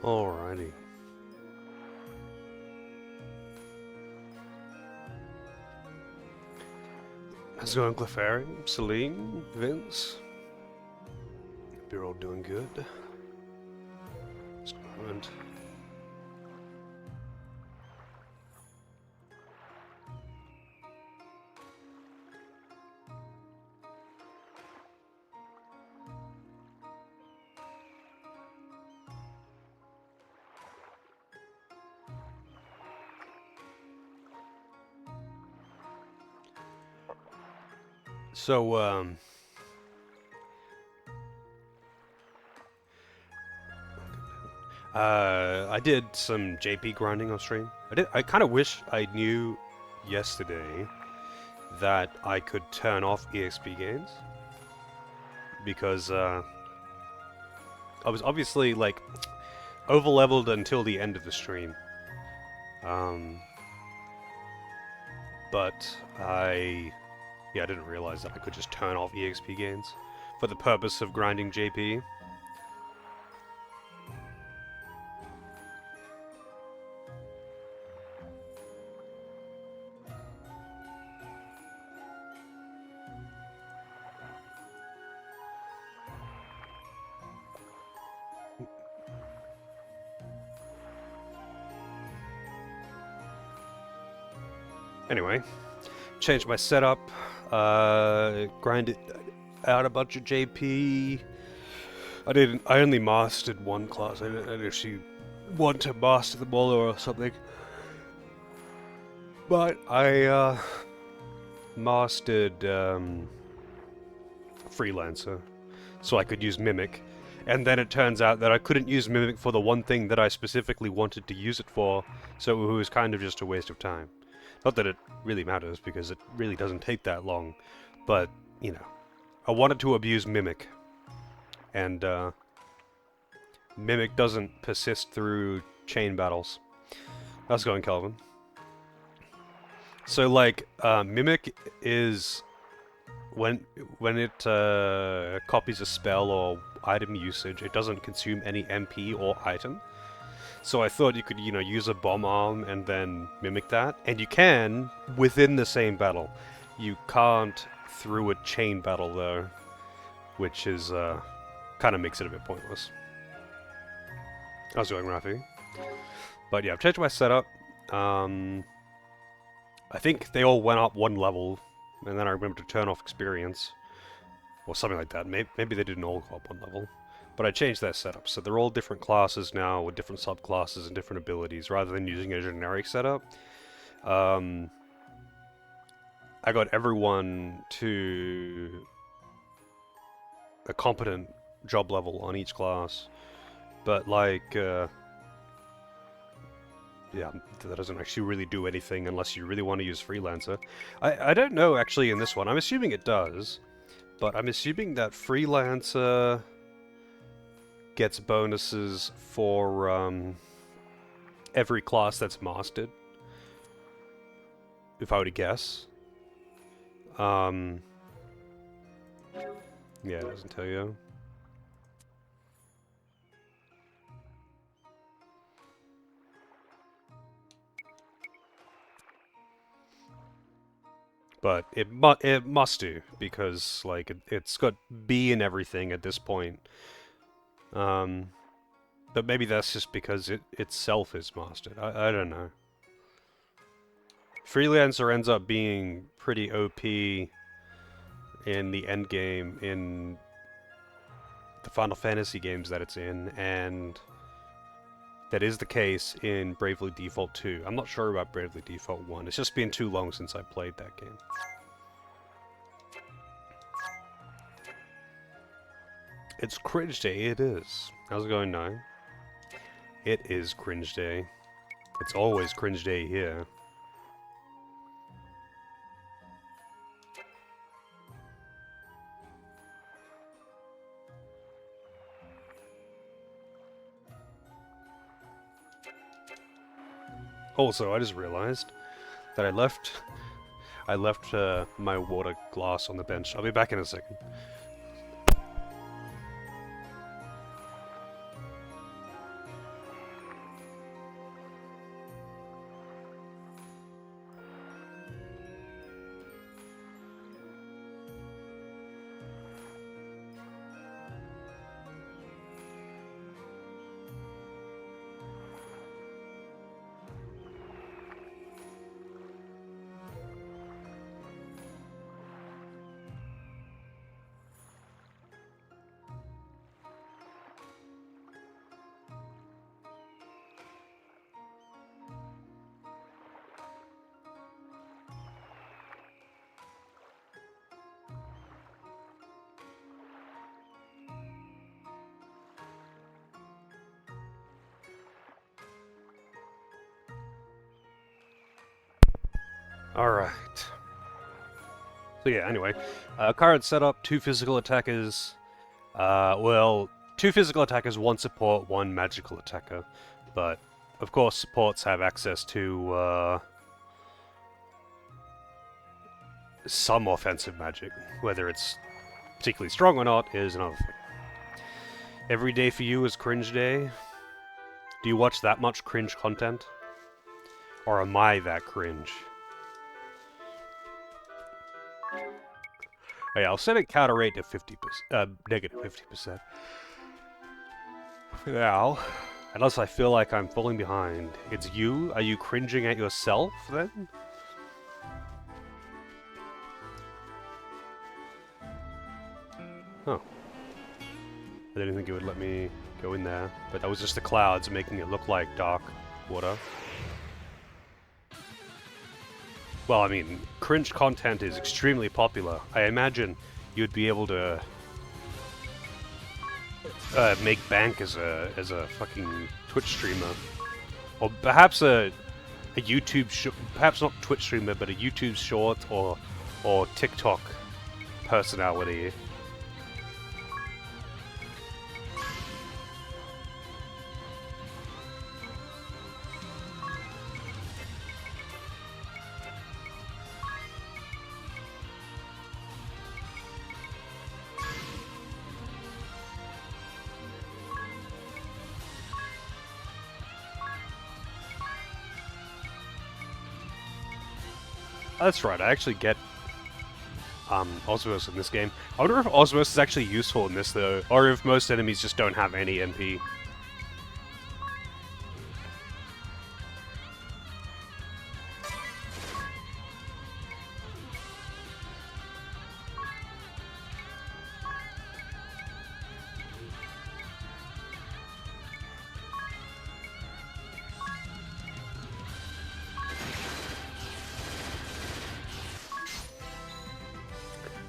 Alrighty. How's it going, Clefairy, Celine, Vince? Hope you're all doing good. Just a moment. So, I did some JP grinding on stream. I kind of wish I knew yesterday that I could turn off EXP gains because I was obviously like over leveled until the end of the stream. But I didn't realize that I could just turn off EXP gains for the purpose of grinding JP. Anyway, changed my setup, grinded out a bunch of JP. I only mastered one class. I didn't actually want to master them all or something. But I mastered Freelancer, so I could use Mimic. And then it turns out that I couldn't use Mimic for the one thing that I specifically wanted to use it for, so it was kind of just a waste of time. Not that it really matters, because it really doesn't take that long, but, you know, I wanted to abuse Mimic, and Mimic doesn't persist through chain battles. How's it going, Calvin? So, like, Mimic is when it copies a spell or item usage, it doesn't consume any MP or item. So I thought you could, you know, use a bomb arm and then mimic that. And you can within the same battle. You can't through a chain battle though, which is kind of makes it a bit pointless. How's it going, Rafi? But yeah, I've changed my setup. I think they all went up one level, and then I remember to turn off experience. Or something like that. Maybe they didn't all go up one level. But I changed their setup, so they're all different classes now with different subclasses and different abilities, rather than using a generic setup. I got everyone to a competent job level on each class, but like, yeah, that doesn't actually really do anything unless you really want to use Freelancer. I don't know actually in this one. I'm assuming it does, but I'm assuming that Freelancer gets bonuses for every class that's mastered, if I were to guess. Yeah, it doesn't tell you. But it must do, because like it's got B in everything at this point. But maybe that's just because it itself is mastered. I don't know. Freelancer ends up being pretty OP in the end game in the Final Fantasy games that it's in, and that is the case in Bravely Default 2. I'm not sure about Bravely Default 1. It's just been too long since I played that game. It's cringe day, it is. How's it going now? It is cringe day. It's always cringe day here. Also, I just realized that I left my water glass on the bench. I'll be back in a second. Alright. So yeah, anyway. Current setup, 2 physical attackers. Well, 2 physical attackers, 1 support, 1 magical attacker. But, of course, supports have access to, some offensive magic. Whether it's particularly strong or not is another thing. Every day for you is cringe day. Do you watch that much cringe content? Or am I that cringe? Oh yeah, I'll set encounter rate to 50%, negative 50%. For now, unless I feel like I'm falling behind. It's you? Are you cringing at yourself, then? Oh. I didn't think it would let me go in there, but that was just the clouds making it look like dark water. Well, I mean, cringe content is extremely popular. I imagine you'd be able to make bank as a fucking Twitch streamer, or perhaps a YouTube perhaps not Twitch streamer, but a YouTube short or TikTok personality. That's right, I actually get Osmos in this game. I wonder if Osmos is actually useful in this though, or if most enemies just don't have any MP.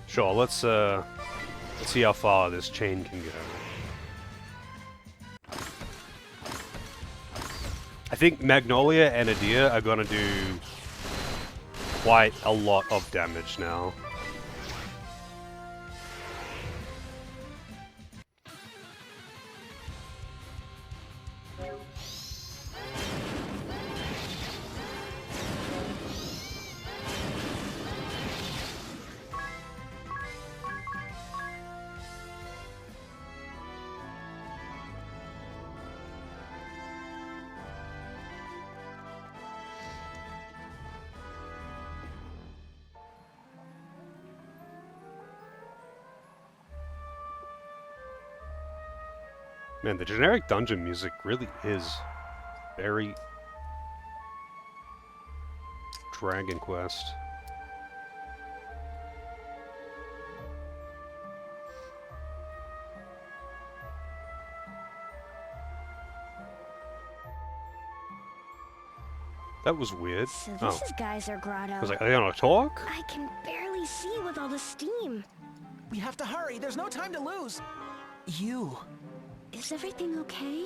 Sure, let's see how far this chain can go. I think Magnolia and Adia are gonna do quite a lot of damage now. Man, the generic dungeon music really is very Dragon Quest. That was weird. So this is Geyser Grotto. I was like, are they gonna talk? I can barely see with all the steam. We have to hurry. There's no time to lose. You. Is everything okay?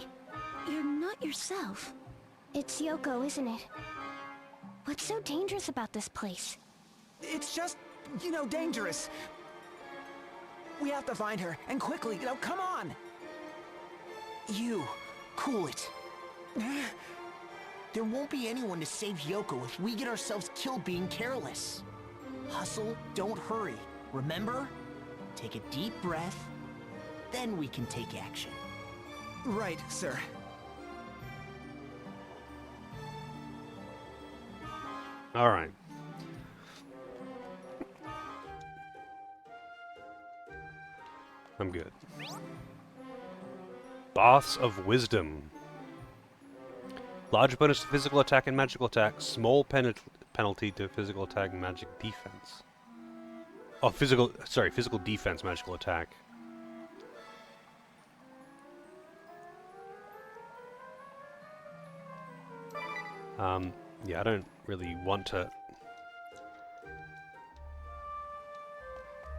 You're not yourself. It's Yoko, isn't it? What's so dangerous about this place? It's just, you know, dangerous. We have to find her, and quickly. You know, come on. You. Cool it. There won't be anyone to save Yoko if we get ourselves killed being careless. Hustle, don't hurry. Remember? Take a deep breath, then we can take action. Right, sir. All right. I'm good. Baths of Wisdom. Large bonus to physical attack and magical attack. Small penalty to physical attack and magic defense. Oh, physical defense, magical attack. Yeah, I don't really want to...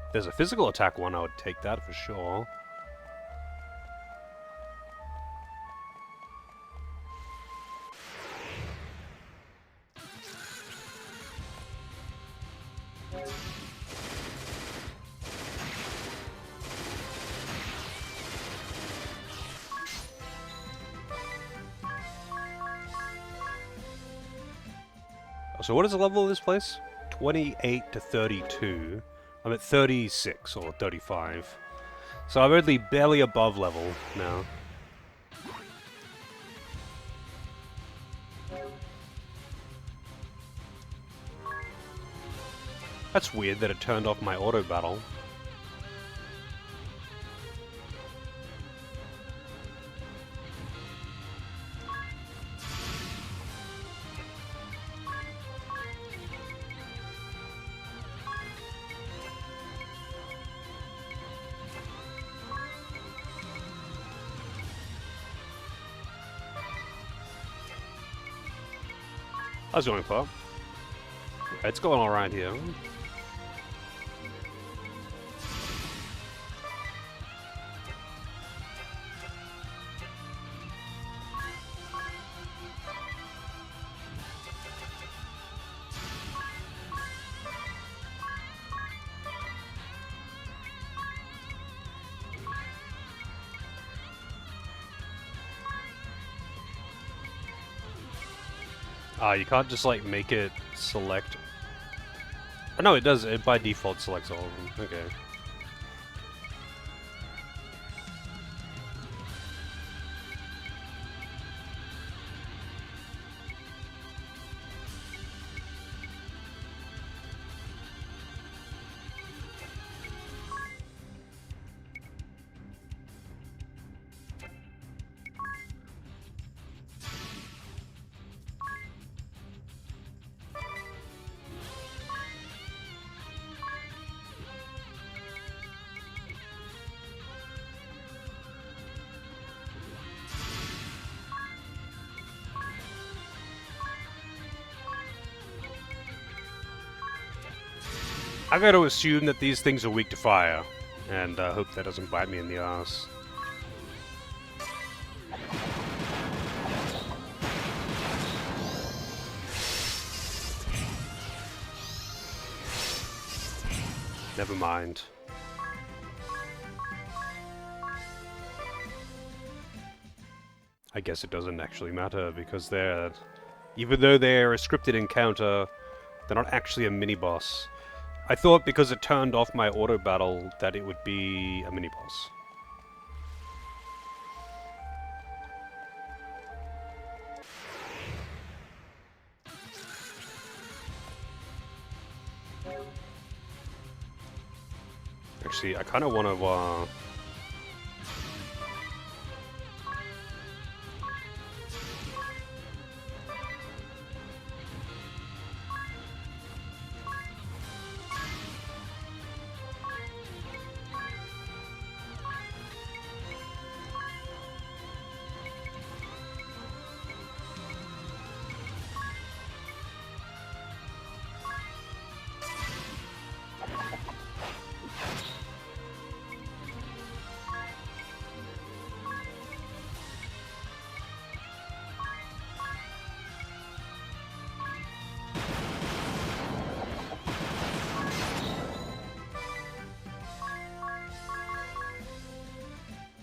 If there's a physical attack one, I would take that for sure. So what is the level of this place? 28 to 32. I'm at 36 or 35. So I'm only barely above level now. That's weird that it turned off my auto battle. How's it going, Pop? It's going alright here. You can't just like make it select. Oh, no, it does. It by default selects all of them. Okay. I gotta assume that these things are weak to fire, and hope that doesn't bite me in the ass. Never mind. I guess it doesn't actually matter, because they're... Even though they're a scripted encounter, they're not actually a mini-boss. I thought because it turned off my auto battle that it would be a mini-boss. Actually, I kind of want to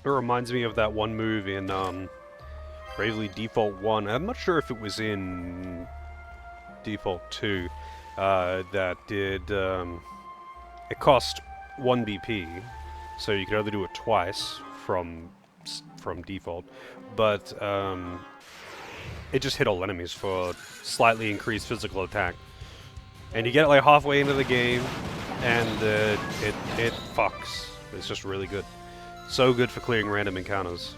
It reminds me of that one move in Bravely Default 1. I'm not sure if it was in Default 2 that did... it cost 1 BP, so you could only do it twice from default, but it just hit all enemies for slightly increased physical attack. And you get it like halfway into the game, and it fucks. It's just really good. So good for clearing random encounters.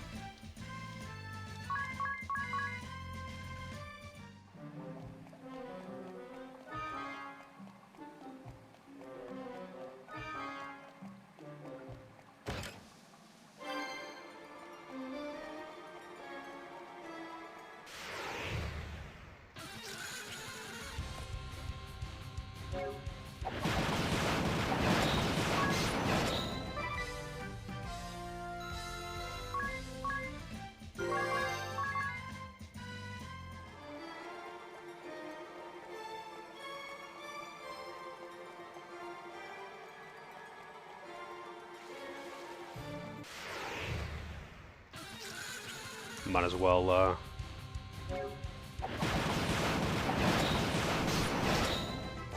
Might as well,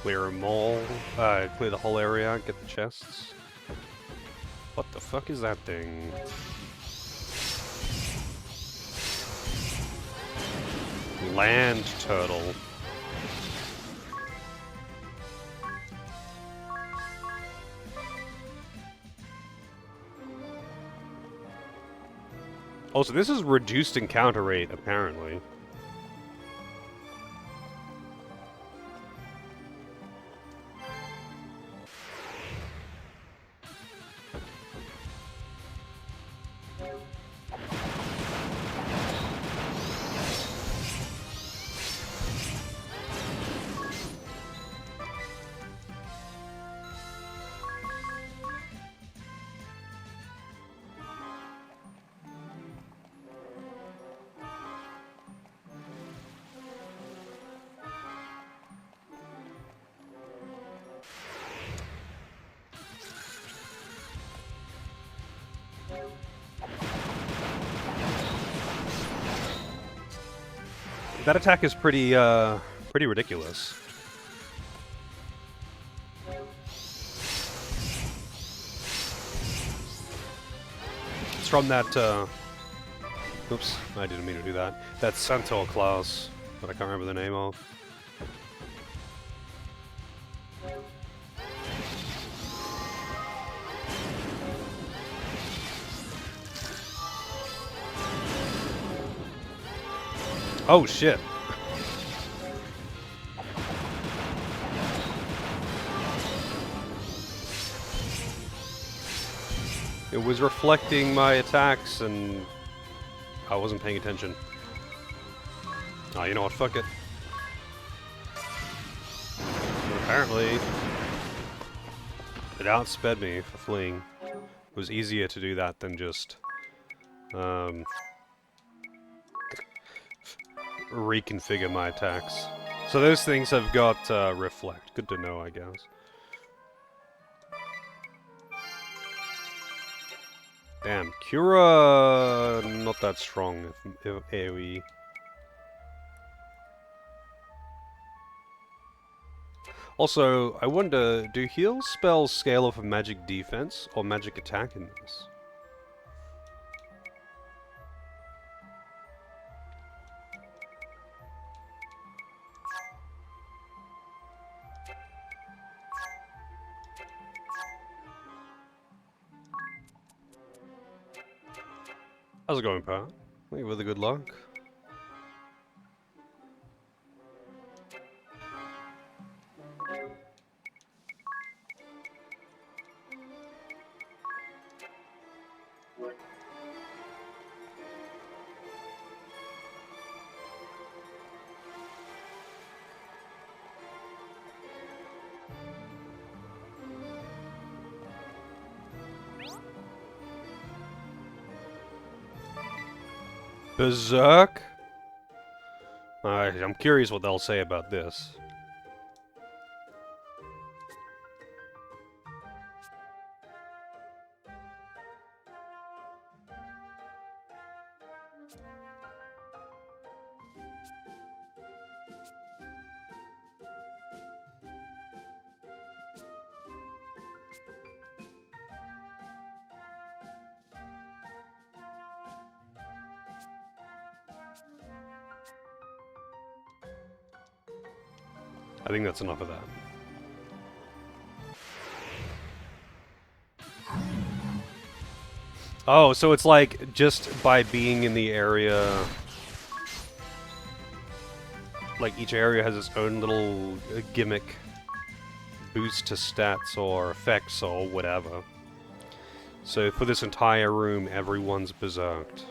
Clear them all. Clear the whole area, get the chests. What the fuck is that thing? Land turtle. Also, this is reduced encounter rate, apparently. That attack is pretty ridiculous. It's from that, oops, I didn't mean to do that. That Centaur class that I can't remember the name of. Oh shit. It was reflecting my attacks and I wasn't paying attention. Oh, you know what? Fuck it. But apparently, it outsped me for fleeing. It was easier to do that than just reconfigure my attacks. So those things have got reflect. Good to know, I guess. Damn, Cura not that strong if AoE. Also, I wonder, do heal spells scale off of magic defense or magic attack in this? How's it going, pal? Wait, with a good luck. Berserk? I'm curious what they'll say about this. I think that's enough of that. Oh, so it's like, just by being in the area... Like, each area has its own little gimmick boost to stats or effects or whatever. So for this entire room, everyone's berserked.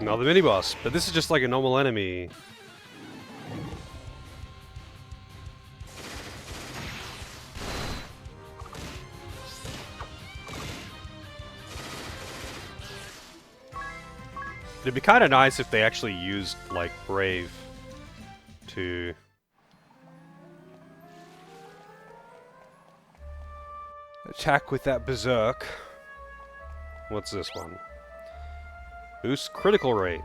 Another mini-boss, but this is just like a normal enemy. It'd be kind of nice if they actually used, like, Brave to... attack with that Berserk. What's this one? Boost critical rate.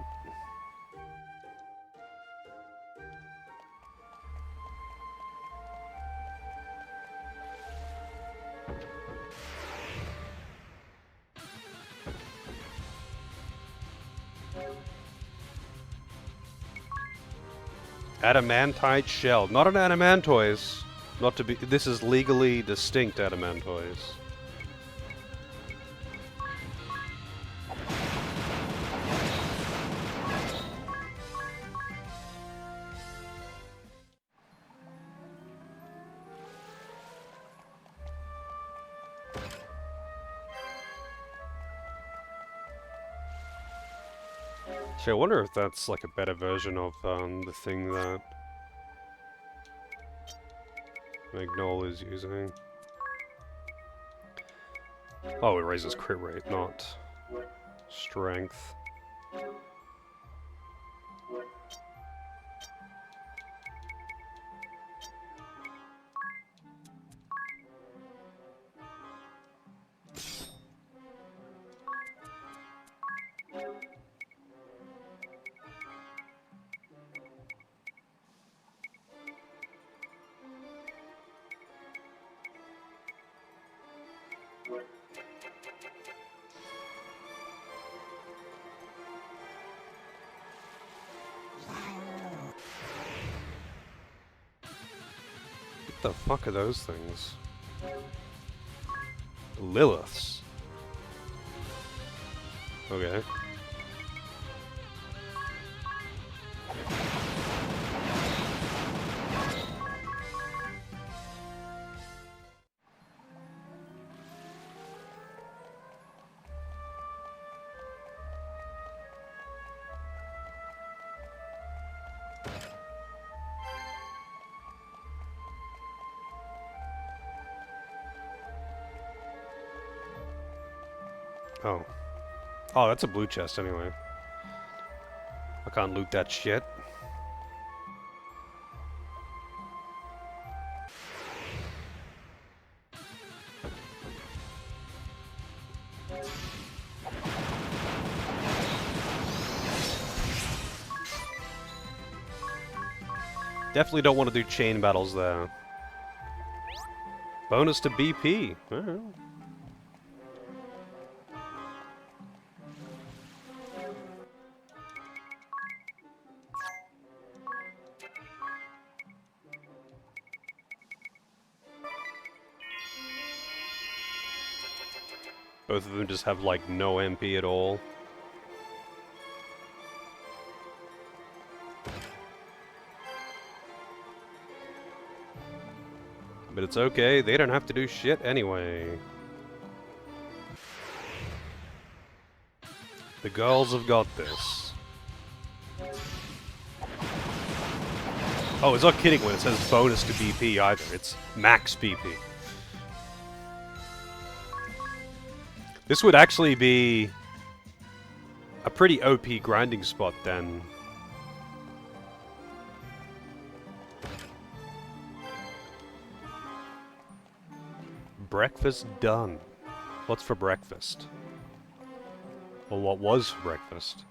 Adamantite shell. Not an adamantoise. Not to be. This is legally distinct adamantoise. I wonder if that's like a better version of the thing that Magnol is using. Oh, it raises crit rate, not strength. What the fuck are those things? Liliths. Okay. Oh. Oh, that's a blue chest anyway. I can't loot that shit. Definitely don't want to do chain battles there. Bonus to BP. Alright. Both of them just have like no MP at all. But it's okay, they don't have to do shit anyway. The girls have got this. Oh, it's not kidding when it says bonus to BP either. It's max BP. This would actually be a pretty OP grinding spot then. Breakfast done. What's for breakfast? Or what was for breakfast?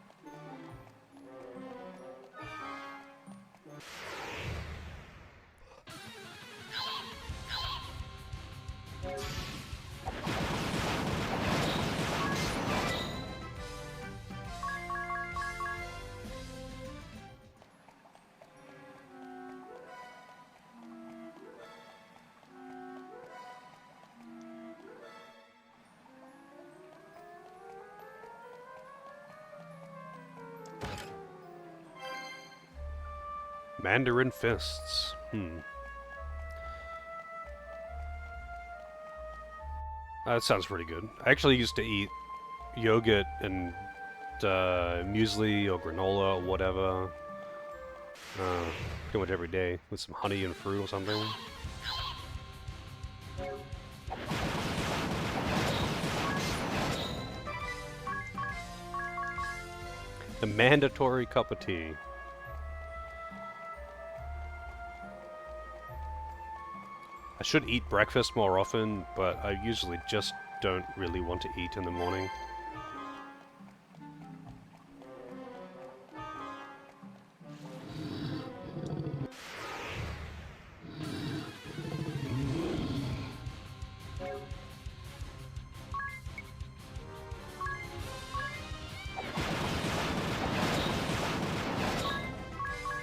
Mandarin fists. That sounds pretty good. I actually used to eat yogurt and muesli or granola or whatever. Pretty much every day with some honey and fruit or something. The mandatory cup of tea. I should eat breakfast more often, but I usually just don't really want to eat in the morning.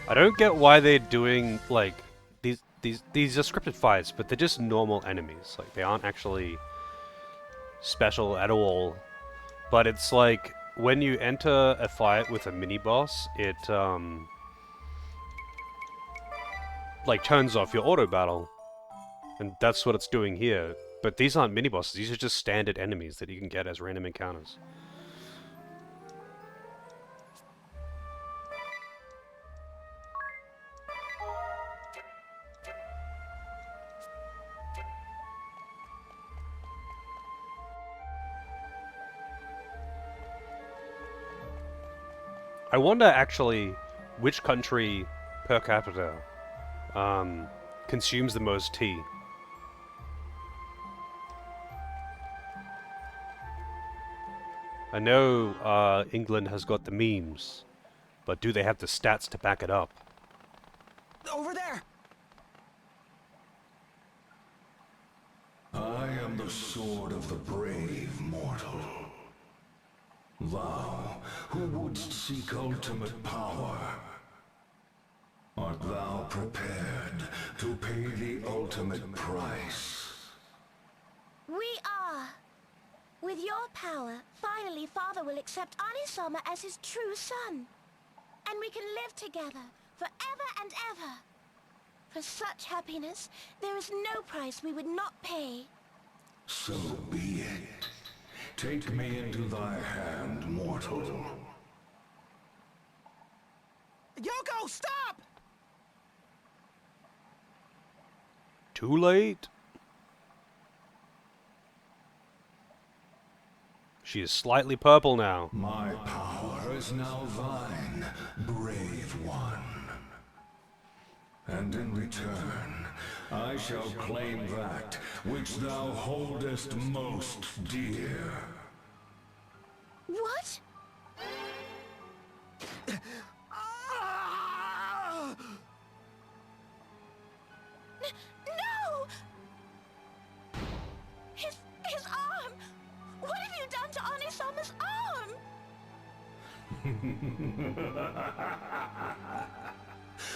I don't get why they're doing like these are scripted fights, but they're just normal enemies. Like they aren't actually special at all. But it's like when you enter a fight with a mini boss, it like turns off your auto battle, and that's what it's doing here. But these aren't mini bosses; these are just standard enemies that you can get as random encounters. I wonder actually which country per capita consumes the most tea. I know England has got the memes, but do they have the stats to back it up? Over there! I am the sword of the brave, mortal. Thou, who wouldst seek ultimate power, art thou prepared to pay the ultimate price? We are. With your power, finally Father will accept Anisama as his true son. And we can live together, forever and ever. For such happiness, there is no price we would not pay. So be it. Take me into thy hand, mortal. Yoko, stop! Too late. She is slightly purple now. My power is now thine, brave one. And in return, I shall claim that which thou holdest most dear. What? No! His arm! What have you done to Anisama's arm?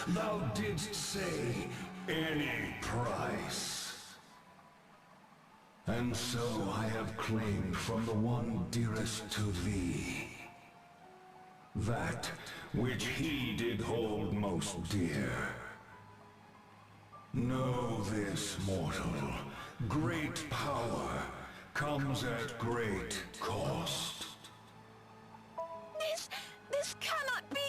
Thou didst say any price. And so I have claimed from the one dearest to thee that which he did hold most dear. Know this, mortal. Great power comes at great cost. This cannot be!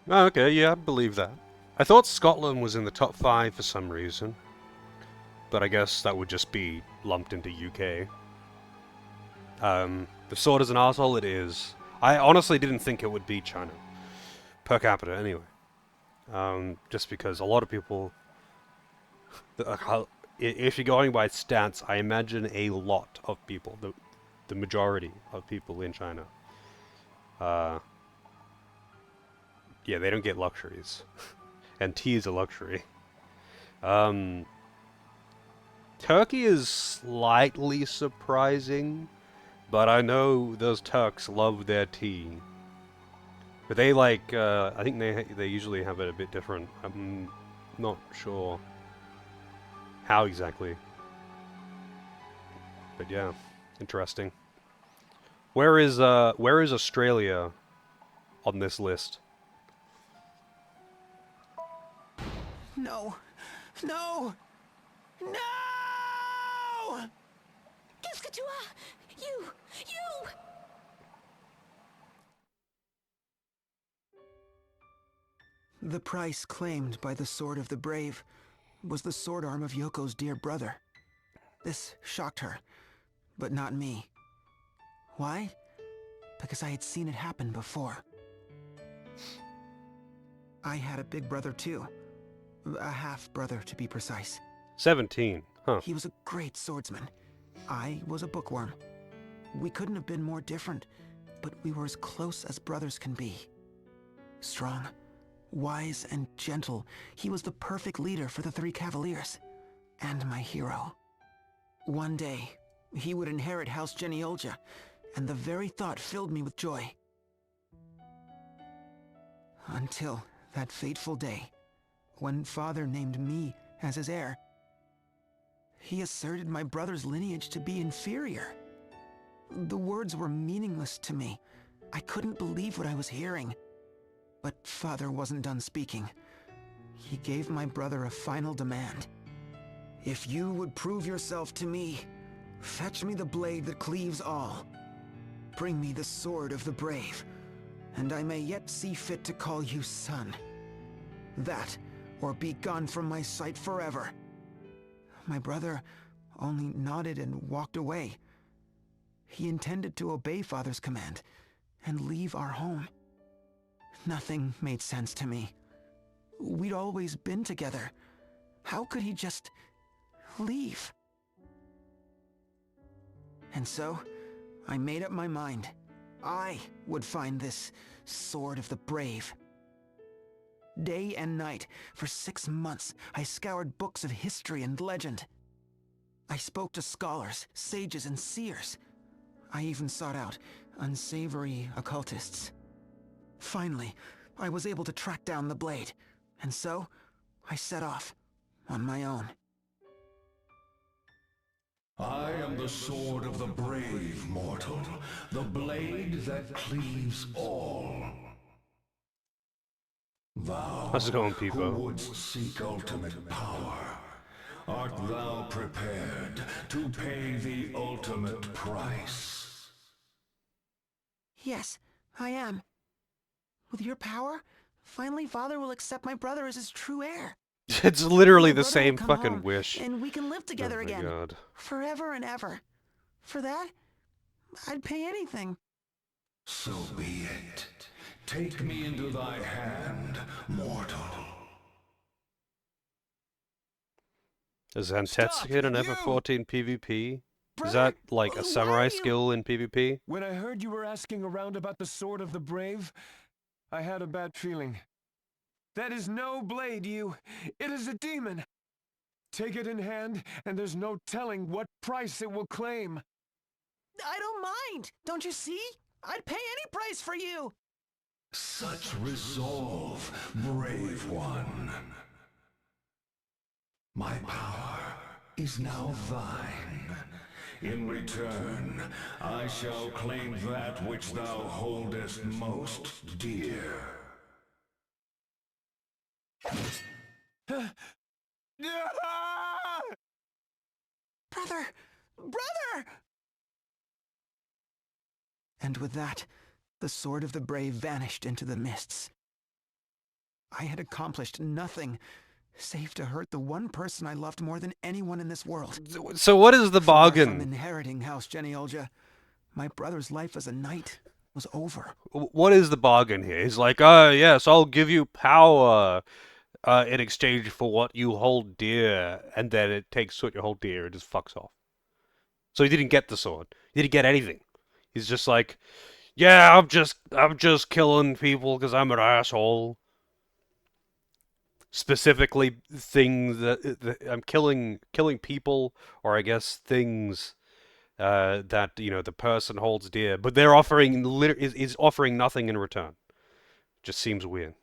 Oh, okay, yeah, I believe that. I thought Scotland was in the top 5 for some reason. But I guess that would just be lumped into UK. The sword is an arsehole, it is. I honestly didn't think it would be China. Per capita, anyway. Just because a lot of people... if you're going by stats, I imagine a lot of people, the majority of people in China, yeah, they don't get luxuries. And tea is a luxury. Turkey is slightly surprising, but I know those Turks love their tea. But they like, I think they usually have it a bit different. I'm not sure how exactly. But yeah, interesting. Where is Australia on this list? No. No! No! Kiskatua! You! The price claimed by the Sword of the Brave was the sword arm of Yoko's dear brother. This shocked her, but not me. Why? Because I had seen it happen before. I had a big brother too. A half-brother, to be precise. 17. Huh. He was a great swordsman. I was a bookworm. We couldn't have been more different, but we were as close as brothers can be. Strong, wise, and gentle, he was the perfect leader for the three Cavaliers. And my hero. One day, he would inherit House Genealja, and the very thought filled me with joy. Until that fateful day, when Father named me as his heir. He asserted my brother's lineage to be inferior. The words were meaningless to me. I couldn't believe what I was hearing. But Father wasn't done speaking. He gave my brother a final demand. If you would prove yourself to me, fetch me the blade that cleaves all. Bring me the sword of the brave, and I may yet see fit to call you son. That, or be gone from my sight forever. My brother only nodded and walked away. He intended to obey Father's command and leave our home. Nothing made sense to me. We'd always been together. How could he just leave? And so, I made up my mind. I would find this Sword of the Brave. Day and night, for 6 months, I scoured books of history and legend. I spoke to scholars, sages, and seers. I even sought out unsavory occultists. Finally, I was able to track down the blade, and so I set off on my own. I am the sword of the brave, mortal, the blade that cleaves all. Thou, How's it going, who people? wouldst seek ultimate power, art thou prepared to pay the ultimate price? Yes, I am. With your power, finally Father will accept my brother as his true heir. It's literally My the brother will same come fucking home, wish. and we can live together Oh my again. God. Forever and ever. For that, I'd pay anything. So be it. Take me into thy hand, mortal. Is Stop, Antetsicate an you! Ever-14 PvP? Is Brother, that like a why samurai are you- skill in PvP? When I heard you were asking around about the Sword of the Brave, I had a bad feeling. That is no blade, you. It is a demon. Take it in hand, and there's no telling what price it will claim. I don't mind. Don't you see? I'd pay any price for you. Such resolve, brave one. My power is now thine. In return, I shall claim that which thou holdest most dear. Brother! Brother! And with that, the Sword of the Brave vanished into the mists. I had accomplished nothing, save to hurt the one person I loved more than anyone in this world. So what is the Far from bargain? inheriting House Genealja, my brother's life as a knight was over. What is the bargain here? He's like, yes, I'll give you power in exchange for what you hold dear, and then it takes what you hold dear and just fucks off. So he didn't get the sword. He didn't get anything. He's just like, yeah, I'm just killing people because I'm an asshole. Specifically, things that I'm killing people, or I guess things that the person holds dear, but they're offering is offering nothing in return. Just seems weird.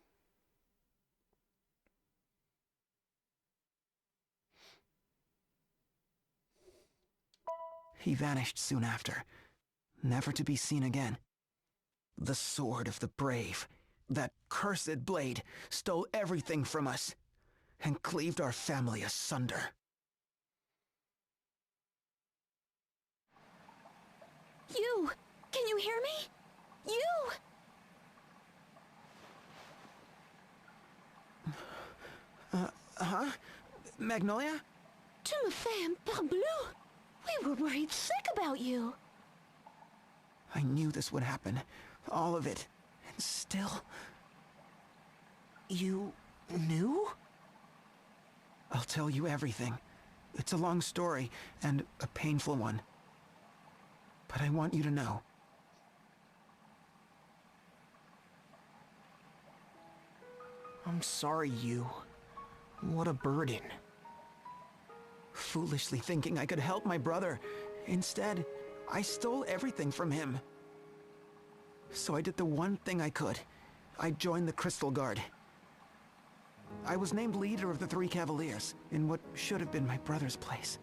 He vanished soon after, never to be seen again. The Sword of the Brave, that cursed blade, stole everything from us and cleaved our family asunder. You! Can you hear me? You! Huh? Magnolia? Timothy and parbleu! We were worried sick about you. I knew this would happen. All of it. And still... You knew? I'll tell you everything. It's a long story, and a painful one. But I want you to know. I'm sorry, you. What a burden. Foolishly thinking I could help my brother. Instead, I stole everything from him. So I did the one thing I could. I joined the Crystal Guard. I was named leader of the Three Cavaliers, in what should have been my brother's place.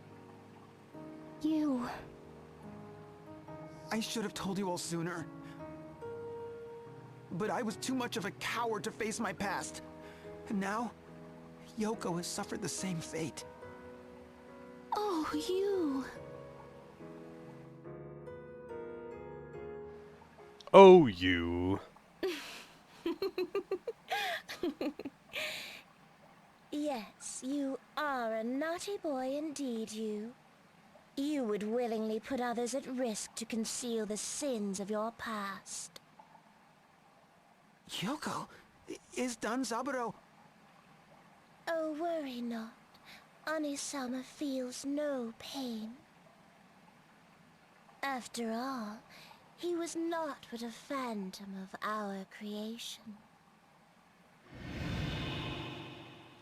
You... I should have told you all sooner. But I was too much of a coward to face my past. And now, Yoko has suffered the same fate. Oh, you... Oh, you. Yes, you are a naughty boy indeed, you. You would willingly put others at risk to conceal the sins of your past. Yoko? Is Danzaburo... Oh, worry not. Anisama feels no pain. After all, he was not but a phantom of our creation.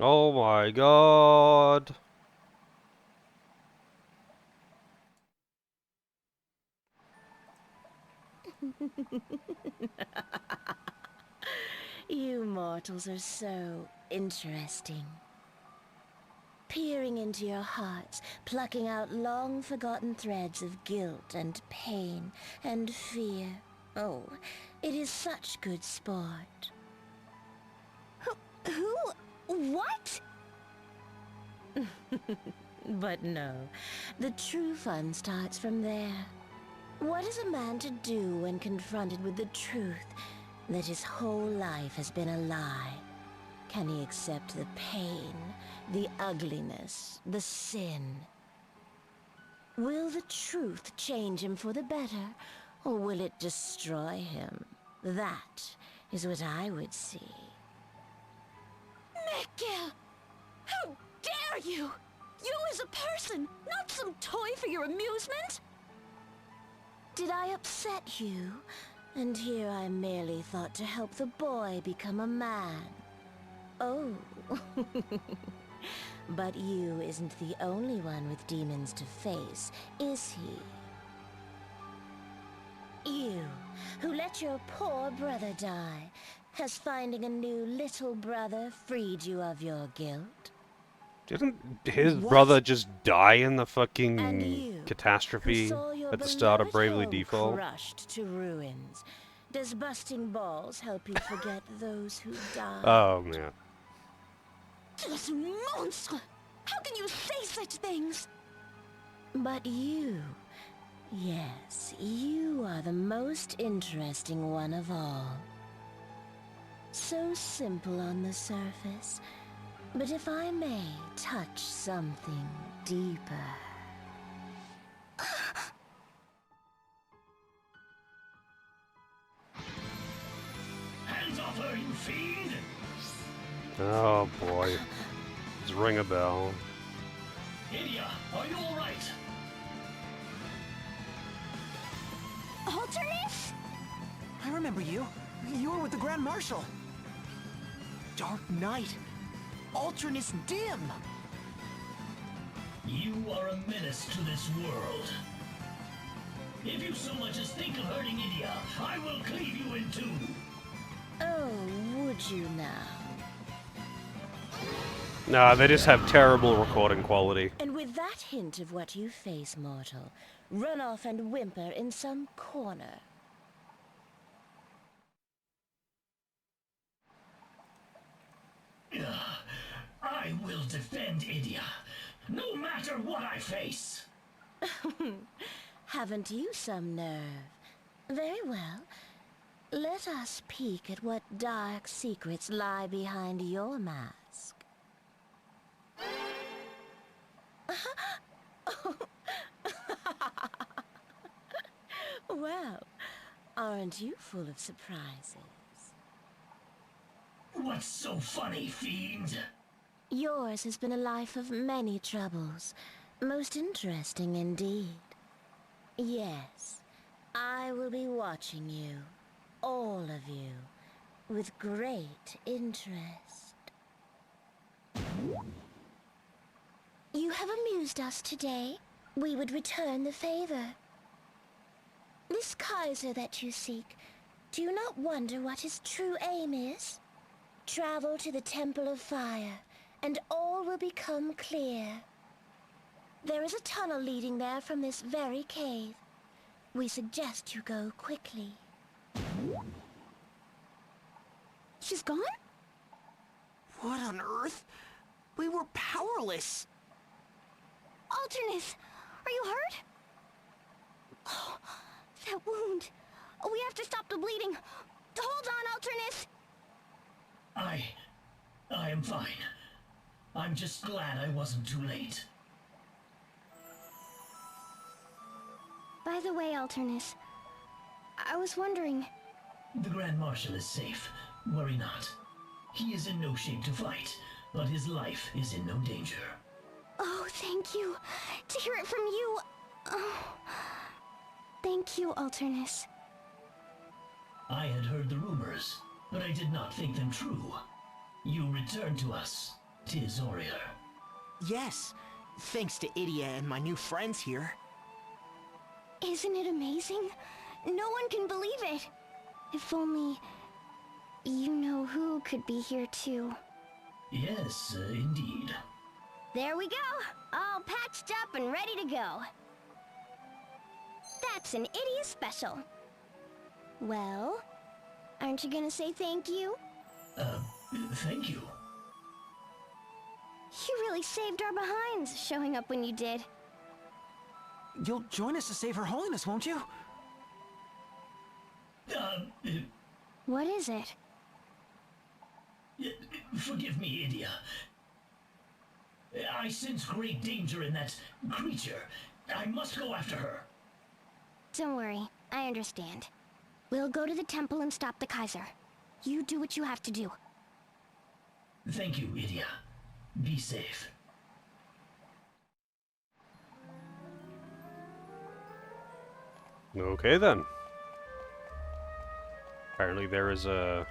Oh my god. You mortals are so interesting. Peering into your hearts, plucking out long-forgotten threads of guilt and pain and fear. Oh, it is such good sport. Who? What? But no, the true fun starts from there. What is a man to do when confronted with the truth that his whole life has been a lie? Can he accept the pain, the ugliness, the sin? Will the truth change him for the better, or will it destroy him? That is what I would see. Mikkel! How dare you! You as a person, not some toy for your amusement! Did I upset you? And here I merely thought to help the boy become a man. Oh. But you isn't the only one with demons to face, is he? You, who let your poor brother die, has finding a new little brother freed you of your guilt? Didn't his What? brother just die in the And fucking you, who catastrophe saw your at the start of beloved Bravely home Default? crushed to ruins. Does busting balls help you forget those who died? Oh, man. This monster! How can you say such things? But you... Yes, you are the most interesting one of all. So simple on the surface, but if I may touch something deeper... Hands off her, you fiend! Oh, boy. Let's ring a bell. Idia, are you alright? Alternate? I remember you. You were with the Grand Marshal. Dark Knight. Alternus Dim. You are a menace to this world. If you so much as think of hurting Idia, I will cleave you in two. Oh, would you now? Nah, they just have terrible recording quality. And with that hint of what you face, mortal, run off and whimper in some corner. I will defend Idia, no matter what I face. Haven't you some nerve? Very well. Let us peek at what dark secrets lie behind your mask. Well, aren't you full of surprises? What's so funny, fiend? Yours has been a life of many troubles. Most interesting indeed. Yes, I will be watching you, all of you, with great interest. You have amused us today. We would return the favor. This Kaiser that you seek, do you not wonder what his true aim is? Travel to the Temple of Fire, and all will become clear. There is a tunnel leading there from this very cave. We suggest you go quickly. She's gone? What on earth? We were powerless. Alternus, are you hurt? Oh, that wound. Oh, we have to stop the bleeding. Hold on, Alternus. I am fine. I'm just glad I wasn't too late. By the way, Alternus, I was wondering... The Grand Marshal is safe. Worry not. He is in no shape to fight, but his life is in no danger. Oh, thank you. To hear it from you... Oh. Thank you, Alternus. I had heard the rumors, but I did not think them true. You returned to us, tis Aurier. Yes, thanks to Idia and my new friends here. Isn't it amazing? No one can believe it. If only... you know who could be here too. Yes, indeed. There we go! All patched up and ready to go. That's an Idia special. Well, aren't you gonna say thank you? Thank you. You really saved our behinds, showing up when you did. You'll join us to save Her Holiness, won't you? What is it? Forgive me, Idia. I sense great danger in that creature. I must go after her. Don't worry, I understand. We'll go to the temple and stop the Kaiser. You do what you have to do. Thank you, Idia. Be safe. Okay then. Apparently there is a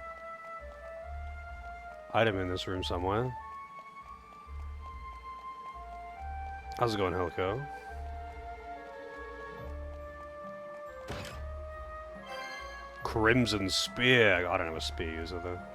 item in this room somewhere. How's it going, Helico? Crimson Spear. I don't know what spear is, are there?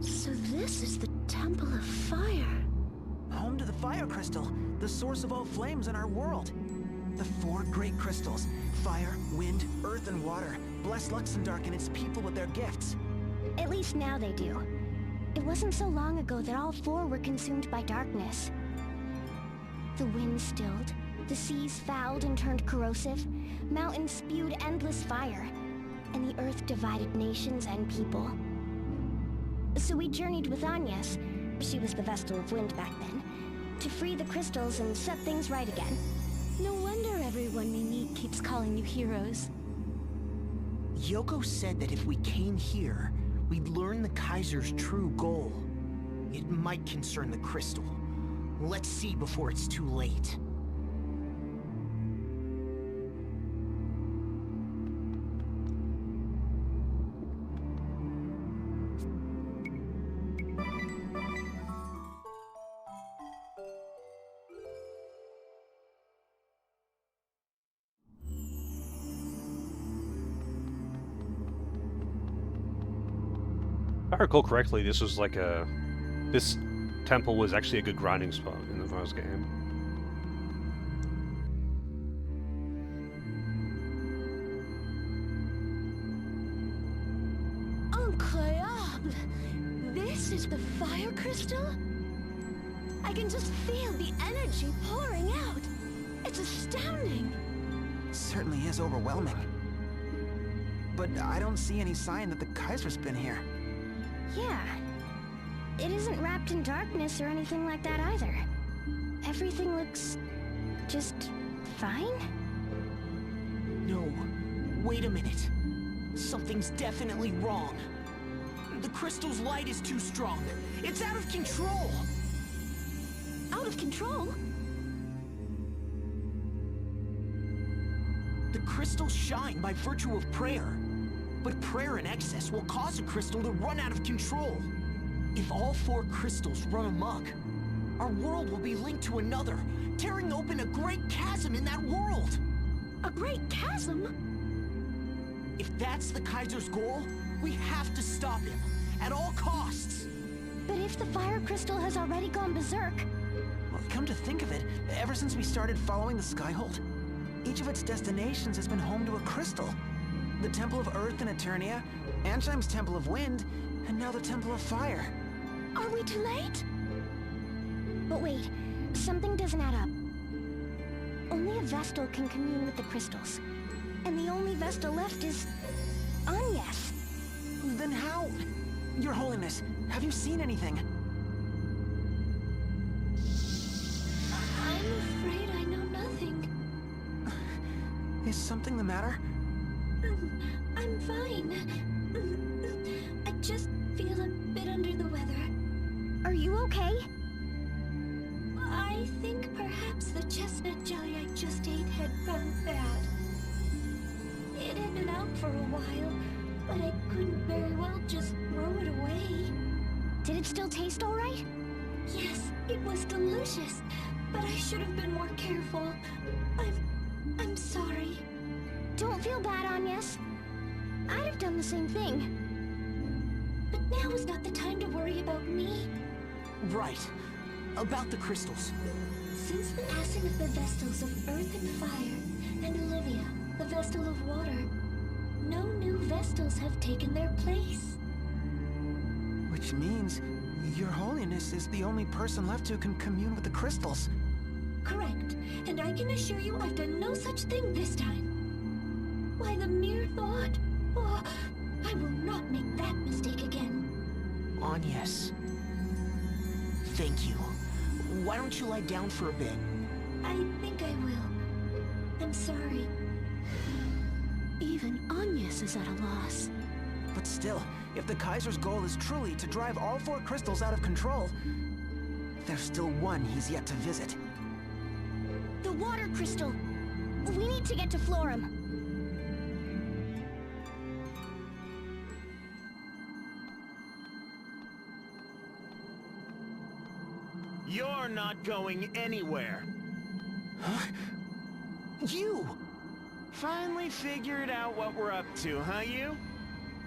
So this is the Temple of Fire. Home to the fire crystal, the source of all flames in our world. The four great crystals, fire, wind, earth, and water, bless Luxemdark and its people with their gifts. At least now they do. It wasn't so long ago that all four were consumed by darkness. The wind stilled, the seas fouled and turned corrosive, mountains spewed endless fire, and the earth divided nations and people. So we journeyed with Agnes, she was the Vestal of Wind back then, to free the crystals and set things right again. No wonder everyone we meet keeps calling you heroes. Yoko said that if we came here, we'd learn the Kaiser's true goal. It might concern the crystal. Let's see before it's too late. If I recall correctly, this was like a... This temple was actually a good grinding spot in the first game. is the fire crystal? I can just feel the energy pouring out. It's astounding. Certainly is overwhelming. But I don't see any sign that the Kaiser's been here. Yeah. It isn't wrapped in darkness or anything like that either. Everything looks... just... fine? No, wait a minute. Something's definitely wrong. The crystal's light is too strong. It's out of control. Out of control? The crystals shine by virtue of prayer. But prayer in excess will cause a crystal to run out of control. If all 4 crystals run amok, our world will be linked to another, tearing open a great chasm in that world. A great chasm? If that's the Kaiser's goal, we have to stop him, at all costs. But if the fire crystal has already gone berserk... Well, come to think of it, ever since we started following the Skyhold, each of its destinations has been home to a crystal. The Temple of Earth in Eternia, Ansheim's Temple of Wind, and now the Temple of Fire. Are we too late? But wait, something doesn't add up. Only a Vestal can commune with the crystals. And the only Vestal left is... Agnes. Then how? Your Holiness, have you seen anything? I'm afraid I know nothing. Is something the matter? I'm fine. I just feel a bit under the weather. Are you okay? I think perhaps the chestnut jelly I just ate had gone bad. It had been out for a while, but I couldn't very well just throw it away. Did it still taste all right? Yes, it was delicious, but I should have been more careful. I'm sorry. Don't feel bad, Agnes. I'd have done the same thing. But now is not the time to worry about me. Right. About the crystals. Since the passing of the Vestals of Earth and Fire, and Olivia, the Vestal of Water, no new Vestals have taken their place. Which means Your Holiness is the only person left who can commune with the crystals. Correct, and I can assure you I've done no such thing this time. Why, the mere thought... Oh, I will not make that mistake again. Agnes. Thank you. Why don't you lie down for a bit? I think I will. I'm sorry. Even Agnes is at a loss. But still, if the Kaiser's goal is truly to drive all 4 crystals out of control, there's still one he's yet to visit. The water crystal! We need to get to Florum. You're not going anywhere. Huh? You! Finally figured out what we're up to, huh, you?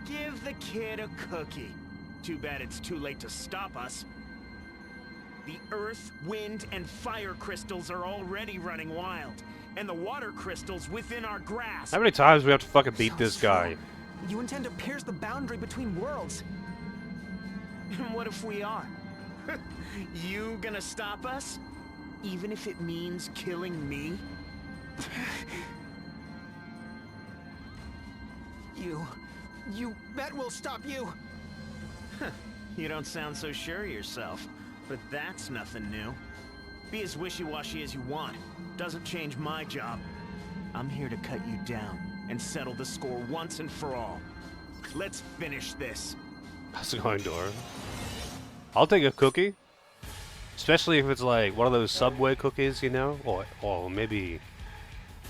Give the kid a cookie. Too bad it's too late to stop us. The earth, wind, and fire crystals are already running wild, and the water crystals within our grasp. How many times do we have to fucking beat this guy? You intend to pierce the boundary between worlds. And what if we are? You gonna stop us? Even if it means killing me? That will stop you. You don't sound so sure of yourself, but that's nothing new. Be as wishy-washy as you want. Doesn't change my job. I'm here to cut you down and settle the score once and for all. Let's finish this. How's it going, Dora? I'll take a cookie. Especially if it's like one of those Subway cookies, you know? Or maybe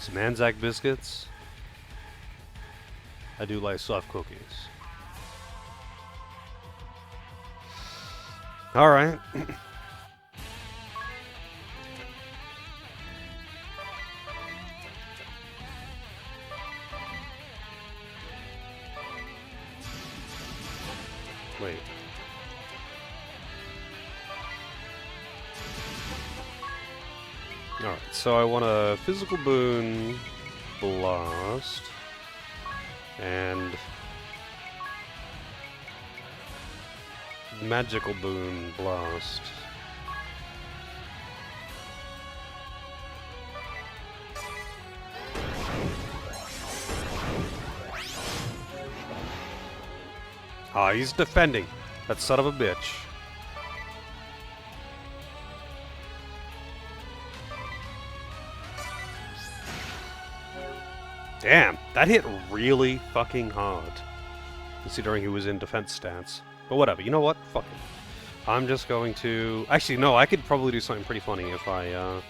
some Anzac biscuits. I do like soft cookies. Alright. Wait. Alright, so I want a physical boon blast. And Magical boom blast. Ah, he's defending. That son of a bitch. Damn, that hit really fucking hard. Considering he was in defense stance. But whatever, you know what? Fuck it. I'm just going to... Actually, no, I could probably do something pretty funny if I,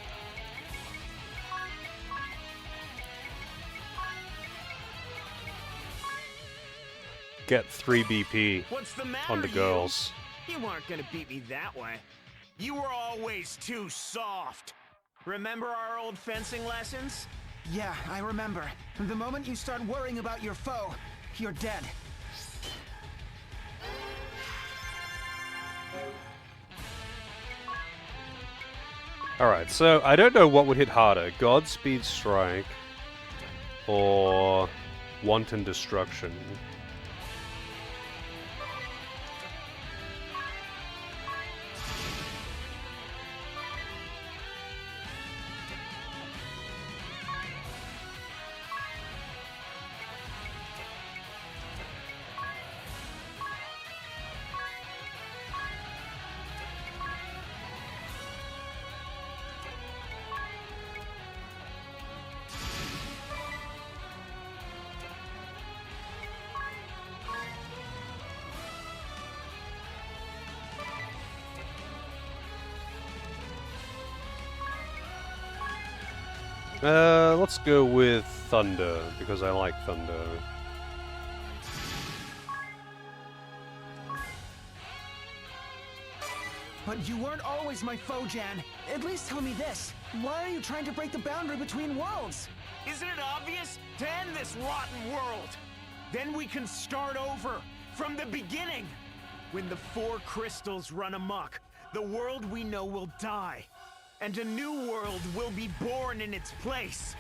get 3 BP What's the matter, on the girls. You weren't gonna beat me that way. You were always too soft. Remember our old fencing lessons? Yeah, I remember. The moment you start worrying about your foe, you're dead. Alright, so I don't know what would hit harder, Godspeed Strike or Wanton Destruction. Let's go with Thunder, because I like Thunder. But you weren't always my foe, Jan. At least tell me this. Why are you trying to break the boundary between worlds? Isn't it obvious? To end this rotten world. Then we can start over, from the beginning. When the 4 crystals run amok, the world we know will die. And a new world will be born in its place.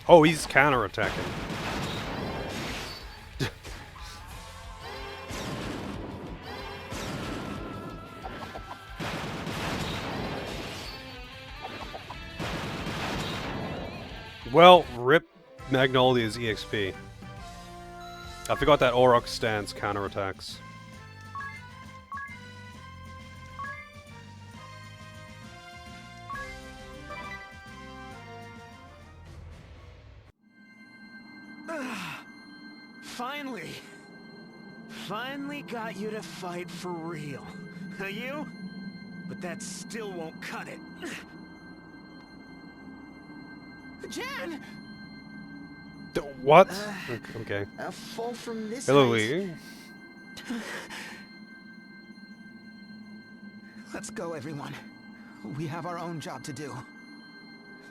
Oh, he's counterattacking. Well, rip Magnolia's EXP. I forgot that Auroch stance counterattacks. Finally got you to fight for real. You? But that still won't cut it. Jan! What? Okay. A fall from this Hello, height. Lee. Let's go, everyone. We have our own job to do.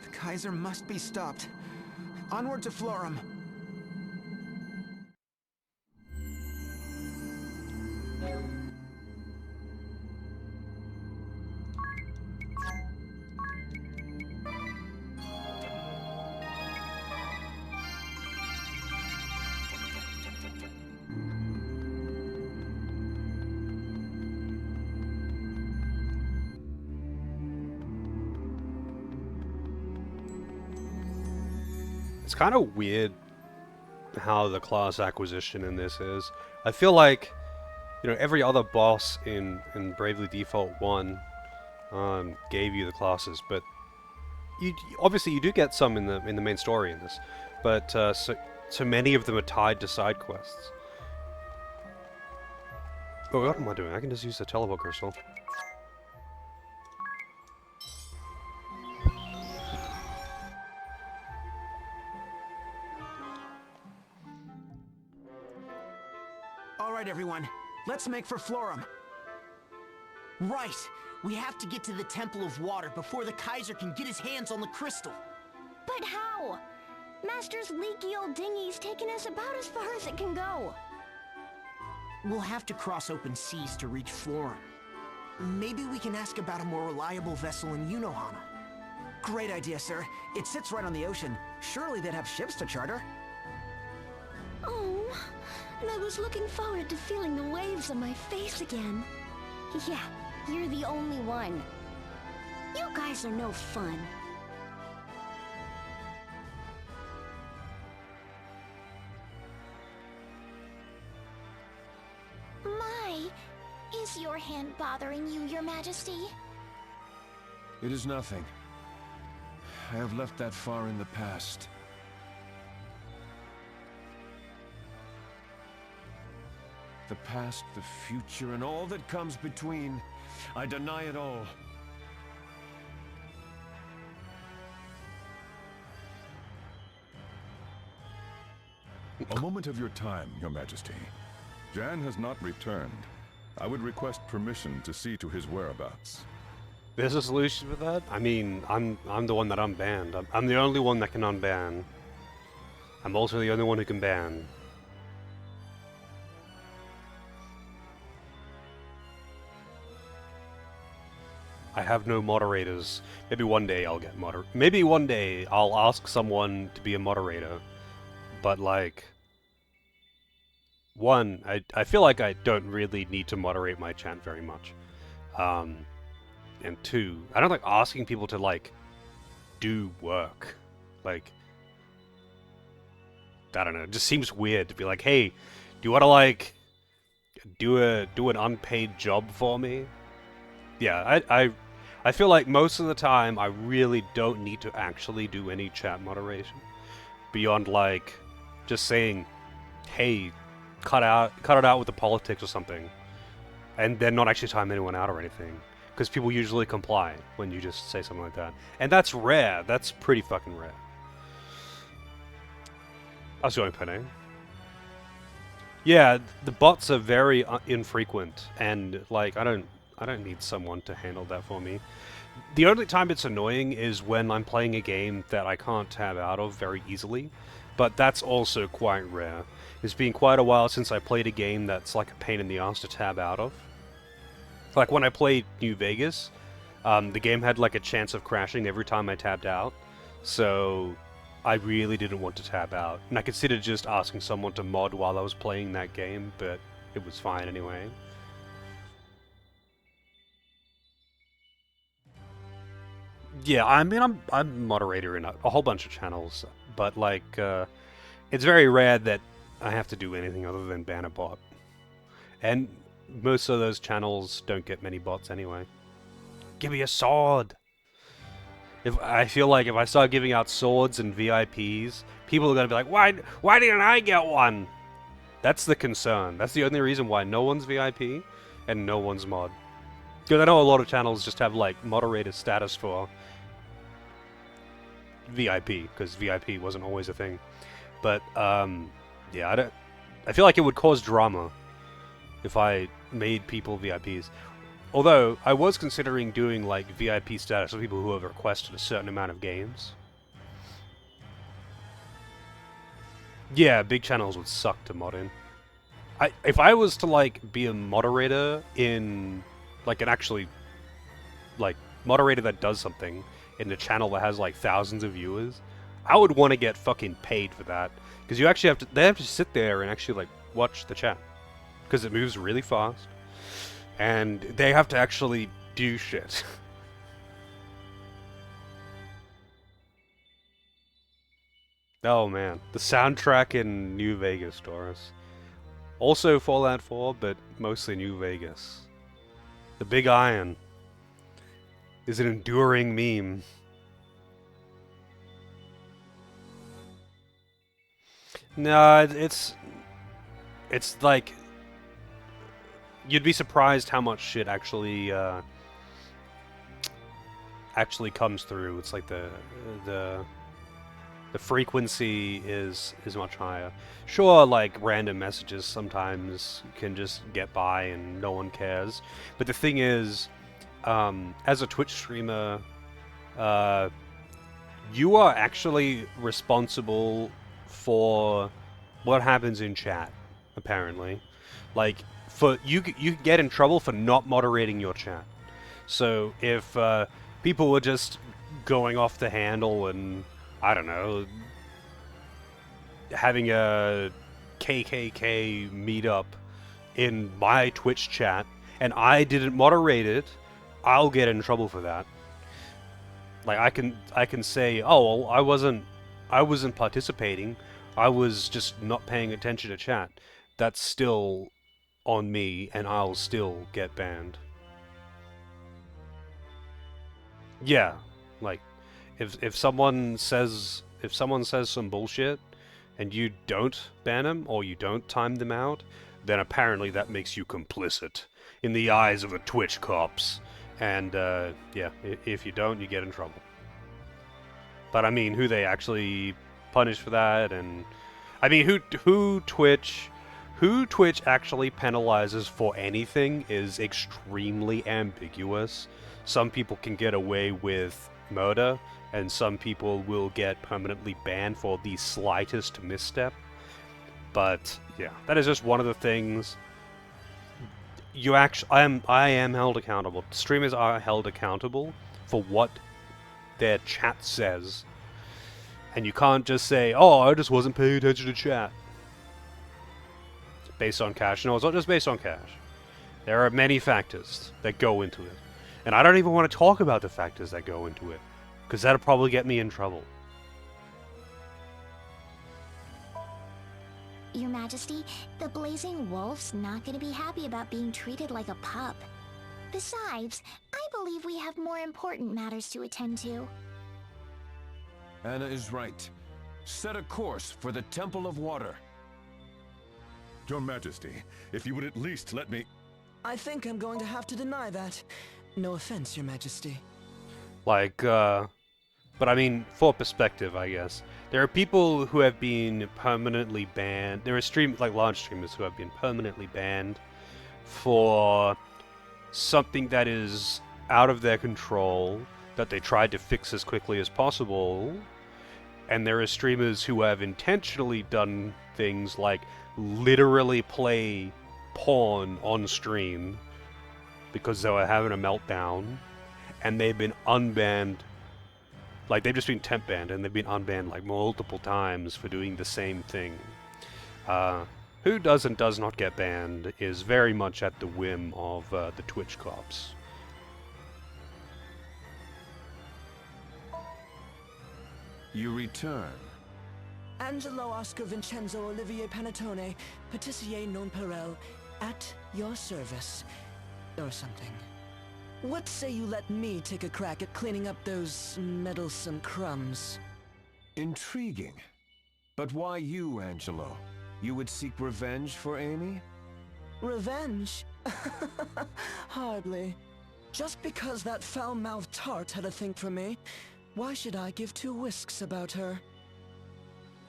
The Kaiser must be stopped. Onward to Florum. It's kind of weird how the class acquisition in this is. I feel like, you know, every other boss in Bravely Default 1 gave you the classes, but you obviously you do get some in the main story in this, but so many of them are tied to side quests. Oh, what am I doing? I can just use the teleport crystal. All right, everyone. Let's make for Florum. Right. We have to get to the Temple of Water before the Kaiser can get his hands on the crystal. But how? Master's leaky old dinghy's taken us about as far as it can go. We'll have to cross open seas to reach Florum. Maybe we can ask about a more reliable vessel in Unohana. Great idea, sir. It sits right on the ocean. Surely they'd have ships to charter. Oh, and I was looking forward to feeling the waves on my face again. Yeah, you're the only one. You guys are no fun. My, is your hand bothering you, Your Majesty? It is nothing. I have left that far in the past. The past, the future, and all that comes between. I deny it all. A moment of your time, Your Majesty. Jan has not returned. I would request permission to see to his whereabouts. There's a solution for that? I mean, I'm the one that unbanned. I'm the only one that can unban. I'm also the only one who can ban. I have no moderators. Maybe one day I'll get Maybe one day I'll ask someone to be a moderator. But like, one, I feel like I don't really need to moderate my chat very much. And two, I don't like asking people to like do work. Like, I don't know, it just seems weird to be like, hey, do you want to like do an unpaid job for me? Yeah, I feel like most of the time I really don't need to actually do any chat moderation beyond like just saying, hey, cut it out with the politics or something, and then not actually time anyone out or anything. Because people usually comply when you just say something like that. And that's rare. That's pretty fucking rare. How's it going, Penny? Yeah, the bots are very infrequent, and like I don't need someone to handle that for me. The only time it's annoying is when I'm playing a game that I can't tab out of very easily, but that's also quite rare. It's been quite a while since I played a game that's like a pain in the ass to tab out of. Like when I played New Vegas, the game had like a chance of crashing every time I tabbed out, so I really didn't want to tab out. And I considered just asking someone to mod while I was playing that game, but it was fine anyway. Yeah, I mean, I'm moderator in a whole bunch of channels, but like, it's very rare that I have to do anything other than ban a bot. And most of those channels don't get many bots anyway. Give me a sword! I feel like if I start giving out swords and VIPs, people are gonna be like, why didn't I get one? That's the concern. That's the only reason why no one's VIP and no one's mod. Because I know a lot of channels just have like moderator status for VIP, because VIP wasn't always a thing. But yeah, I feel like it would cause drama if I made people VIPs. Although, I was considering doing, like, VIP status for people who have requested a certain amount of games. Yeah, big channels would suck to mod in. If I was to, like, be a moderator in, like, an actually, like, moderator that does something in a channel that has, like, thousands of viewers, I would want to get fucking paid for that. Because you actually they have to sit there and actually, like, watch the chat. Because it moves really fast. And they have to actually do shit. Oh man, the soundtrack in New Vegas, Doris. Also Fallout 4, but mostly New Vegas. The Big Iron is an enduring meme. No, it's like, you'd be surprised how much shit actually comes through. It's like the frequency is much higher. Sure, like random messages sometimes can just get by and no one cares. But the thing is, as a Twitch streamer, you are actually responsible for what happens in chat, apparently. Like, you get in trouble for not moderating your chat. So if people were just going off the handle and, I don't know, having a KKK meetup in my Twitch chat, and I didn't moderate it, I'll get in trouble for that. Like I can say, oh, well, I wasn't participating. I was just not paying attention to chat. That's still on me, and I'll still get banned. Yeah, like if someone says some bullshit and you don't ban them or you don't time them out, then apparently that makes you complicit in the eyes of the Twitch cops. And yeah, if you don't, you get in trouble. But I mean, who they actually punish for that, and I mean, who Twitch actually penalizes for anything is extremely ambiguous. Some people can get away with murder, and some people will get permanently banned for the slightest misstep. But yeah, that is just one of the things. I am held accountable. Streamers are held accountable for what their chat says. And you can't just say, oh, I just wasn't paying attention to chat. Based on cash. No, it's not just based on cash. There are many factors that go into it. And I don't even want to talk about the factors that go into it, because that'll probably get me in trouble. Your Majesty, the Blazing Wolf's not going to be happy about being treated like a pup. Besides, I believe we have more important matters to attend to. Anna is right. Set a course for the Temple of Water. Your Majesty, if you would at least let me... I think I'm going to have to deny that. No offense, Your Majesty. Like, but I mean, for perspective, I guess. There are people who have been permanently banned. There are large streamers who have been permanently banned for something that is out of their control, that they tried to fix as quickly as possible. And there are streamers who have intentionally done things like literally play porn on stream because they were having a meltdown, and they've been unbanned. Like, they've just been temp banned, and they've been unbanned like multiple times for doing the same thing. Who does and does not get banned is very much at the whim of the Twitch cops. You return. Angelo Oscar Vincenzo Olivier Panettone, Patissier non Perel, at your service. Or something. What say you let me take a crack at cleaning up those meddlesome crumbs? Intriguing. But why you, Angelo? You would seek revenge for Amy? Revenge? Hardly. Just because that foul-mouthed tart had a thing for me, why should I give two whisks about her?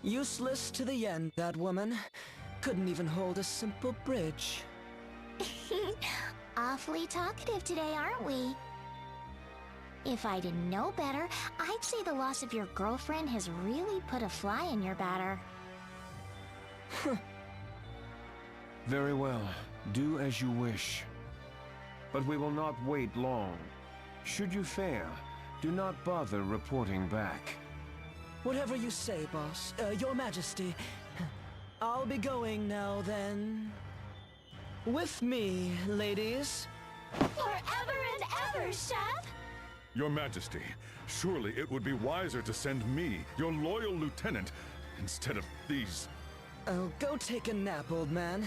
Useless to the end, that woman. Couldn't even hold a simple bridge. Awfully talkative today, aren't we? If I didn't know better, I'd say the loss of your girlfriend has really put a fly in your batter. Very well. Do as you wish. But we will not wait long. Should you fail, do not bother reporting back. Whatever you say, boss. Your Majesty. I'll be going now, then. With me, ladies. Forever and ever, Chef! Your Majesty, surely it would be wiser to send me, your loyal lieutenant, instead of these... Oh, go take a nap, old man.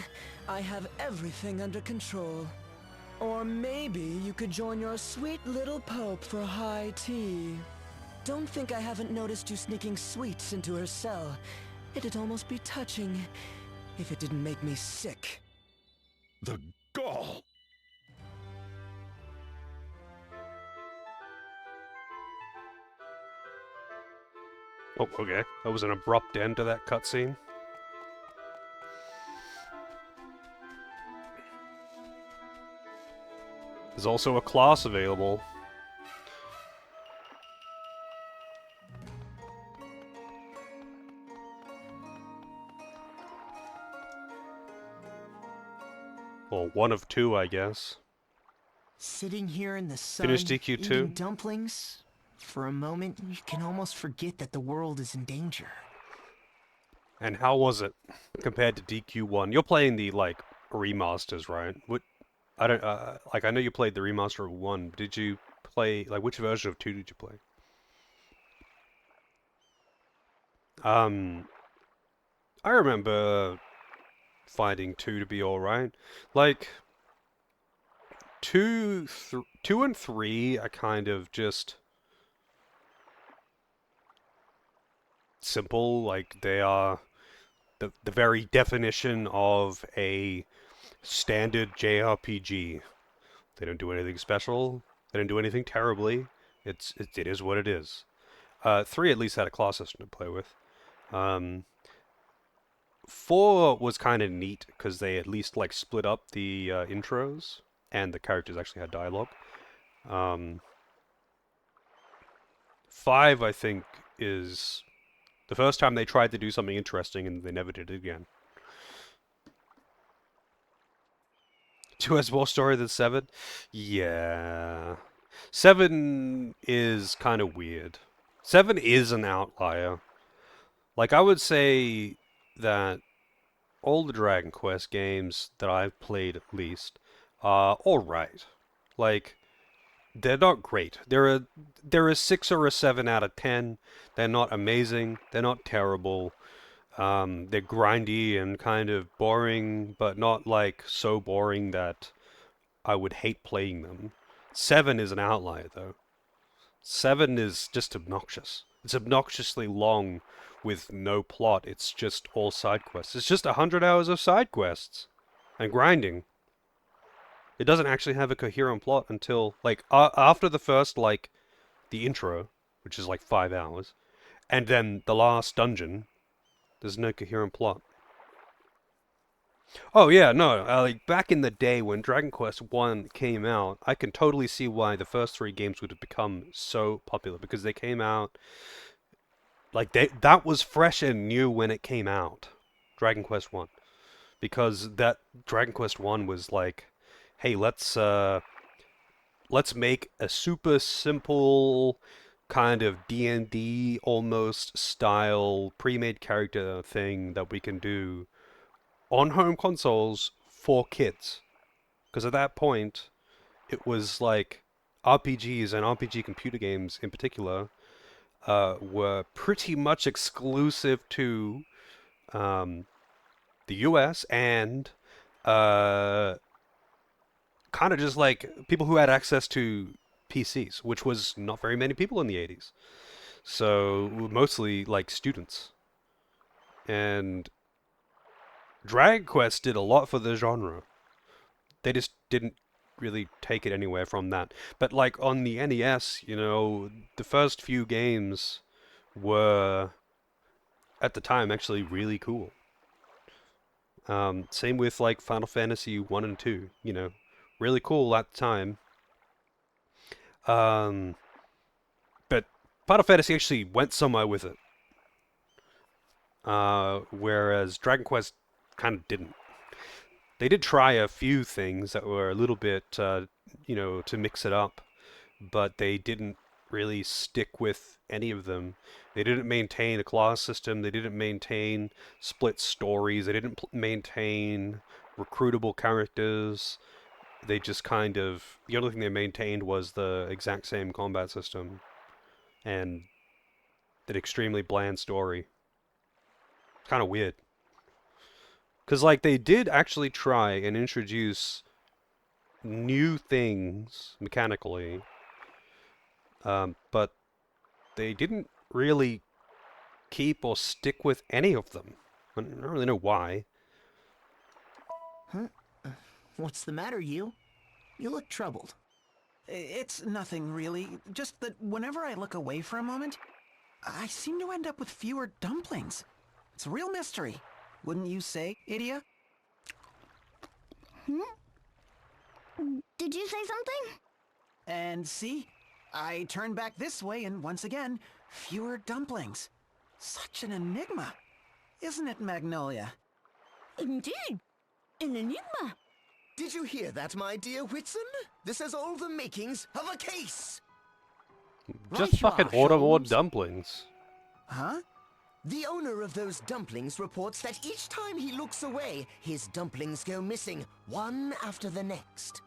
I have everything under control. Or maybe you could join your sweet little pope for high tea. Don't think I haven't noticed you sneaking sweets into her cell. It'd almost be touching if it didn't make me sick. The gall! Oh, okay. That was an abrupt end to that cutscene. There's also a class available. Well, one of two, I guess. Sitting here in the sun, Finished DQ2? eating dumplings, for a moment you can almost forget that the world is in danger. And how was it compared to DQ1? You're playing the like remasters, right? What I don't like. I know you played the remaster of 1. Did you play like which version of 2 did you play? I remember finding 2 to be all right. Like 2 and 3 are kind of just simple. Like they are the very definition of a standard JRPG. They don't do anything special. They don't do anything terribly. It is what it is. 3 at least had a class system to play with. 4 was kind of neat because they at least like split up the intros and the characters actually had dialogue. 5 I think is the first time they tried to do something interesting and they never did it again. 2 has more story than 7? Yeah. 7 is kind of weird. 7 is an outlier. Like, I would say that all the Dragon Quest games that I've played, at least, are alright. Like, they're not great. They're a 6 or a 7 out of 10. They're not amazing. They're not terrible. They're grindy and kind of boring, but not like so boring that I would hate playing them. 7 is an outlier, though. 7 is just obnoxious. It's obnoxiously long with no plot. It's just all side quests. It's just 100 hours of side quests and grinding. It doesn't actually have a coherent plot until, like, after the first, like, the intro, which is like 5 hours, and then the last dungeon, there's no coherent plot. Oh yeah, no, like back in the day when Dragon Quest 1 came out, I can totally see why the first 3 games would have become so popular because they came out like that was fresh and new when it came out. Dragon Quest 1 because that Dragon Quest 1 was like, hey, let's make a super simple kind of D&D almost style pre-made character thing that we can do on home consoles for kids. Because at that point, it was like RPGs and RPG computer games in particular were pretty much exclusive to the US and kind of just like people who had access to PCs, which was not very many people in the 80s. So mostly like students. And Dragon Quest did a lot for the genre. They just didn't really take it anywhere from that. But like on the NES, you know, the first few games were at the time actually really cool. Same with like Final Fantasy 1 and 2, you know, really cool at the time. But Final Fantasy actually went somewhere with it. Whereas Dragon Quest kind of didn't. They did try a few things that were a little bit, you know, to mix it up, but they didn't really stick with any of them. They didn't maintain a class system. They didn't maintain split stories. They didn't maintain recruitable characters. They just kind of, the only thing they maintained was the exact same combat system and an extremely bland story. It's kind of weird. Because, like, they did actually try and introduce new things mechanically, but they didn't really keep or stick with any of them. I don't really know why. Huh? What's the matter, you? You look troubled. It's nothing really, just that whenever I look away for a moment, I seem to end up with fewer dumplings. It's a real mystery, wouldn't you say, Idia? Did you say something? And see, I turn back this way and once again, fewer dumplings. Such an enigma, isn't it, Magnolia? Indeed, an enigma. Did you hear that, my dear Whitson? This has all the makings of a case! Just Right you fucking are, order more Sholmes. dumplings. Huh? The owner of those dumplings reports that each time he looks away, his dumplings go missing, one after the next.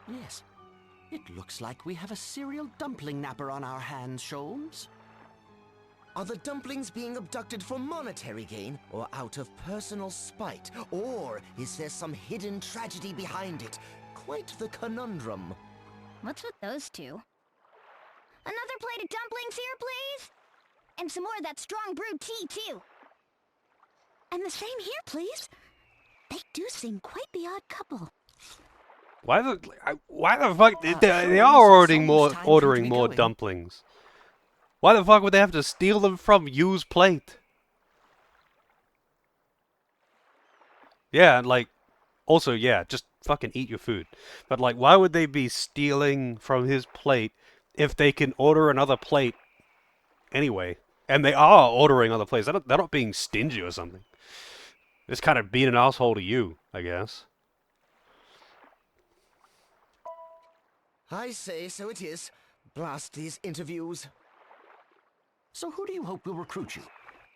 Yes. It looks like we have a serial dumpling napper on our hands, Sholmes. Are the dumplings being abducted for monetary gain or out of personal spite? Or is there some hidden tragedy behind it? Quite the conundrum. What's with those two? Another plate of dumplings here, please? And some more of that strong brewed tea, too. And the same here, please. They do seem quite the odd couple. Why the fuck they Sure, are it's ordering almost time for you to be more going. dumplings? Why the fuck would they have to steal them from Yu's plate? Yeah, and like, also yeah, just fucking eat your food. But like, why would they be stealing from his plate if they can order another plate anyway? And they are ordering other plates. They're not being stingy or something. Just kind of being an asshole to you, I guess. I say so it is. Blast these interviews. So who do you hope will recruit you?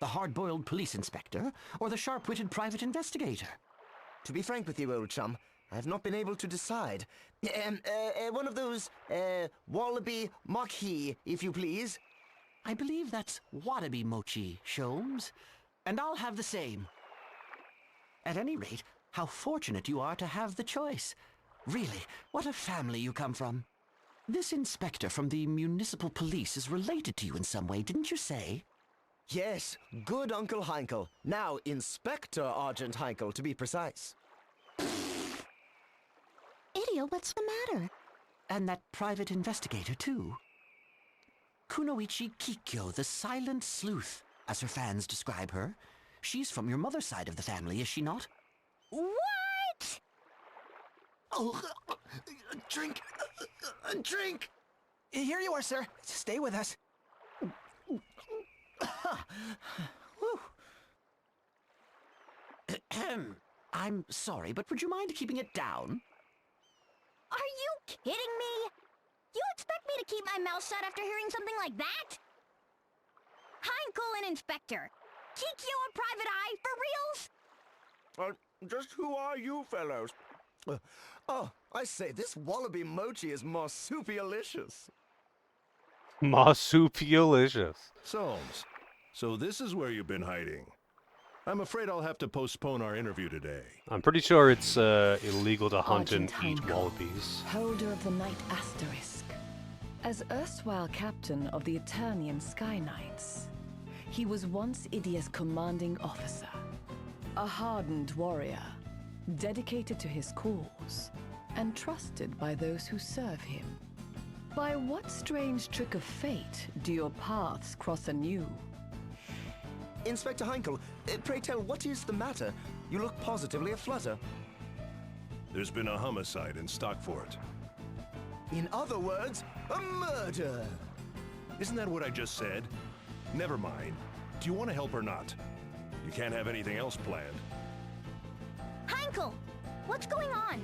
The hard-boiled police inspector or the sharp-witted private investigator? To be frank with you, old chum, I've not been able to decide. One of those, wallaby mochi, if you please. I believe that's Wadabi Mochi, Sholmes. And I'll have the same. At any rate, how fortunate you are to have the choice. Really, what a family you come from. This inspector from the municipal police is related to you in some way, didn't you say? Yes, good Uncle Heinkel. Now Inspector Argent Heinkel, to be precise. Idiot, what's the matter? And that private investigator, too. Kunoichi Kikyo, the Silent Sleuth, as her fans describe her. She's from your mother's side of the family, is she not? What? Oh, drink! Drink! Here you are, sir. Stay with us. I'm sorry, but would you mind keeping it down? Are you kidding me? You expect me to keep my mouth shut after hearing something like that? Heinkel and Inspector. Kikyo a private eye, for reals? Just who are you fellows? Oh, I say, this wallaby mochi is marsupialicious. Marsupialicious. Soames, so this is where you've been hiding. I'm afraid I'll have to postpone our interview today. I'm pretty sure it's illegal to hunt and Argent eat Heinkel, wallabies. holder of the Knight Asterisk. As erstwhile captain of the Eternian Sky Knights, he was once Idia's commanding officer. A hardened warrior, dedicated to his cause, and trusted by those who serve him. By what strange trick of fate do your paths cross anew? Inspector Heinkel, pray tell, what is the matter? You look positively aflutter. There's been a homicide in Stockfort. In other words, a murder. Isn't that what I just said? Never mind. Do you want to help or not? You can't have anything else planned. Heinkel, what's going on?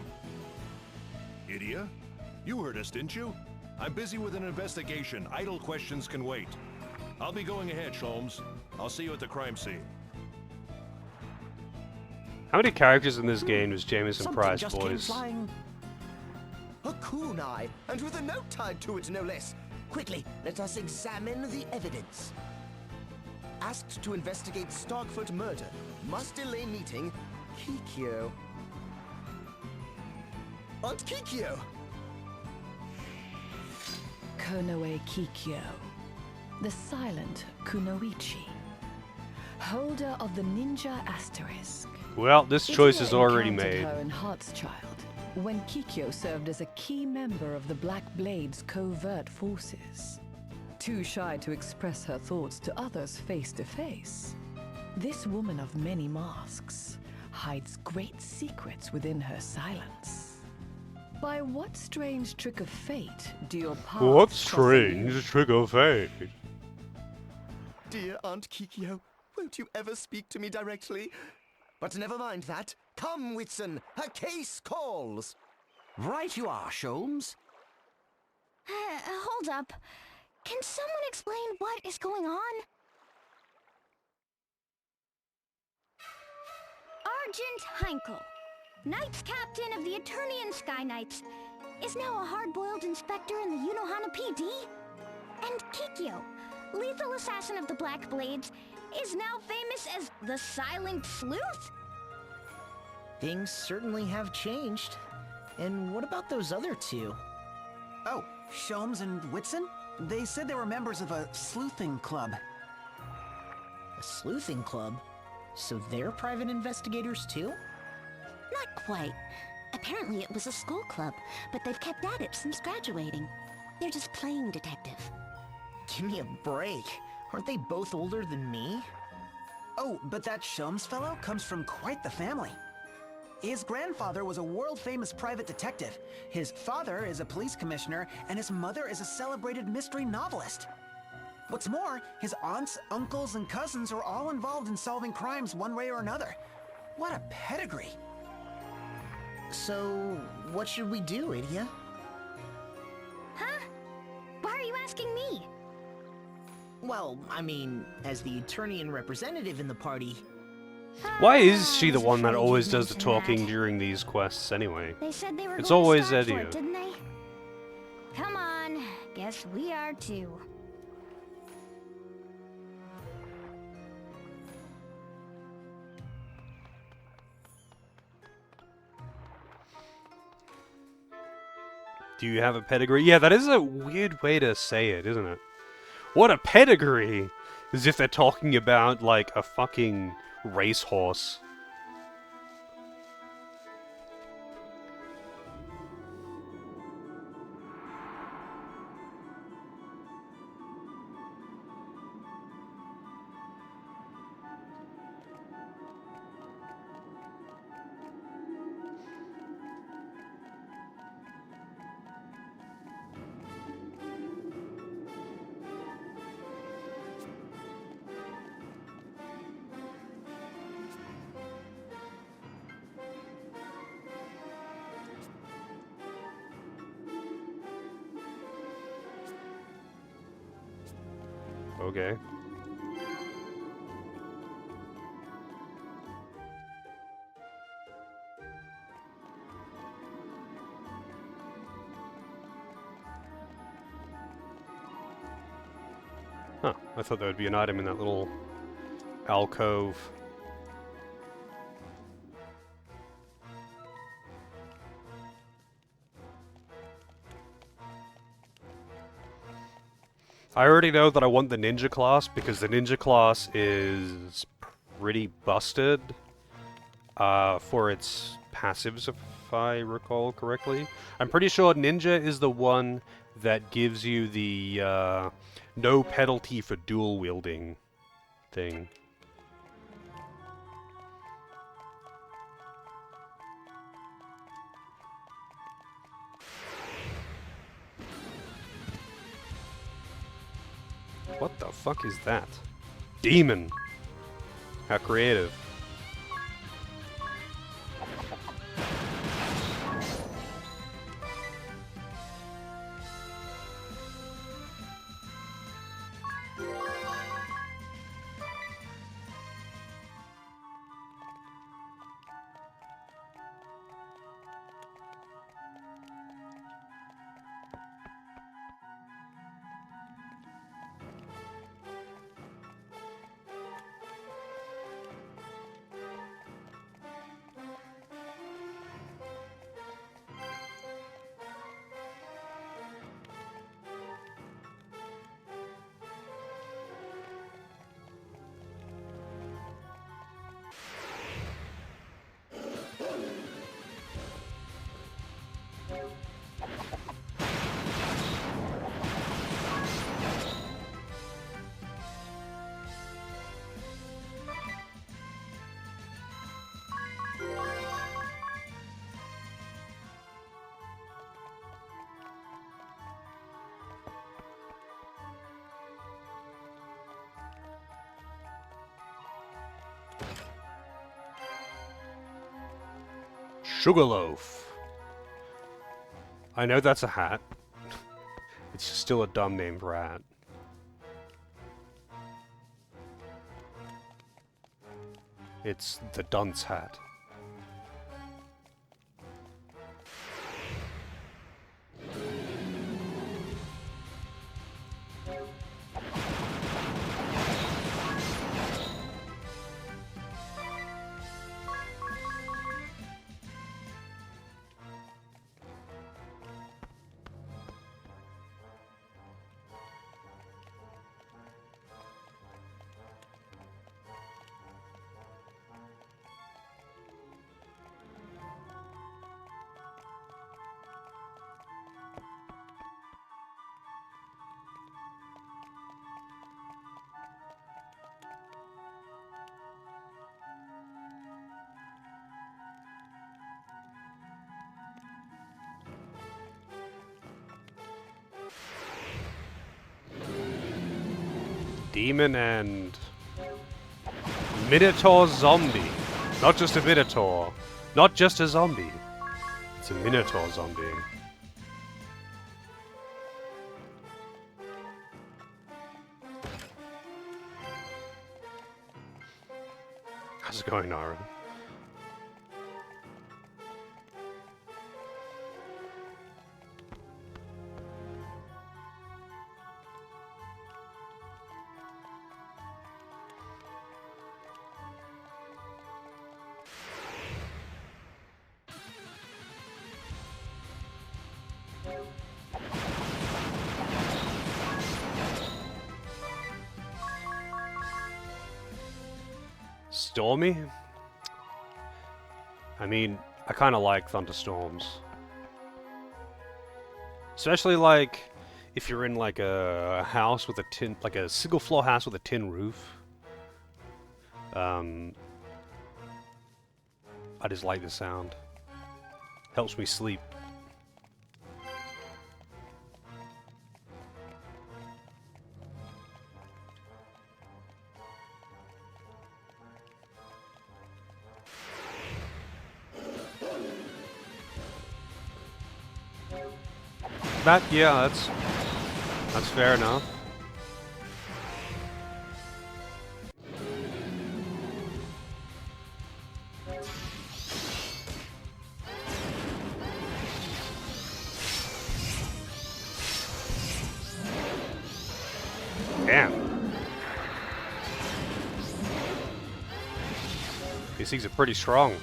Idia? You heard us, didn't you? I'm busy with an investigation. Idle questions can wait. I'll be going ahead, Sholmes. I'll see you at the crime scene. How many characters in this game does Jameson Something Prize just came voice? flying. A kunai, and with a note tied to it, no less. Quickly, let us examine the evidence. Asked to investigate Starkfoot murder. Must delay meeting. Kikyo. Aunt Kikyo! Konoe Kikyo, the silent Kunoichi, holder of the Ninja Asterisk. Well, this choice Idia is already encountered made. her in Heartschild, when Kikyo served as a key member of the Black Blade's covert forces. Too shy to express her thoughts to others face to face, this woman of many masks hides great secrets within her silence. By what strange trick of fate do your paths What cross strange trick of fate? Dear Aunt Kikyo, won't you ever speak to me directly? But never mind that. Come, Whitson, a case calls. Right you are, Sholmes. Hold up. Can someone explain what is going on? Sergeant Heinkel, Knights Captain of the Eternian Sky Knights, is now a hard-boiled inspector in the Unohana PD. And Kikyo, lethal assassin of the Black Blades, is now famous as the Silent Sleuth? Things certainly have changed. And what about those other two? Oh, Sholmes and Whitson? They said they were members of a sleuthing club. A sleuthing club? So they're private investigators too? Not quite. Apparently it was a school club, but they've kept at it since graduating. They're just playing detective. Give me a break. Aren't they both older than me? Oh, but that Sholmes fellow comes from quite the family. His grandfather was a world-famous private detective. His father is a police commissioner, and his mother is a celebrated mystery novelist. What's more, his aunts, uncles, and cousins are all involved in solving crimes one way or another. What a pedigree! So, what should we do, Idia? Huh? Why are you asking me? Well, I mean, as the Eternian representative in the party... Why is she the I was one that afraid always you'd does the mention talking that. during these quests anyway? They said they were It's going always to start for Edia. it, didn't they? Come on, guess we are too. Do you have a pedigree? Yeah, that is a weird way to say it, isn't it? What a pedigree! As if they're talking about, like, a fucking racehorse. Okay. Huh, I thought there would be an item in that little alcove. I already know that I want the ninja class because the ninja class is pretty busted for its passives, if I recall correctly. I'm pretty sure ninja is the one that gives you the no penalty for dual wielding thing. What the fuck is that? Demon! How creative. Sugarloaf. I know that's a hat. It's still a dumb name for a hat. It's the dunce hat. demon and Minotaur zombie. Not just a Minotaur. Not just a zombie. It's a Minotaur zombie. How's it going, Nara? Stormy? I mean, I kind of like thunderstorms. Especially like if you're in like a house with a tin, like a single floor house with a tin roof. I just like the sound. Helps me sleep. Yeah, that's fair enough. Damn. These things are pretty strong.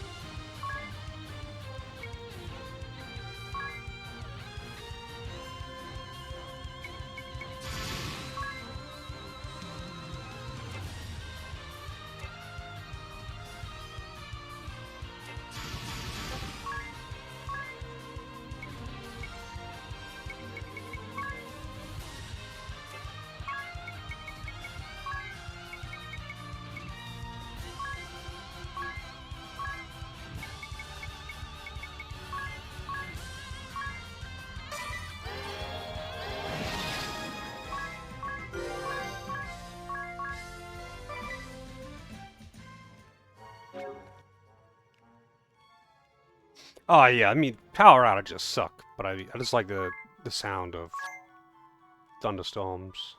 Oh yeah, I mean power outages suck, but I just like the sound of thunderstorms.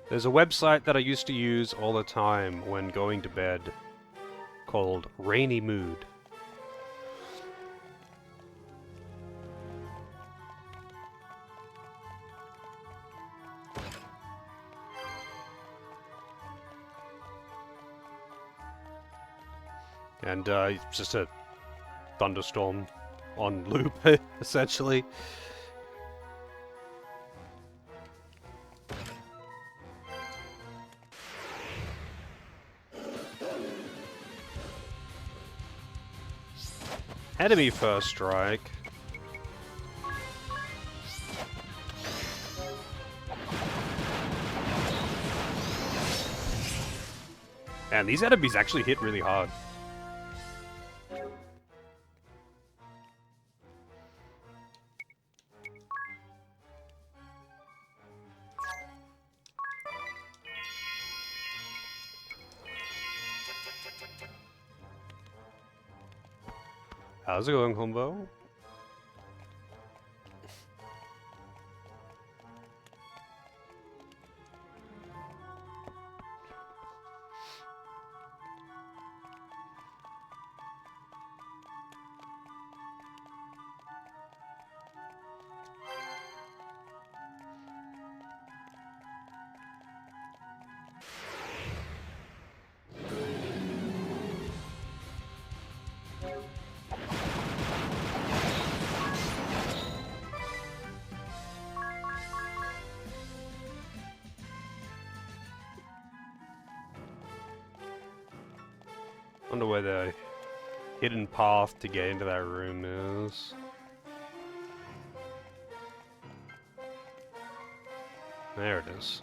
There's a website that I used to use all the time when going to bed called Rainy Mood. And it's just a thunderstorm on loop, essentially. Enemy first strike. And these enemies actually hit really hard. How's it going, Combo? Wonder where the hidden path to get into that room is. There it is.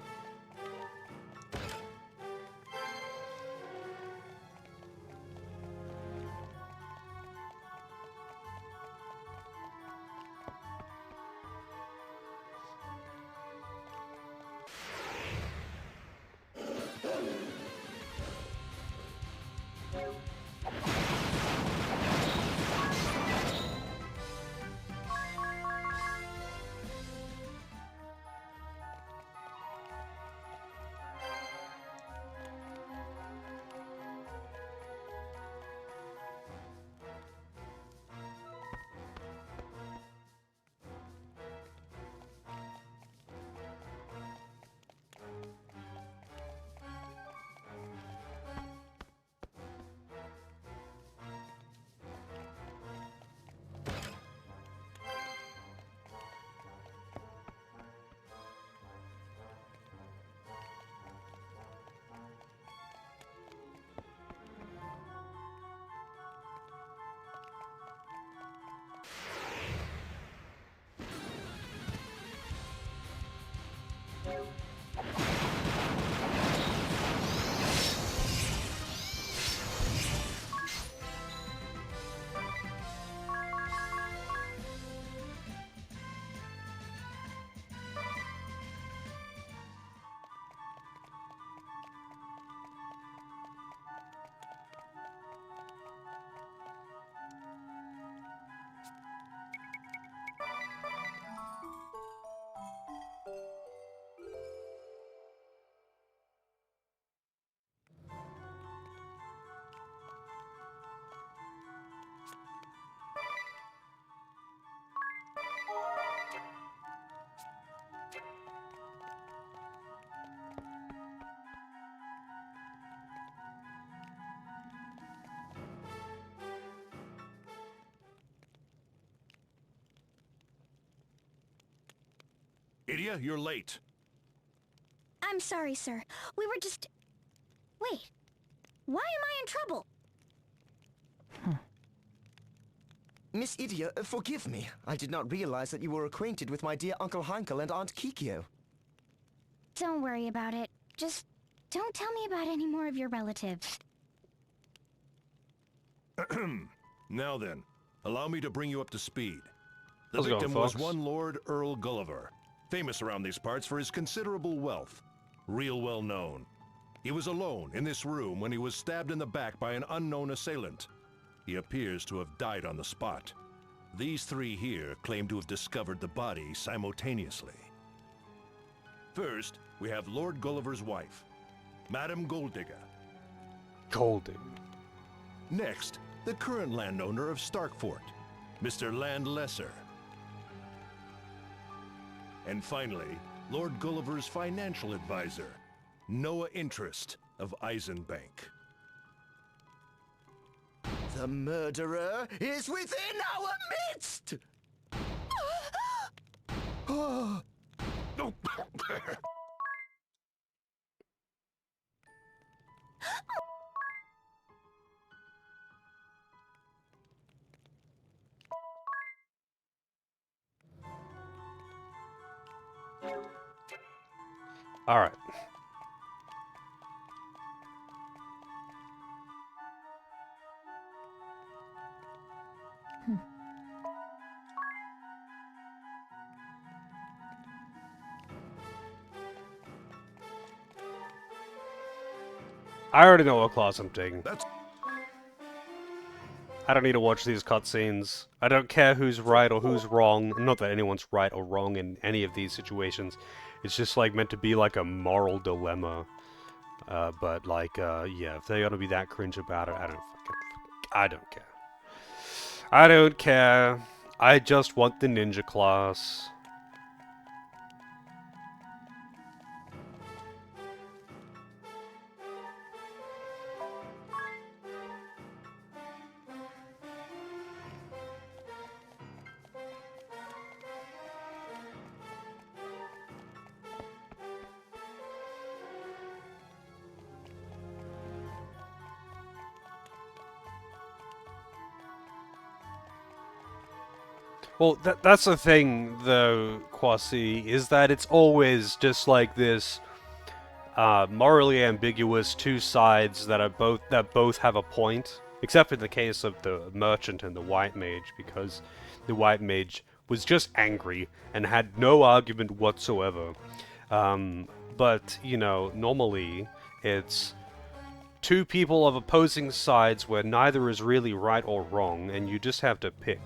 Idia, you're late. I'm sorry, sir. We were just... Wait. Why am I in trouble? Miss Idia, forgive me. I did not realize that you were acquainted with my dear Uncle Heinkel and Aunt Kikyo. Don't worry about it. Just don't tell me about any more of your relatives. Now then, allow me to bring you up to speed. The How's it going, victim was folks? one Lord Earl Gulliver, famous around these parts for his considerable wealth. Real well known. He was alone in this room when he was stabbed in the back by an unknown assailant. He appears to have died on the spot. These three here claim to have discovered the body simultaneously. First, we have Lord Gulliver's wife, Madame Golddigger. Golden. Next, the current landowner of Starkfort, Mr. Landlesser. And finally, Lord Gulliver's financial advisor, Noah Interest of Eisenbank. The murderer is within our midst! Oh. All right. I already know what class I'm taking. I don't need to watch these cutscenes. I don't care who's right or who's wrong. Not that anyone's right or wrong in any of these situations. It's just like meant to be like a moral dilemma. But like, yeah, if they're gonna be that cringe about it, I don't care. I don't care. I just want the ninja class. Well, that's the thing, though, Kwasi, is that it's always just like this morally ambiguous two sides that both have a point, except in the case of the merchant and the white mage, because the white mage was just angry and had no argument whatsoever. But you know, normally it's two people of opposing sides where neither is really right or wrong, and you just have to pick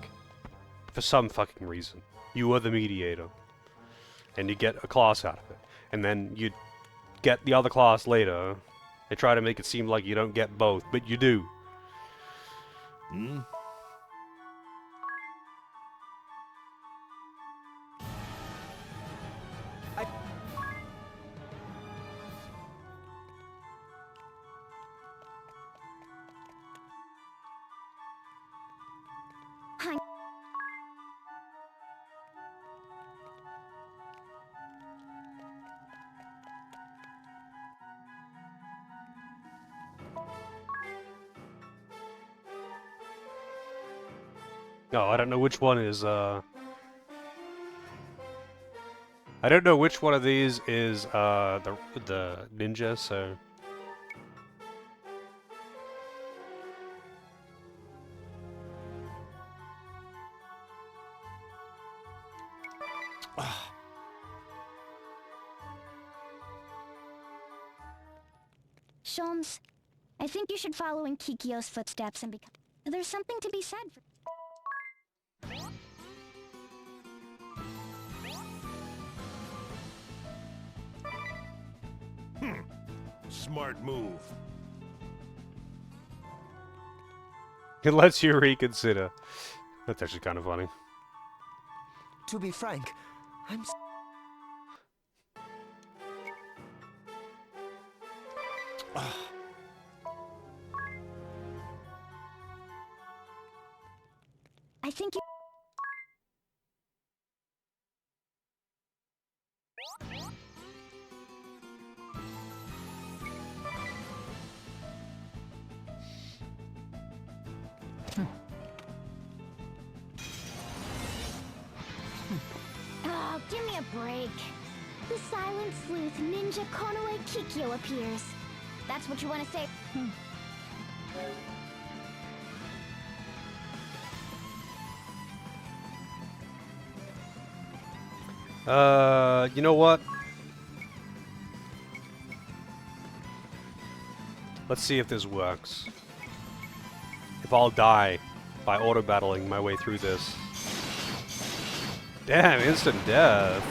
for some fucking reason. You are the mediator, and you get a class out of it, and then you get the other class later. They try to make it seem like you don't get both, but you do. Hmm? No, I don't know which one is, I don't know which one of these is, the ninja, so... Sholmes, I think you should follow in Kikyo's footsteps and become... There's something to be said for... Smart move. It lets you reconsider. That's actually kind of funny. To be frank, I'm... I think you... Oh, give me a break. The silent sleuth ninja Konoe Kikyo appears. That's what you want to say? You know what? Let's see if this works. If I'll die by auto-battling my way through this. Damn, instant death.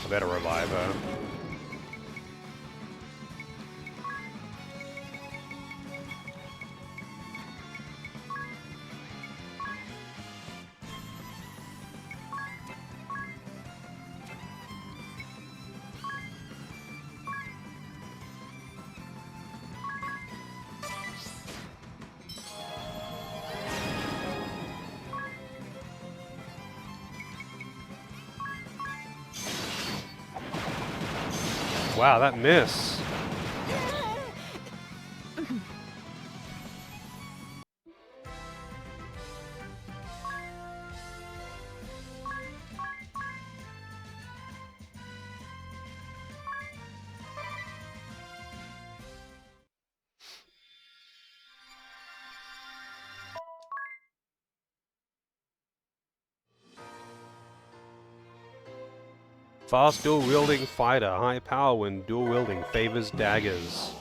I better revive her. Wow, that miss. Fast dual-wielding fighter. High power when dual-wielding favors daggers.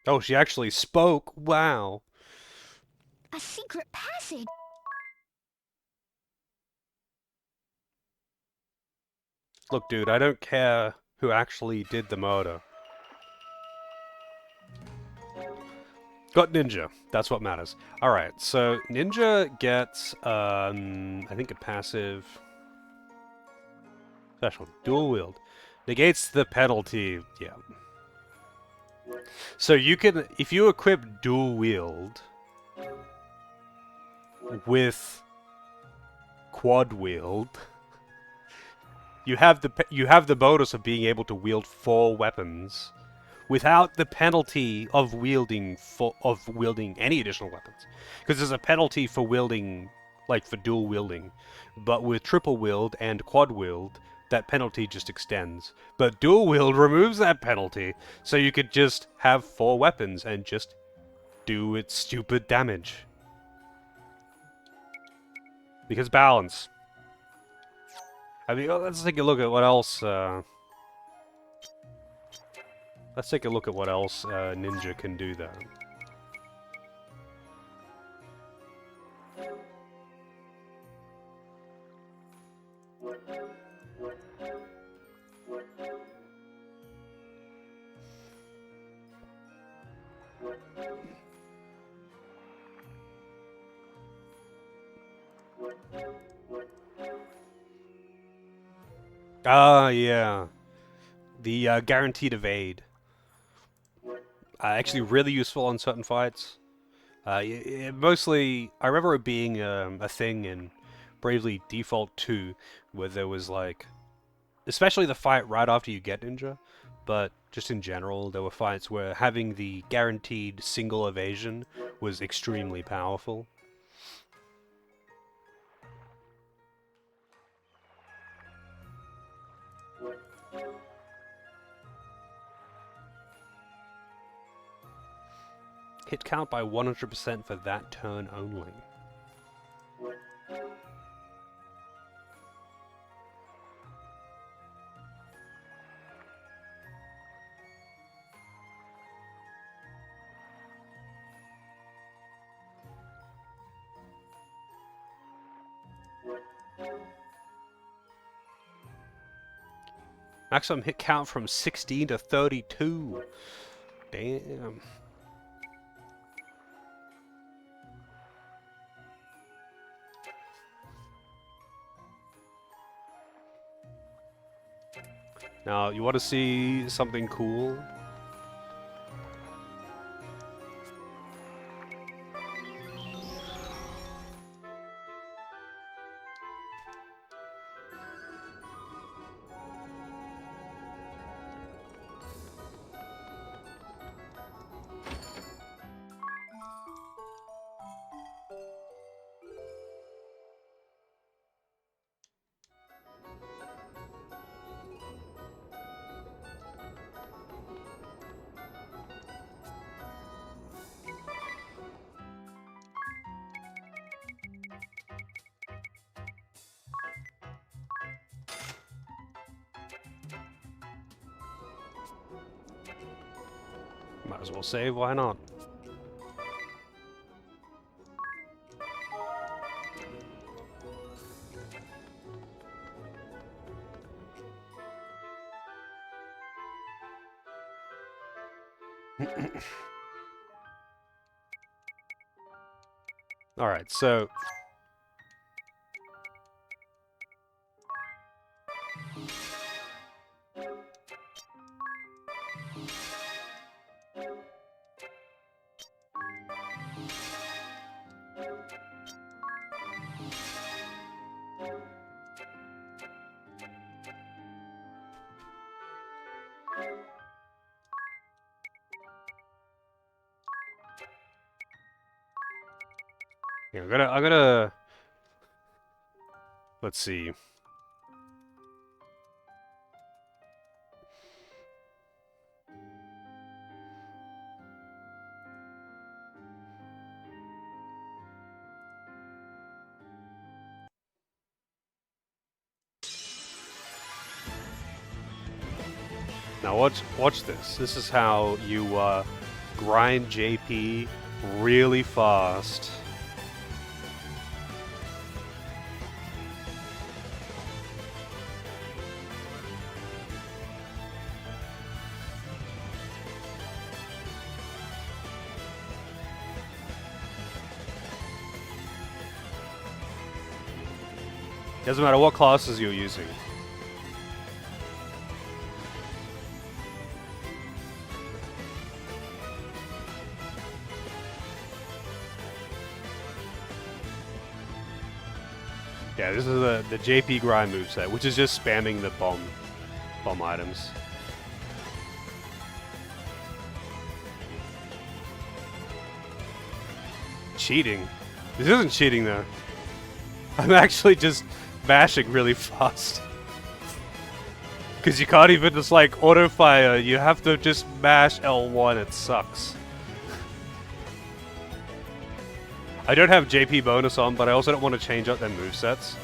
Oh, she actually spoke. Wow. A secret passage? Look, dude, I don't care who actually did the murder. Got Ninja. That's what matters. Alright, so Ninja gets, I think a passive... Special. Dual wield. Negates the penalty. Yeah. So you can, if you equip dual wield with quad wield, you have the bonus of being able to wield 4 weapons without the penalty of wielding any additional weapons. Because there's a penalty for wielding, like for dual wielding, but with triple wield and quad wield, that penalty just extends. But dual wield removes that penalty, so you could just have 4 weapons and just do its stupid damage. Because balance. I mean, let's take a look at what else. Let's take a look at what else Ninja can do then. Ah, yeah. The guaranteed evade. Actually really useful on certain fights. Mostly, I remember it being a thing in Bravely Default 2, where there was like, especially the fight right after you get Ninja, but just in general, there were fights where having the guaranteed single evasion was extremely powerful. Hit count by 100% for that turn only. Maximum hit count from 16 to 32. Damn. Now, you want to see something cool? Might as well save, why not? Alright, so... Yeah, I'm gonna... Let's see. Now watch this. This is how you grind JP really fast. Doesn't matter what classes you're using. Yeah, this is the JP grind moveset, which is just spamming the bomb items. Cheating. This isn't cheating though. I'm actually just mashing really fast. Because you can't even just like auto fire, you have to just mash L1, it sucks. I don't have JP bonus on, but I also don't want to change up their movesets.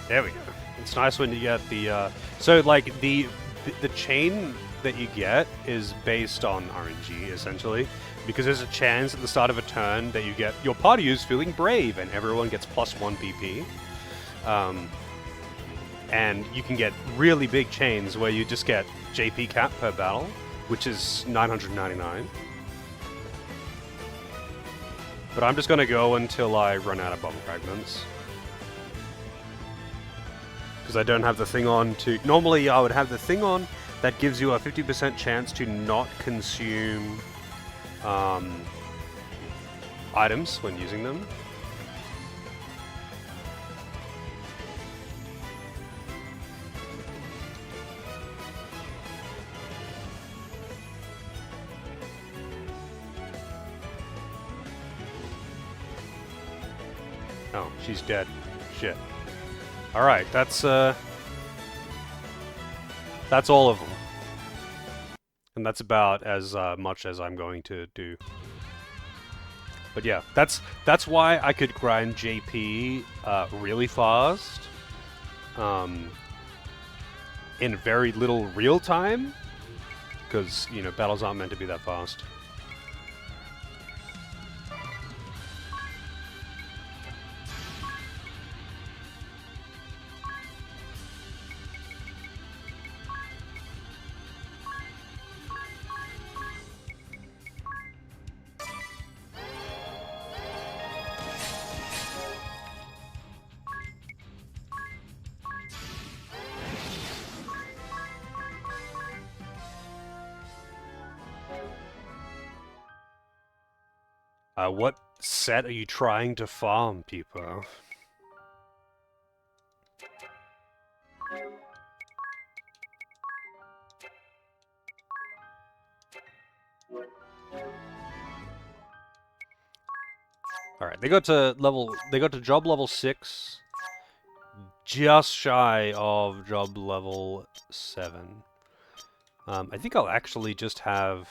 There we go. It's nice when you get the, so like the chain that you get is based on RNG, essentially. Because there's a chance at the start of a turn that you get, your party is feeling brave, and everyone gets +1 BP. And you can get really big chains where you just get JP cap per battle, which is 999. But I'm just gonna go until I run out of bubble fragments. Because I don't have the thing on to... Normally I would have the thing on that gives you a 50% chance to not consume items when using them. Oh, she's dead. Shit. Alright, that's all of them. And that's about as much as I'm going to do. But yeah, that's why I could grind JP really fast. In very little real time. Because, you know, battles aren't meant to be that fast. What set are you trying to farm, people? Alright, they got to job level 6, just shy of job level 7. I think I'll actually just have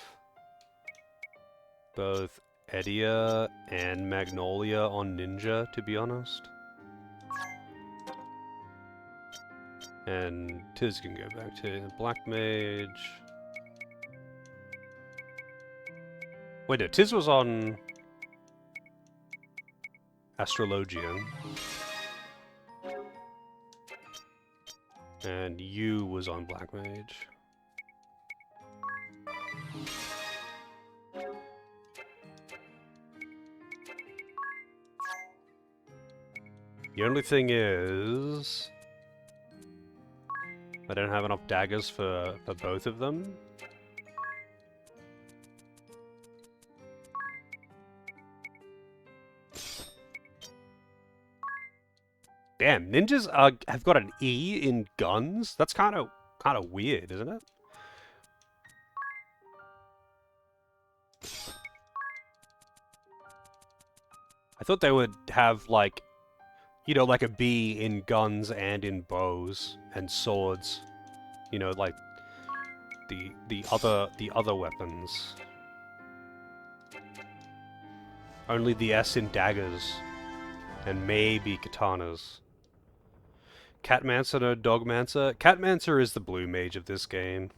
both Edia and Magnolia on Ninja, to be honest. And Tiz can go back to Black Mage. Wait, no, Tiz was on Astrologian. And you was on Black Mage. The only thing is... I don't have enough daggers for both of them. Damn, ninjas have got an E in guns? That's kind of weird, isn't it? I thought they would have, like, you know, like a B in guns and in bows and swords. You know, like the other weapons. Only the S in daggers. And maybe katanas. Catmancer, no Dogmancer. Catmancer is the blue mage of this game.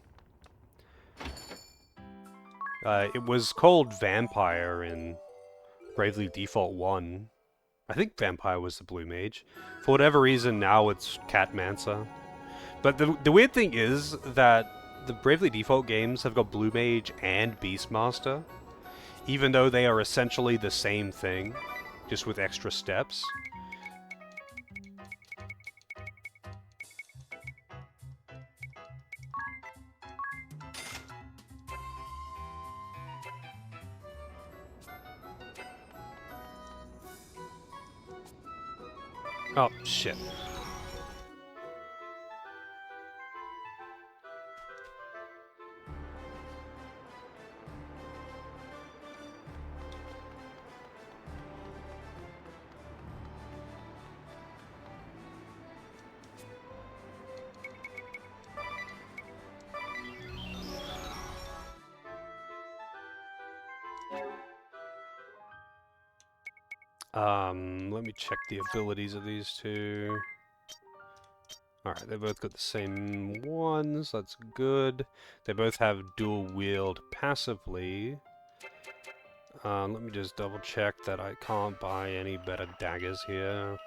It was called Vampire in Bravely Default 1. I think Vampire was the blue mage. For whatever reason, now it's Catmancer. But the weird thing is that the Bravely Default games have got blue mage and Beastmaster. even though they are essentially the same thing, just with extra steps. Oh, shit. Let me check the abilities of these two. Alright, they both got the same ones, that's good. They both have dual wield passively. Let me just double check that I can't buy any better daggers here.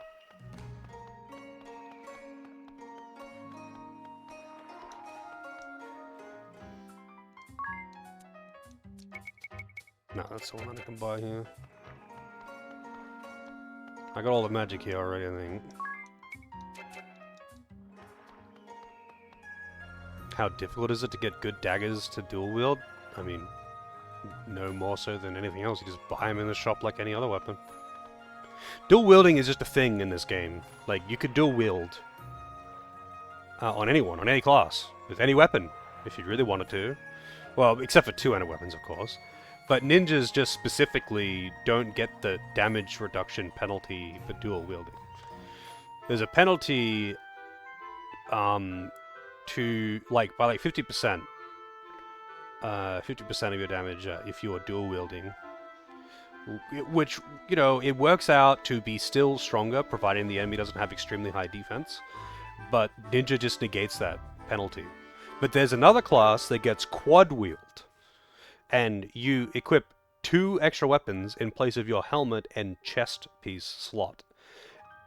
No, that's the one I can buy here. I got all the magic here already, I think. How difficult is it to get good daggers to dual wield? I mean, no more so than anything else. You just buy them in the shop like any other weapon. Dual wielding is just a thing in this game. Like, you could dual wield on anyone, on any class, with any weapon, if you really wanted to. Well, except for two-handed weapons, of course. But ninjas just specifically don't get the damage reduction penalty for dual wielding. There's a penalty to, like, by like 50%. 50% of your damage if you are dual wielding. Which, you know, it works out to be still stronger, providing the enemy doesn't have extremely high defense. But ninja just negates that penalty. But there's another class that gets quad wield. And you equip 2 extra weapons in place of your helmet and chest piece slot.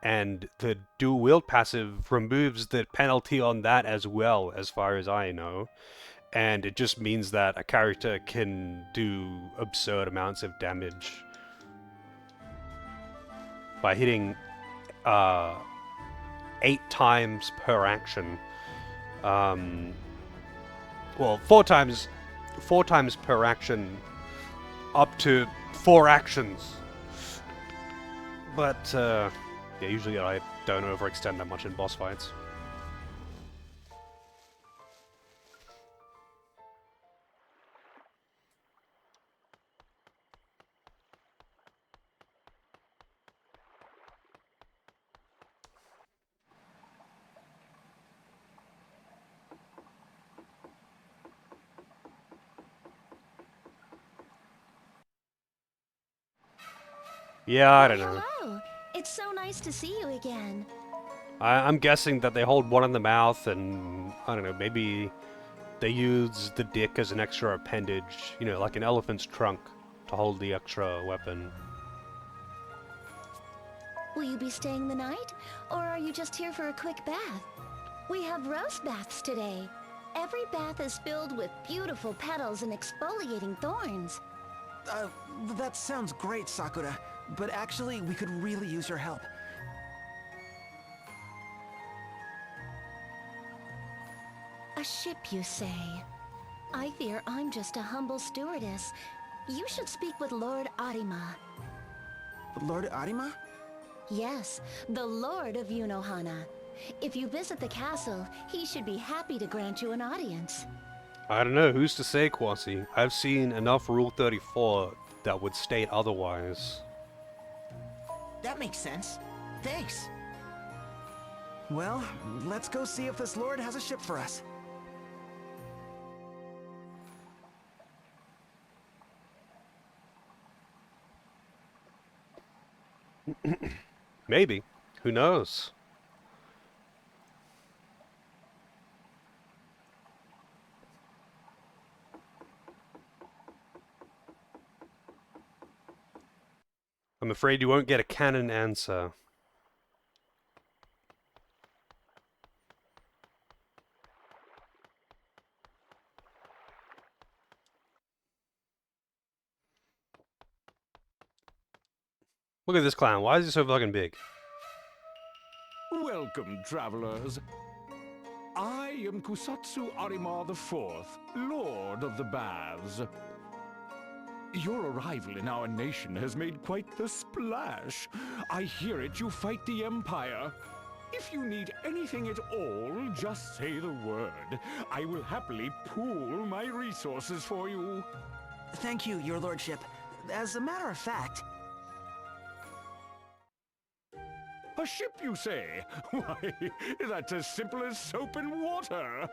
And the dual wield passive removes the penalty on that as well, as far as I know. And it just means that a character can do absurd amounts of damage by hitting 8 times per action. Well, 4 times per action, up to 4 actions. But yeah, usually I don't overextend that much in boss fights. Yeah, I don't know. Hello. It's so nice to see you again. I'm guessing that they hold one in the mouth and, I don't know, maybe they use the dick as an extra appendage, you know, like an elephant's trunk to hold the extra weapon. Will you be staying the night, or are you just here for a quick bath? We have roast baths today. Every bath is filled with beautiful petals and exfoliating thorns. That sounds great, Sakura. But actually, we could really use your help. A ship, you say? I fear I'm just a humble stewardess. You should speak with Lord Arima. Lord Arima? Yes, the Lord of Yunohana. If you visit the castle, he should be happy to grant you an audience. I don't know, who's to say, Kwasi? I've seen enough Rule 34 that would state otherwise. That makes sense. Thanks. Well, let's go see if this lord has a ship for us. Maybe. Who knows? I'm afraid you won't get a canon answer. Look at this clown. Why is he so fucking big? Welcome, travelers. I am Kusatsu Arima IV, Lord of the Baths. Your arrival in our nation has made quite the splash. I hear it you fight the Empire. If you need anything at all, just say the word. I will happily pool my resources for you. Thank you, your lordship. As a matter of fact... A ship, you say? Why, that's as simple as soap and water.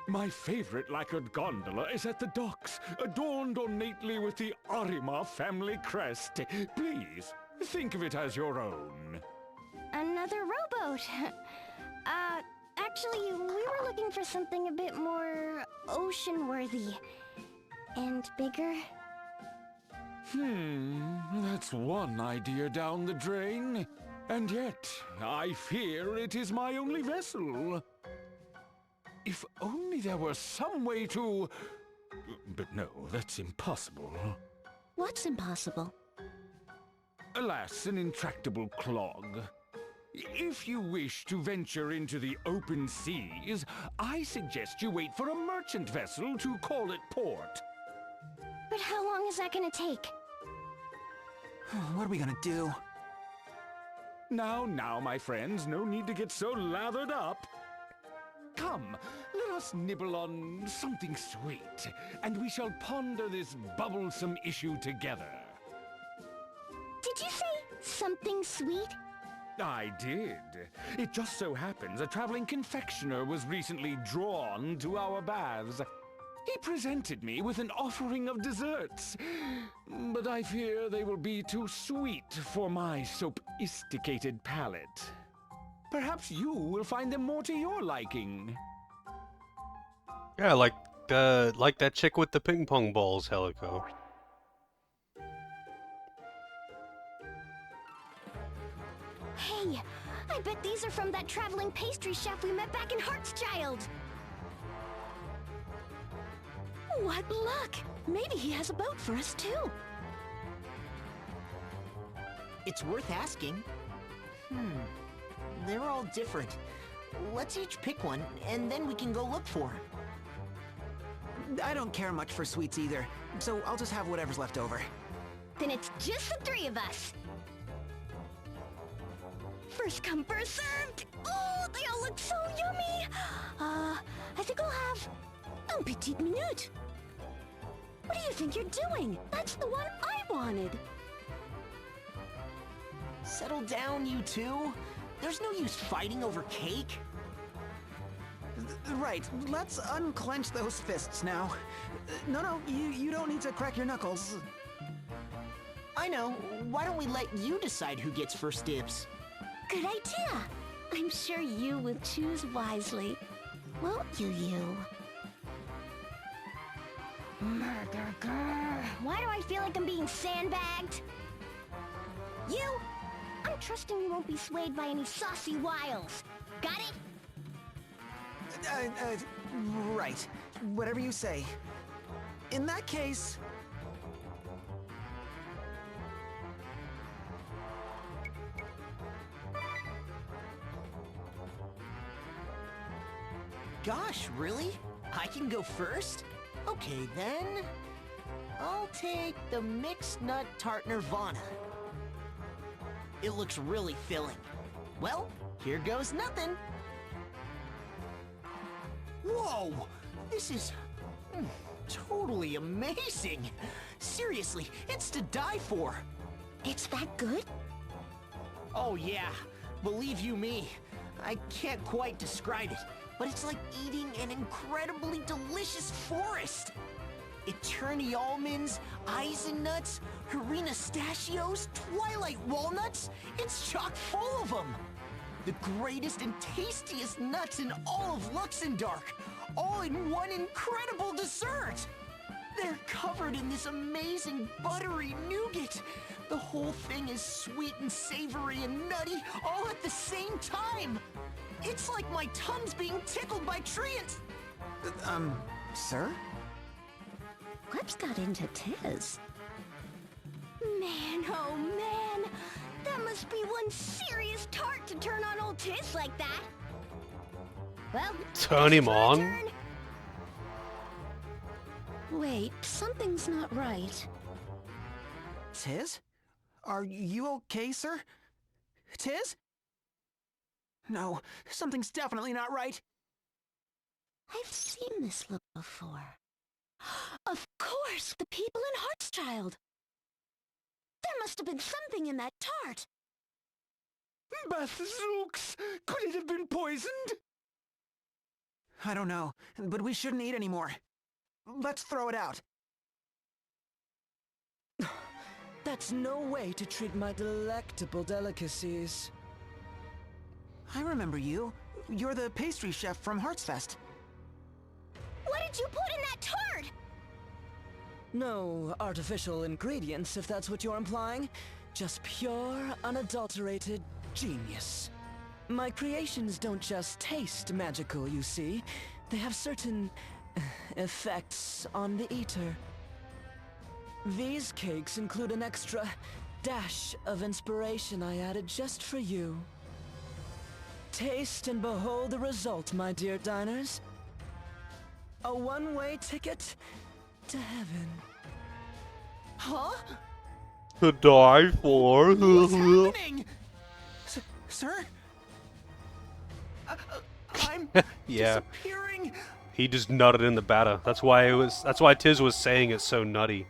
My favorite lacquered gondola is at the docks, adorned ornately with the Arima family crest. Please, think of it as your own. Another rowboat. Actually, we were looking for something a bit more ocean-worthy. And bigger. That's one idea down the drain. And yet, I fear it is my only vessel. If only there were some way to... But no, that's impossible. What's impossible? Alas, an intractable clog. If you wish to venture into the open seas, I suggest you wait for a merchant vessel to call at port. But how long is that gonna take? What are we gonna do? Now, my friends, no need to get so lathered up. Come, let us nibble on something sweet, and we shall ponder this bubblesome issue together. Did you say something sweet? I did. It just so happens a traveling confectioner was recently drawn to our baths. He presented me with an offering of desserts, but I fear they will be too sweet for my sophisticated palate. Perhaps you will find them more to your liking. Yeah, like that chick with the ping pong balls, Helico. Hey, I bet these are from that traveling pastry chef we met back in Heartschild. What luck! Maybe he has a boat for us too. It's worth asking. They're all different. Let's each pick one, and then we can go look for him. I don't care much for sweets either, so I'll just have whatever's left over. Then it's just the three of us. First come, first served! Oh, they all look so yummy! I think I'll have un petit minute. What do you think you're doing? That's the one I wanted. Settle down, you two. There's no use fighting over cake. Right, let's unclench those fists now. No, you don't need to crack your knuckles. I know. Why don't we let you decide who gets first dibs? Good idea. I'm sure you will choose wisely. Won't you? Why do I feel like I'm being sandbagged? You? I'm trusting you won't be swayed by any saucy wiles. Got it? Right. Whatever you say. In that case... Gosh, really? I can go first? Okay, then. I'll take the mixed nut tart Nirvana. It looks really filling. Well, here goes nothing. Whoa! This is totally amazing! Seriously, it's to die for! It's that good? Oh yeah, believe you me, I can't quite describe it, but it's like eating an incredibly delicious forest! Eterni almonds, eisennuts, harinastachios, twilight walnuts, it's chock full of them! The greatest and tastiest nuts in all of Luxembourg, all in one incredible dessert! They're covered in this amazing buttery nougat. The whole thing is sweet and savory and nutty, all at the same time. It's like my tongue's being tickled by treants. Sir? What's got into Tiz? Man, oh man! must be one serious tart to turn on old Tiz like that. Well, Turn him on? turn. Wait, something's not right. Tiz? Are you okay, sir? Tiz? No, something's definitely not right. I've seen this look before. Of course, the people in Heartschild. There must have been something in that tart. Bazooks! Could it have been poisoned? I don't know, but we shouldn't eat anymore. Let's throw it out. That's no way to treat my delectable delicacies. I remember you. You're the pastry chef from Heartsfest. What did you put in that tart? No artificial ingredients, if that's what you're implying. Just pure, unadulterated genius. My creations don't just taste magical, you see. They have certain effects on the eater. These cakes include an extra dash of inspiration I added just for you. Taste and behold the result, my dear diners. A one-way ticket to heaven. Huh? To die for. What's happening? Sir? I'm Yeah. disappearing. He just nutted in the batter. That's why Tiz was saying it's so nutty.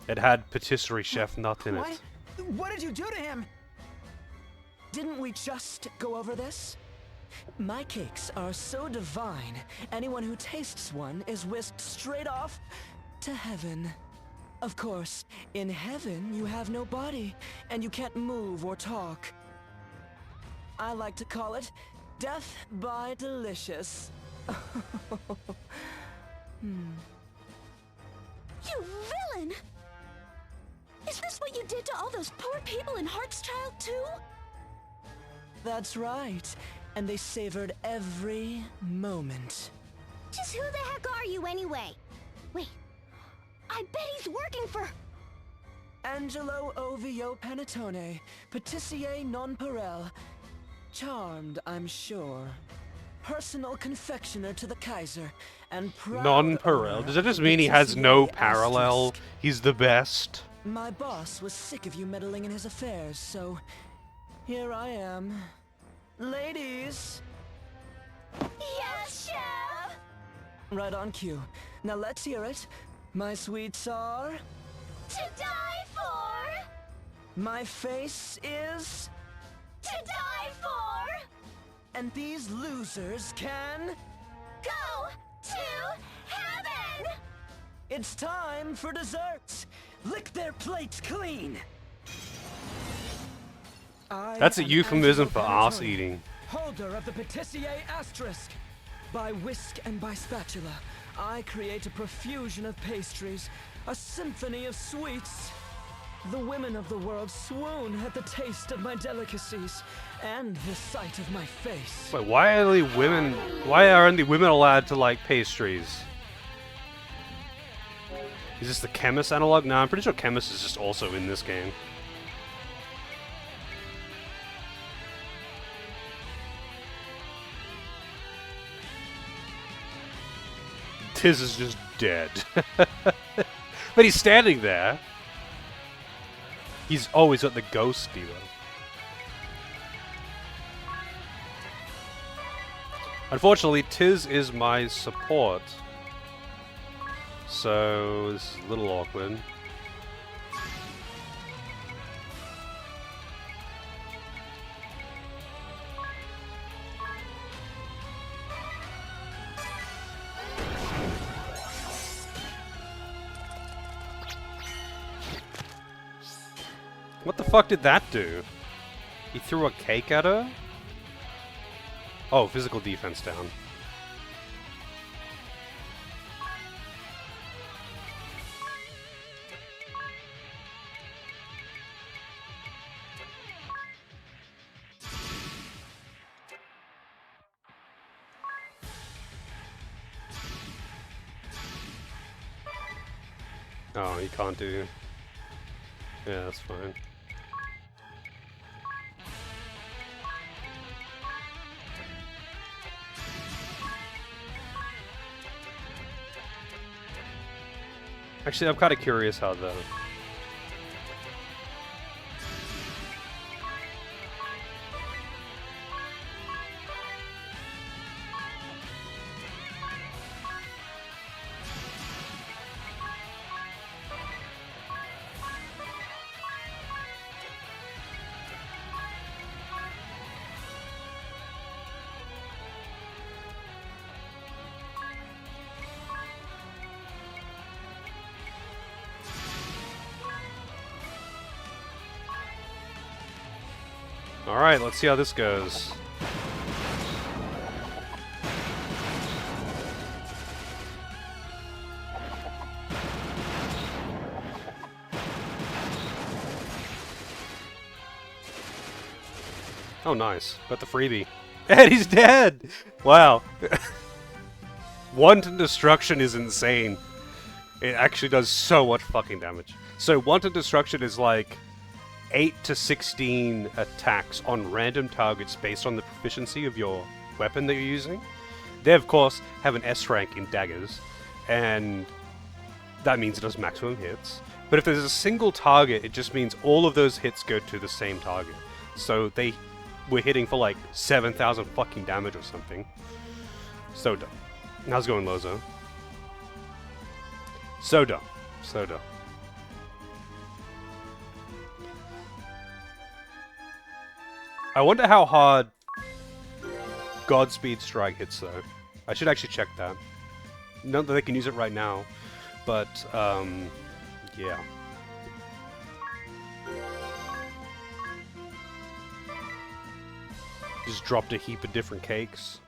It had patisserie chef nut in it. What did you do to him? Didn't we just go over this? My cakes are so divine, anyone who tastes one is whisked straight off to heaven. Of course, in heaven you have no body, and you can't move or talk. I like to call it death by delicious. You villain! Is this what you did to all those poor people in Heartschild too? That's right, and they savored every moment. Just who the heck are you anyway? Wait, I bet he's working for... Angelo Ovio Panettone, patissier non parel. Charmed, I'm sure. Personal confectioner to the Kaiser, and proud Non-parallel. owner Does that just of mean he has no patissier parallel? asterisk. He's the best. My boss was sick of you meddling in his affairs, so here I am. Ladies! Yes, Chef! Right on cue. Now let's hear it. My sweets are... To die for! My face is... To die for! And these losers can... Go to heaven! It's time for dessert! Lick their plates clean! That's a am euphemism Angelo for ass Panettone, eating. holder of the patissier asterisk. By whisk and by spatula, I create a profusion of pastries, a symphony of sweets. The women of the world swoon at the taste of my delicacies and the sight of my face. Wait, why aren't the women allowed to like pastries? Is this the Chemist analog? No, I'm pretty sure Chemist is just also in this game. Tiz is just dead. But he's standing there. He's always got the ghost dealer. Unfortunately, Tiz is my support. So, this is a little awkward. What the fuck did that do? He threw a cake at her? Oh, physical defense down. Oh, you can't do... Yeah, that's fine. Actually, I'm kind of curious how the... Alright, let's see how this goes. Oh, nice. Got the freebie. And he's dead! Wow. Wanton Destruction is insane. It actually does so much fucking damage. So, Wanton Destruction is like 8 to 16 attacks on random targets based on the proficiency of your weapon that you're using. They, of course, have an S rank in daggers, and that means it does maximum hits. But if there's a single target, it just means all of those hits go to the same target. So they were hitting for like 7,000 fucking damage or something. So dumb. How's it going, Lozo? So dumb. So dumb. I wonder how hard Godspeed Strike hits, though. I should actually check that. Not that they can use it right now, but, yeah. Just dropped a heap of different cakes.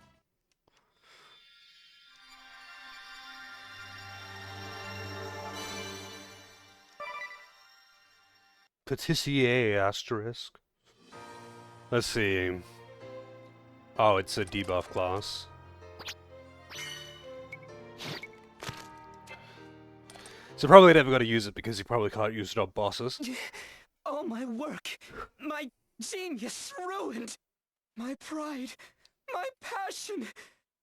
Patissier asterisk. Let's see. Oh, it's a debuff class. So probably never got to use it because you probably can't use it on bosses. All my work, my genius ruined. My pride, my passion.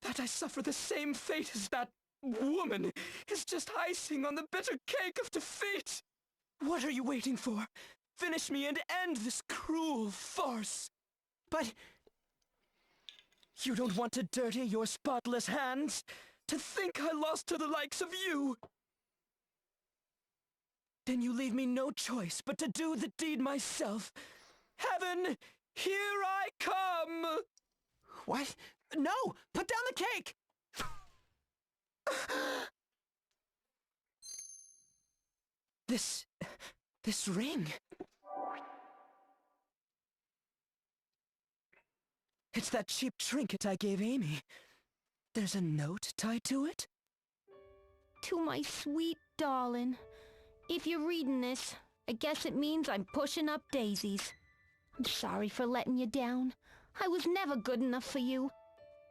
That I suffer the same fate as that woman is just icing on the bitter cake of defeat. What are you waiting for? Finish me and end this cruel farce. But you don't want to dirty your spotless hands? To think I lost to the likes of you? Then you leave me no choice but to do the deed myself. Heaven, here I come! What? No! Put down the cake! This ring... It's that cheap trinket I gave Amy. There's a note tied to it? To my sweet darling. If you're reading this, I guess it means I'm pushing up daisies. I'm sorry for letting you down. I was never good enough for you.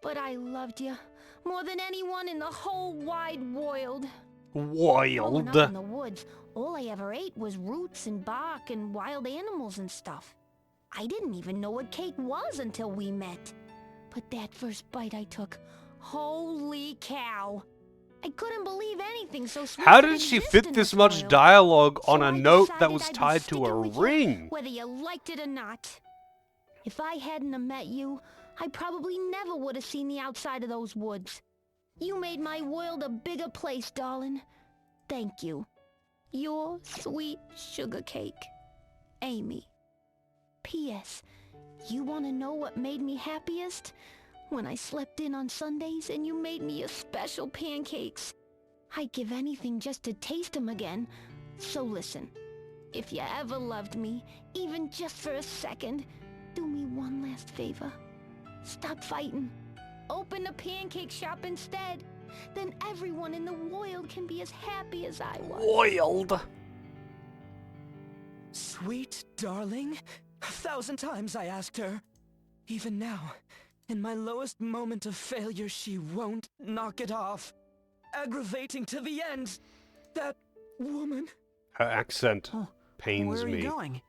But I loved you more than anyone in the whole wide world. Growing up in the woods, all I ever ate was roots and bark and wild animals and stuff. I didn't even know what cake was until we met. But that first bite I took, holy cow! I couldn't believe anything so sweet. How did she fit this much dialogue on a note that was tied to a ring? Whether you liked it or not. If I hadn't have met you, I probably never would have seen the outside of those woods. You made my world a bigger place, darling. Thank you. Your sweet sugar cake, Amy. P.S. You want to know what made me happiest? When I slept in on Sundays and you made me your special pancakes. I'd give anything just to taste them again. So listen, if you ever loved me, even just for a second, do me one last favor. Stop fighting. Open the pancake shop instead. Then everyone in the world can be as happy as I was. Wild. Sweet darling? 1,000 times I asked her. Even now, in my lowest moment of failure, she won't knock it off. Aggravating to the end. That woman. Her accent pains Where are you me. going?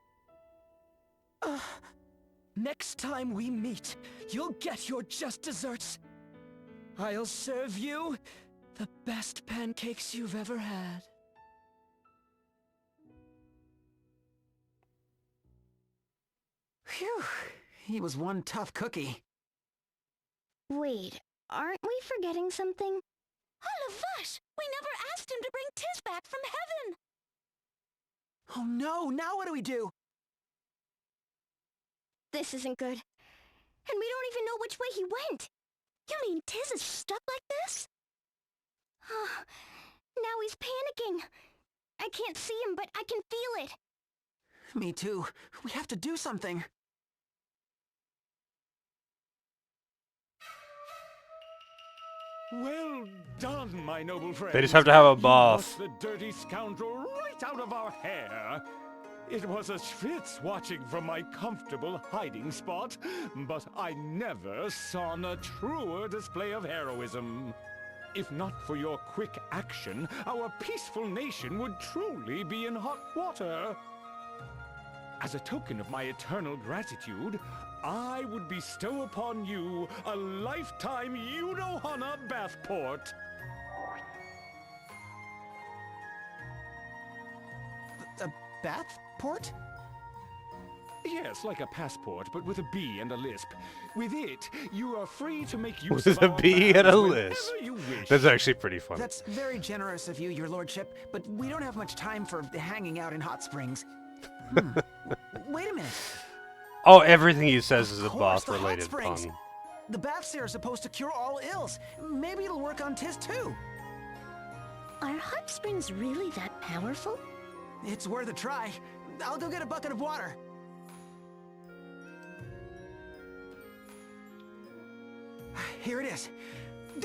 Next time we meet, you'll get your just desserts. I'll serve you the best pancakes you've ever had. Phew, he was one tough cookie. Wait, aren't we forgetting something? All of us! We never asked him to bring Tiz back from heaven! Oh no, now what do we do? This isn't good. And we don't even know which way he went. You mean Tiz is stuck like this? Oh, now he's panicking. I can't see him, but I can feel it. Me too. We have to do something. Well done, my noble friend. They just have to have a You bath. bust the dirty scoundrel right out of our hair. It was a schwitz watching from my comfortable hiding spot, but I never saw a truer display of heroism. If not for your quick action, our peaceful nation would truly be in hot water. As a token of my eternal gratitude, I would bestow upon you a lifetime Yunohana bathport. A bath port? Yes, like a passport, but with a B and a lisp. With it, you are free to make use With of a our B and baths a whenever lisp. you wish. That's actually pretty funny. That's very generous of you, your lordship, but we don't have much time for hanging out in hot springs. Wait a minute. Oh, everything he says is a Of course, the hot bath-related springs. pun. The baths here are supposed to cure all ills. Maybe it'll work on Tiz too. Are hot springs really that powerful? It's worth a try. I'll go get a bucket of water. Here it is.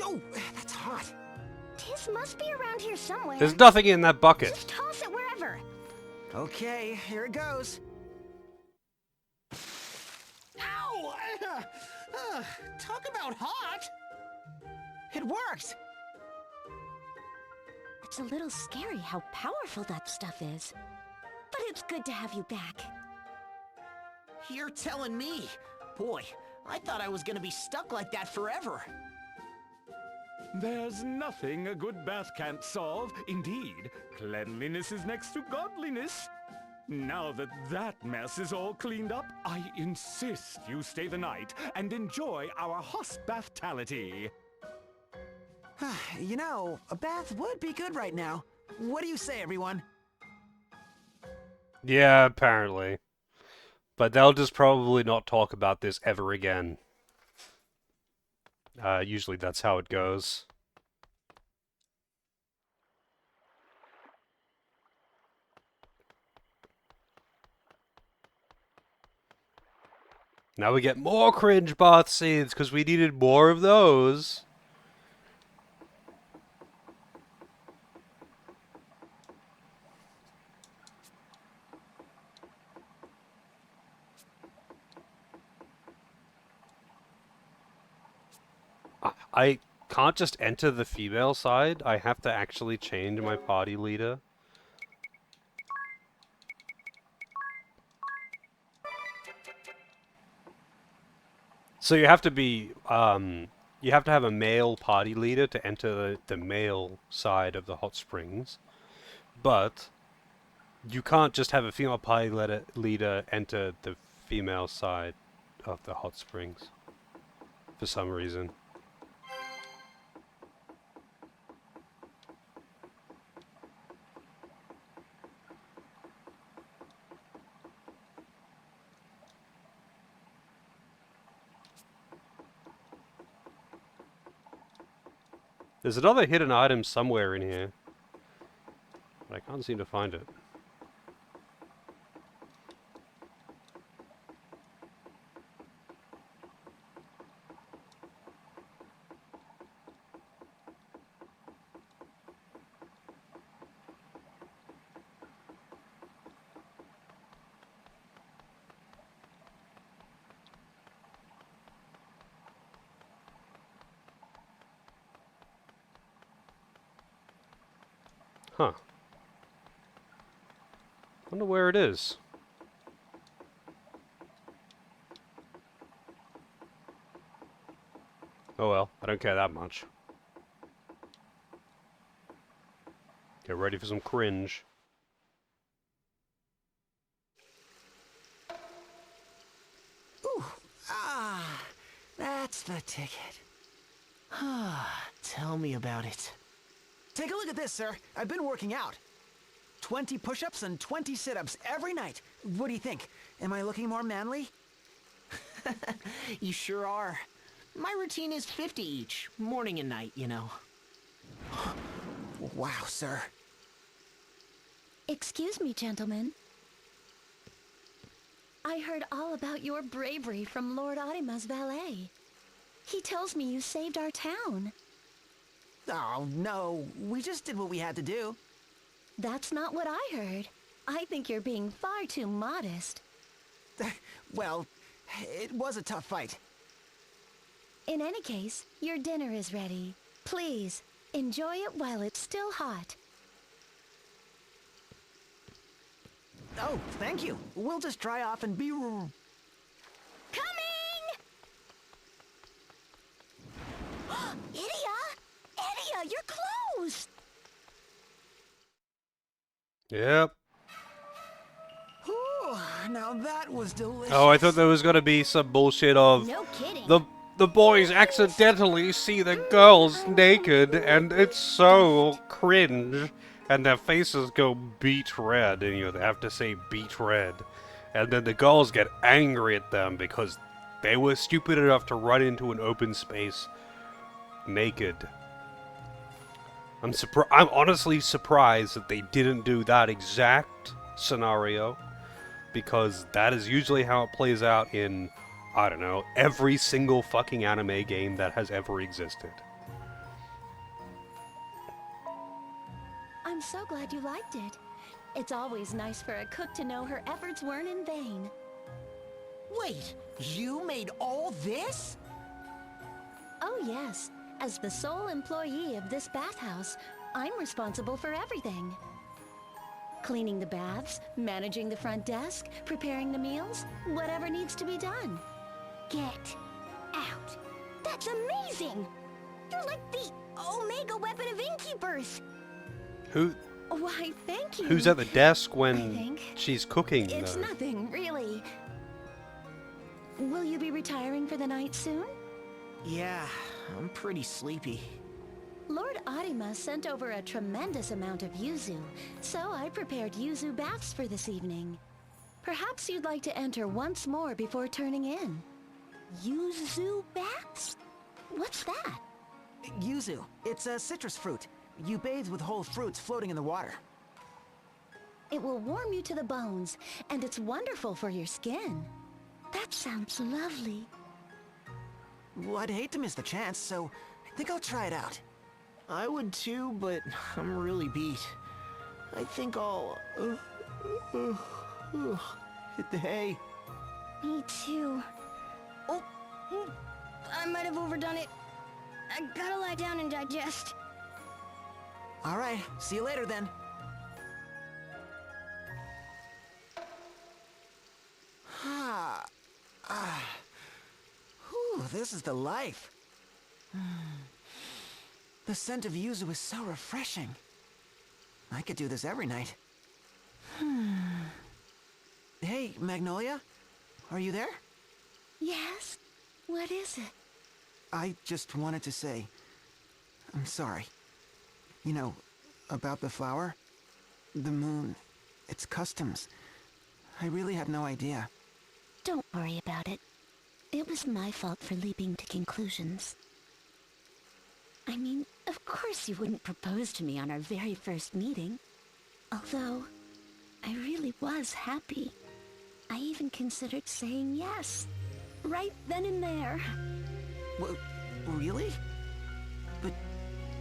Oh, that's hot. Tiz must be around here somewhere. There's nothing in that bucket. Just toss it wherever. Okay, here it goes. Ow! Talk about hot! It worked! It's a little scary how powerful that stuff is. But it's good to have you back. You're telling me? Boy, I thought I was gonna be stuck like that forever. There's nothing a good bath can't solve. Indeed, cleanliness is next to godliness. Now that that mess is all cleaned up, I insist you stay the night and enjoy our hospitality. You know, a bath would be good right now. What do you say, everyone? Yeah, apparently. But they'll just probably not talk about this ever again. Usually that's how it goes. Now we get more cringe bath scenes because we needed more of those. I can't just enter the female side. I have to actually change my party leader. So you have to be, you have to have a male party leader to enter the male side of the hot springs. But you can't just have a female party leader enter the female side of the hot springs. For some reason. There's another hidden item somewhere in here. But I can't seem to find it. Huh. Wonder where it is. Oh well, I don't care that much. Get ready for some cringe. Ooh, that's the ticket. Tell me about it. Take a look at this, sir. I've been working out. 20 push-ups and 20 sit-ups every night. What do you think? Am I looking more manly? You sure are. My routine is 50 each, morning and night, you know. Wow, sir. Excuse me, gentlemen. I heard all about your bravery from Lord Arima's valet. He tells me you saved our town. Oh, no. We just did what we had to do. That's not what I heard. I think you're being far too modest. Well, it was a tough fight. In any case, your dinner is ready. Please, enjoy it while it's still hot. Oh, thank you. We'll just dry off and be... Coming! Idia, your clothes! Yep. Ooh, now that was delicious. Oh, I thought there was gonna be some bullshit of No kidding. the boys accidentally see the girls naked and it's so cringe and their faces go beet red and they have to say beet red. And then the girls get angry at them because they were stupid enough to run into an open space naked. I'm honestly surprised that they didn't do that exact scenario, because that is usually how it plays out in, I don't know, every single fucking anime game that has ever existed. I'm so glad you liked it. It's always nice for a cook to know her efforts weren't in vain. Wait, you made all this? Oh yes, as the sole employee of this bathhouse, I'm responsible for everything. Cleaning the baths, managing the front desk, preparing the meals, whatever needs to be done. Get out. That's amazing. You're like the Omega weapon of innkeepers. Why, thank you. Who's at the desk I when think. she's cooking, It's though? nothing, really. Will you be retiring for the night soon? Yeah, I'm pretty sleepy. Lord Arima sent over a tremendous amount of yuzu, so I prepared yuzu baths for this evening. Perhaps you'd like to enter once more before turning in. Yuzu baths? What's that? Yuzu. It's a citrus fruit. You bathe with whole fruits floating in the water. It will warm you to the bones, and it's wonderful for your skin. That sounds lovely. Well, I'd hate to miss the chance, so I think I'll try it out. I would too, but I'm really beat. I think I'll hit the hay. Me too. Oh, I might have overdone it. I gotta lie down and digest. All right, see you later then. Whew, this is the life. The scent of yuzu is so refreshing. I could do this every night. Hey, Magnolia? Are you there? Yes? What is it? I just wanted to say, I'm sorry. You know, about the flower, the moon, its customs. I really had no idea. Don't worry about it. It was my fault for leaping to conclusions. I mean, of course you wouldn't propose to me on our very first meeting. Although, I really was happy. I even considered saying yes. Right then and there. Well, really? But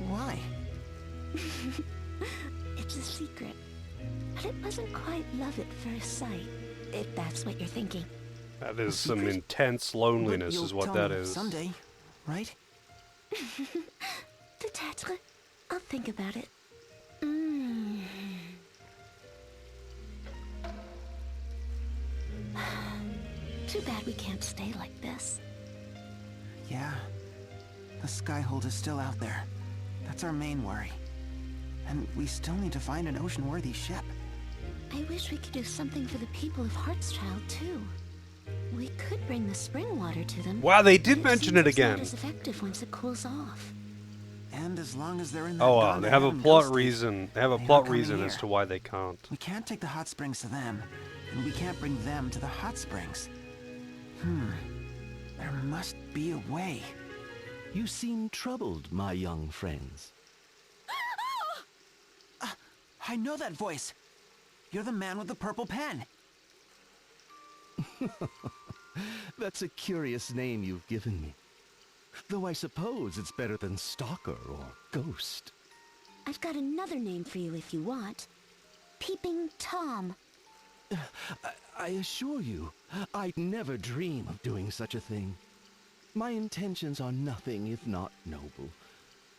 why? It's a secret. But it wasn't quite love at first sight, if that's what you're thinking. That is some intense loneliness, But is you'll what tell that me is. someday, right? Peut-être. I'll think about it. Too bad we can't stay like this. Yeah. The Skyhold is still out there. That's our main worry. And we still need to find an ocean-worthy ship. I wish we could do something for the people of Heartschild, too. We could bring the spring water to them. Wow, they did mention it Seems it's again. not as effective once it cools off. And as long as they're in that Oh well, they have a Gondaham plot ghost reason. They have a they're plot not coming reason as here. to why they can't. We can't take the hot springs to them, and we can't bring them to the hot springs. There must be a way. You seem troubled, my young friends. I know that voice. You're the man with the purple pen. That's a curious name you've given me. Though I suppose it's better than stalker or ghost. I've got another name for you if you want. Peeping Tom. I assure you, I'd never dream of doing such a thing. My intentions are nothing if not noble.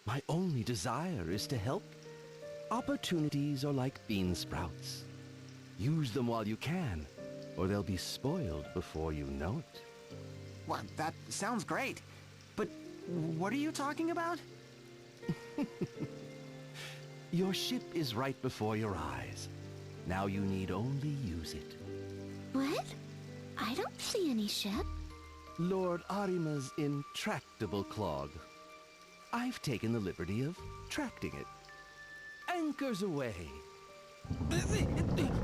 My only desire is to help. Opportunities are like bean sprouts. Use them while you can, or they'll be spoiled before you know it. Well, that sounds great. But what are you talking about? Your ship is right before your eyes. Now you need only use it. What? I don't see any ship. Lord Arima's intractable clog. I've taken the liberty of tracting it. Anchors away.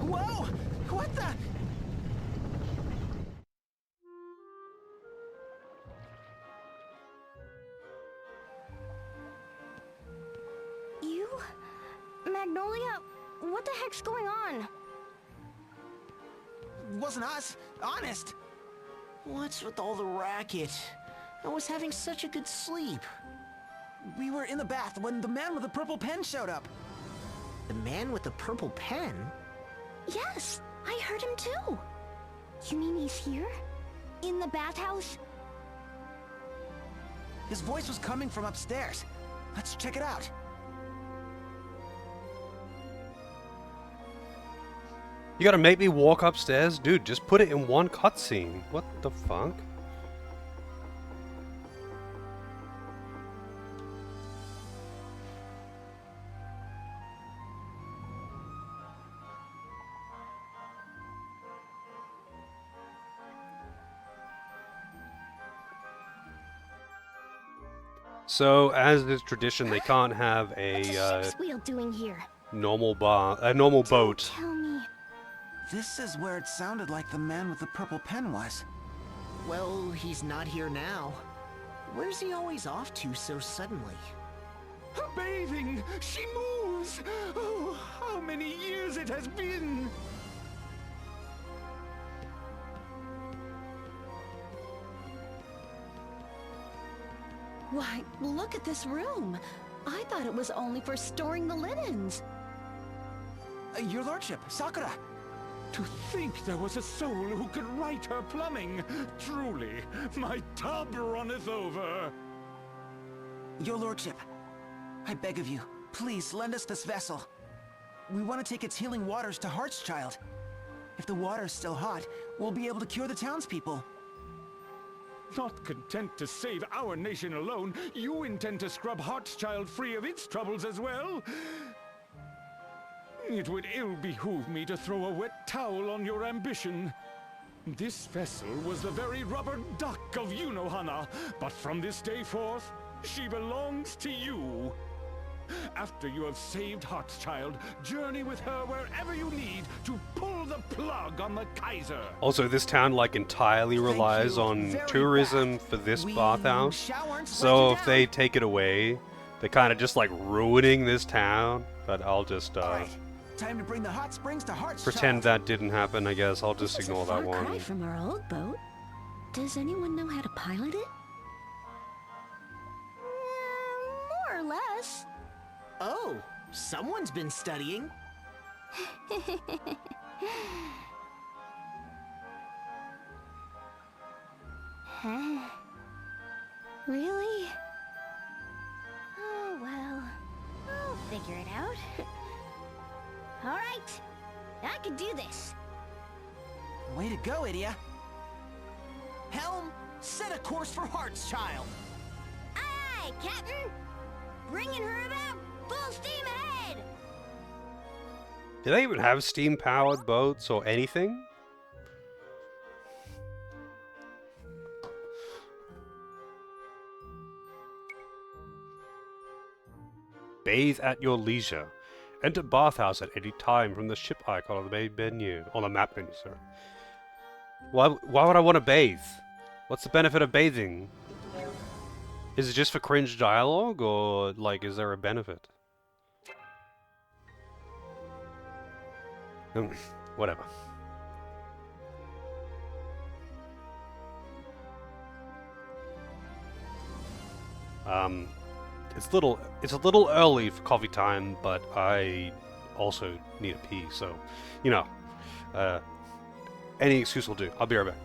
Whoa! What the? You? Magnolia? What the heck's going on? Wasn't us. Honest. What's with all the racket? I was having such a good sleep. We were in the bath when the man with the purple pen showed up. The man with the purple pen? Yes, I heard him too. You mean he's here? In the bathhouse? His voice was coming from upstairs. Let's check it out. You gotta make me walk upstairs? Dude, just put it in one cutscene. What the fuck? So, as is tradition, they can't have What's a a ship's wheel doing here? normal boat. Tell me. This is where it sounded like the man with the purple pen was. Well, he's not here now. Where's he always off to so suddenly? Bathing! She moves! Oh, how many years it has been! Why, look at this room. I thought it was only for storing the linens. Your lordship, Sakura. To think there was a soul who could write her plumbing! Truly, my tub runneth over! Your lordship, I beg of you, please lend us this vessel. We want to take its healing waters to Heartschild. If the water's still hot, we'll be able to cure the townspeople. Not content to save our nation alone, you intend to scrub Heartschild free of its troubles as well? It would ill behoove me to throw a wet towel on your ambition. This vessel was the very rubber duck of Yunohana, but from this day forth, she belongs to you. After you have saved Heartschild, journey with her wherever you need to pull the plug on the Kaiser. Also, this town like entirely relies on Very tourism bad. for this We bathhouse. shall warrant So splashing if they down. take it away, they're kind of just like ruining this town. But I'll just Alright, time to bring the hot springs to Heartschild. pretend that didn't happen. I guess I'll just This is ignore a far that cry one. from our old boat. Does anyone know how to pilot it? More or less. Oh, someone's been studying. Huh? Really? Oh, well. I'll figure it out. All right. I can do this. Way to go, Idia. Helm, set a course for Heart's Child. Aye, Captain! Bringing her about full steam ahead! Do they even have steam-powered boats or anything? Bathe at your leisure. Enter bathhouse at any time from the ship icon on the main menu. On the map menu, sorry. Why would I want to bathe? What's the benefit of bathing? Is it just for cringe dialogue, or, like, is there a benefit? Whatever. It's a little early for coffee time, but I also need a pee, so, you know, any excuse will do. I'll be right back.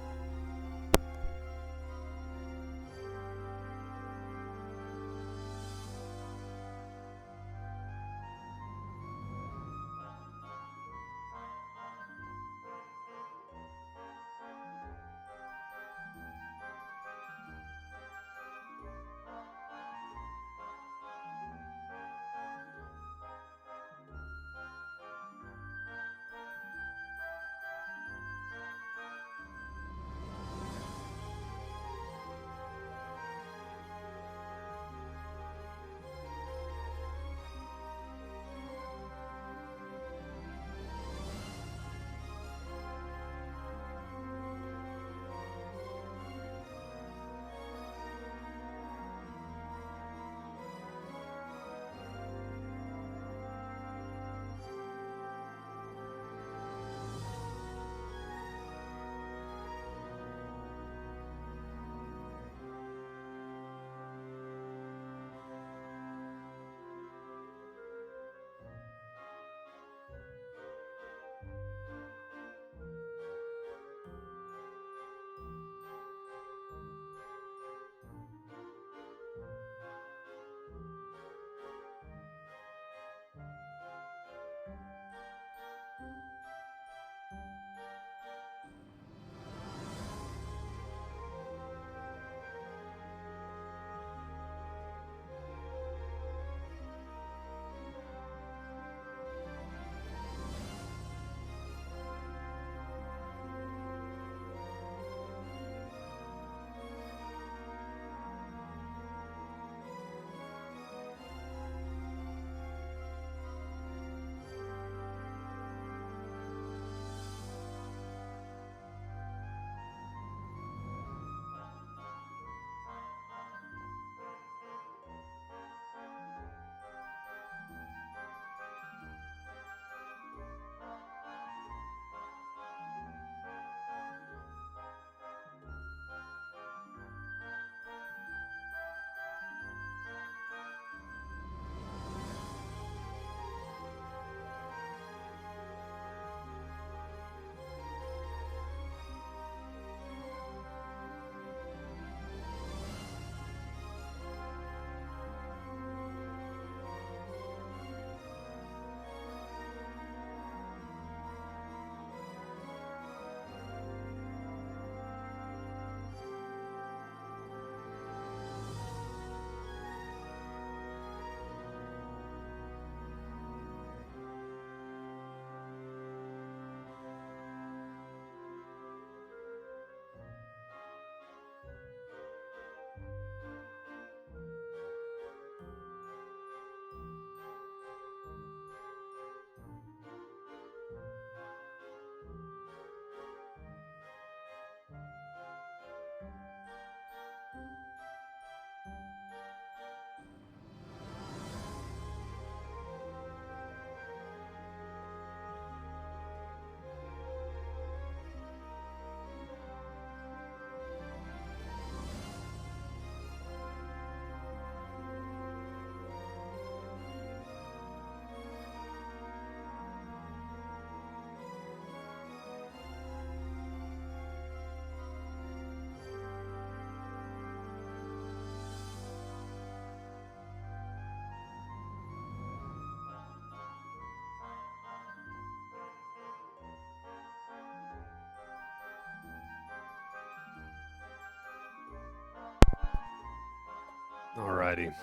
Alrighty.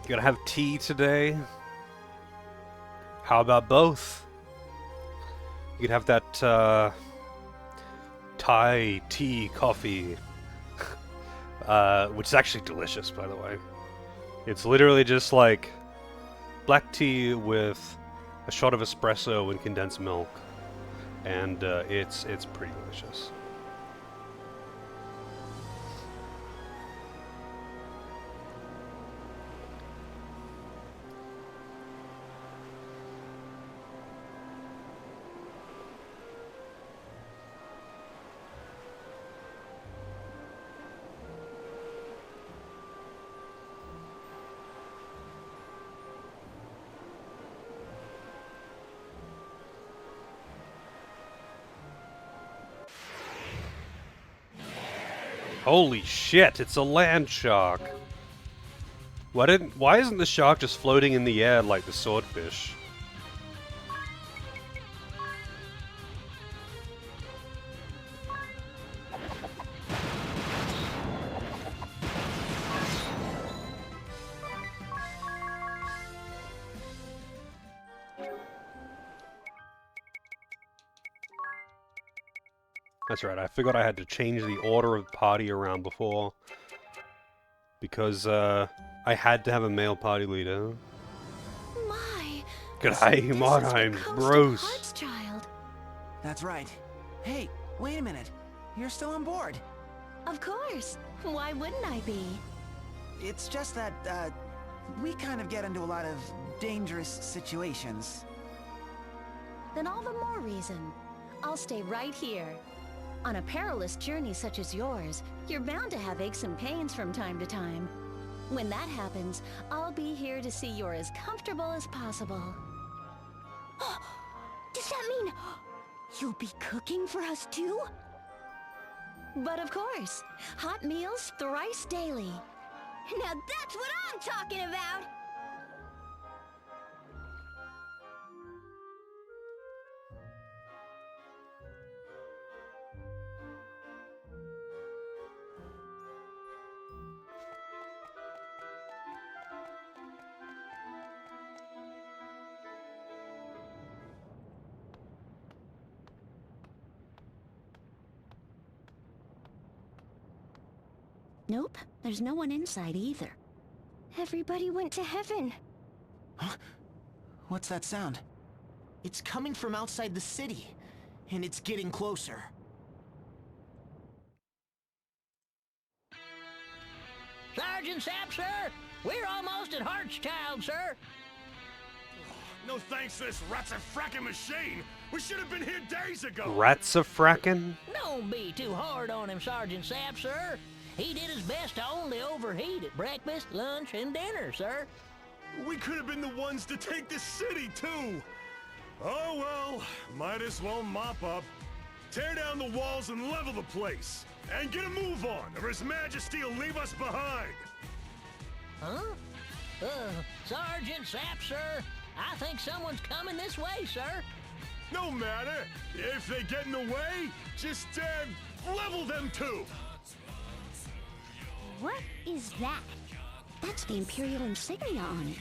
Gonna have tea today. How about both? You could have that Thai tea coffee, which is actually delicious, by the way. It's literally just like black tea with a shot of espresso and condensed milk, and it's pretty delicious. Holy shit, it's a land shark. Why isn't the shark just floating in the air like the swordfish? That's right, I forgot I had to change the order of party around before. Because, I had to have a male party leader. My. G'day, my name's Bruce. Child. That's right. Hey, wait a minute. You're still on board. Of course. Why wouldn't I be? It's just that, we kind of get into a lot of dangerous situations. Then all the more reason. I'll stay right here. On a perilous journey such as yours, you're bound to have aches and pains from time to time. When that happens, I'll be here to see you're as comfortable as possible. Does that mean you'll be cooking for us too? But of course, hot meals thrice daily. Now that's what I'm talking about! Nope, there's no one inside either. Everybody went to heaven. Huh? What's that sound? It's coming from outside the city, and it's getting closer. Sergeant Sapp, sir! We're almost at Hartschild, sir! No thanks to this rats-a-fracking machine! We should have been here days ago! Rats-a-frackin'? Don't be too hard on him, Sergeant Sapp, sir. He did his best to only overheat at breakfast, lunch, and dinner, sir. We could have been the ones to take the city, too! Oh well, might as well mop up. Tear down the walls and level the place! And get a move on, or His Majesty will leave us behind! Huh? Sergeant Sapp, sir, I think someone's coming this way, sir. No matter! If they get in the way, just, level them too! What is that? That's the Imperial insignia on it.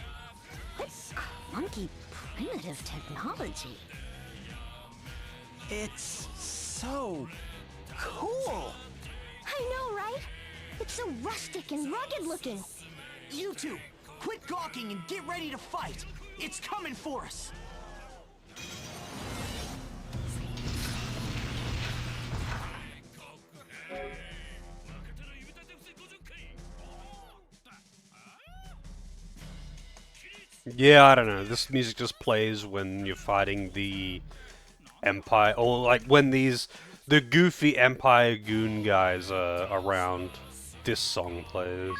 What clunky, primitive technology. It's so cool. I know, right? It's so rustic and rugged looking. You two, quit gawking and get ready to fight. It's coming for us. Yeah, I don't know. This music just plays when you're fighting the Empire, or like when the goofy Empire goon guys are around. This song plays.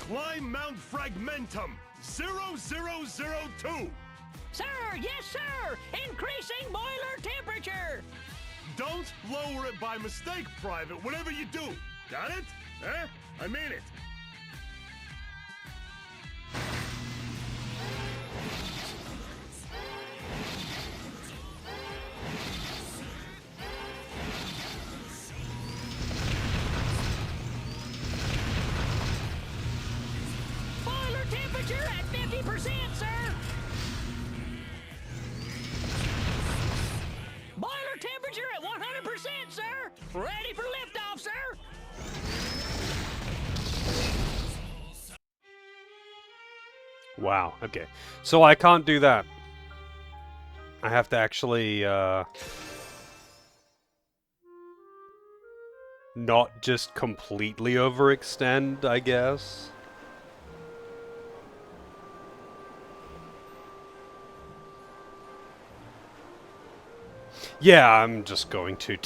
Climb Mount Fragmentum 0002. Sir, yes, sir! Increasing boiler temperature! Don't lower it by mistake, Private, whatever you do. Got it? Eh? I mean it. Boiler temperature at 50%, sir! Boiler temperature at 100%, sir! Ready for liftoff, sir! Wow, okay. So I can't do that. I have to actually, not just completely overextend, I guess. Yeah, I'm just going to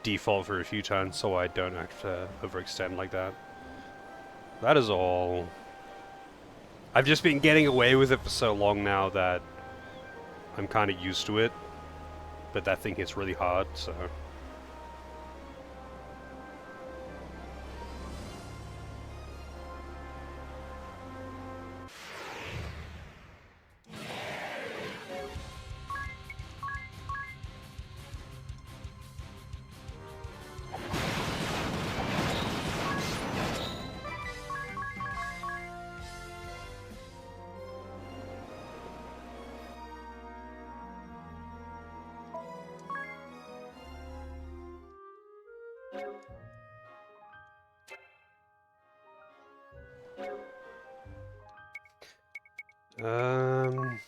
default for a few turns so I don't have to overextend like that. That is all. I've just been getting away with it for so long now that I'm kind of used to it. But that thing hits really hard, so... Um...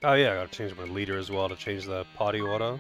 Oh yeah, I gotta change my leader as well to change the party order.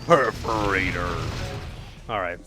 Perforator. Alright.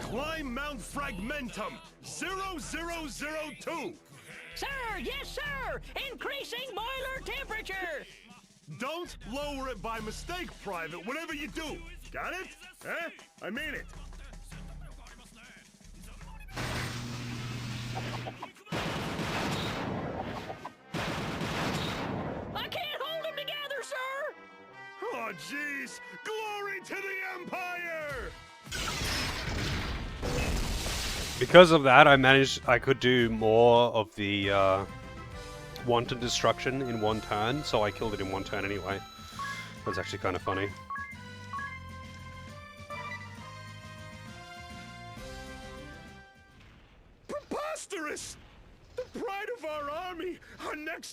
Climb Mount Fragmentum 0002. Sir, yes, sir! Increasing boiler temperature! Don't lower it by mistake, Private, whatever you do. Got it? Eh? I mean it. I can't hold them together, sir! Oh, jeez! Glory to the Empire! Because of that, I could do more of the wanton destruction in one turn, so I killed it in one turn anyway. That's actually kind of funny.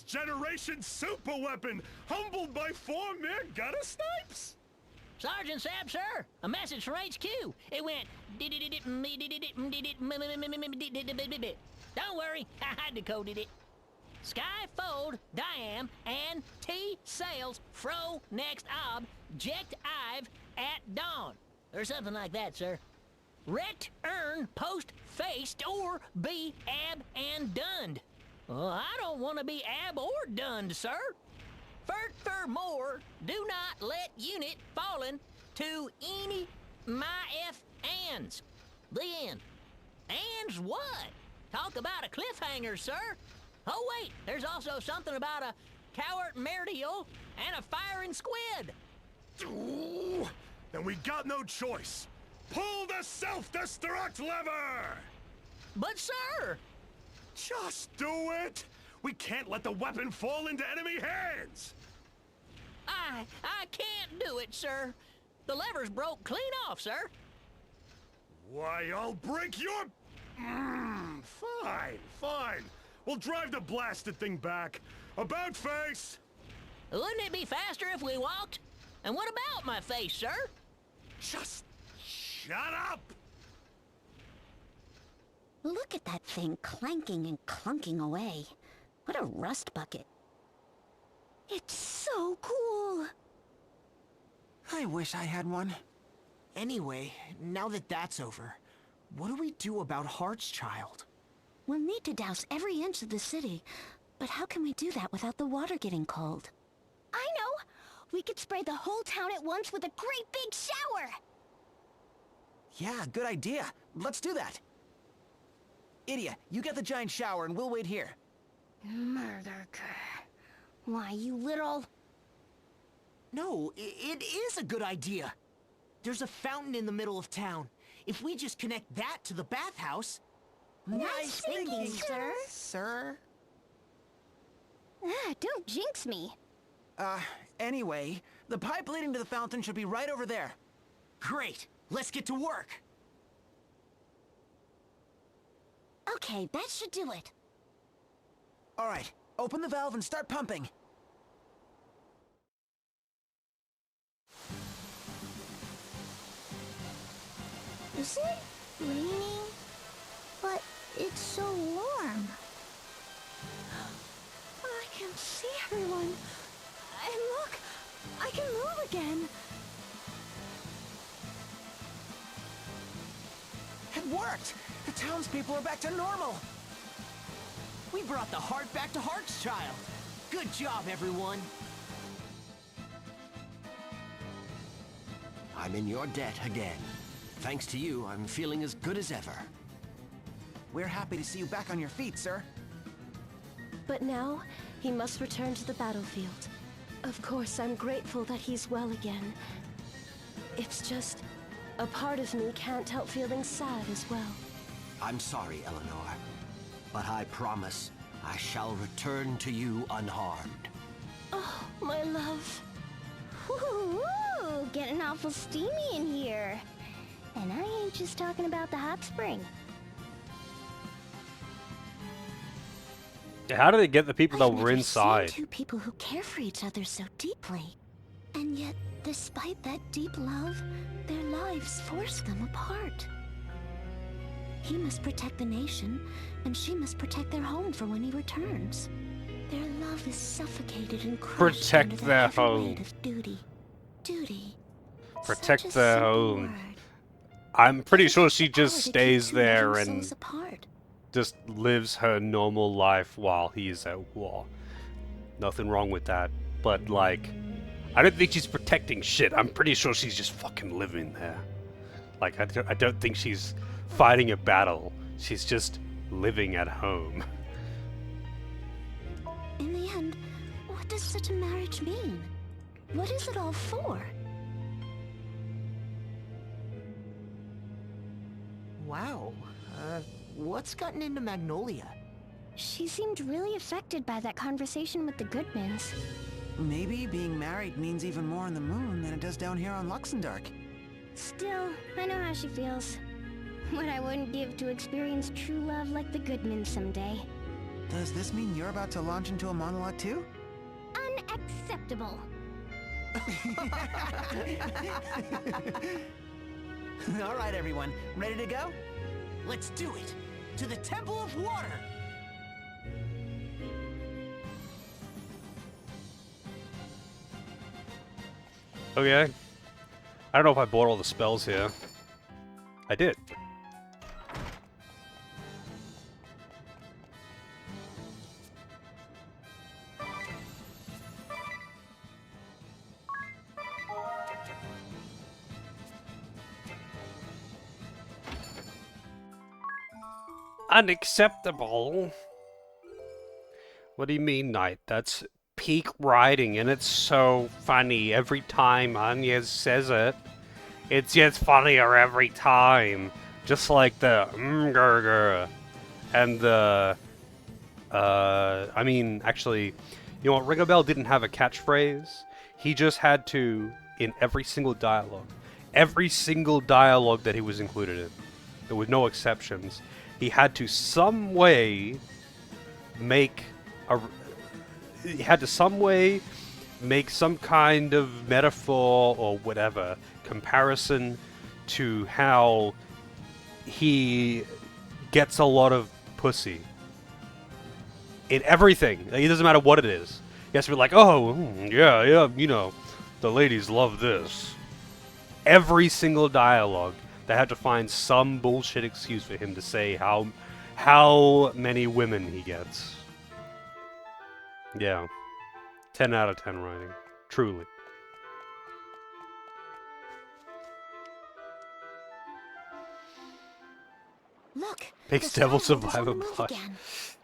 generation super weapon, humbled by 4 mere gutter snipes? Sergeant Sapp, sir, a message from HQ. It went. Don't worry, I decoded it. Sky fold, Diam, and T sales, fro next object I've at dawn. Or something like that, sir. Rect, earn, post, faced, or be ab and dunned. Well, I don't want to be ab or dunned, sir. Furthermore, do not let unit fallen to any my F ands. The end. Ands what? Talk about a cliffhanger, sir. Oh wait, there's also something about a coward Merdial and a firing squid. Ooh, then we got no choice. Pull the self-destruct lever! But sir! Just do it! We can't let the weapon fall into enemy hands! I can't do it, sir. The lever's broke clean off, sir. Why, I'll break your... Fine. We'll drive the blasted thing back. About face! Wouldn't it be faster if we walked? And what about my face, sir? Just shut up! Look at that thing clanking and clunking away. What a rust bucket. It's so cool. I wish I had one. Anyway, now that that's over, what do we do about Heart's Child? We'll need to douse every inch of the city, but how can we do that without the water getting cold? I know! We could spray the whole town at once with a great big shower! Yeah, good idea. Let's do that. Idia, you get the giant shower and we'll wait here. Murder. Why, you little... No, it is a good idea. There's a fountain in the middle of town. If we just connect that to the bathhouse... Nice thinking, sir. Sir? Don't jinx me. Anyway, the pipe leading to the fountain should be right over there. Great! Let's get to work! Okay, that should do it. All right, open the valve and start pumping. Is it raining? But it's so warm. I can see everyone. And look, I can move again. It worked! The townspeople are back to normal! We brought the heart back to Heart's Child! Good job, everyone! I'm in your debt again. Thanks to you, I'm feeling as good as ever. We're happy to see you back on your feet, sir. But now, he must return to the battlefield. Of course, I'm grateful that he's well again. It's just, a part of me can't help feeling sad as well. I'm sorry, Eleanor, but I promise I shall return to you unharmed. Oh, my love. Woo, getting awful steamy in here. And I ain't just talking about the hot spring. How do they get the people that were I've inside? never seen two people who care for each other so deeply. And yet, despite that deep love, their lives force them apart. He must protect the nation, and she must protect their home for when he returns. Their love is suffocated and crushed Protect under the their heavy home. weight of duty. Duty. Protect Such a their simple home. word. I'm pretty Yet sure it's she the power just to stays keep two there loving and souls apart. just lives her normal life while he's at war. Nothing wrong with that. But, like, I don't think she's protecting shit. I'm pretty sure she's just fucking living there. Like, I don't think she's fighting a battle. She's just living at home. In the end, what does such a marriage mean? What is it all for? Wow. What's gotten into Magnolia? She seemed really affected by that conversation with the Goodmans. Maybe being married means even more on the moon than it does down here on Luxembourg. Still, I know how she feels. What I wouldn't give to experience true love like the Goodmans someday. Does this mean you're about to launch into a monologue too? Unacceptable. All right, everyone. Ready to go? Let's do it! To the Temple of Water! Okay. I don't know if I bought all the spells here. I did. Unacceptable. What do you mean, Knight? That's peak writing, and it's so funny every time Anya says it. It gets funnier every time. Just like the grr and the I mean, actually, you know what? Ringabel didn't have a catchphrase. He just had to, in every single dialogue that he was included in, there were no exceptions. He had to some way make some kind of metaphor or whatever comparison to how he gets a lot of pussy in everything. It doesn't matter what it is. He has to be like, oh, yeah, you know, the ladies love this. Every single dialogue, they had to find some bullshit excuse for him to say how many women he gets. Yeah. 10 out of 10 writing. Truly. Look, Makes the Devil Skyhold is on Survivor the move again.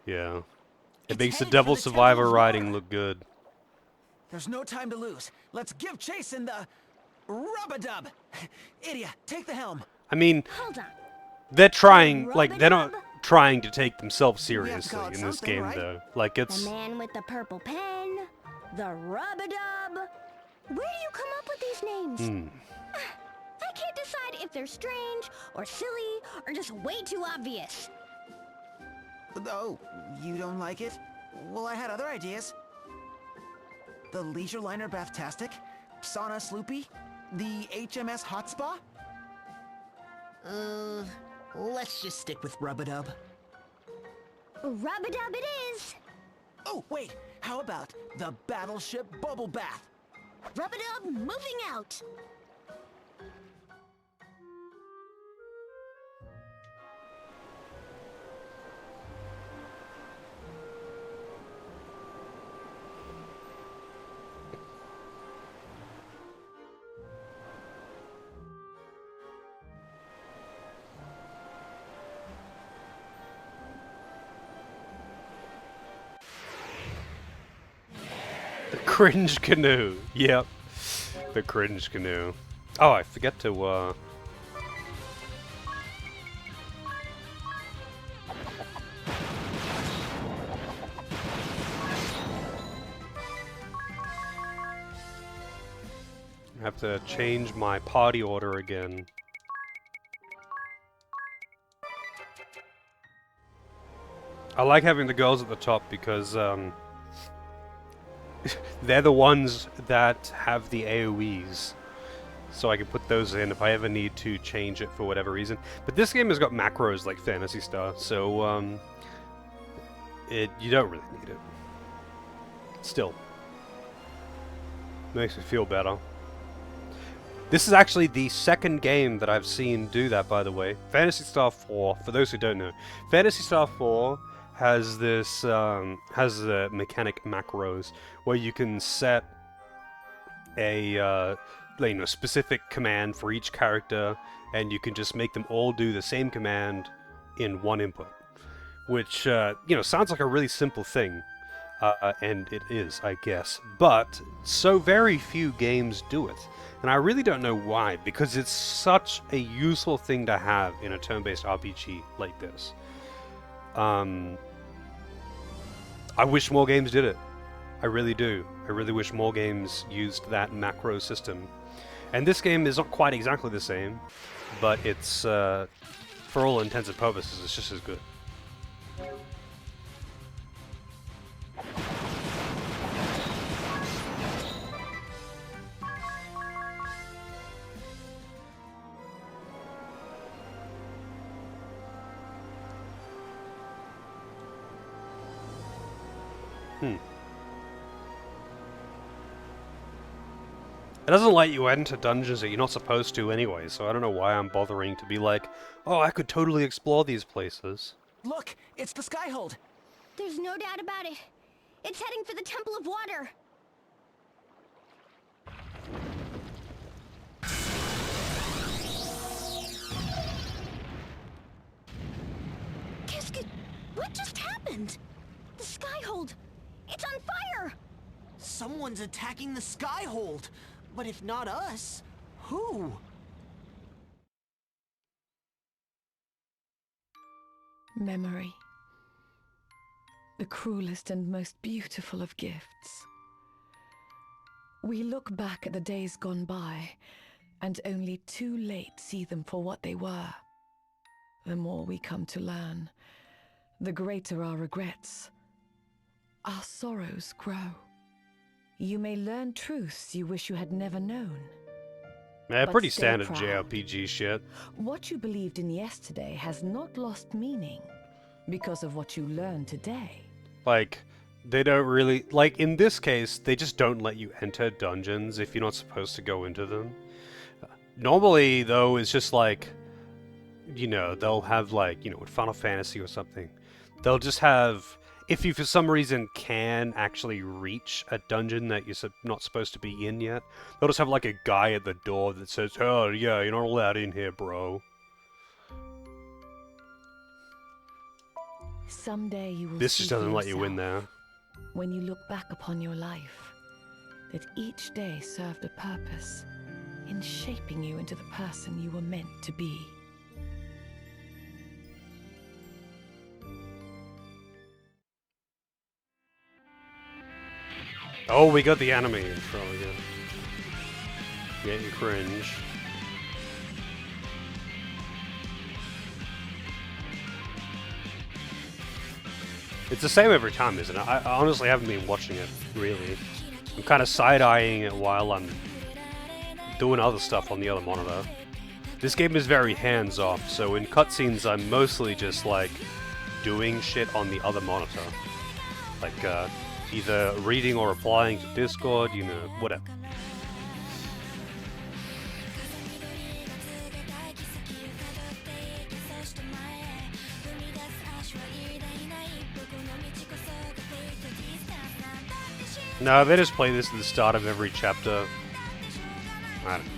Yeah. It It's makes the headed Devil for the Temple Survivor of writing Water. look good. There's no time to lose. Let's give chase in the rub-a-dub. Idia, take the helm. I mean, Hold on. they're trying, like, they're not trying to take themselves seriously call it in this something, game, right? though. Like, The it's... man with the purple pen, the rub-a-dub. Where do you come up with these names? I can't decide if they're strange, or silly, or just way too obvious. Oh, you don't like it? Well, I had other ideas. The leisure liner Bathtastic, Sauna Sloopy, the HMS Hot Spa? Let's just stick with rub-a-dub. Rub-a-dub it is. Oh, wait, how about the Battleship Bubble Bath? Rub-a-dub moving out. The cringe canoe. Yep. The cringe canoe. Oh, I forget to, I have to change my party order again. I like having the girls at the top because, they're the ones that have the AoEs. So I can put those in if I ever need to change it for whatever reason. But this game has got macros like Phantasy Star, so, you don't really need it. Still. Makes me feel better. This is actually the second game that I've seen do that, by the way. Phantasy Star 4, for those who don't know, Phantasy Star 4 has this, has the mechanic macros, where you can set a, specific command for each character, and you can just make them all do the same command in one input. Which, sounds like a really simple thing. And it is, I guess. But so very few games do it. And I really don't know why, because it's such a useful thing to have in a turn-based RPG like this. I wish more games did it. I really do. I really wish more games used that macro system. And this game is not quite exactly the same, but it's, for all intents and purposes, it's just as good. It doesn't let you enter dungeons that you're not supposed to anyway, so I don't know why I'm bothering to be like, oh, I could totally explore these places. Look, it's the Skyhold. There's no doubt about it. It's heading for the Temple of Water. What just happened? The Skyhold! It's on fire! Someone's attacking the Skyhold. But if not us, who? Memory. The cruelest and most beautiful of gifts. We look back at the days gone by, and only too late see them for what they were. The more we come to learn, the greater our regrets. Our sorrows grow. You may learn truths you wish you had never known. Yeah, But pretty stay standard proud. JRPG shit. What you believed in yesterday has not lost meaning because of what you learn today. Like, they don't really... Like, in this case, they just don't let you enter dungeons if you're not supposed to go into them. Normally, though, it's just like... You know, they'll have, like, you know, with Final Fantasy or something, they'll just have... If you, for some reason, can actually reach a dungeon that you're not supposed to be in yet, they'll just have, like, a guy at the door that says, oh, yeah, you're not allowed in here, bro. Someday you will This see just for doesn't let you in yourself, there. when you look back upon your life, that each day served a purpose in shaping you into the person you were meant to be. Oh, we got the anime intro again. Getting cringe. It's the same every time, isn't it? I honestly haven't been watching it, really. I'm kind of side-eyeing it while I'm doing other stuff on the other monitor. This game is very hands-off, so in cutscenes I'm mostly just, like, doing shit on the other monitor. Like, either reading or replying to Discord, you know, whatever. No, they just play this at the start of every chapter. I don't know.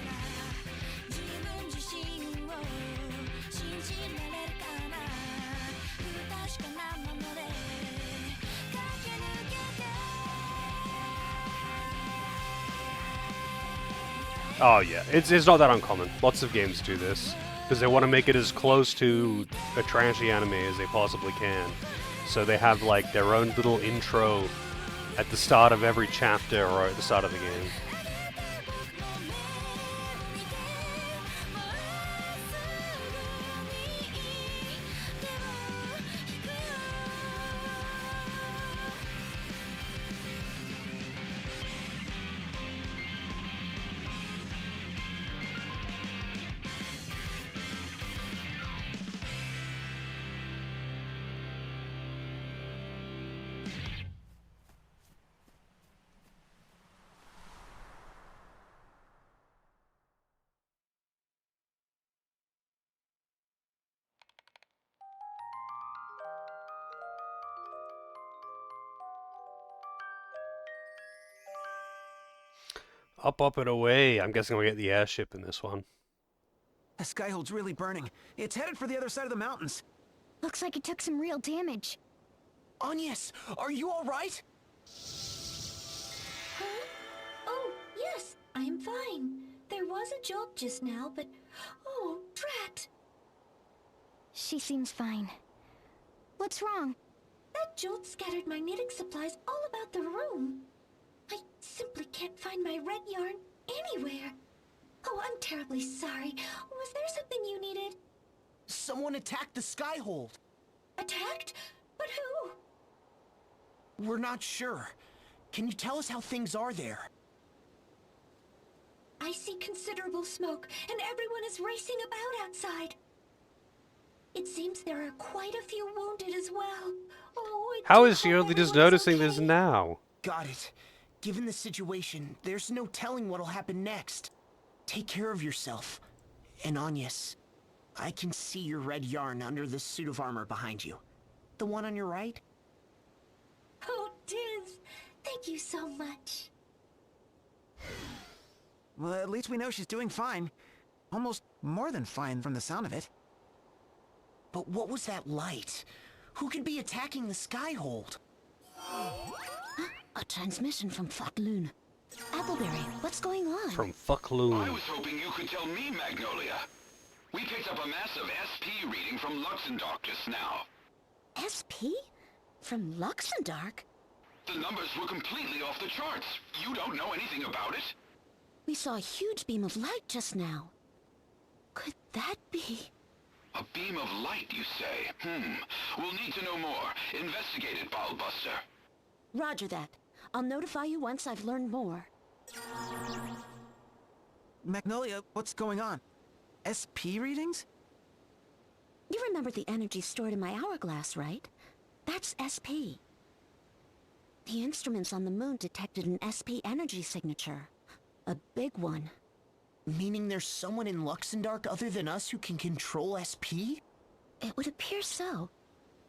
Oh yeah, it's not that uncommon. Lots of games do this, because they want to make it as close to a trashy anime as they possibly can. So they have like their own little intro at the start of every chapter or at the start of the game. Up and away. I'm guessing we'll get the airship in this one. The Skyhold's really burning. It's headed for the other side of the mountains. Looks like it took some real damage. Agnes, are you all right? Huh? Oh, yes, I am fine. There was a jolt just now, but... Oh, drat! She seems fine. What's wrong? That jolt scattered my knitting supplies all about the room. I simply can't find my red yarn anywhere. Oh, I'm terribly sorry. Was there something you needed? Someone attacked the Skyhold. Attacked? But who? We're not sure. Can you tell us how things are there? I see considerable smoke, and everyone is racing about outside. It seems there are quite a few wounded as well. Oh, How is she only just noticing this now? Got it. Given the situation, there's no telling what'll happen next. Take care of yourself. And Agnes, I can see your red yarn under this suit of armor behind you. The one on your right? Oh, Diz, thank you so much. Well, at least we know she's doing fine. Almost more than fine from the sound of it. But what was that light? Who could be attacking the Skyhold? A transmission from Fatloon. Appleberry, what's going on? From Fuckloon. I was hoping you could tell me, Magnolia. We picked up a massive SP reading from Luxembourg just now. SP? From Luxembourg? The numbers were completely off the charts. You don't know anything about it? We saw a huge beam of light just now. Could that be? A beam of light, you say? We'll need to know more. Investigate it, Ballbuster. Roger that. I'll notify you once I've learned more. Magnolia, what's going on? SP readings? You remember the energy stored in my hourglass, right? That's SP. The instruments on the moon detected an SP energy signature. A big one. Meaning there's someone in Luxembourg other than us who can control SP? It would appear so.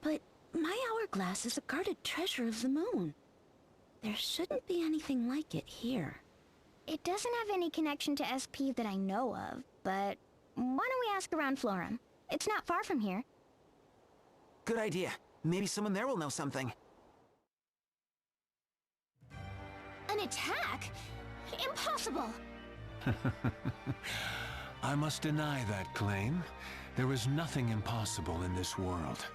But my hourglass is a guarded treasure of the moon. There shouldn't be anything like it here. It doesn't have any connection to SP that I know of, but why don't we ask around Florum? It's not far from here. Good idea. Maybe someone there will know something. An attack? Impossible! I must deny that claim. There is nothing impossible in this world.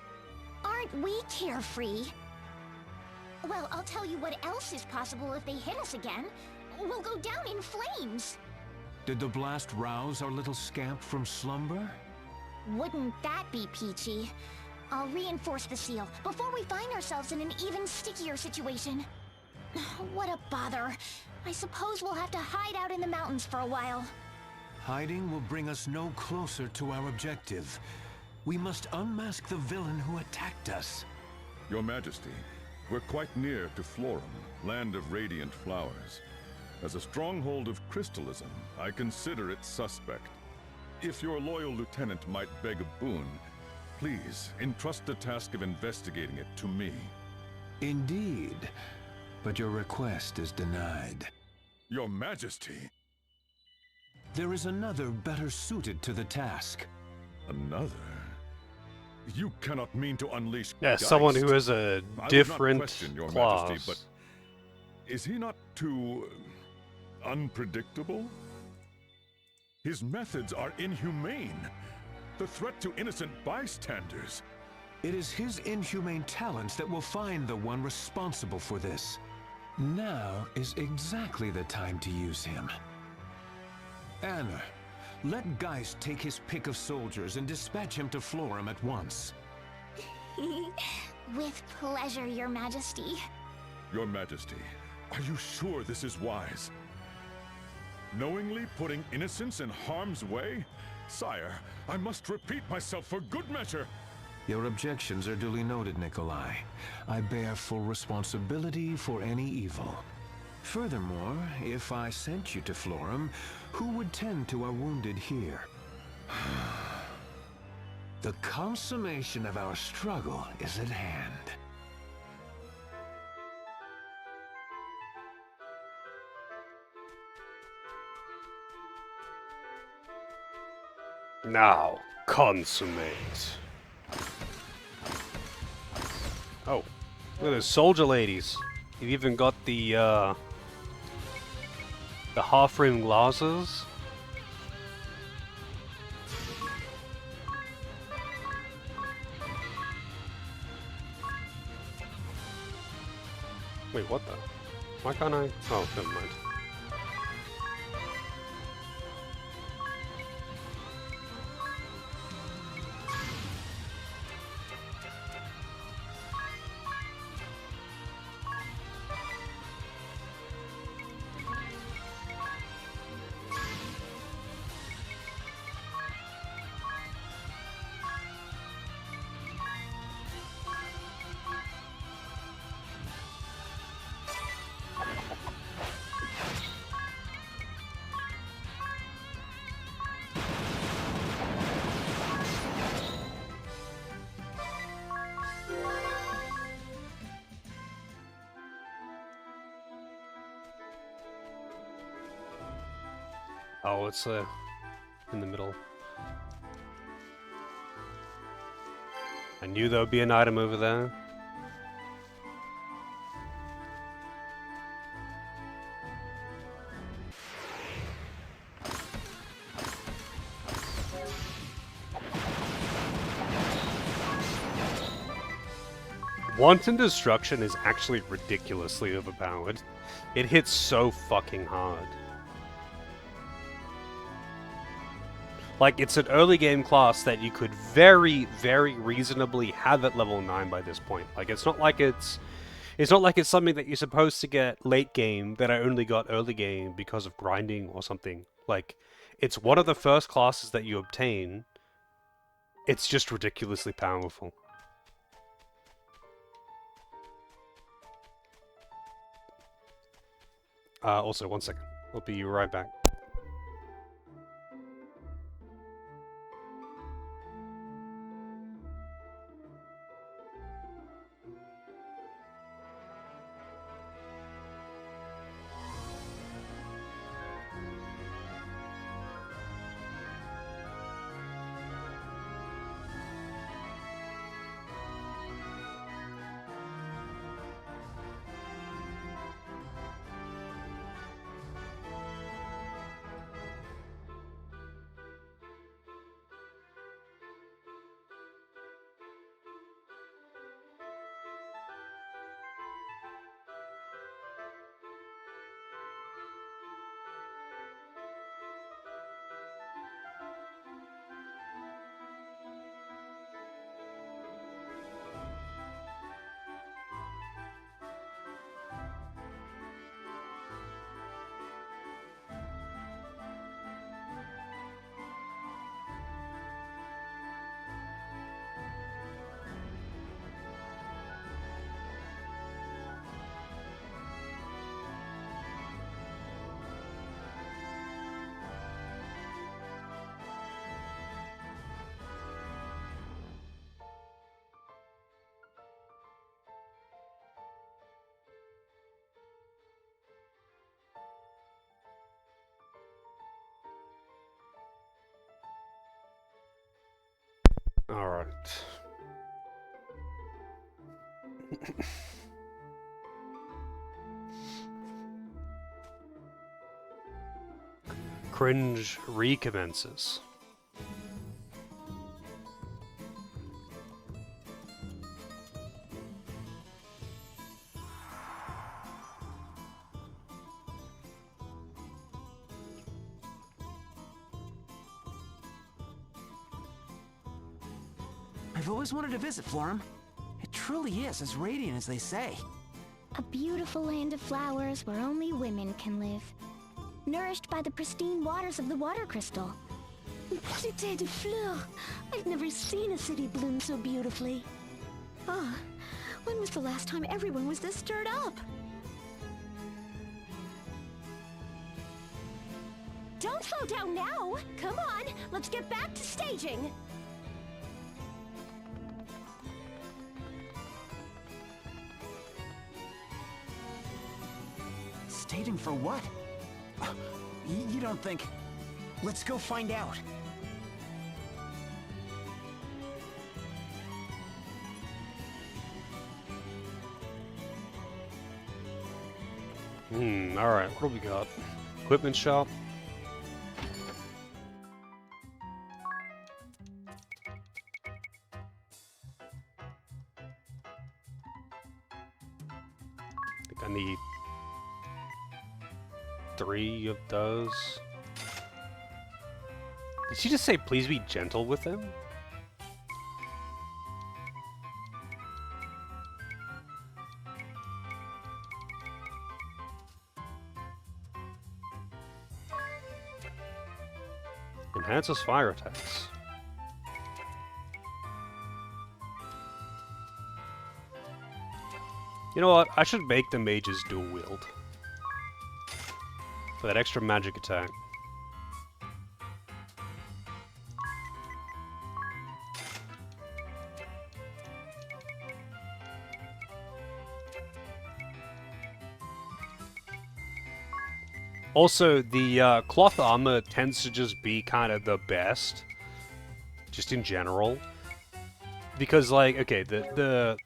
Aren't we carefree? Well, I'll tell you what else is possible if they hit us again. We'll go down in flames. Did the blast rouse our little scamp from slumber? Wouldn't that be peachy? I'll reinforce the seal before we find ourselves in an even stickier situation. What a bother. I suppose we'll have to hide out in the mountains for a while. Hiding will bring us no closer to our objective. We must unmask the villain who attacked us. Your Majesty, we're quite near to Florum, land of radiant flowers. As a stronghold of crystalism, I consider it suspect. If your loyal lieutenant might beg a boon, please entrust the task of investigating it to me. Indeed, but your request is denied. Your Majesty! There is another better suited to the task. Another? You cannot mean to unleash Yeah, Geist. someone who has a different I would not question your class. Majesty, but is he not too unpredictable? His methods are inhumane. The threat to innocent bystanders. It is his inhumane talents that will find the one responsible for this. Now is exactly the time to use him. Anna, let Geist take his pick of soldiers and dispatch him to Florum at once. With pleasure, Your Majesty. Your Majesty, are you sure this is wise? Knowingly putting innocents in harm's way? Sire, I must repeat myself for good measure. Your objections are duly noted, Nikolai. I bear full responsibility for any evil. Furthermore, if I sent you to Florum, who would tend to our wounded here? The consummation of our struggle is at hand. Now, consummate. Oh, look at those soldier ladies. You've even got the half-rim glasses. Wait, what the? Why can't I? Oh, never mind. Oh, it's in the middle. I knew there would be an item over there. Wanton Destruction is actually ridiculously overpowered. It hits so fucking hard. Like, it's an early game class that you could very, very reasonably have at level 9 by this point. Like, it's not like it's something that you're supposed to get late game that I only got early game because of grinding or something. Like, it's one of the first classes that you obtain. It's just ridiculously powerful. Also, one second. I'll be right back. Alright. Cringe recommences. I've always wanted to visit Florum. It truly is as radiant as they say. A beautiful land of flowers where only women can live. Nourished by the pristine waters of the water crystal. Cité de fleurs. I've never seen a city bloom so beautifully. Ah, when was the last time everyone was this stirred up? Don't slow down now! Come on, let's get back to staging! Staging for what? You don't think... Let's go find out. Alright, what do we got? Equipment shop. I think I need 3 of those. Did she just say, please be gentle with them? Enhances fire attacks. You know what? I should make the mages dual wield. For that extra magic attack. Also, the cloth armor tends to just be kind of the best, just in general. Because, like, okay, the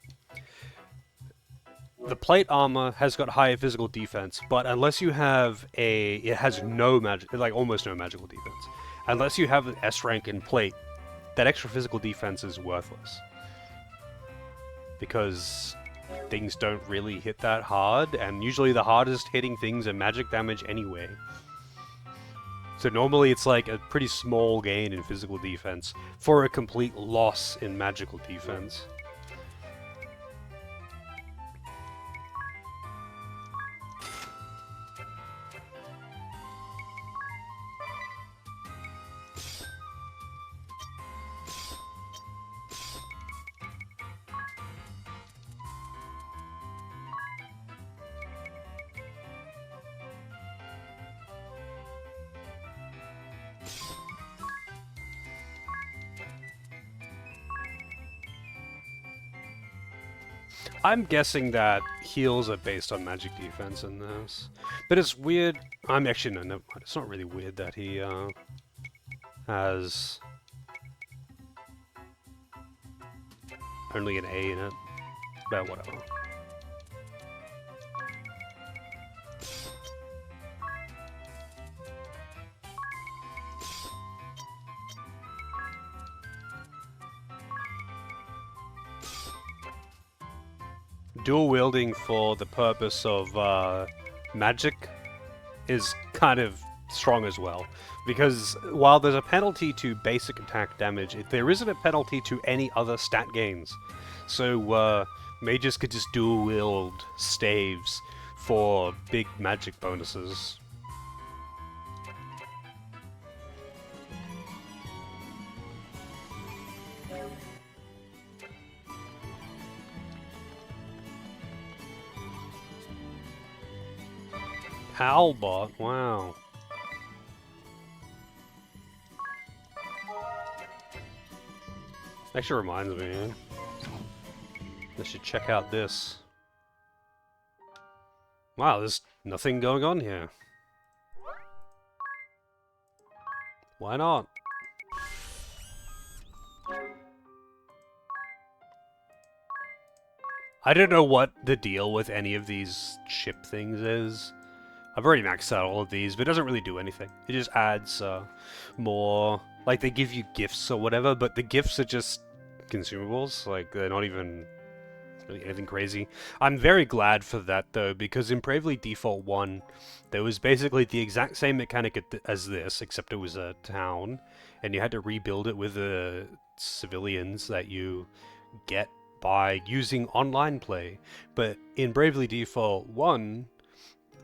plate armor has got higher physical defense, but unless you have it has no magic, like almost no magical defense. Unless you have an S rank in plate, that extra physical defense is worthless. Because things don't really hit that hard, and usually the hardest hitting things are magic damage anyway. So normally it's like a pretty small gain in physical defense for a complete loss in magical defense. I'm guessing that heals are based on magic defense in this. But it's weird. I'm actually, no, never mind. It's not really weird that he has only an A in it. But whatever. Dual wielding for the purpose of magic is kind of strong as well. Because while there's a penalty to basic attack damage, there isn't a penalty to any other stat gains. So mages could just dual wield staves for big magic bonuses. Howlbot, wow. Actually reminds me, I should check out this. Wow, there's nothing going on here. Why not? I don't know what the deal with any of these ship things is. I've already maxed out all of these, but it doesn't really do anything. It just adds more... Like, they give you gifts or whatever, but the gifts are just consumables. Like, they're not even really anything crazy. I'm very glad for that, though, because in Bravely Default 1, there was basically the exact same mechanic as this, except it was a town, and you had to rebuild it with the civilians that you get by using online play. But in Bravely Default 1...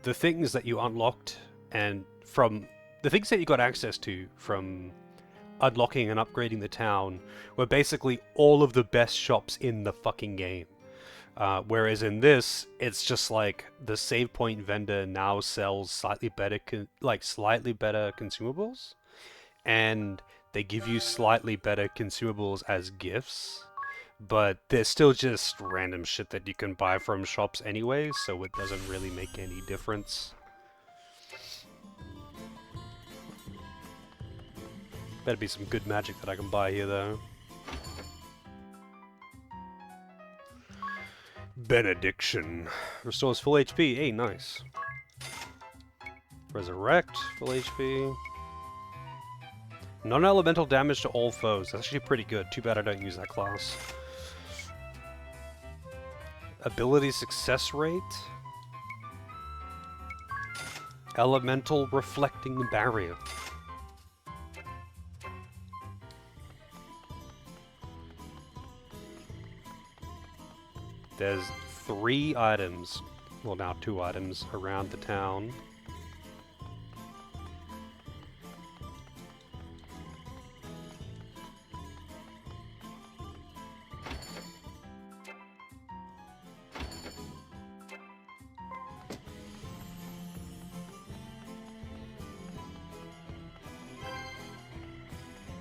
the things that you unlocked and from the things that you got access to from unlocking and upgrading the town were basically all of the best shops in the fucking game. Whereas in this, it's just like the save point vendor now sells slightly better consumables, and they give you slightly better consumables as gifts. But there's still just random shit that you can buy from shops anyway, so it doesn't really make any difference. Better be some good magic that I can buy here, though. Benediction. Restores full HP. Hey, nice. Resurrect. Full HP. Non-elemental damage to all foes. That's actually pretty good. Too bad I don't use that class. Ability success rate. Elemental reflecting barrier. There's 3 items, well now 2 items around the town.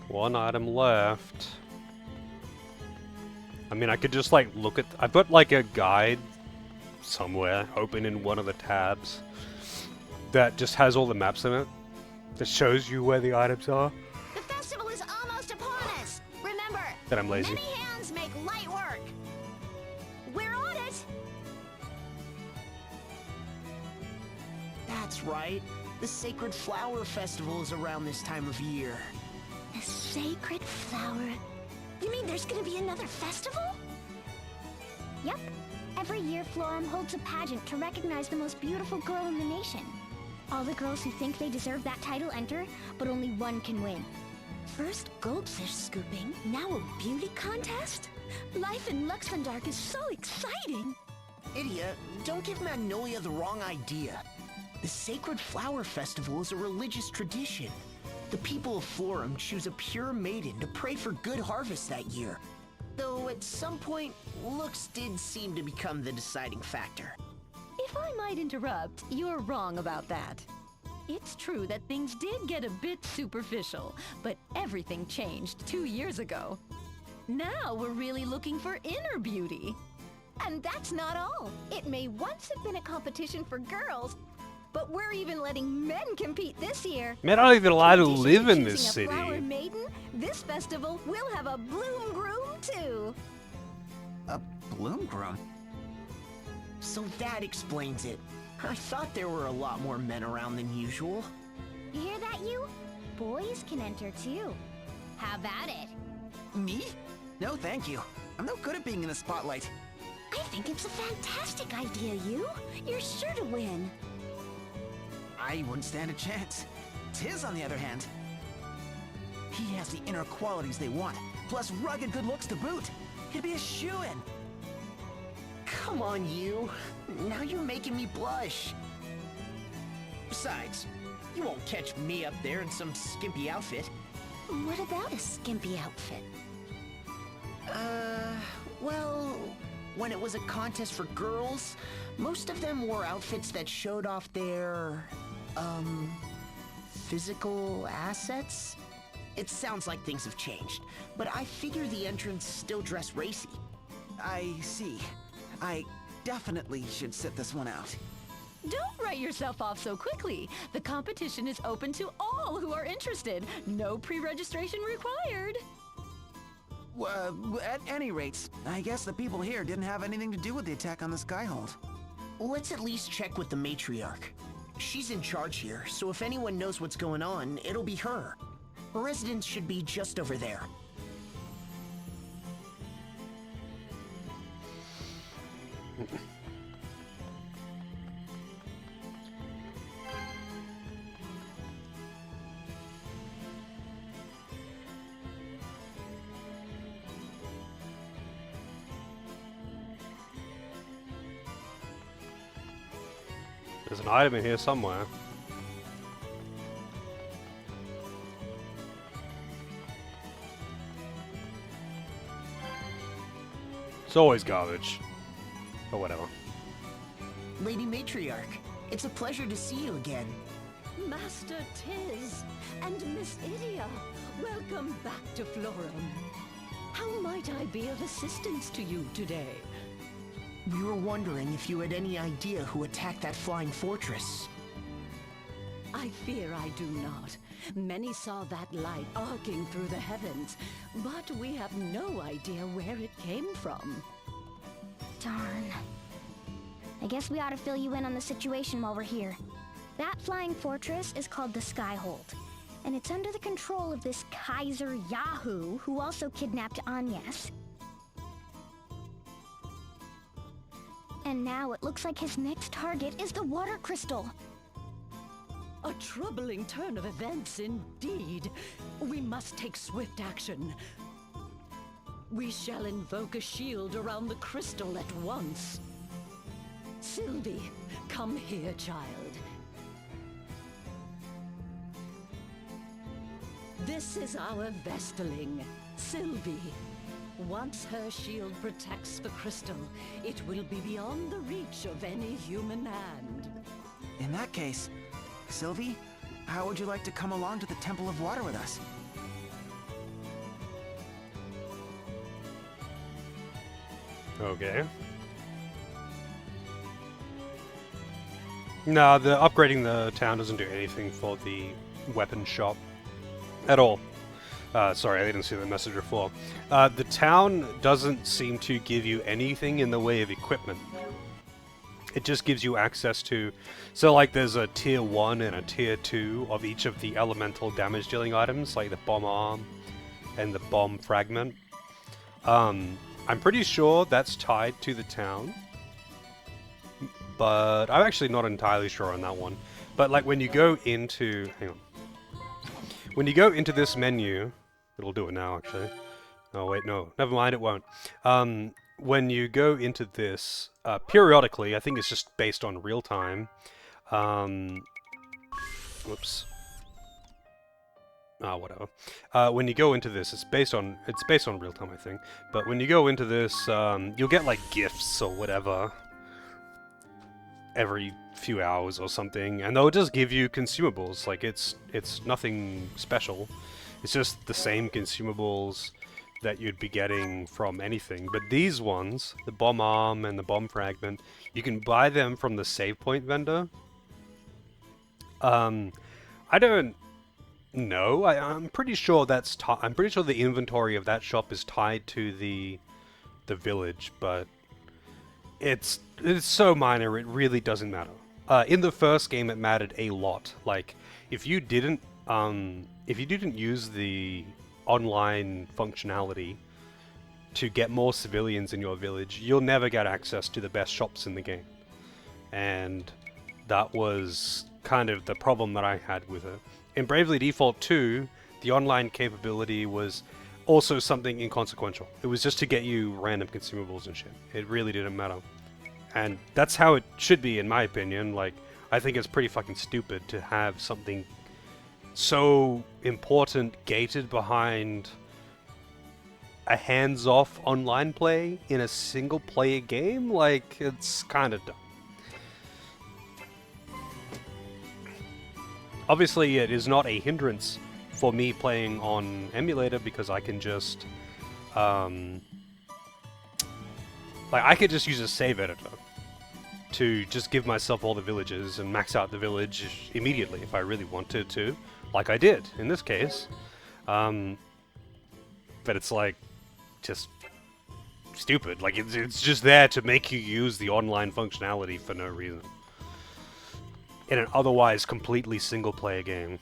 One item left. I mean, I could just, like, look at... I've got, like, a guide somewhere, open in one of the tabs. that just has all the maps in it. That shows you where the items are. The festival is almost upon us. Remember, That I'm lazy. many hands make light work. We're on it. That's right. The Sacred Flower Festival is around this time of year. The Sacred Flower. You mean there's gonna be another festival? Yep. Every year, Florum holds a pageant to recognize the most beautiful girl in the nation. All the girls who think they deserve that title enter, but only one can win. First goldfish scooping, now a beauty contest? Life in Luxembourg is so exciting! Idia, don't give Magnolia the wrong idea. The Sacred Flower Festival is a religious tradition. The people of Florum choose a pure maiden to pray for good harvest that year. Though at some point, looks did seem to become the deciding factor. If I might interrupt, you're wrong about that. It's true that things did get a bit superficial, but everything changed 2 years ago. Now we're really looking for inner beauty. And that's not all. It may once have been a competition for girls, but we're even letting men compete this year. Men aren't even allowed to In addition live to in this choosing a flower city. maiden, this festival will have a bloom groom too. A bloom groom? So that explains it. I thought there were a lot more men around than usual. You hear that, you? Boys can enter too. Have at it. Me? No, thank you. I'm no good at being in the spotlight. I think it's a fantastic idea, you. You're sure to win. I wouldn't stand a chance. Tiz, on the other hand, he has the inner qualities they want, plus rugged good looks to boot. He'd be a shoo-in. Come on, you. Now you're making me blush. Besides, you won't catch me up there in some skimpy outfit. What about a skimpy outfit? Well, when it was a contest for girls, most of them wore outfits that showed off their, physical assets? It sounds like things have changed, but I figure the entrants still dress racy. I see. I definitely should sit this one out. Don't write yourself off so quickly. The competition is open to all who are interested. No pre-registration required. At any rate, I guess the people here didn't have anything to do with the attack on the Skyhold. Let's at least check with the matriarch. She's in charge here, so if anyone knows what's going on, it'll be her. Her residence should be just over there. There's an item in here somewhere. It's always garbage. Or whatever. Lady Matriarch, it's a pleasure to see you again. Master Tiz and Miss Idia, welcome back to Florum. How might I be of assistance to you today? We were wondering if you had any idea who attacked that flying fortress. I fear I do not. Many saw that light arcing through the heavens, but we have no idea where it came from. Darn. I guess we ought to fill you in on the situation while we're here. That flying fortress is called the Skyhold, and it's under the control of this Kaiser Yahoo, who also kidnapped Agnes. And now it looks like his next target is the water crystal. A troubling turn of events indeed. We must take swift action. We shall invoke a shield around the crystal at once. Sylvie, come here, child. This is our Vestaling, Sylvie. Once her shield protects the crystal, it will be beyond the reach of any human hand. In that case, Sylvie, how would you like to come along to the Temple of Water with us? Okay. No, the upgrading the town doesn't do anything for the weapon shop at all. Sorry, I didn't see the message before. The town doesn't seem to give you anything in the way of equipment. It just gives you access to... So, like, there's a tier 1 and a tier 2 of each of the elemental damage-dealing items, like the bomb arm and the bomb fragment. I'm pretty sure that's tied to the town, but I'm actually not entirely sure on that one. But, like, when you go into... Hang on. When you go into this menu... It'll do it now, actually. Oh, wait, no. Never mind, it won't. When you go into this, periodically, I think it's just based on real time. Whoops. Whatever. When you go into this, it's based on real time, I think. But when you go into this, you'll get like gifts or whatever every few hours or something, and they'll just give you consumables. Like it's nothing special. It's just the same consumables that you'd be getting from anything. But these ones, the bomb arm and the bomb fragment, you can buy them from the save point vendor. I don't know. I'm pretty sure that's I'm pretty sure the inventory of that shop is tied to the village, but it's so minor it really doesn't matter. In the first game, it mattered a lot. Like if you didn't use the online functionality to get more civilians in your village, you'll never get access to the best shops in the game. And that was kind of the problem that I had with it. In Bravely Default 2, the online capability was also something inconsequential. It was just to get you random consumables and shit. It really didn't matter. And that's how it should be, in my opinion. Like, I think it's pretty fucking stupid to have something so important gated behind a hands-off online play in a single-player game. Like, it's kind of dumb. Obviously, it is not a hindrance for me playing on emulator because I can just, like, I could just use a save editor to just give myself all the villages and max out the village immediately if I really wanted to, like I did in this case. But it's like just stupid. Like it's just there to make you use the online functionality for no reason in an otherwise completely single-player game.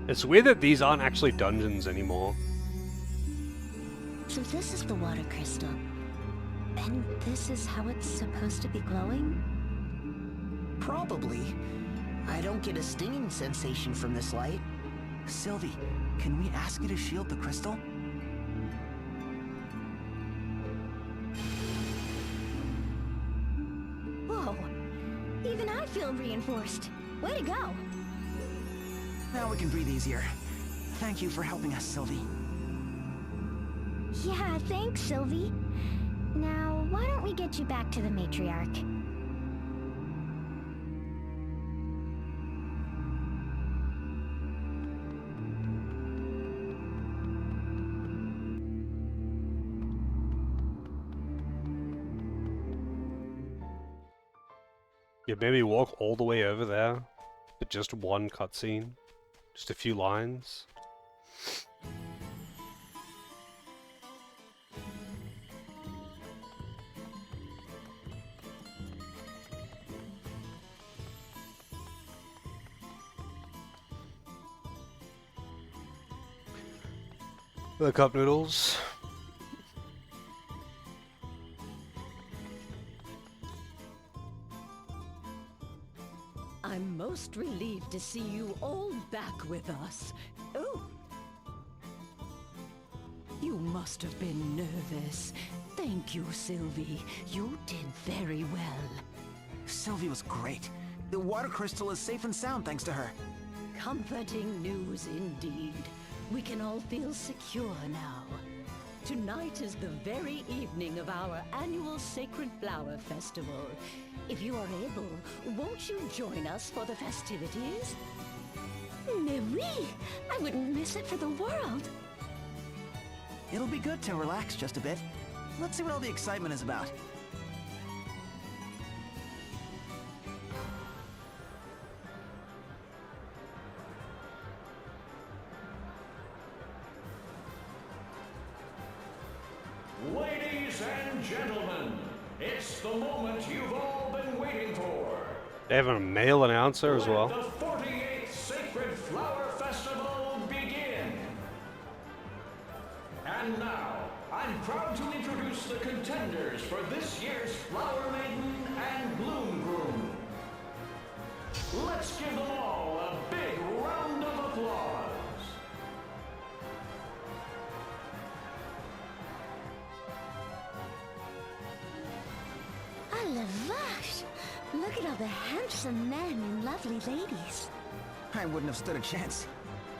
It's weird that these aren't actually dungeons anymore. So this is the water crystal. And this is how it's supposed to be glowing? Probably. I don't get a stinging sensation from this light. Sylvie, can we ask you to shield the crystal? Whoa! Even I feel reinforced. Way to go! Now we can breathe easier. Thank you for helping us, Sylvie. Yeah, thanks, Sylvie. Now, why don't we get you back to the matriarch? Yeah, maybe walk all the way over there, but just one cutscene. Just a few lines. The cup noodles. relieved to see you all back with us. Oh. You must have been nervous. Thank you, Sylvie. You did very well. Sylvie was great. The water crystal is safe and sound thanks to her. Comforting news indeed. We can all feel secure now. Tonight is the very evening of our annual Sacred Flower Festival. If you are able, won't you join us for the festivities? Mais oui! I wouldn't miss it for the world. It'll be good to relax just a bit. Let's see what all the excitement is about. Ladies and gentlemen, it's the moment you've all been waiting for. They have a male announcer as well. Let the 48th Sacred Flower Festival begin. And now, I'm proud to introduce the contenders for this year's Flower Maiden and Bloom Groom. Let's give them all a big round of applause. Ah, la vache! Look at all the handsome men and lovely ladies. I wouldn't have stood a chance.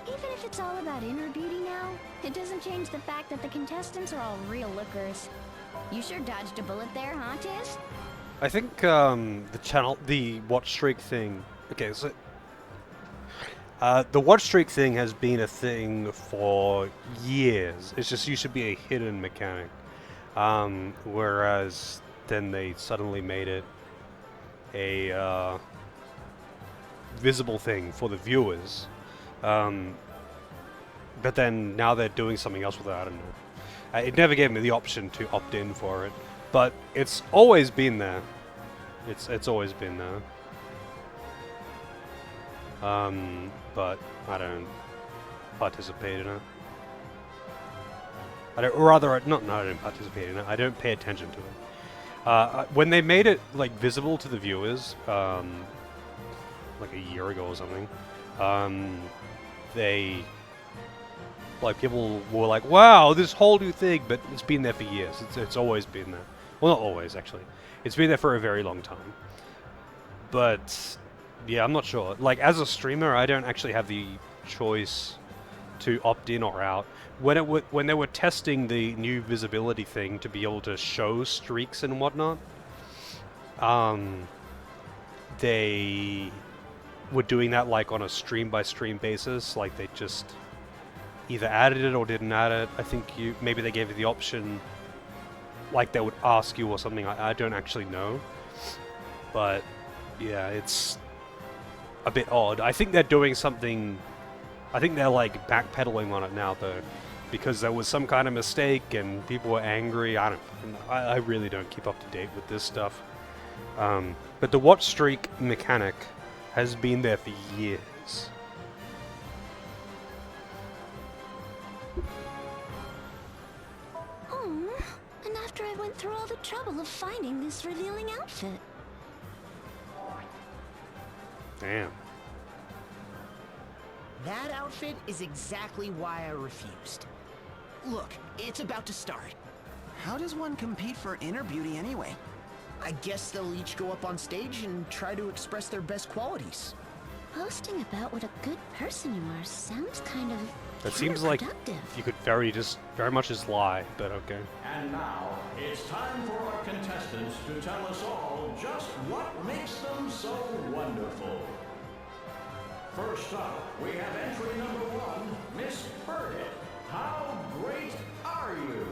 Even if it's all about inner beauty now, it doesn't change the fact that the contestants are all real lookers. You sure dodged a bullet there, huh, Tiz? I think the watch streak thing. Okay, so the watch streak thing has been a thing for years. It's just used to be a hidden mechanic, whereas then they suddenly made it a visible thing for the viewers. But then now they're doing something else with it. I don't know. It never gave me the option to opt in for it, but it's always been there. It's always been there. But I don't participate in it. I don't participate in it. I don't pay attention to it. When they made it like visible to the viewers, like a year ago or something, people were like, "Wow, this whole new thing!" But it's been there for years. It's always been there. Well, not always actually. It's been there for a very long time. But yeah, I'm not sure. Like as a streamer, I don't actually have the choice to opt in or out. When they were testing the new visibility thing to be able to show streaks and whatnot, they were doing that like on a stream by stream basis. Like they just either added it or didn't add it. I think maybe they gave you the option, like they would ask you or something. I don't actually know, but yeah, it's a bit odd. I think they're doing something. I think they're like backpedaling on it now though, because there was some kind of mistake and people were angry. I really don't keep up to date with this stuff. But the watch streak mechanic has been there for years. Oh, and after I went through all the trouble of finding this revealing outfit. Damn. That outfit is exactly why I refused. Look, it's about to start. How does one compete for inner beauty anyway? I guess they'll each go up on stage and try to express their best qualities. Boasting about what a good person you are sounds kind of That seems like counterproductive. you could very much just lie, but okay. And now, it's time for our contestants to tell us all just what makes them so wonderful. First up, we have entry number 1, Miss Burgett. How great are you?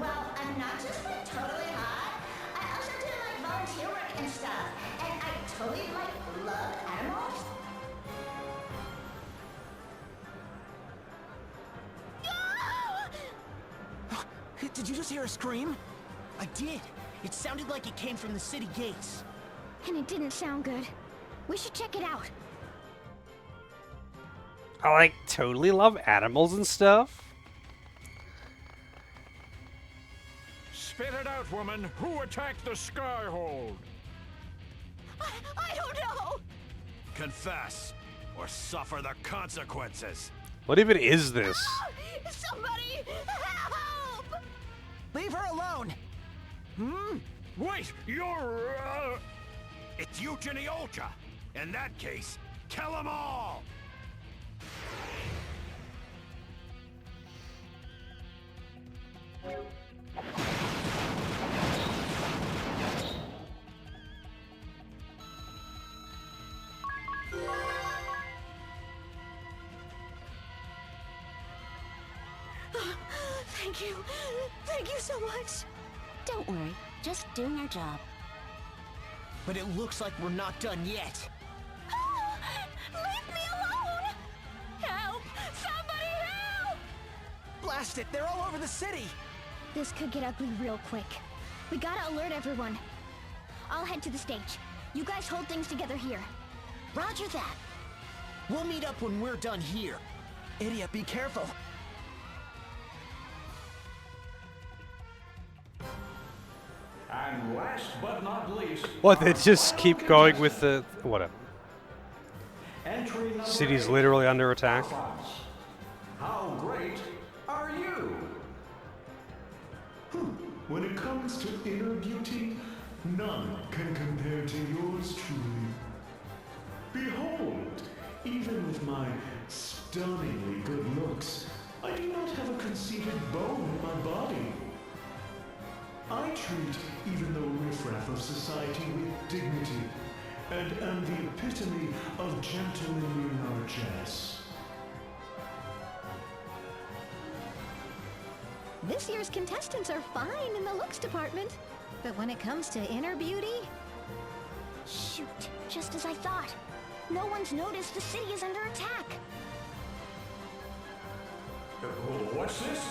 Well, I'm not just like totally hot. I also do like volunteer work and stuff. And I totally like love animals. Did you just hear a scream? I did. It sounded like it came from the city gates. And it didn't sound good. We should check it out. I like totally love animals and stuff. Spit it out, woman. Who attacked the Skyhold? I don't know! Confess, or suffer the consequences. What even is this? Somebody help! Leave her alone! Wait, you're... It's Eugenie Ultra. In that case, kill them all! Thank you. Thank you so much. Don't worry, just doing our job. But it looks like we're not done yet. Leave me alone! Help! Somebody help! Blast it! They're all over the city! This could get ugly real quick. We gotta alert everyone. I'll head to the stage. You guys hold things together here. Roger that. We'll meet up when we're done here. Idiot, be careful. And last but not least... What, they just keep going with the... whatever. Entry number City's 8, literally under attack. How great are you? When it comes to inner beauty, none can compare to yours truly. Behold, even with my stunningly good looks, I do not have a conceited bone in my body. I treat even the riffraff of society with dignity, and am the epitome of gentlemanly largesse. This year's contestants are fine in the looks department. But when it comes to inner beauty... Shoot, just as I thought. No one's noticed the city is under attack. What's this?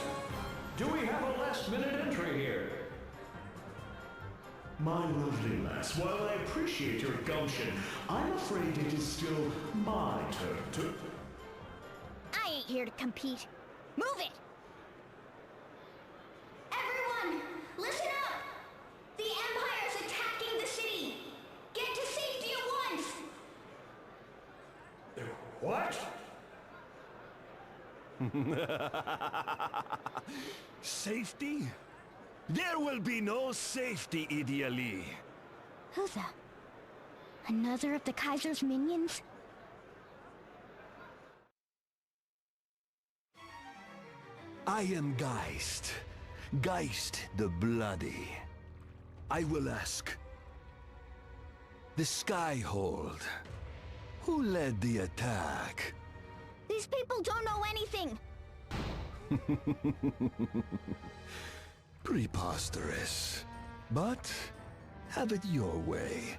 Do we have a last-minute entry here? My lovely lass, while I appreciate your gumption, I'm afraid it is still my turn to... I ain't here to compete. Move it! Everyone, listen up! The Empire's attacking the city! Get to safety at once! What? Safety? There will be no safety, Ideally. Who the? Another of the Kaiser's minions? I am Geist. Geist the Bloody. I will ask. The Skyhold. Who led the attack? These people don't know anything! Preposterous. But have it your way.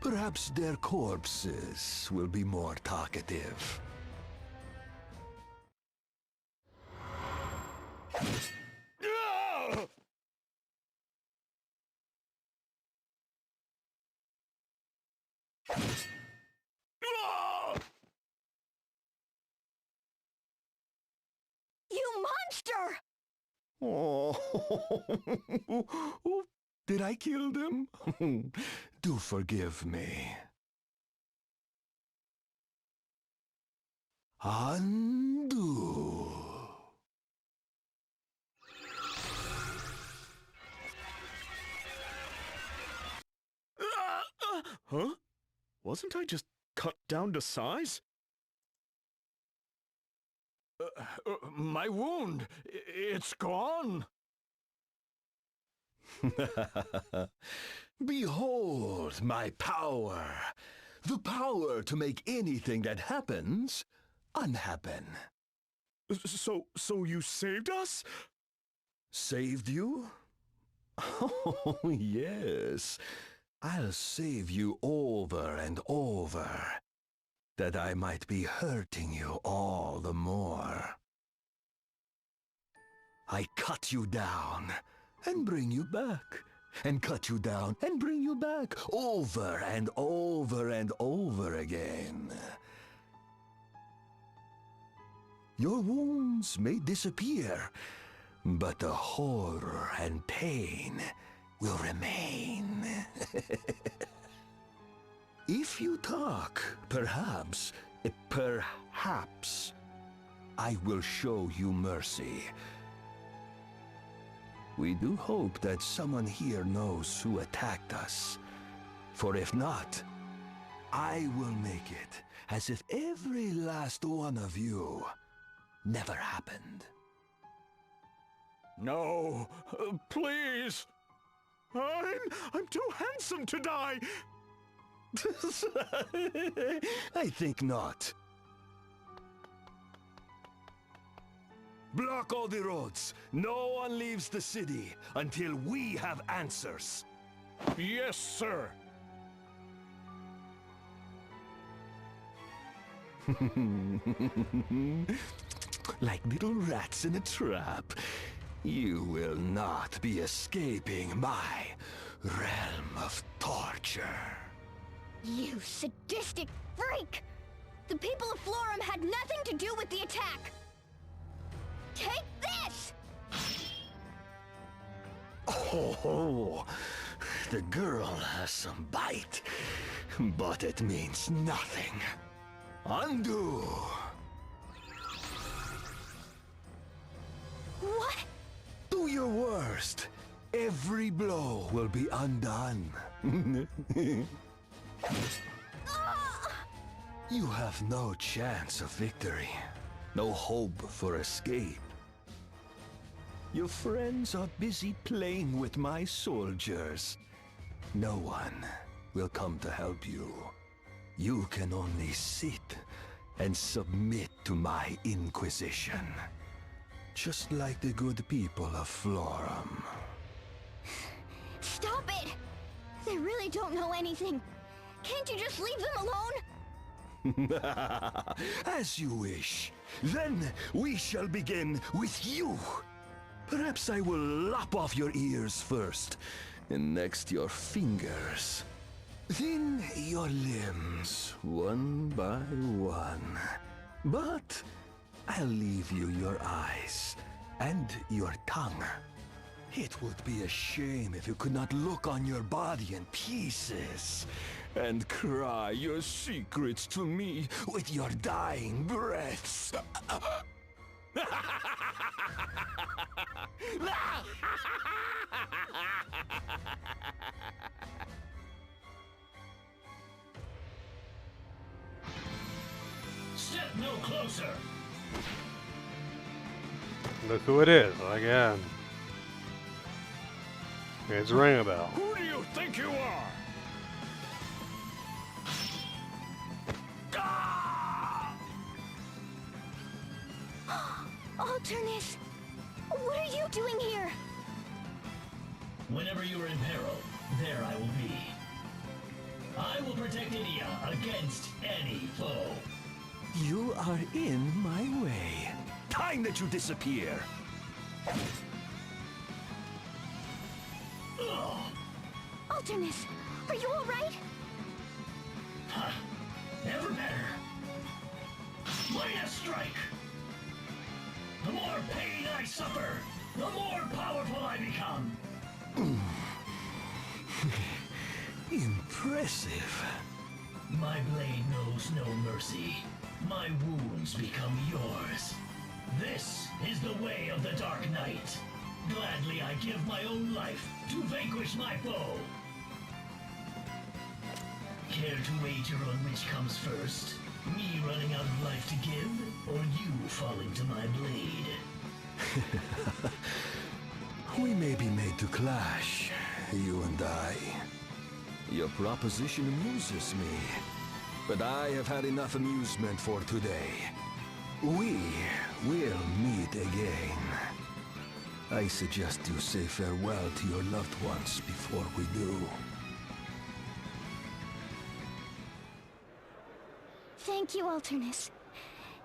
Perhaps their corpses will be more talkative. You monster! Oh, did I kill them? Do forgive me. Undo. Huh? Wasn't I just cut down to size? My wound, it's gone. Behold my power. The power to make anything that happens unhappen. So you saved us? Saved you? Oh, yes. I'll save you over and over, that I might be hurting you all the more. I cut you down and bring you back, and cut you down and bring you back, over and over and over again. Your wounds may disappear, but the horror and pain will remain. If you talk, perhaps, I will show you mercy. We do hope that someone here knows who attacked us. For if not, I will make it as if every last one of you never happened. No, please. I'm too handsome to die. I think not. Block all the roads. No one leaves the city until we have answers. Yes, sir. Like little rats in a trap, you will not be escaping my realm of torture. You sadistic freak! The people of Florum had nothing to do with the attack! Take this! Oh, the girl has some bite, but it means nothing. Undo! What? Do your worst. Every blow will be undone. You have no chance of victory. No hope for escape. Your friends are busy playing with my soldiers. No one will come to help you. You can only sit and submit to my inquisition. Just like the good people of Florum. Stop it! They really don't know anything. Can't you just leave them alone? As you wish. Then we shall begin with you. Perhaps I will lop off your ears first, and next your fingers. Then your limbs, one by one. But I'll leave you your eyes and your tongue. It would be a shame if you could not look on your body in pieces and cry your secrets to me with your dying breaths. Step no closer. Look who it is, again. It's Ringabell. Who do you think you are? Alternus! What are you doing here? Whenever you are in peril, there I will be. I will protect India against any foe. You are in my way. Time that you disappear. Alternus, are you alright? Huh. Never better. Lay a strike. The more pain I suffer, the more powerful I become. Impressive. My blade knows no mercy. My wounds become yours. This is the way of the Dark Knight. Gladly I give my own life to vanquish my foe. Care to wager on which comes first? Me running out of life to give, or you falling to my blade? We may be made to clash, you and I. Your proposition amuses me, but I have had enough amusement for today. We will meet again. I suggest you say farewell to your loved ones before we do. Thank you, Alternus.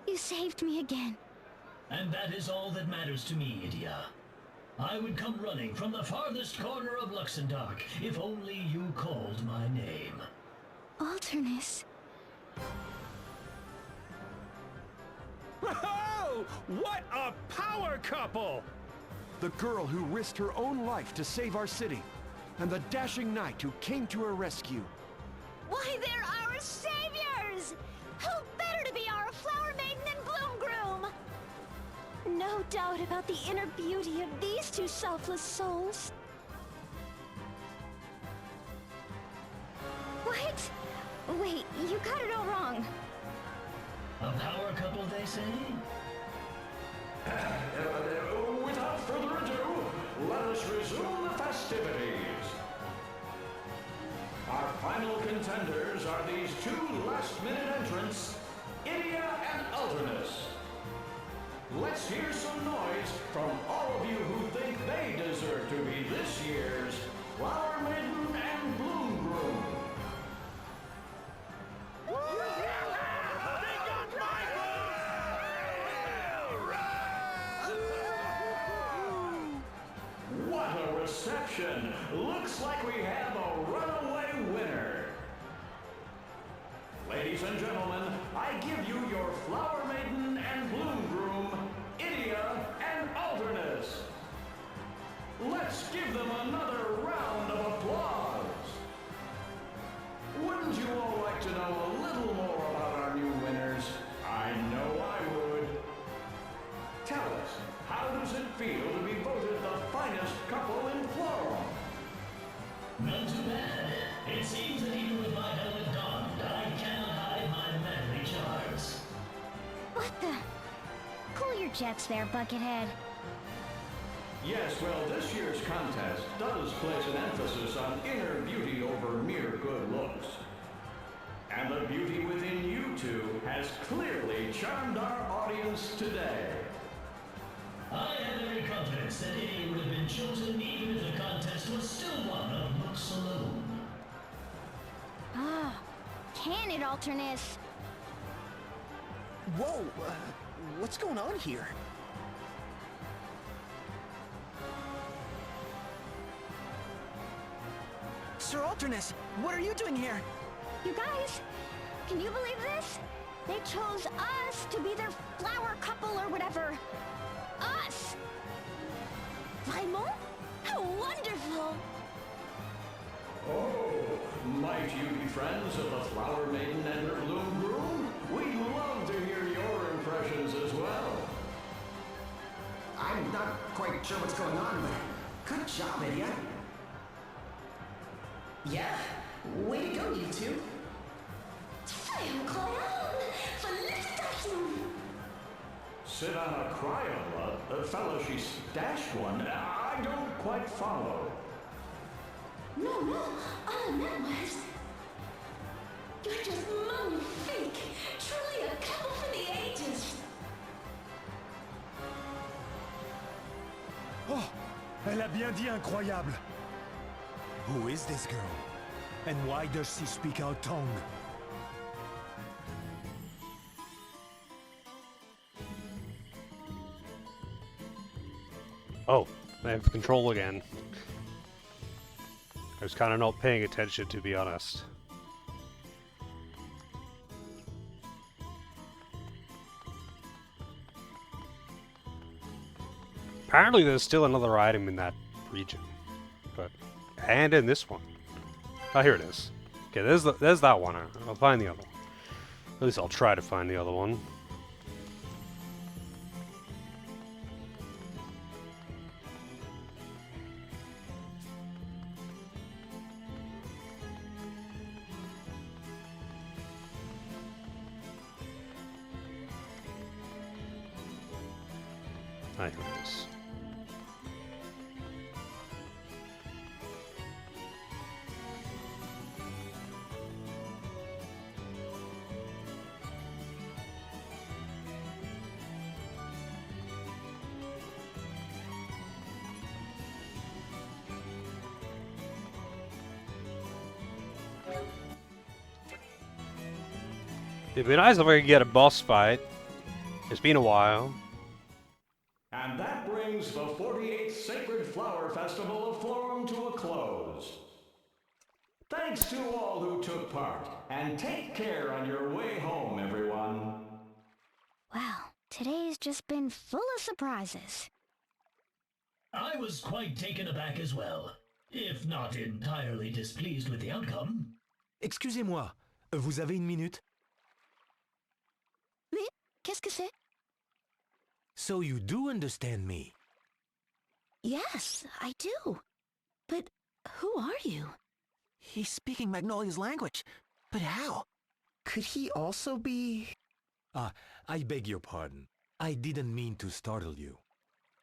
You saved me again. And that is all that matters to me, Idia. I would come running from the farthest corner of Luxembourg if only you called my name. Alternus. Whoa! What a power couple! The girl who risked her own life to save our city, and the dashing knight who came to her rescue. Why, they're our our saviors! Who better to be our flower maiden and bloom groom? No doubt about the inner beauty of these two selfless souls. What? Wait, you got it all wrong. A power couple, they say? Without further ado, let us resume the festivities. Our final contenders are these two last-minute entrants, Idia and Alderness. Let's hear some noise from all of you who think they deserve to be this year's Flower Maiden and Bloom Groom. What a reception! Looks like we have a runaway winner. Ladies and gentlemen, I give you your Flower Maiden and Bloom Groom, Idia and Alderness. Let's give them another round of applause. Wouldn't you all like to know a little more about our new winners? I know I would. Tell us, how does it feel to be voted the finest couple in Florum? Not too bad. It seems that even with my helmet donned, I cannot hide my manly charms. What the? Cool your jets there, Buckethead. Yes, well, this year's contest does place an emphasis on inner beauty over mere good looks. And the beauty within you two has clearly charmed our audience today. I have every confidence that Idia would have been chosen even if the contest was still one of looks alone. Ah, can it, Alternus? Whoa, what's going on here? Sir Alternus, what are you doing here? You guys, can you believe this? They chose us to be their flower couple or whatever. Us! Vraiment? How wonderful! Oh, might you be friends of the Flower Maiden and her Bloom Groom? We'd love to hear your impressions as well. I'm not quite sure what's going on, but good job, Idia. Yeah, way to go, you two. C'est incroyable! Félicitations! Sit on a Crayola? The fellow she stashed one? I don't quite follow. No, all I meant was... You're just magnifique! Truly a couple for the ages! Oh, elle a bien dit incroyable. Who is this girl? And why does she speak our tongue? Oh, I have control again. I was kind of not paying attention, to be honest. Apparently there's still another item in that region. And in this one. Oh, here it is. Okay, there's that one. I'll find the other one. At least I'll try to find the other one. I hear this. It'd be nice if I could get a boss fight. It's been a while. And that brings the 48th Sacred Flower Festival of Florum to a close. Thanks to all who took part, and take care on your way home, everyone. Wow, today's just been full of surprises. I was quite taken aback as well, if not entirely displeased with the outcome. Excusez-moi, Vous avez une minute? Oui? Qu'est-ce que c'est? So you do understand me? Yes, I do. But who are you? He's speaking Magnolia's language. But how? Could he also be... I beg your pardon. I didn't mean to startle you.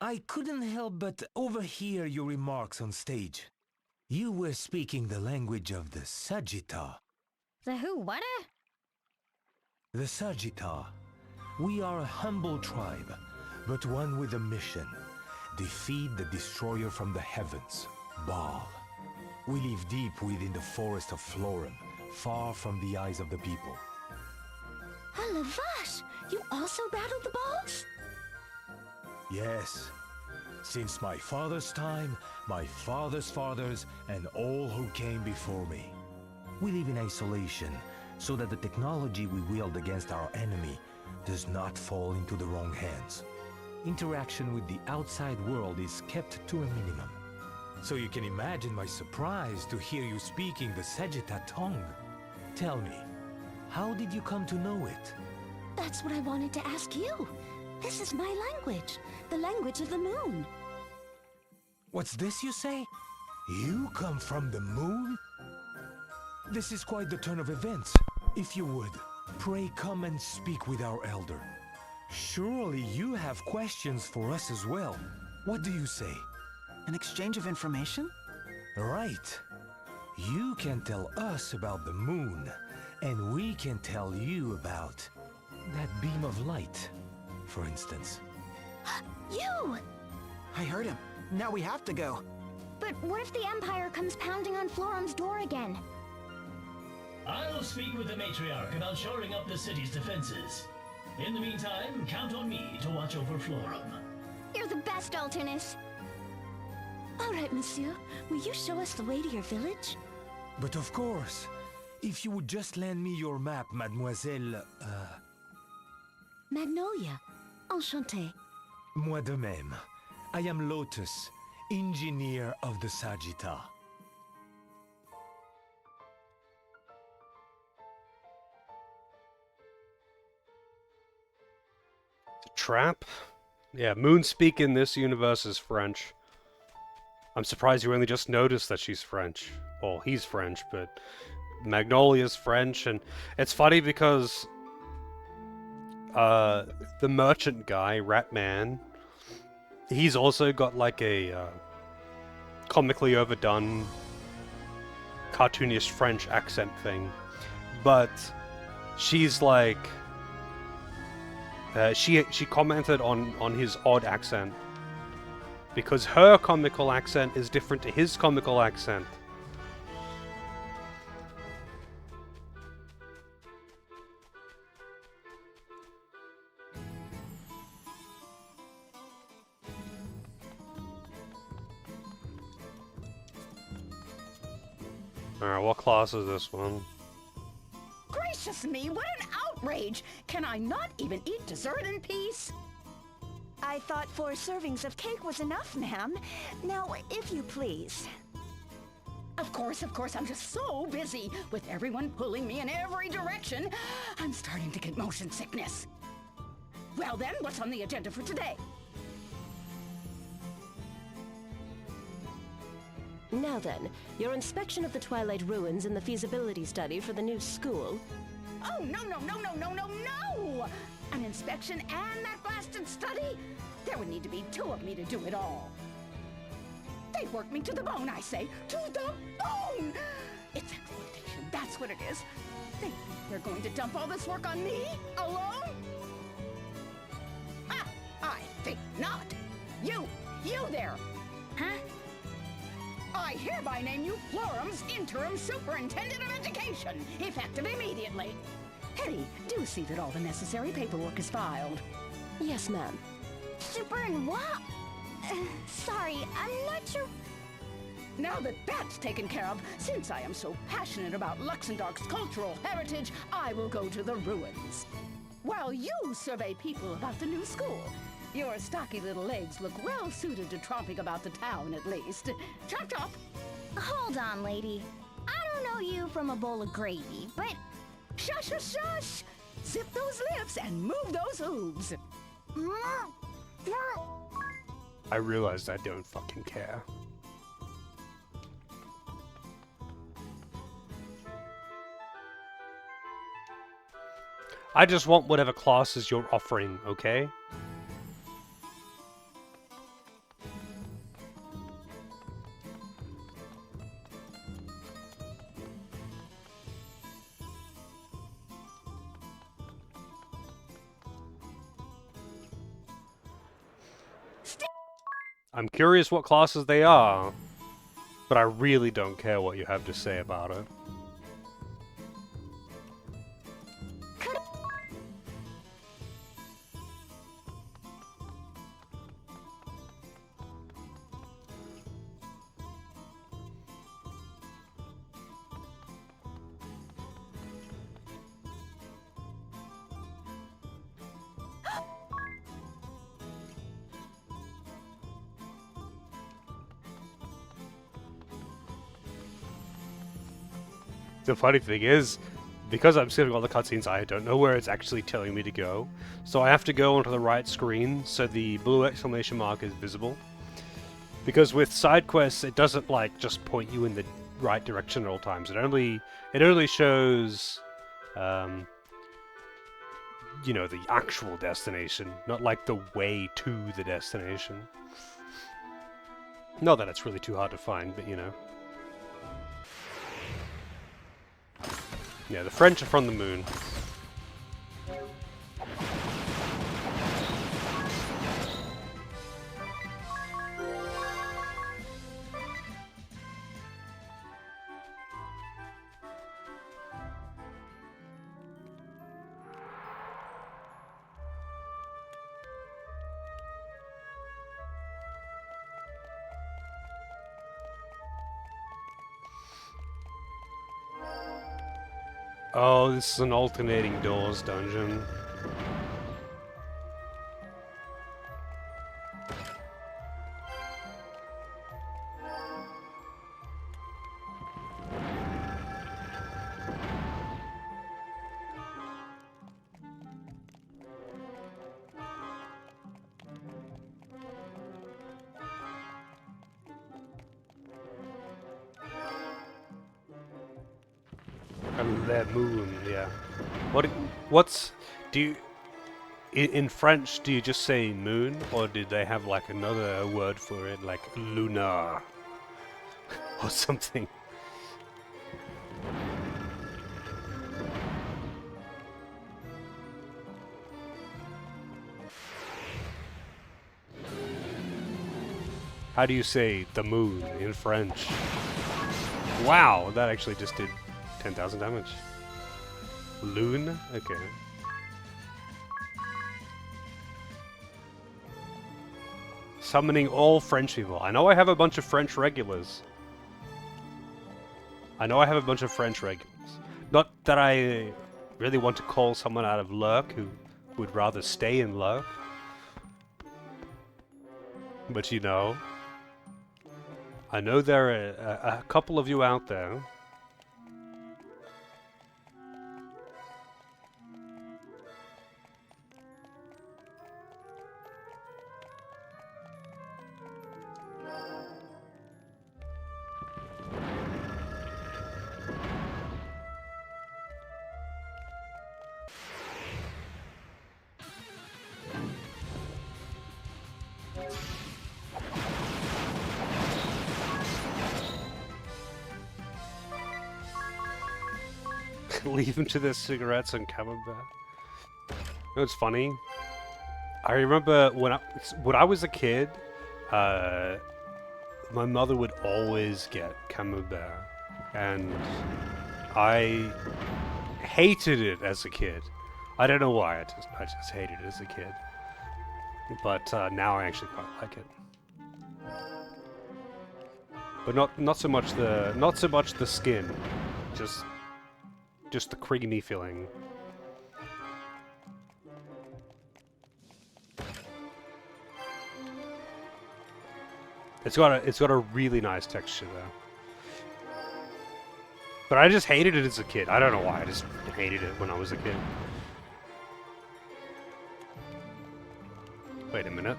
I couldn't help but overhear your remarks on stage. You were speaking the language of the Sagitta. The who, what? The Sagitta. We are a humble tribe, but one with a mission. Defeat the destroyer from the heavens, Baal. We live deep within the forest of Florum, far from the eyes of the people. Ah, la vache! You also battled the Baals? Yes. Since my father's time, my father's fathers, and all who came before me. We live in isolation, so that the technology we wield against our enemy does not fall into the wrong hands. Interaction with the outside world is kept to a minimum. So you can imagine my surprise to hear you speaking the Sagitta tongue. Tell me, how did you come to know it? That's what I wanted to ask you. This is my language, the language of the moon. What's this you say? You come from the moon? This is quite the turn of events. If you would, pray come and speak with our elder. Surely you have questions for us as well. What do you say? An exchange of information? Right. You can tell us about the moon, and we can tell you about that beam of light, for instance. You! I heard him. Now we have to go. But what if the Empire comes pounding on Florum's door again? I'll speak with the matriarch about shoring up the city's defenses. In the meantime, count on me to watch over Florum. You're the best, Altinus. All right, monsieur. Will you show us the way to your village? But of course. If you would just lend me your map, mademoiselle... Magnolia. Enchanté. Moi de même. I am Lotus, engineer of the Sagitta. Trap? Yeah, Moonspeak in this universe is French. I'm surprised you only just noticed that she's French. Well, he's French, but Magnolia's French, and it's funny because the merchant guy, Ratman, he's also got like a comically overdone, cartoonish French accent thing, but she's like she commented on his odd accent because her comical accent is different to his comical accent. Alright, what class is this one? Gracious me, what an outrage! Can I not even eat dessert in peace? I thought 4 servings of cake was enough, ma'am. Now, if you please. Of course, I'm just so busy with everyone pulling me in every direction. I'm starting to get motion sickness. Well then, what's on the agenda for today? Now then, your inspection of the Twilight Ruins and the feasibility study for the new school. Oh, no! An inspection and that blasted study? There would need to be 2 of me to do it all. They worked me to the bone, I say. To the bone! It's exploitation, that's what it is. They think they're going to dump all this work on me? Alone? Ah, I think not. You there! Huh? I hereby name you Florum's Interim Superintendent of Education, effective immediately. Hetty, do see that all the necessary paperwork is filed. Yes, ma'am. Super and what? Sorry, I'm not sure. Now that that's taken care of, since I am so passionate about Luxembourg's cultural heritage, I will go to the ruins. While you survey people about the new school. Your stocky little legs look well suited to tromping about the town, at least. Chop chop! Hold on, lady. I don't know you from a bowl of gravy, but Shush, shush, shush! Zip those lips and move those hooves. I realized I don't fucking care. I just want whatever classes you're offering, okay? I'm curious what classes they are, but I really don't care what you have to say about it. The funny thing is, because I'm skipping all the cutscenes, I don't know where it's actually telling me to go. So I have to go onto the right screen so the blue exclamation mark is visible. Because with side quests, it doesn't like just point you in the right direction at all times. It only shows, you know, the actual destination, not like the way to the destination. Not that it's really too hard to find, but you know. Yeah, the French are from the moon. Oh, this is an alternating doors dungeon. Their moon, yeah. Do you, in French, do you just say moon, or did they have like another word for it, like lunar, or something? How do you say the moon in French? Wow, that actually just did 10,000 damage. Loon? Okay. Summoning all French people. I know I have a bunch of French regulars. Not that I really want to call someone out of Lurk who would rather stay in Lurk. But you know, I know there are a couple of you out there. Leave them to their cigarettes and camembert. You know what's funny? I remember when I was a kid, my mother would always get camembert, and I hated it as a kid. I don't know why. I just hated it as a kid. But now I actually quite like it. But not so much the skin, just the creamy feeling. It's got a really nice texture though. But I just hated it as a kid. I don't know why. I just hated it when I was a kid. Wait a minute.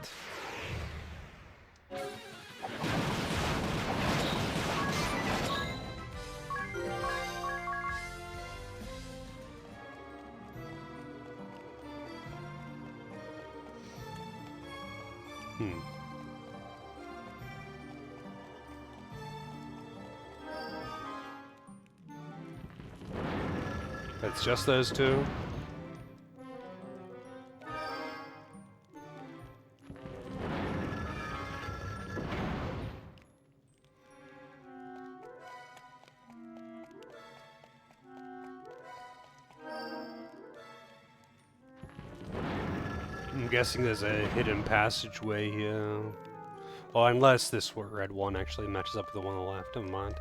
It's just those two? I'm guessing there's a hidden passageway here. Well, unless this red one actually matches up with the one on the left. Never mind.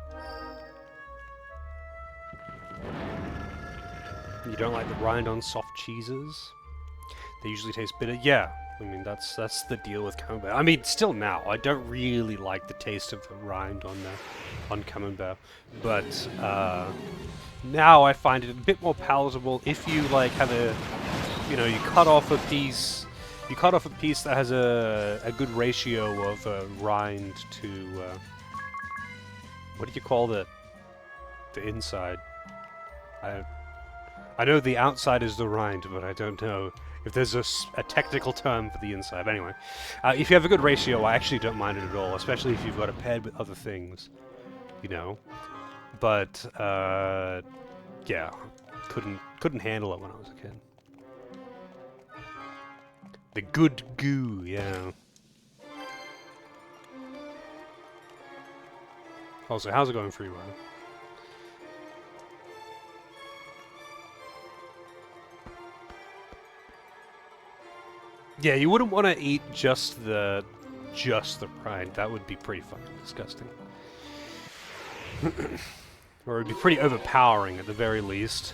You don't like the rind on soft cheeses? They usually taste bitter. Yeah, I mean that's the deal with camembert. I mean, still now, I don't really like the taste of the rind on camembert, but now I find it a bit more palatable if you like have a, you know, you cut off a piece that has a good ratio of rind to what do you call the inside? I know the outside is the rind, but I don't know if there's a technical term for the inside. But anyway, if you have a good ratio, I actually don't mind it at all, especially if you've got it paired with other things, you know. But yeah, couldn't handle it when I was a kid. The good goo, yeah. Also, how's it going for you, Ryan? Yeah, you wouldn't want to eat just the rind. That would be pretty fucking disgusting. Or it'd be pretty overpowering at the very least.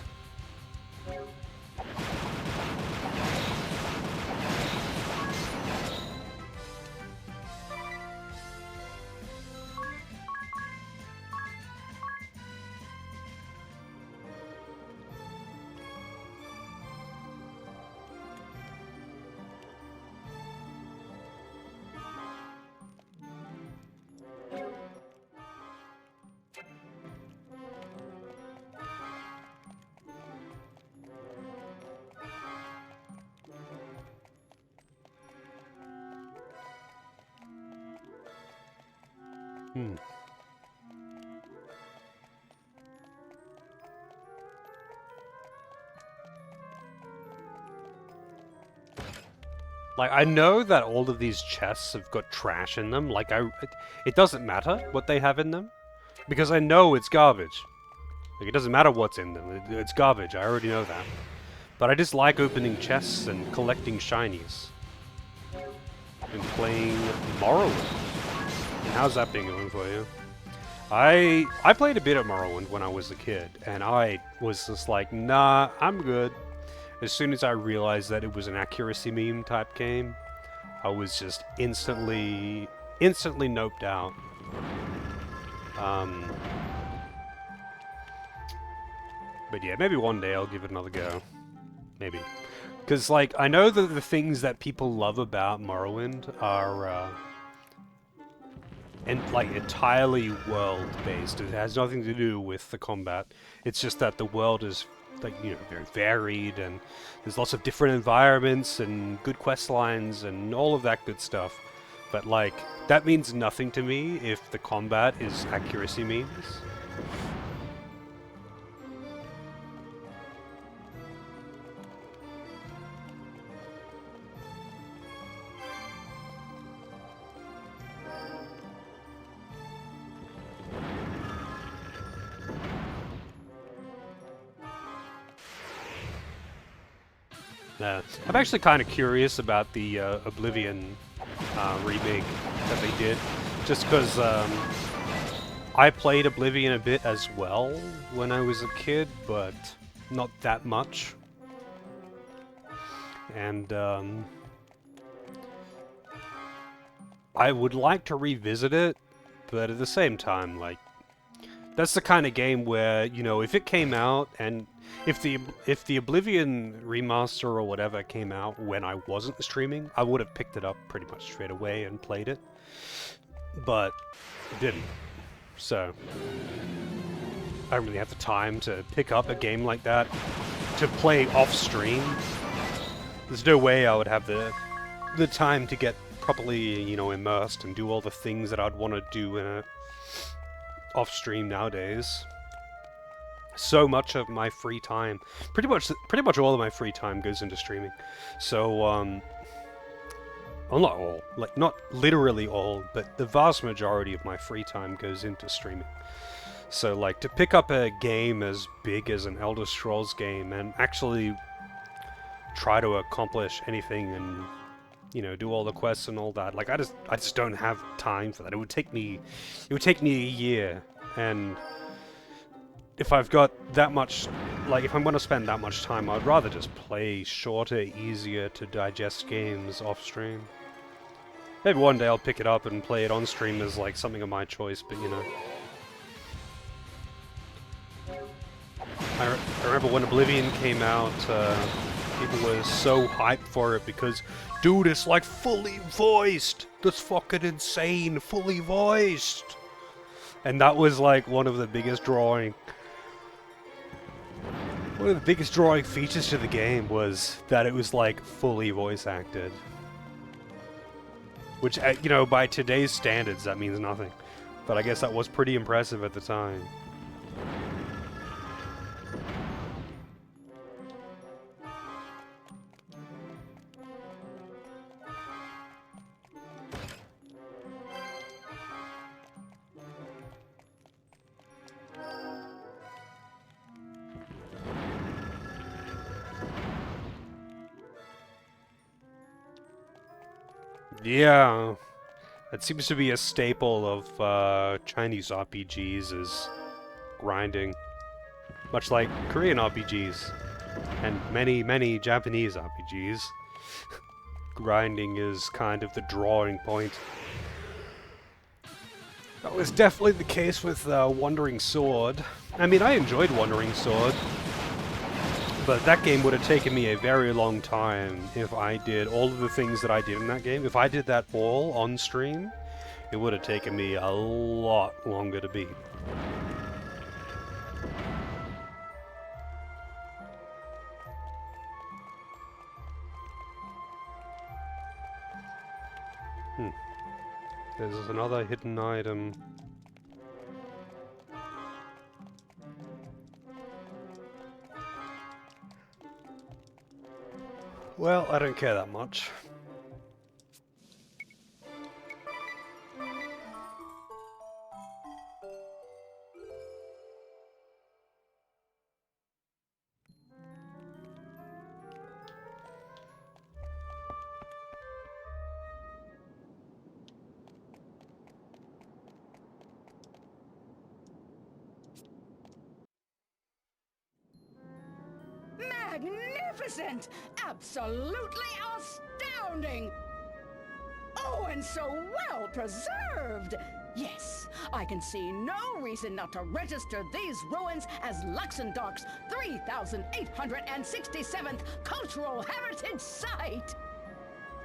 Like, I know that all of these chests have got trash in them. Like, it doesn't matter what they have in them, because I know it's garbage. Like, it doesn't matter what's in them. It's garbage. I already know that. But I just like opening chests and collecting shinies. And playing Morrowind. And how's that been going for you? I played a bit of Morrowind when I was a kid, and I was just like, nah, I'm good. As soon as I realized that it was an accuracy meme type game, I was just instantly noped out. But yeah, maybe one day I'll give it another go. Maybe. Because, like, I know that the things that people love about Morrowind are, entirely world-based. It has nothing to do with the combat. It's just that the world is, like, you know, very varied, and there's lots of different environments and good quest lines and all of that good stuff. But, like, that means nothing to me if the combat is accuracy memes. I'm actually kind of curious about the Oblivion remake that they did, just because I played Oblivion a bit as well when I was a kid, but not that much. And I would like to revisit it, but at the same time, like, That's the kind of game where, you know, if it came out and if the Oblivion remaster or whatever came out when I wasn't streaming, I would have picked it up pretty much straight away and played it. But it didn't. So I don't really have the time to pick up a game like that to play off stream. There's no way I would have the time to get properly, you know, immersed and do all the things that I'd want to do in a off stream nowadays. So much of my free time, pretty much all of my free time goes into streaming. So well, not all, like not literally all, but the vast majority of my free time goes into streaming. So like to pick up a game as big as an Elder Scrolls game and actually try to accomplish anything and, you know, do all the quests and all that, like I just don't have time for that. It would take me a year, and if I've got that much, like, if I'm going to spend that much time, I'd rather just play shorter, easier to digest games off stream. Maybe one day I'll pick it up and play it on stream as, like, something of my choice, but, you know. I remember when Oblivion came out, people were so hyped for it because, dude, it's, like, fully voiced! That's fucking insane! Fully voiced! And that was, like, one of the biggest drawing features to the game was that it was, like, fully voice acted. Which, you know, by today's standards, that means nothing. But I guess that was pretty impressive at the time. Yeah, that seems to be a staple of Chinese RPGs, is grinding. Much like Korean RPGs, and many Japanese RPGs. Grinding is kind of the drawing point. That was definitely the case with Wandering Sword. I mean, I enjoyed Wandering Sword, but that game would have taken me a very long time if I did all of the things that I did in that game. If I did that all on stream, it would have taken me a lot longer to beat. There's another hidden item. Well, I don't care that much. Magnificent! Absolutely astounding! Oh, and so well preserved! Yes, I can see no reason not to register these ruins as Luxembourg's 3,867th Cultural Heritage Site!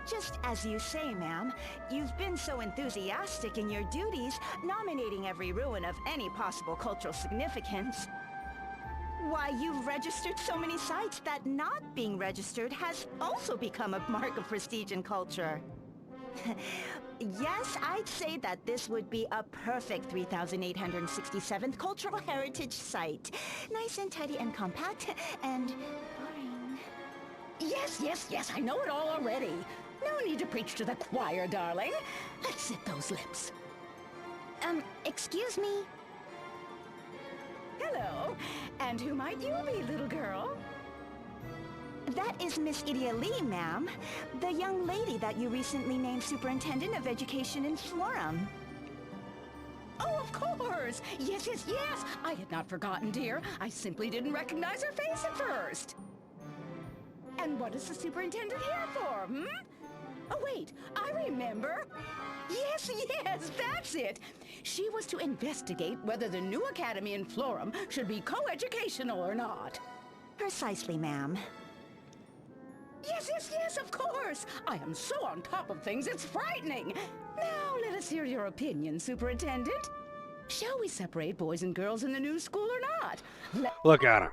Just as you say, ma'am, you've been so enthusiastic in your duties, nominating every ruin of any possible cultural significance. Why, you've registered so many sites that not being registered has also become a mark of prestige in culture. Yes, I'd say that this would be a perfect 3,867th Cultural Heritage Site. Nice and tidy and compact, and boring. Yes, I know it all already. No need to preach to the choir, darling. Let's zip those lips. Excuse me? Hello, and who might you be, little girl? That is Miss Idia Lee, ma'am. The young lady that you recently named Superintendent of Education in Florum. Oh, of course! Yes! I had not forgotten, dear. I simply didn't recognize her face at first. And what is the superintendent here for, Oh, wait, I remember. Yes, yes, that's it. She was to investigate whether the new academy in Florum should be co-educational or not. Precisely, ma'am. Yes, yes, yes, of course. I am so on top of things, it's frightening. Now, let us hear your opinion, Superintendent. Shall we separate boys and girls in the new school or not? Look at him.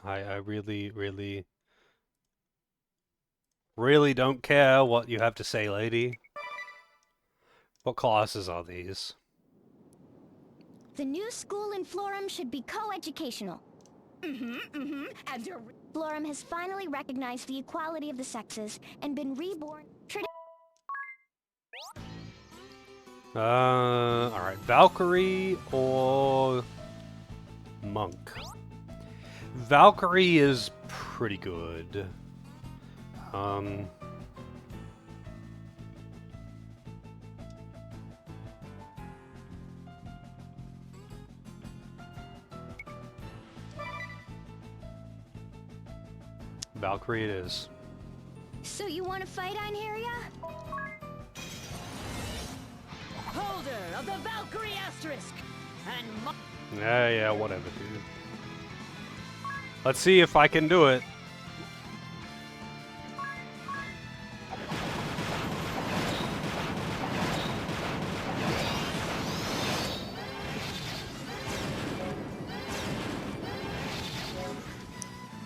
I really, really, really don't care what you have to say, lady. What classes are these? The new school in Florum should be co-educational. And your... Florum has finally recognized the equality of the sexes and been reborn. Alright. Valkyrie or Monk? Valkyrie is pretty good. Valkyrie it is. So you want to fight, Einherja? Holder of the Valkyrie Asterisk and Yeah, whatever, dude. Let's see if I can do it.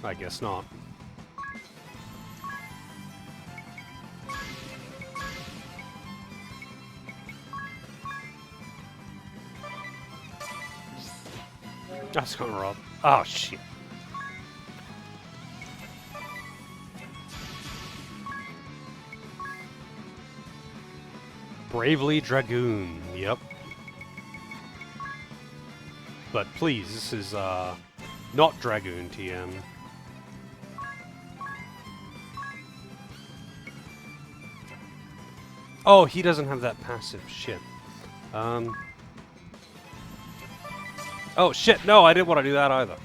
I guess not. That's gonna rob. Oh shit. Bravely Dragoon. Yep. But please, this is not Dragoon TM. Oh, he doesn't have that passive shit. Oh shit, no, I didn't want to do that either.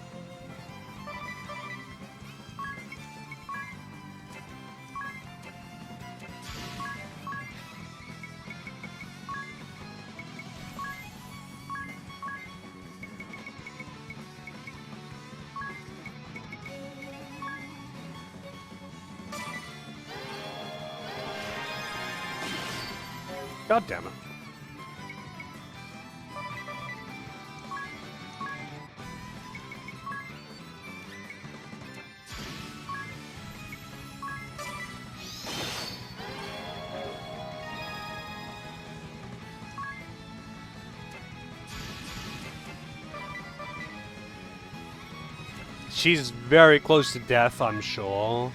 God damn it. She's very close to death, I'm sure.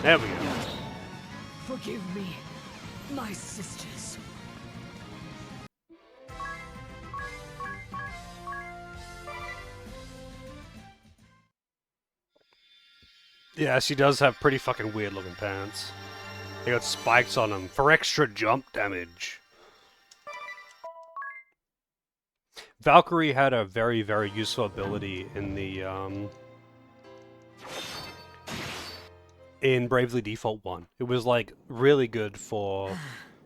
There we go. Forgive me, my sisters. Yeah, she does have pretty fucking weird looking pants. They got spikes on them for extra jump damage. Valkyrie had a very, very useful ability in the, in Bravely Default 1. It was, like, really good for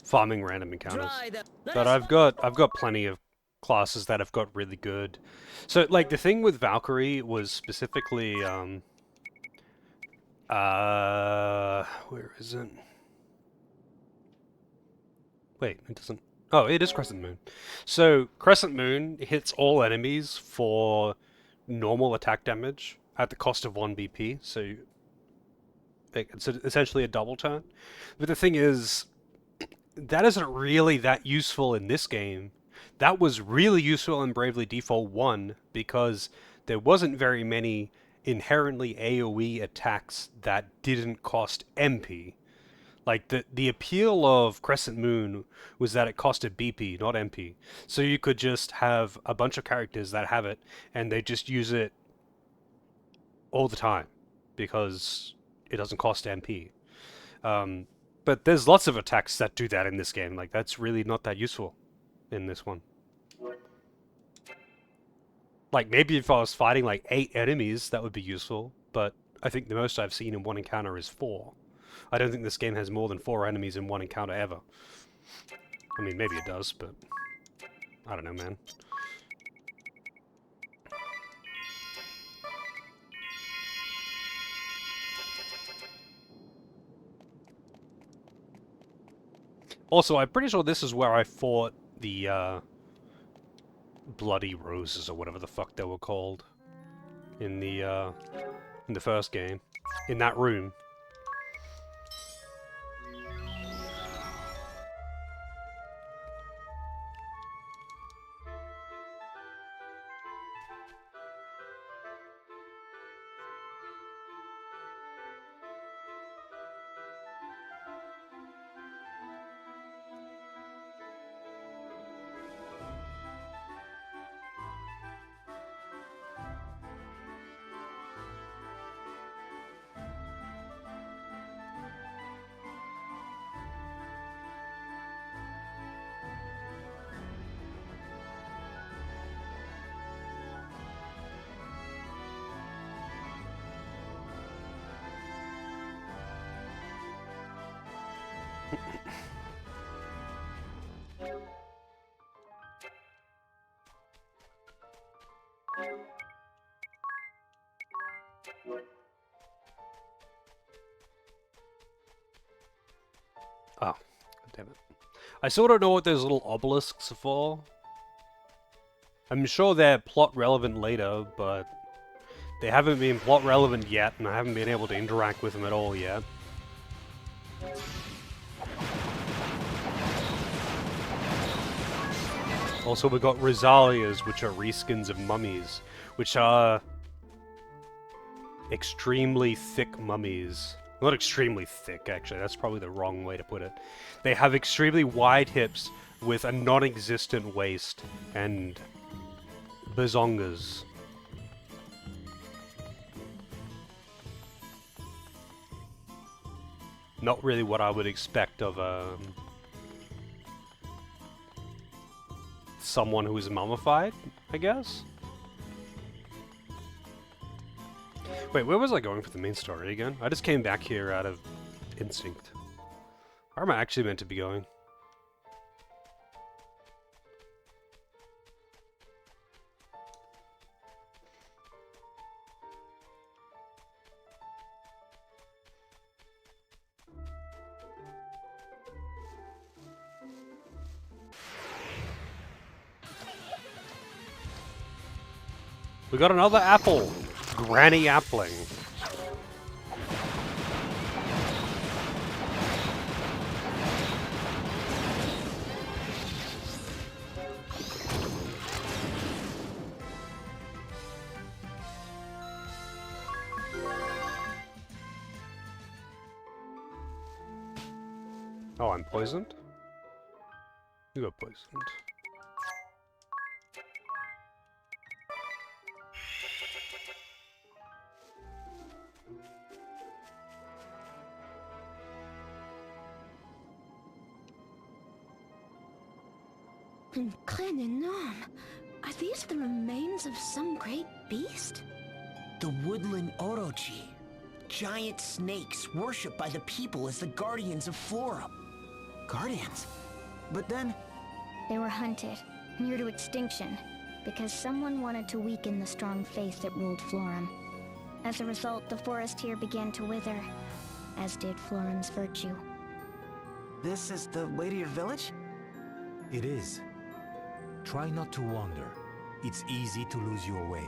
farming random encounters. But I've got plenty of classes that have got really good. So, like, the thing with Valkyrie was specifically, where is it? Wait, it doesn't... Oh, it is Crescent Moon. So, Crescent Moon hits all enemies for normal attack damage at the cost of 1 BP, so it's essentially a double turn. But the thing is, that isn't really that useful in this game. That was really useful in Bravely Default 1, because there wasn't very many inherently AoE attacks that didn't cost MP. Like, the appeal of Crescent Moon was that it costed BP, not MP. So you could just have a bunch of characters that have it, and they just use it all the time, because it doesn't cost MP. But there's lots of attacks that do that in this game. Like, that's really not that useful in this one. Like, maybe if I was fighting, like, 8 enemies, that would be useful, but I think the most I've seen in one encounter is 4. I don't think this game has more than 4 enemies in one encounter ever. I mean, maybe it does, but I don't know, man. Also, I'm pretty sure this is where I fought the, Bloody Roses, or whatever the fuck they were called. In the first game. In that room. Oh, damn it. I still don't know what those little obelisks are for. I'm sure they're plot relevant later, but they haven't been plot relevant yet, and I haven't been able to interact with them at all yet. Also, we got Rosalias, which are reskins of mummies, which are extremely thick mummies. Not extremely thick, actually. That's probably the wrong way to put it. They have extremely wide hips with a non-existent waist and bazongas. Not really what I would expect of someone who is mummified, I guess? Wait, where was I going for the main story again? I just came back here out of instinct. Where am I actually meant to be going? We got another apple! Granny Appling. Oh, I'm poisoned? You got poisoned. Incredible. Are these the remains of some great beast? The woodland Orochi. Giant snakes worshipped by the people as the guardians of Flora. Guardians? But then... They were hunted, near to extinction, because someone wanted to weaken the strong faith that ruled Florum. As a result, the forest here began to wither, as did Florum's virtue. This is the way to your village? It is. Try not to wander. It's easy to lose your way.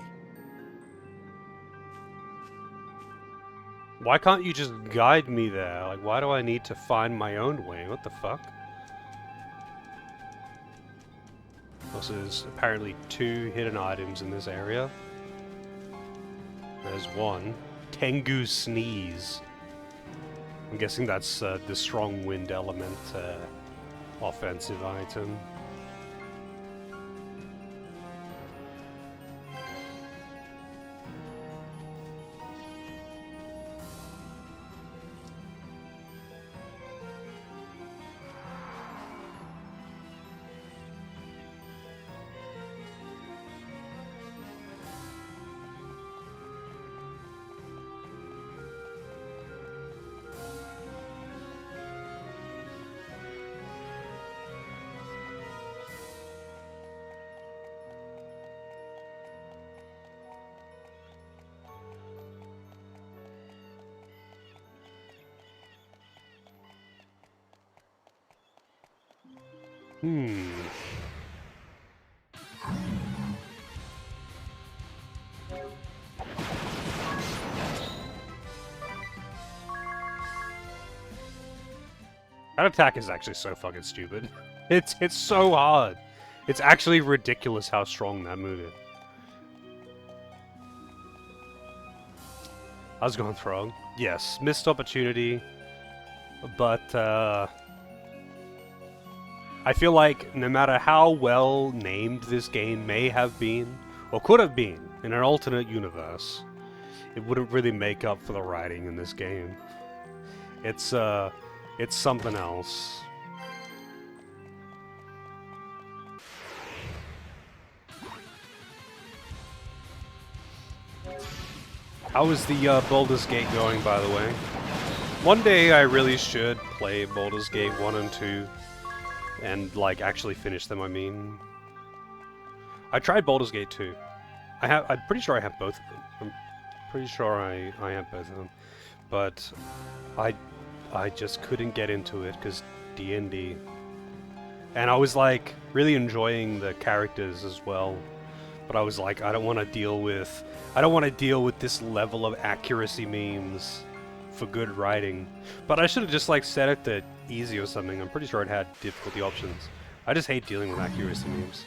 Why can't you just guide me there? Like, why do I need to find my own way? What the fuck? Also, there's apparently 2 hidden items in this area. There's one. Tengu's Sneeze. I'm guessing that's the strong wind element offensive item. That attack is actually so fucking stupid. It's so hard. It's actually ridiculous how strong that move is. I was going throwing. Yes, missed opportunity. But I feel like no matter how well named this game may have been, or could have been, in an alternate universe, it wouldn't really make up for the writing in this game. It's something else. How is the Baldur's Gate going, by the way? One day I really should play Baldur's Gate 1 and 2. And, like, actually finish them, I mean. I tried Baldur's Gate 2. I'm pretty sure I have both of them. I'm pretty sure I have both of them. But I just couldn't get into it because D&D. And I was, like, really enjoying the characters as well. But I was like, I don't want to deal with this level of accuracy memes for good writing. But I should have just, like, set it to easy or something. I'm pretty sure it had difficulty options. I just hate dealing with accuracy memes.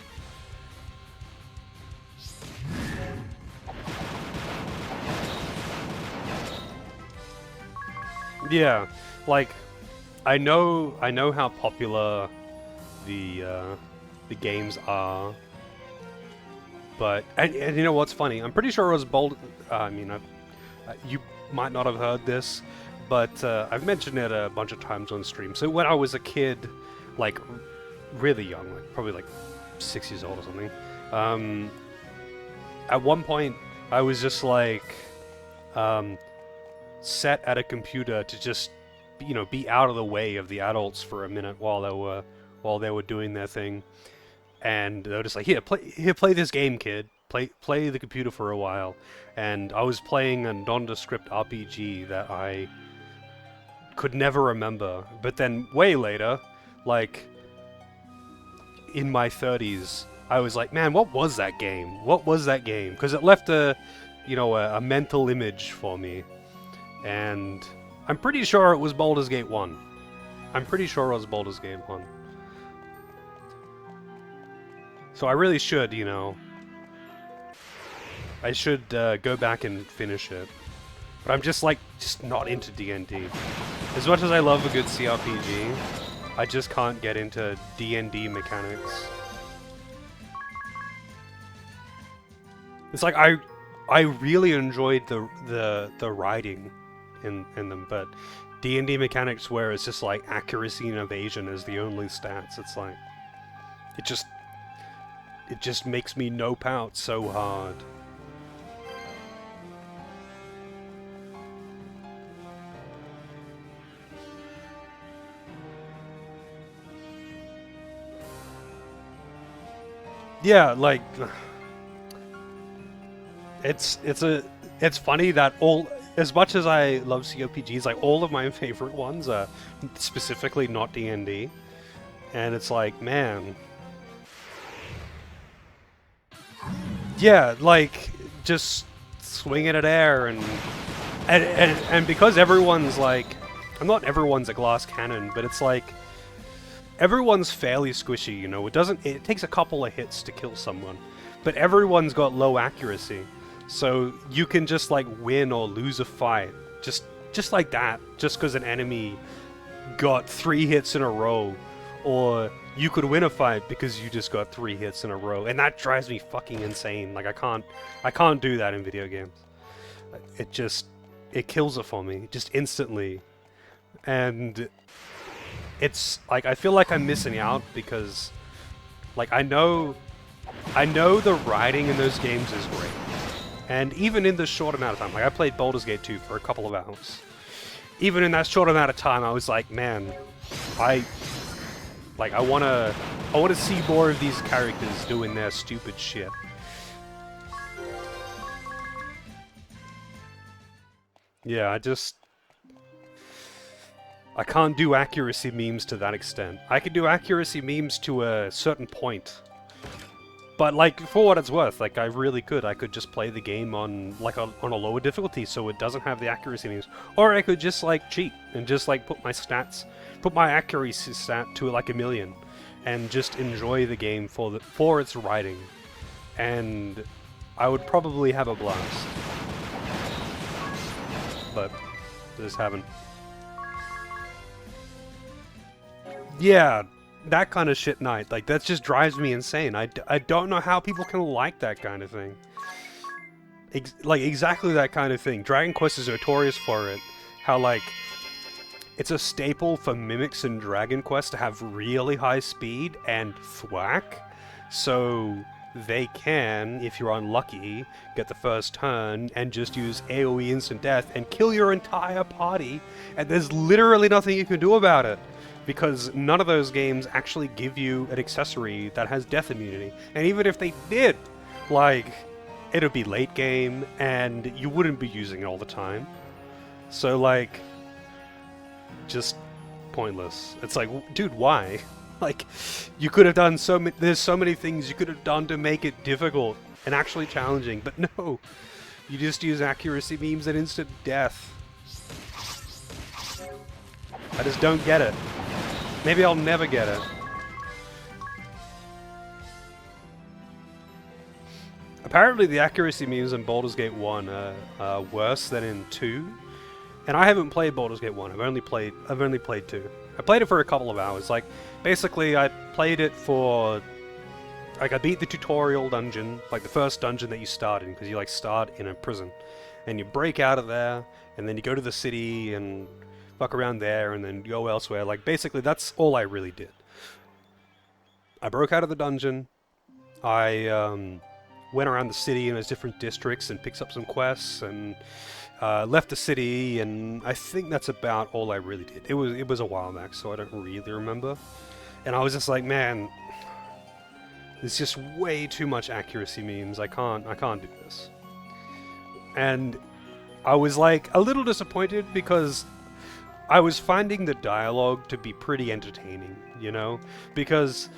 Yeah, like, I know how popular the games are, but and you know what's funny? I'm pretty sure it was you might not have heard this, but I've mentioned it a bunch of times on stream. So when I was a kid, like really young, like probably like 6 years old or something, at one point I was just like set at a computer to just, you know, be out of the way of the adults for a minute while they were doing their thing, and they were just like, here, play this game, kid. Play the computer for a while. And I was playing a nondescript RPG that I could never remember. But then way later, like in my 30s, I was like, man, what was that game? What was that game? Because it left a mental image for me. And I'm pretty sure it was Baldur's Gate 1. I'm pretty sure it was Baldur's Gate 1. So I really should, you know, I should go back and finish it. But I'm just not into D&D. As much as I love a good CRPG, I just can't get into D&D mechanics. It's like I really enjoyed the writing in them, but D&D mechanics where it's just like accuracy and evasion is the only stats. It's like it just makes me nope out so hard. Yeah, like it's funny that as much as I love CRPGs, like all of my favorite ones are specifically not D&D, and it's like, man, yeah, like just swinging at air and because everyone's like, not everyone's a glass cannon, but it's like everyone's fairly squishy, you know. It takes a couple of hits to kill someone, but everyone's got low accuracy. So you can just like win or lose a fight just just like that, just because an enemy got 3 hits in a row, or you could win a fight because you just got 3 hits in a row, and that drives me fucking insane. Like, I can't do that in video games. It kills it for me, just instantly. And it's, like, I feel like I'm missing out because, like, I know the writing in those games is great. And even in the short amount of time, like, I played Baldur's Gate 2 for a couple of hours. Even in that short amount of time, I was like, man, I wanna see more of these characters doing their stupid shit. Yeah, I can't do accuracy memes to that extent. I could do accuracy memes to a certain point. But, like, for what it's worth, like, I really could. I could just play the game on, like, on a lower difficulty so it doesn't have the accuracy memes. Or I could just, like, cheat and just, like, put my accuracy stat to, like, 1,000,000 and just enjoy the game for its writing. And I would probably have a blast. But I just haven't. Yeah, that kind of shit night, like, that just drives me insane. I don't know how people can like that kind of thing. Like, exactly that kind of thing. Dragon Quest is notorious for it. How, like, it's a staple for mimics in Dragon Quest to have really high speed and thwack. So they can, if you're unlucky, get the first turn and just use AoE instant death and kill your entire party, and there's literally nothing you can do about it. Because none of those games actually give you an accessory that has death immunity. And even if they did, like, it would be late game, and you wouldn't be using it all the time. So, like, just pointless. It's like, dude, why? Like, you could have done there's so many things you could have done to make it difficult and actually challenging, but no. You just use accuracy memes and instant death. I just don't get it. Maybe I'll never get it. Apparently the accuracy memes in Baldur's Gate 1 are worse than in 2. And I haven't played Baldur's Gate 1, I've only played 2. I played it for a couple of hours. Like, basically I played it for, like, I beat the tutorial dungeon, like the first dungeon that you start in, because you, like, start in a prison. And you break out of there, and then you go to the city and fuck around there, and then go elsewhere. Like, basically, that's all I really did. I broke out of the dungeon. I went around the city in those different districts and picked up some quests, and left the city, and I think that's about all I really did. It was a while back, so I don't really remember. And I was just like, man, there's just way too much accuracy memes. I can't do this. And I was, like, a little disappointed because I was finding the dialogue to be pretty entertaining, you know? Because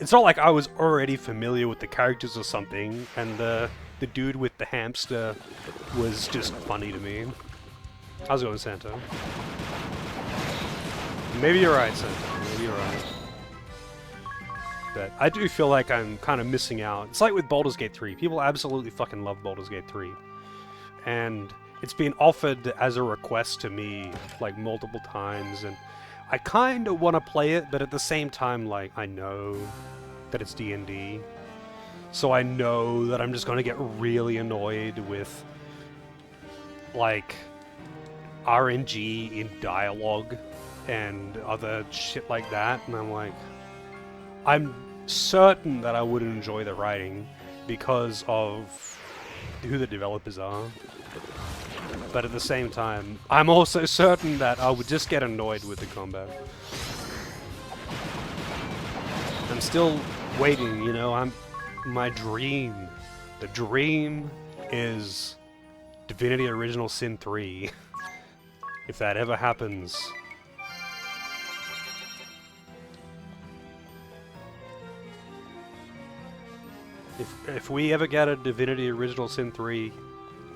it's not like I was already familiar with the characters or something, and the dude with the hamster was just funny to me. How's it going, Santo? Maybe you're right, Santo. Maybe you're right. But I do feel like I'm kind of missing out. It's like with Baldur's Gate 3. People absolutely fucking love Baldur's Gate 3. And it's been offered as a request to me, like, multiple times, and I kind of want to play it, but at the same time, like, I know that it's D&D, so I know that I'm just going to get really annoyed with, like, RNG in dialogue and other shit like that, and I'm like, I'm certain that I wouldn't enjoy the writing because of who the developers are. But at the same time, I'm also certain that I would just get annoyed with the combat. I'm still waiting, you know, my dream. The dream is Divinity Original Sin 3. If that ever happens. If we ever get a Divinity Original Sin 3,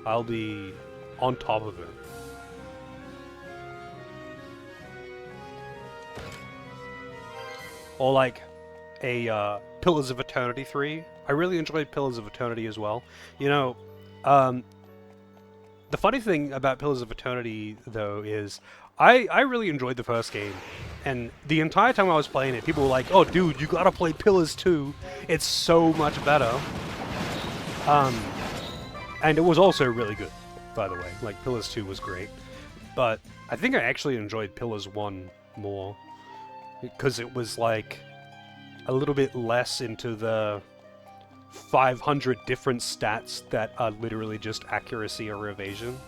I'll be on top of it. Or like a Pillars of Eternity 3. I really enjoyed Pillars of Eternity as well. You know, The funny thing about Pillars of Eternity, though, is I really enjoyed the first game, and the entire time I was playing it, people were like, "Oh, dude, you gotta play Pillars 2. It's so much better." And it was also really good, by the way. Like, Pillars 2 was great. But I think I actually enjoyed Pillars 1 more, because it was, like, a little bit less into the 500 different stats that are literally just accuracy or evasion.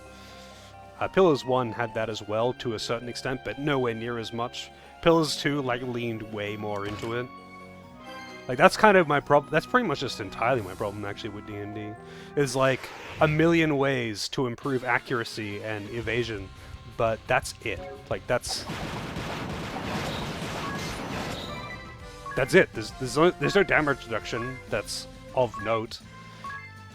Pillars 1 had that as well, to a certain extent, but nowhere near as much. Pillars 2, like, leaned way more into it. Like, that's kind of my problem. That's pretty much just entirely my problem, actually, with D&D. Is, like, a million ways to improve accuracy and evasion, but that's it. Like, that's it. There's no damage reduction that's of note.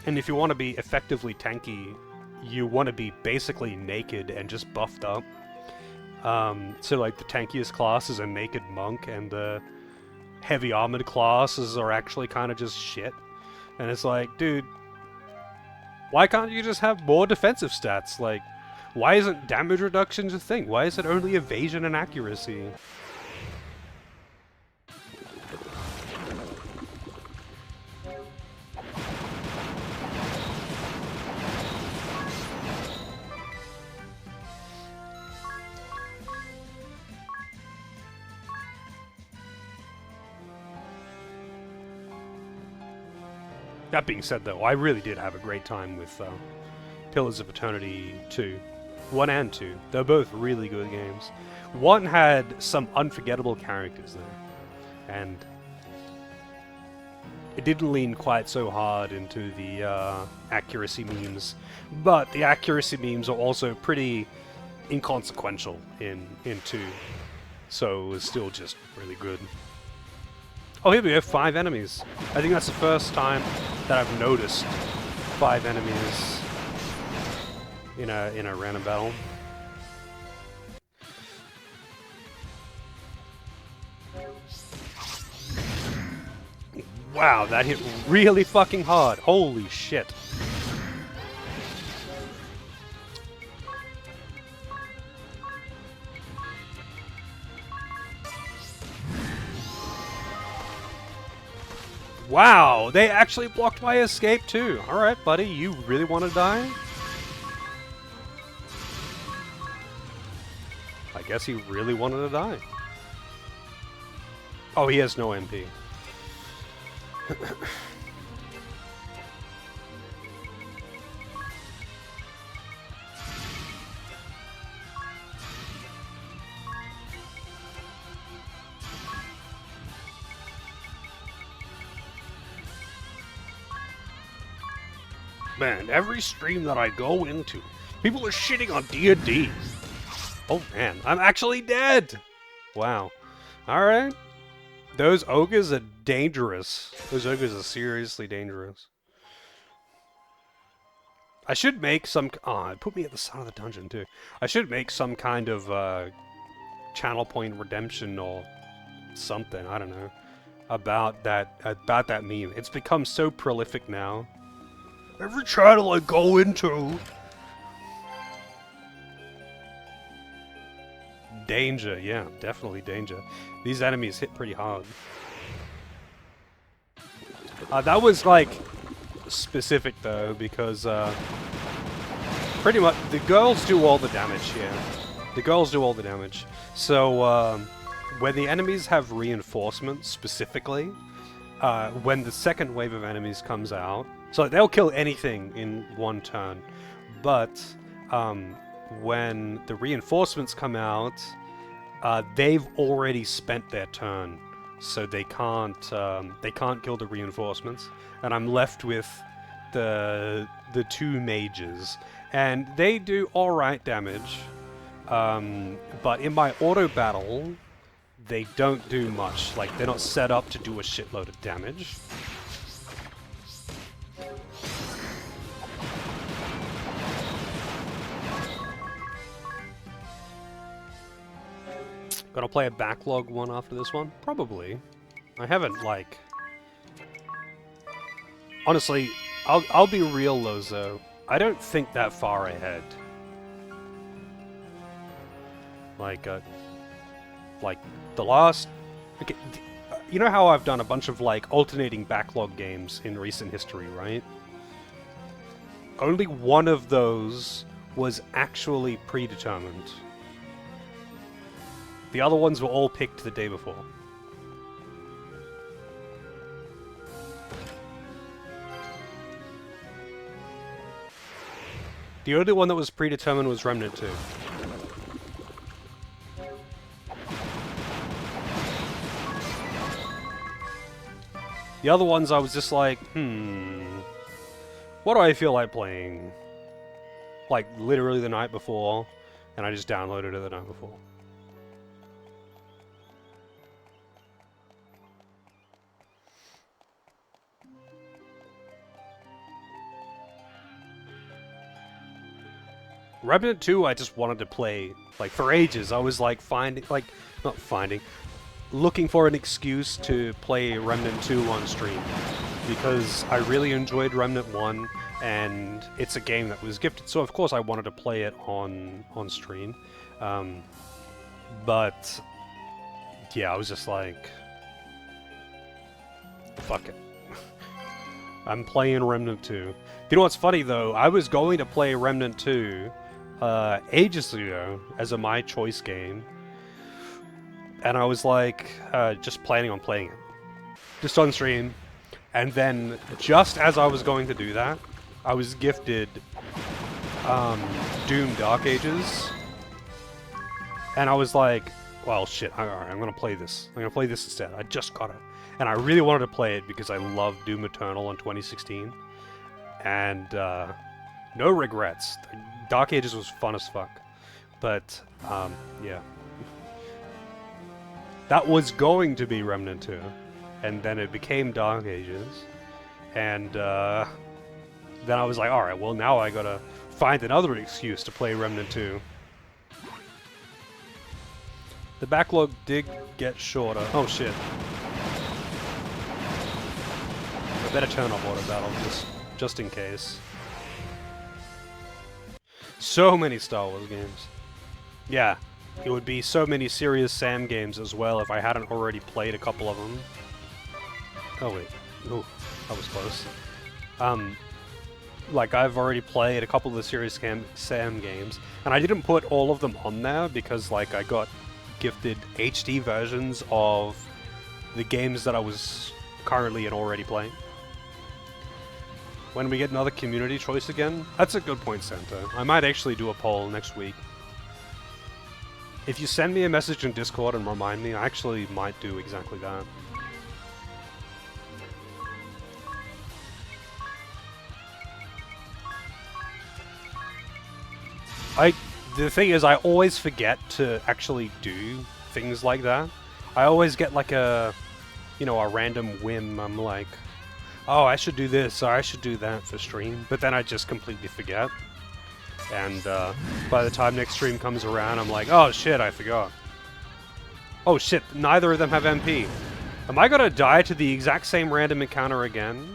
And if you want to be effectively tanky, you want to be basically naked and just buffed up. So, like, the tankiest class is a naked monk, and the heavy armored classes are actually kind of just shit. And it's like, dude, why can't you just have more defensive stats? Like, why isn't damage reduction a thing? Why is it only evasion and accuracy? That being said, though, I really did have a great time with Pillars of Eternity 2. 1 and 2. They're both really good games. 1 had some unforgettable characters there, and it didn't lean quite so hard into the accuracy memes, but the accuracy memes are also pretty inconsequential in 2, so it was still just really good. Oh, here we go, 5 enemies. I think that's the first time that I've noticed 5 enemies in a random battle. Wow, that hit really fucking hard. Holy shit. Wow, they actually blocked my escape too. Alright, buddy, you really want to die? I guess he really wanted to die. Oh, he has no MP. Man, every stream that I go into, people are shitting on D&D. Oh man, I'm actually dead! Wow. Alright. Those ogres are dangerous. Those ogres are seriously dangerous. I should make some... Oh, it put me at the side of the dungeon too. I should make some kind of channel point redemption or something, I don't know, about that meme. It's become so prolific now. Every channel I go into... Danger, yeah, definitely danger. These enemies hit pretty hard. That was, like, specific, though, because, pretty much, the girls do all the damage here. The girls do all the damage. So, when the enemies have reinforcements, specifically, when the second wave of enemies comes out, so they'll kill anything in one turn, but when the reinforcements come out, they've already spent their turn, so they can't kill the reinforcements, and I'm left with the 2 mages, and they do all right damage, but in my auto battle, they don't do much. Like, they're not set up to do a shitload of damage. Gonna play a backlog one after this one? Probably. I haven't, like... Honestly, I'll be real, Lozo. I don't think that far ahead. Like the last... Okay, you know how I've done a bunch of, like, alternating backlog games in recent history, right? Only one of those was actually predetermined. The other ones were all picked the day before. The only one that was predetermined was Remnant 2. The other ones I was just like, what do I feel like playing? Like, literally the night before, and I just downloaded it the night before. Remnant 2, I just wanted to play, like, for ages. I was, like, looking for an excuse to play Remnant 2 on stream. Because I really enjoyed Remnant 1, and it's a game that was gifted, so of course I wanted to play it on stream. But, yeah, I was just like, fuck it. I'm playing Remnant 2. You know what's funny, though? I was going to play Remnant 2 ages ago as a My Choice game, and I was like, just planning on playing it. Just on stream. And then, just as I was going to do that, I was gifted Doom Dark Ages. And I was like, well, shit, alright, I'm gonna play this. I'm gonna play this instead. I just got it. And I really wanted to play it because I loved Doom Eternal in 2016. And, no regrets. Dark Ages was fun as fuck. But, yeah. That was going to be Remnant 2. And then it became Dark Ages. And, then I was like, alright, well now I gotta find another excuse to play Remnant 2. The backlog did get shorter. Oh shit. I better turn off Auto Battle, just in case. So many Star Wars games. Yeah, it would be so many Serious Sam games as well if I hadn't already played a couple of them. Oh wait. Ooh, that was close. Like, I've already played a couple of the Serious Sam games, and I didn't put all of them on there because, like, I got gifted HD versions of the games that I was currently and already playing. When we get another community choice again? That's a good point, Santa. I might actually do a poll next week. If you send me a message in Discord and remind me, I actually might do exactly that. The thing is, I always forget to actually do things like that. I always get like a, you know, a random whim. I'm like, oh, I should do this, or I should do that for stream. But then I just completely forget. And by the time next stream comes around, I'm like, oh shit, I forgot. Oh shit, neither of them have MP. Am I gonna die to the exact same random encounter again?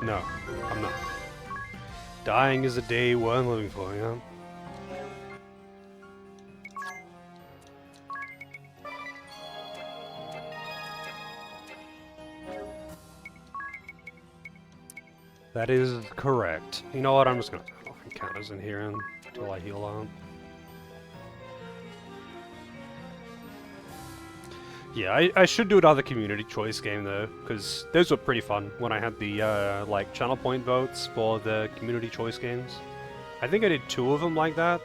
No, I'm not. Dying is a day worth living for, yeah? That is correct. You know what, I'm just gonna turn off encounters in here until I heal out. Yeah, I should do another community choice game though, because those were pretty fun when I had the like channel point votes for the community choice games. I think I did 2 of them like that,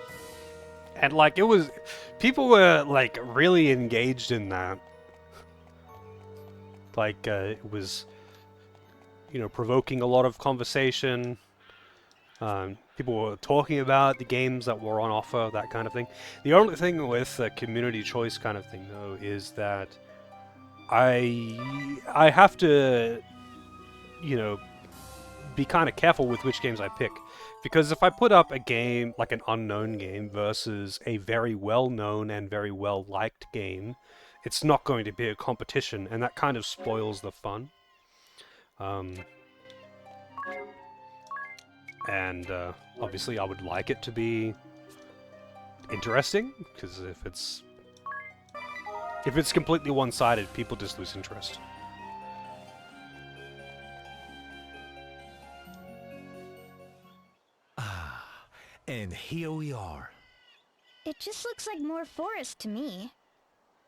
and like it was, people were like really engaged in that. Like it was, you know, provoking a lot of conversation, People were talking about the games that were on offer, that kind of thing. The only thing with the community choice kind of thing, though, is that I have to, you know, be kind of careful with which games I pick. Because if I put up a game, like an unknown game, versus a very well-known and very well-liked game, it's not going to be a competition, and that kind of spoils the fun. And obviously I would like it to be interesting, because if it's completely one-sided, people just lose interest. And here we are. It just looks like more forest to me.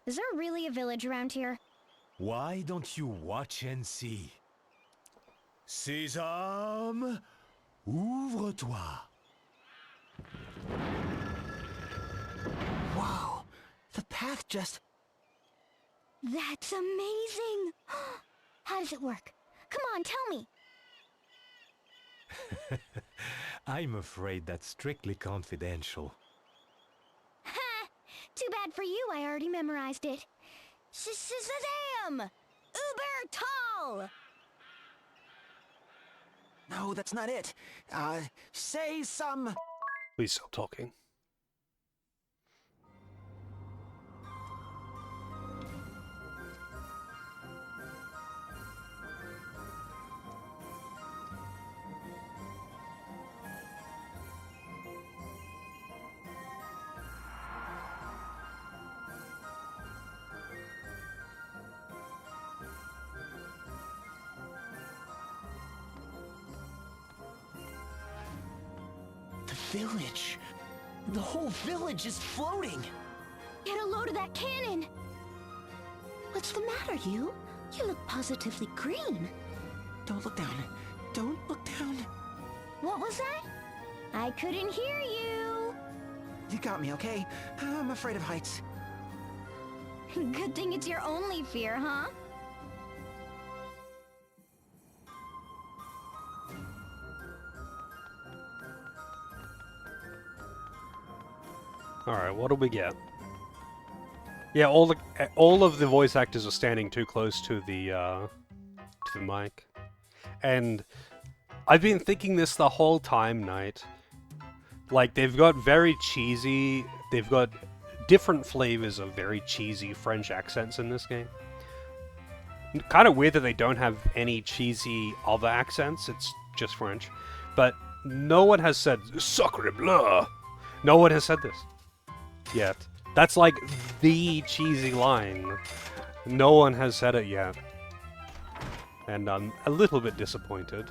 Is there really a village around here? Why don't you watch and see? Sésame, ouvre-toi. Wow, the path just... That's amazing! How does it work? Come on, tell me! I'm afraid that's strictly confidential. Ha! Too bad for you, I already memorized it. Shazam! Uber tall! No, that's not it. Say some... Please stop talking. The village. The whole village is floating. Get a load of that cannon! What's the matter, you? You look positively green. Don't look down. Don't look down. What was that? I couldn't hear you. You got me, okay? I'm afraid of heights. Good thing it's your only fear, huh? Alright, what do we get? Yeah, all of the voice actors are standing too close to the mic. And I've been thinking this the whole time, Knight. Like, they've got different flavors of very cheesy French accents in this game. Kind of weird that they don't have any cheesy other accents, it's just French. But no one has said, Sacre bleu! No one has said this yet. That's like the cheesy line. No one has said it yet. And I'm a little bit disappointed.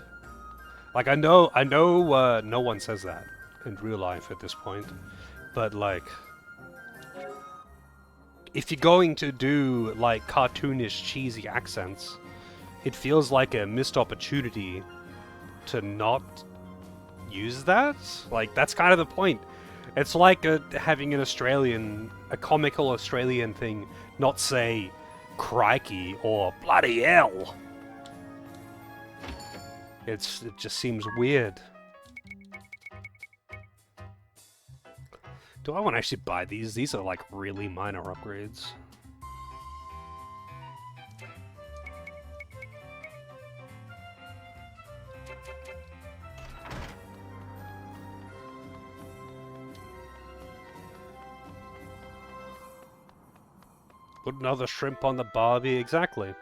Like, I know no one says that in real life at this point. But, like, if you're going to do, like, cartoonish, cheesy accents, it feels like a missed opportunity to not use that. Like, that's kind of the point. It's like having a comical Australian thing not say crikey or bloody hell. It just seems weird. Do I want to actually buy these? These are like really minor upgrades. Put another shrimp on the barbie, exactly.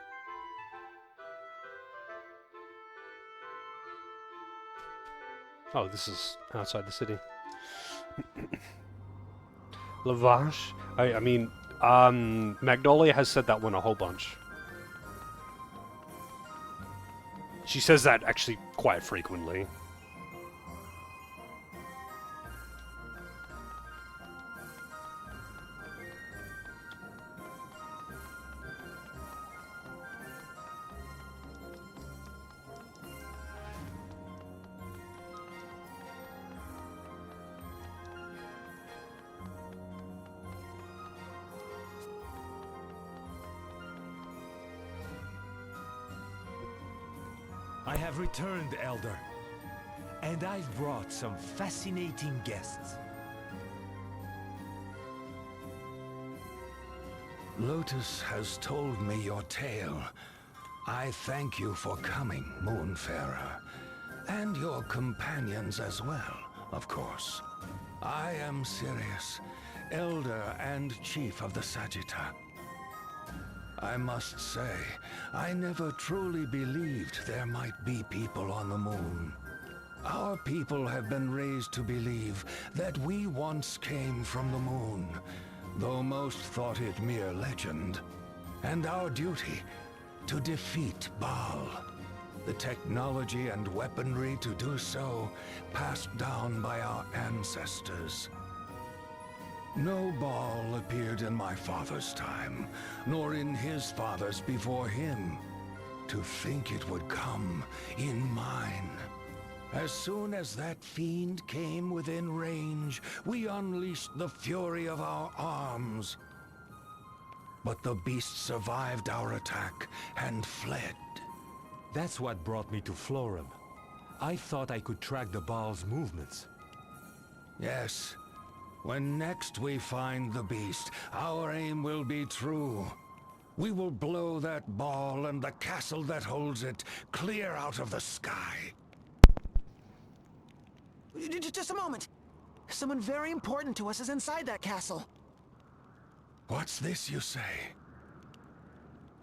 Oh, this is outside the city. Lavash? I mean, Magnolia has said that one a whole bunch. She says that actually quite frequently. I have returned, Elder. And I've brought some fascinating guests. Lotus has told me your tale. I thank you for coming, Moonfarer. And your companions as well, of course. I am Sirius, Elder and Chief of the Sagitta. I must say, I never truly believed there might be people on the moon. Our people have been raised to believe that we once came from the moon, though most thought it mere legend. And our duty, to defeat Baal. The technology and weaponry to do so passed down by our ancestors. No Baal appeared in my father's time, nor in his father's before him. To think it would come in mine. As soon as that fiend came within range, we unleashed the fury of our arms. But the beast survived our attack and fled. That's what brought me to Florum. I thought I could track the Baal's movements. Yes. When next we find the beast, our aim will be true. We will blow that Baal and the castle that holds it clear out of the sky. Just a moment. Someone very important to us is inside that castle. What's this you say?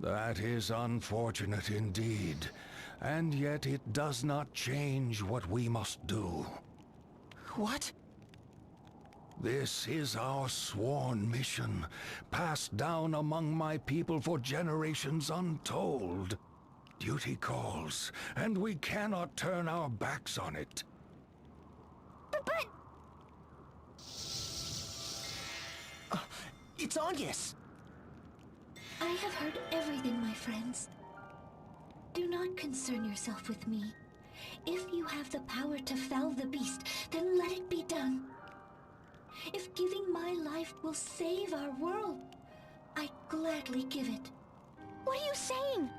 That is unfortunate indeed, and yet it does not change what we must do. What? This is our sworn mission, passed down among my people for generations untold. Duty calls, and we cannot turn our backs on it. But... It's Agnes! I have heard everything, my friends. Do not concern yourself with me. If you have the power to fell the beast, then let it be done. If giving my life will save our world, I'd gladly give it. What are you saying?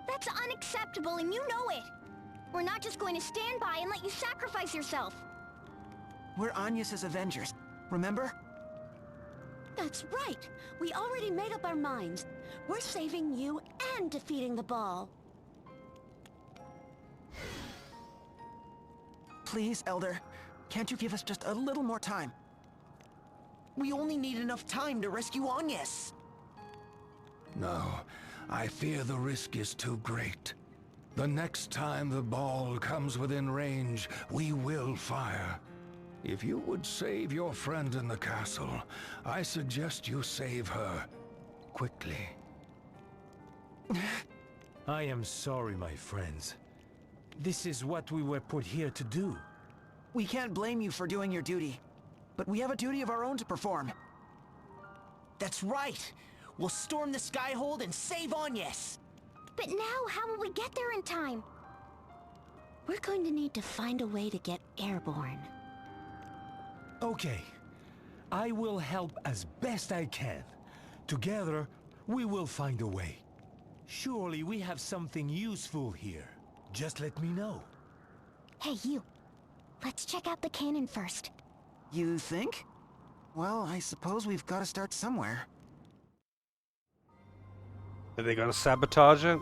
That's unacceptable and you know it. We're not just going to stand by and let you sacrifice yourself. We're Agnes's Avengers, remember? That's right. We already made up our minds. We're saving you and defeating the Baal. Please, Elder, can't you give us just a little more time? We only need enough time to rescue Agnes. No, I fear the risk is too great. The next time the Baal comes within range, we will fire. If you would save your friend in the castle, I suggest you save her. Quickly. I am sorry, my friends. This is what we were put here to do. We can't blame you for doing your duty, but we have a duty of our own to perform. That's right! We'll storm the Skyhold and save Agnes! But now, how will we get there in time? We're going to need to find a way to get airborne. Okay. I will help as best I can. Together, we will find a way. Surely we have something useful here. Just let me know. Hey, you. Let's check out the cannon first. You think? Well, I suppose we've got to start somewhere. Are they gonna sabotage it?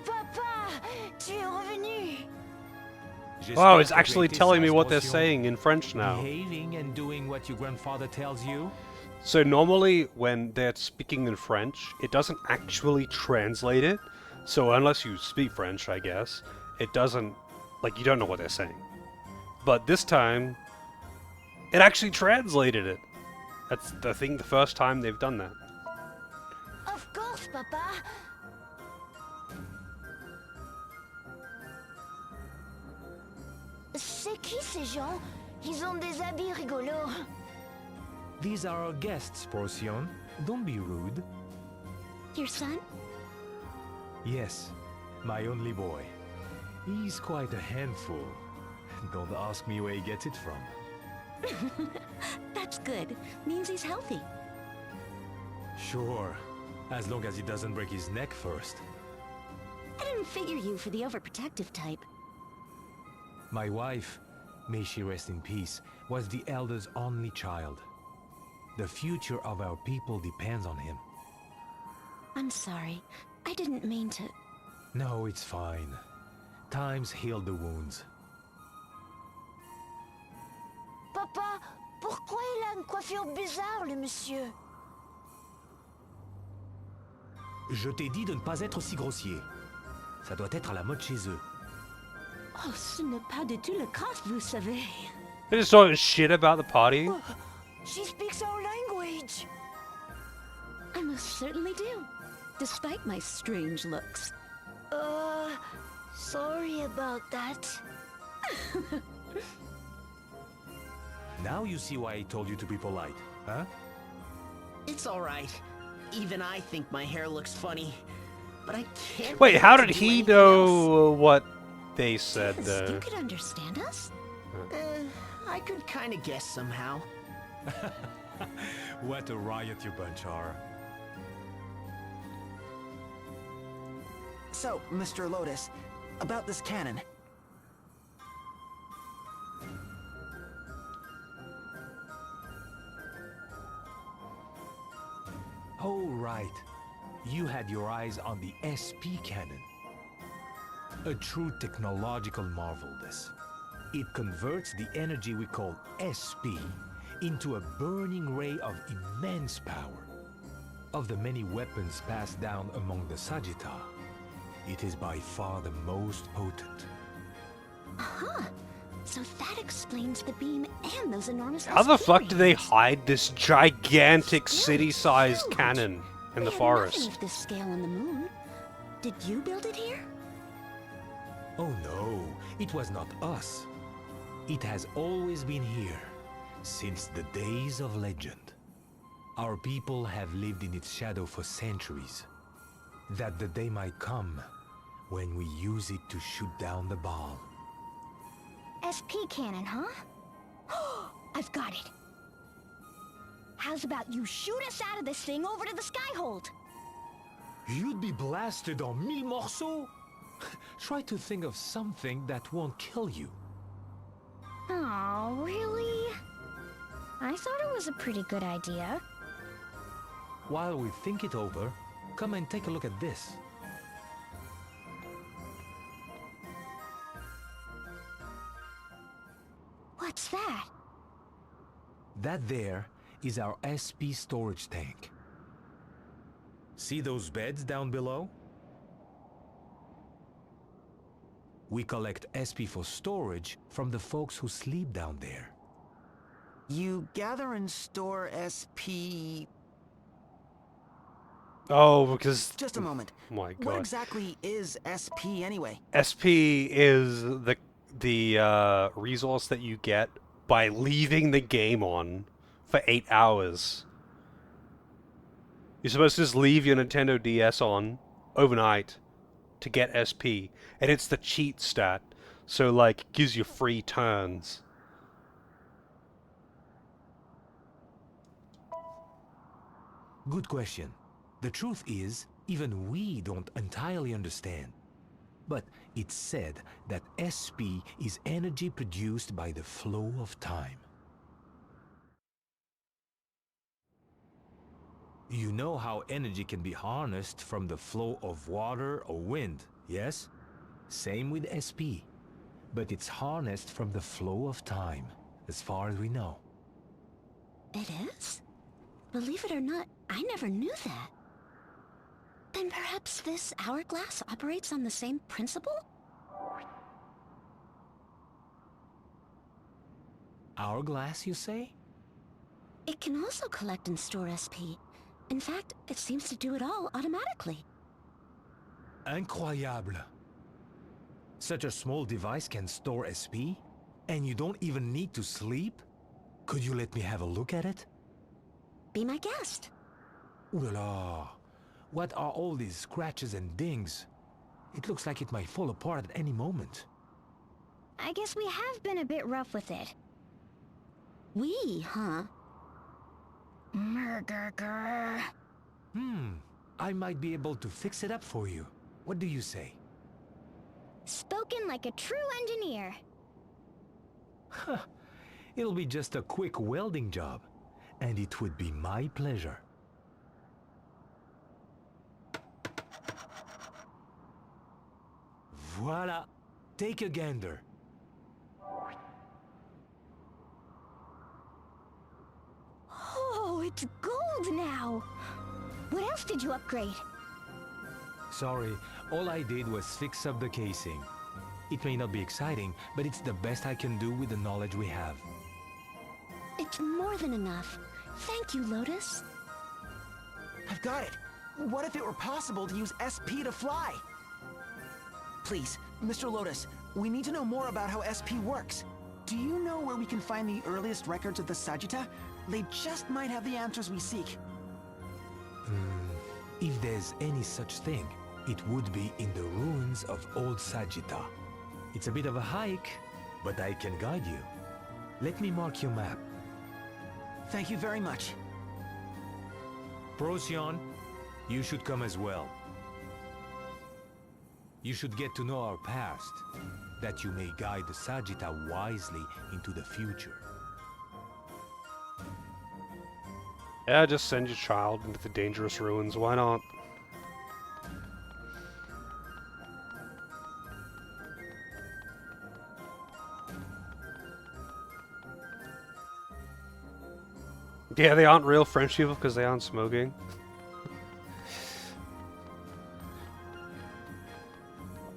Papa, tu es revenu. Wow, it's actually telling me what they're saying in French now. Behaving and doing what your grandfather tells you. So normally when they're speaking in French, it doesn't actually translate it. So unless you speak French, I guess, it doesn't, like, you don't know what they're saying. But this time, it actually translated it. That's the thing, the first time they've done that. course, Papa. C'est qui ces gens? Ils ont des habits rigolos. These are our guests, Portion. Don't be rude. Your son? Yes, my only boy. He's quite a handful. Don't ask me where he gets it from. That's good. Means he's healthy. Sure, as long as he doesn't break his neck first. I didn't figure you for the overprotective type. My wife, may she rest in peace, was the elder's only child. The future of our people depends on him. I'm sorry. I didn't mean to... No, it's fine. Times heal the wounds. Papa, pourquoi il a une coiffure bizarre, le monsieur? Je t'ai dit de ne pas être si grossier. Ça doit être à la mode chez eux. Oh, ce n'est pas du tout le cas, vous savez. They just talking shit about the party. She speaks our language. I most certainly do, despite my strange looks. Sorry about that. Now you see why I told you to be polite, huh? It's alright. Even I think my hair looks funny. But I can't... Wait, how to did do he anything know what they said? You could understand us? I could kind of guess somehow. What a riot you bunch are. So, Mr. Lotus, about this cannon. Oh, right. You had your eyes on the SP cannon. A true technological marvel, this. It converts the energy we call SP into a burning ray of immense power. Of the many weapons passed down among the Sagitta, it is by far the most potent. Uh-huh. So that explains the beam and those enormous... How the fuck do they hide this gigantic city-sized cannon in the forest? Nothing of this scale on the moon. Did you build it here? Oh no, it was not us. It has always been here, since the days of legend. Our people have lived in its shadow for centuries, that the day might come when we use it to shoot down the Baal. SP cannon, huh? I've got it. How's about you shoot us out of this thing over to the Skyhold? You'd be blasted en mille morceaux? Try to think of something that won't kill you. Oh, really? I thought it was a pretty good idea. While we think it over, come and take a look at this. What's that? That there is our SP storage tank. See those beds down below? We collect SP for storage from the folks who sleep down there. You gather and store SP... Oh, because... Just a moment. Oh my god. What exactly is SP anyway? SP is the resource that you get by leaving the game on for 8 hours. You're supposed to just leave your Nintendo DS on overnight to get SP, and it's the cheat stat, so like it gives you free turns. Good question. The truth is, even we don't entirely understand. But it's said that SP is energy produced by the flow of time. You know how energy can be harnessed from the flow of water or wind, yes? Same with SP. But it's harnessed from the flow of time, as far as we know. It is? Believe it or not, I never knew that. Then perhaps this hourglass operates on the same principle? Hourglass, you say? It can also collect and store SP. In fact, it seems to do it all automatically. Incroyable. Such a small device can store SP? And you don't even need to sleep? Could you let me have a look at it? Be my guest. Ooh la la. What are all these scratches and dings? It looks like it might fall apart at any moment. I guess we have been a bit rough with it. We, huh? Murder. I might be able to fix it up for you. What do you say? Spoken like a true engineer. It'll be just a quick welding job, and it would be my pleasure. Voila! Take a gander. Oh, it's gold now! What else did you upgrade? Sorry, all I did was fix up the casing. It may not be exciting, but it's the best I can do with the knowledge we have. It's more than enough. Thank you, Lotus. I've got it. What if it were possible to use SP to fly? Please, Mr. Lotus, we need to know more about how SP works. Do you know where we can find the earliest records of the Sagitta? They just might have the answers we seek. If there's any such thing, it would be in the ruins of Old Sagitta. It's a bit of a hike, but I can guide you. Let me mark your map. Thank you very much. Procyon, you should come as well. You should get to know our past, that you may guide the Sagitta wisely into the future. Yeah, just send your child into the dangerous ruins, why not? Yeah, they aren't real French people because they aren't smoking.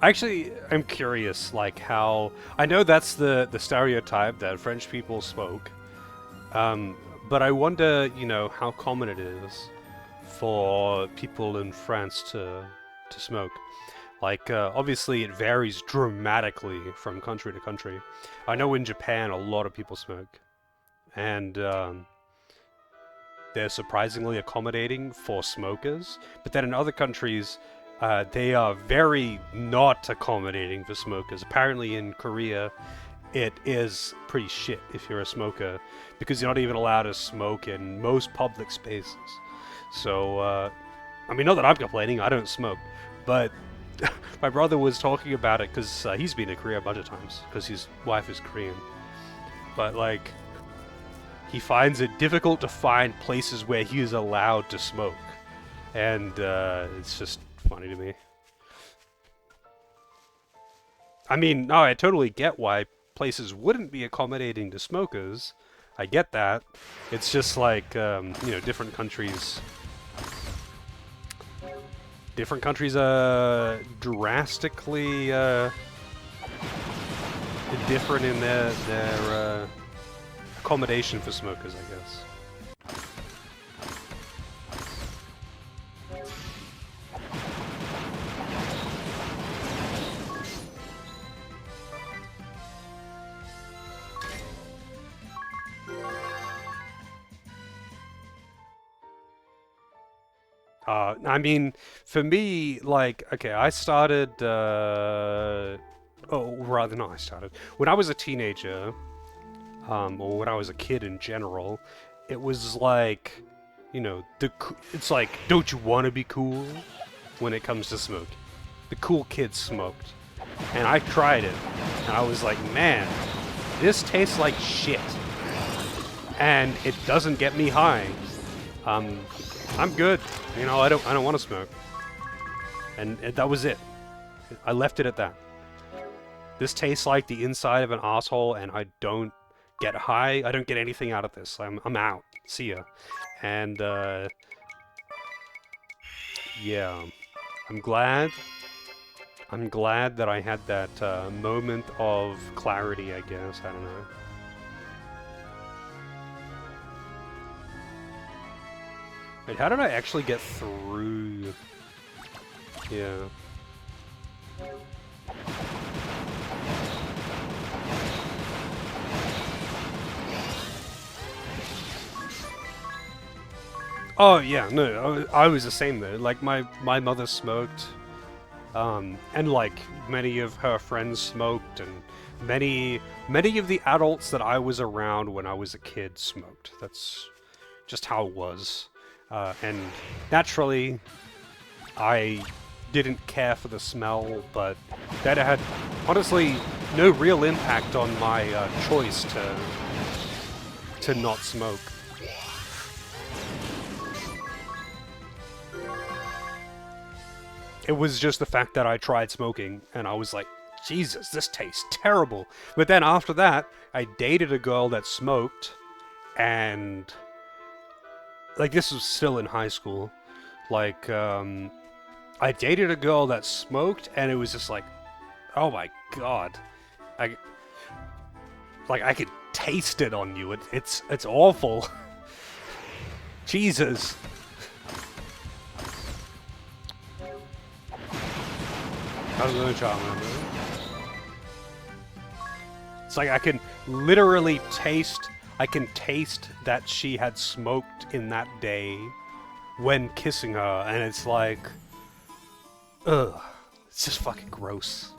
Actually, I'm curious, like how... I know that's the stereotype that French people smoke. But I wonder, you know, how common it is for people in France to smoke. Like, obviously it varies dramatically from country to country. I know in Japan a lot of people smoke. And, they're surprisingly accommodating for smokers. But then in other countries, they are very not accommodating for smokers. Apparently in Korea, it is pretty shit if you're a smoker, because you're not even allowed to smoke in most public spaces. So, I mean, not that I'm complaining, I don't smoke, but my brother was talking about it because he's been to Korea a bunch of times, because his wife is Korean. But, like, he finds it difficult to find places where he is allowed to smoke. And it's just funny to me. I mean, no, I totally get why places wouldn't be accommodating to smokers. I get that. It's just like, you know, different countries are drastically different in their accommodation for smokers, I guess. I mean, for me, like, okay, I started, when I was a teenager, or when I was a kid in general, it was like, you know, it's like, don't you want to be cool when it comes to smoke? The cool kids smoked. And I tried it, and I was like, man, this tastes like shit. And it doesn't get me high. I'm good. You know, I don't want to smoke. And that was it. I left it at that. This tastes like the inside of an asshole, and I don't get high. I don't get anything out of this. I'm out. See ya. And yeah, I'm glad that I had that moment of clarity, I guess. I don't know. Wait, how did I actually get through? Yeah. Oh yeah, no, I was the same though. Like my mother smoked, and like many of her friends smoked, and many of the adults that I was around when I was a kid smoked. That's just how it was, and naturally, I didn't care for the smell, but that had honestly no real impact on my choice to not smoke. It was just the fact that I tried smoking, and I was like, Jesus, this tastes terrible. But then after that, I dated a girl that smoked, and like this was still in high school. Like, I dated a girl that smoked, and it was just like, oh my god, I could taste it on you. It's awful. Jesus. How's the charm? It's like I can literally taste. I can taste that she had smoked in that day when kissing her, and it's like, ugh, it's just fucking gross.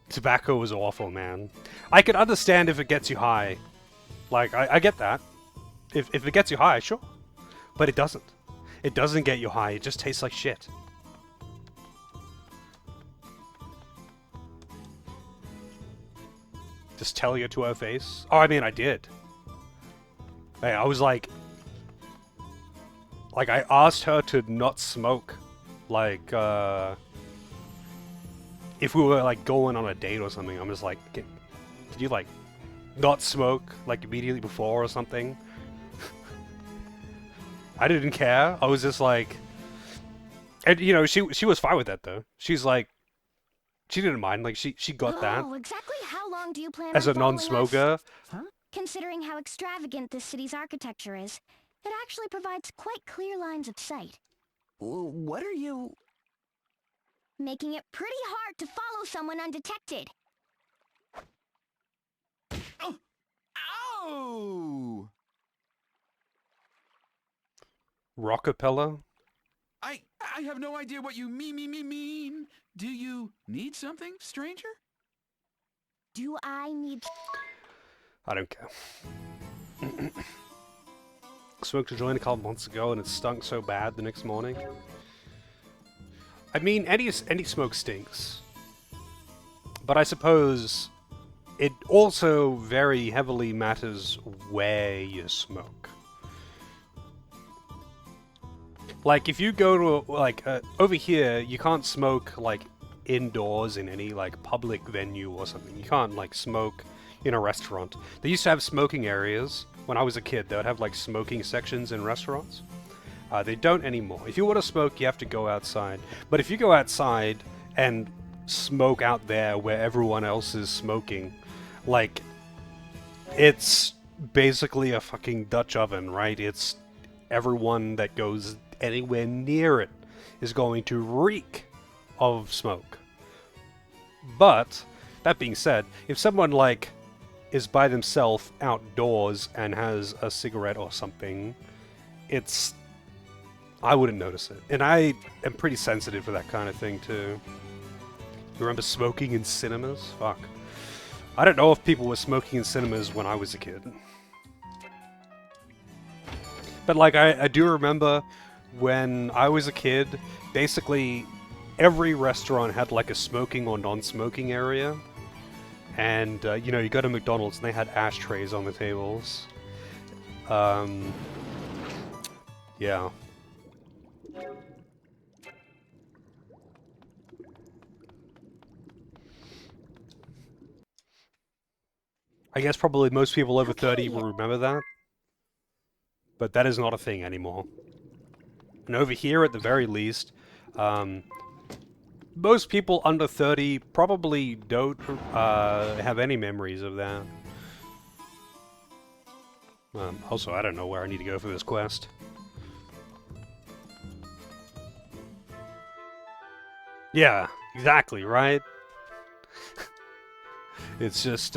Tobacco is awful, man. I could understand if it gets you high. Like, I get that. If it gets you high, sure. But it doesn't. It doesn't get you high, it just tastes like shit. Just tell you to her face? Oh, I mean, I did. Hey, I was like, I asked her to not smoke, like, if we were, like, going on a date or something. I'm just like, did you, like, not smoke, like, immediately before or something? I didn't care. I was just like, and, you know, she was fine with that, though. She's like, she didn't mind, like, she got that. Oh, exactly how long do you plan As on a following non-smoker. us? Huh? Considering how extravagant this city's architecture is, it actually provides quite clear lines of sight. What are you... Making it pretty hard to follow someone undetected. Oh! Ow! Rockapella? I have no idea what you mean. Do you need something, stranger? Do I need... I don't care. Smoked a joint a couple months ago and it stunk so bad the next morning. I mean, any smoke stinks. But I suppose it also very heavily matters where you smoke. Like, if you go to, like, over here, you can't smoke, like, indoors in any, like, public venue or something. You can't, like, smoke in a restaurant. They used to have smoking areas. When I was a kid, they would have, like, smoking sections in restaurants. They don't anymore. If you want to smoke, you have to go outside. But if you go outside and smoke out there where everyone else is smoking, like, it's basically a fucking Dutch oven, right? It's everyone that goes anywhere near it is going to reek of smoke. But, that being said, if someone, like, is by themselves outdoors and has a cigarette or something, it's... I wouldn't notice it. And I am pretty sensitive for that kind of thing, too. You remember smoking in cinemas? Fuck. I don't know if people were smoking in cinemas when I was a kid. But, like, I do remember when I was a kid, basically every restaurant had, like, a smoking or non-smoking area. And, you know, you go to McDonald's and they had ashtrays on the tables. Yeah. I guess probably most people over 30 will remember that. But that is not a thing anymore. And over here, at the very least, most people under 30 probably don't have any memories of that. Also, I don't know where I need to go for this quest. Yeah, exactly, right? It's just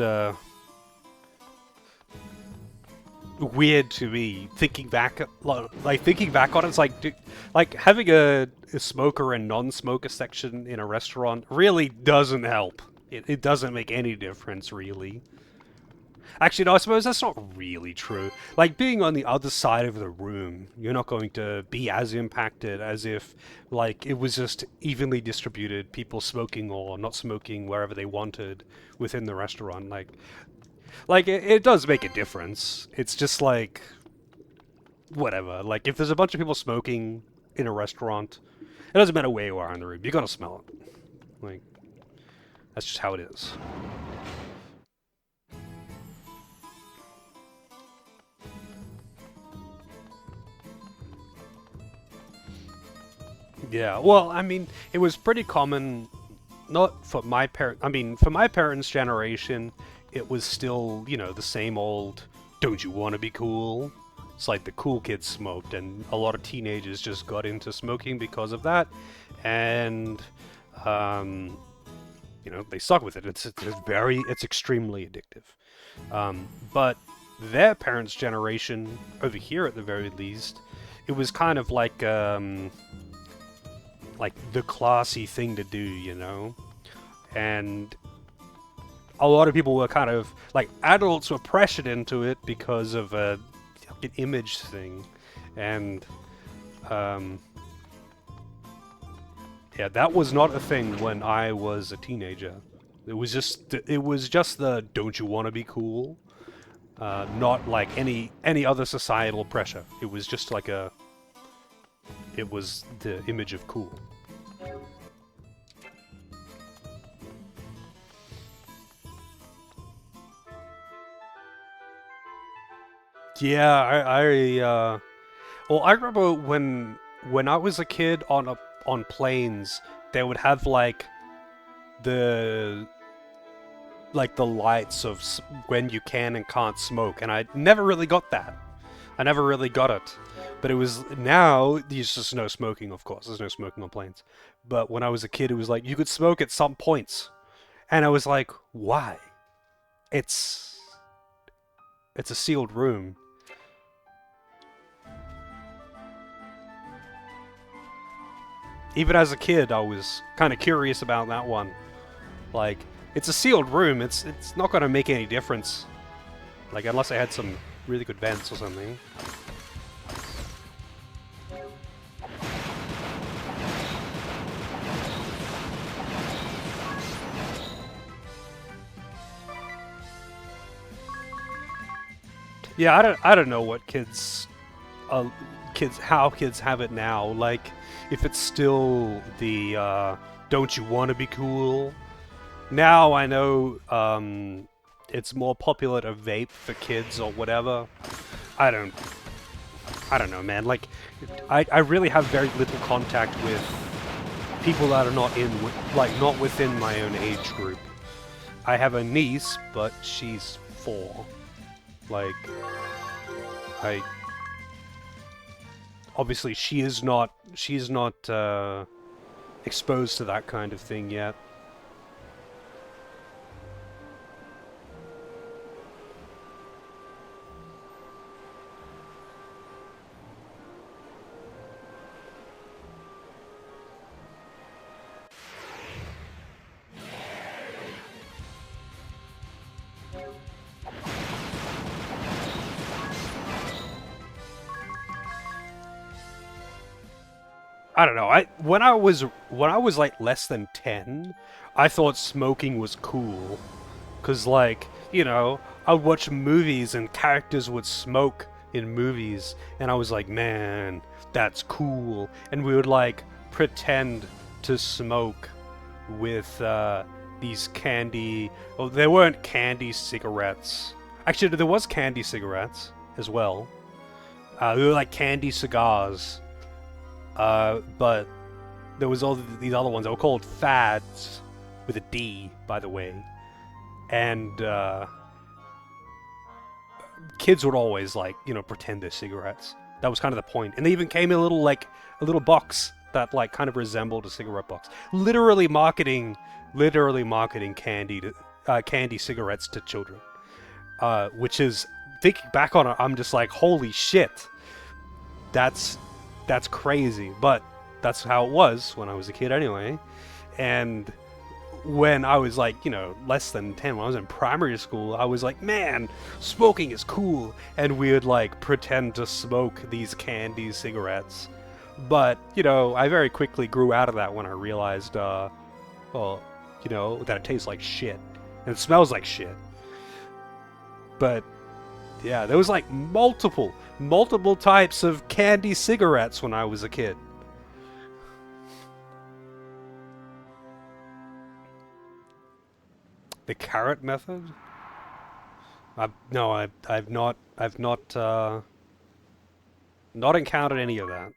weird to me thinking back, like thinking back on it. It's like, like having a smoker and non-smoker section in a restaurant really doesn't help. It doesn't make any difference, really. Actually, no, I suppose that's not really true. Like, being on the other side of the room, you're not going to be as impacted as if, like, it was just evenly distributed, people smoking or not smoking wherever they wanted within the restaurant. Like it does make a difference. It's just like, whatever. Like, if there's a bunch of people smoking in a restaurant, it doesn't matter where you are in the room, you're gonna smell it. Like, that's just how it is. Yeah, well, I mean, it was pretty common, not for my parent. I mean, for my parents' generation, it was still, you know, the same old, don't you want to be cool? It's like the cool kids smoked, and a lot of teenagers just got into smoking because of that, and, you know, they stuck with it. It's extremely addictive. But their parents' generation, over here at the very least, it was kind of like the classy thing to do, you know? And a lot of people were kind of, like, adults were pressured into it because of an image thing. And, yeah, that was not a thing when I was a teenager. It was just the don't you want to be cool? Not like any other societal pressure. It was just like it was the image of cool. Yeah, well, I remember when I was a kid on planes, they would have the the lights of when you can and can't smoke, and I never really got that. I never really got it. But it was now there's just no smoking, of course. There's no smoking on planes. But when I was a kid, it was like you could smoke at some points, and I was like, why? It's it's a sealed room. Even as a kid, I was kind of curious about that one. Like, it's a sealed room. It's not gonna make any difference. Like, unless I had some really good vents or something. Yeah, I don't know what how kids have it now. Like, if it's still the don't you want to be cool? Now I know it's more popular to vape for kids or whatever. I don't know, man. Like, I really have very little contact with people that are not not within my own age group. I have a niece, but she's 4. Like, I obviously she's not exposed to that kind of thing yet. I don't know. When I was like less than 10, I thought smoking was cool. 'Cause, like, you know, I would watch movies and characters would smoke in movies, and I was like, man, that's cool. And we would like pretend to smoke with these candy. Oh, there weren't candy cigarettes. Actually, there was candy cigarettes as well. They were like candy cigars. But there was all these other ones that were called fads, with a D, by the way. And kids would always, like, you know, pretend they're cigarettes. That was kind of the point. And they even came in a little box that like kind of resembled a cigarette box. Literally marketing candy cigarettes to children. Which is, thinking back on it, I'm just like, holy shit. That's crazy. But that's how it was when I was a kid anyway. And when I was like, less than 10, when I was in primary school, I was like, man, smoking is cool. And we would like pretend to smoke these candy cigarettes. But, I very quickly grew out of that when I realized, that it tastes like shit. And it smells like shit. But, yeah, there was like multiple types of candy cigarettes when I was a kid. The carrot method? I've not encountered any of that.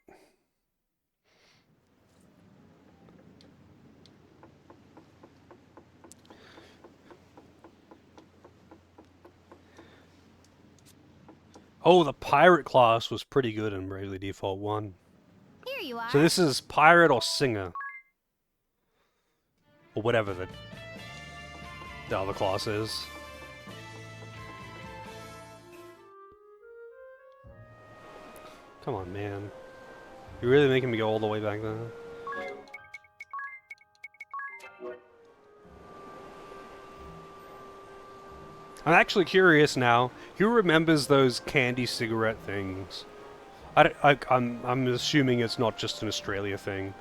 Oh, the pirate class was pretty good in Bravely Default 1. Here you are. So this is pirate or singer. Or whatever the other class is. Come on, man. You're really making me go all the way back there? I'm actually curious now. Who remembers those candy cigarette things? I'm assuming it's not just an Australia thing.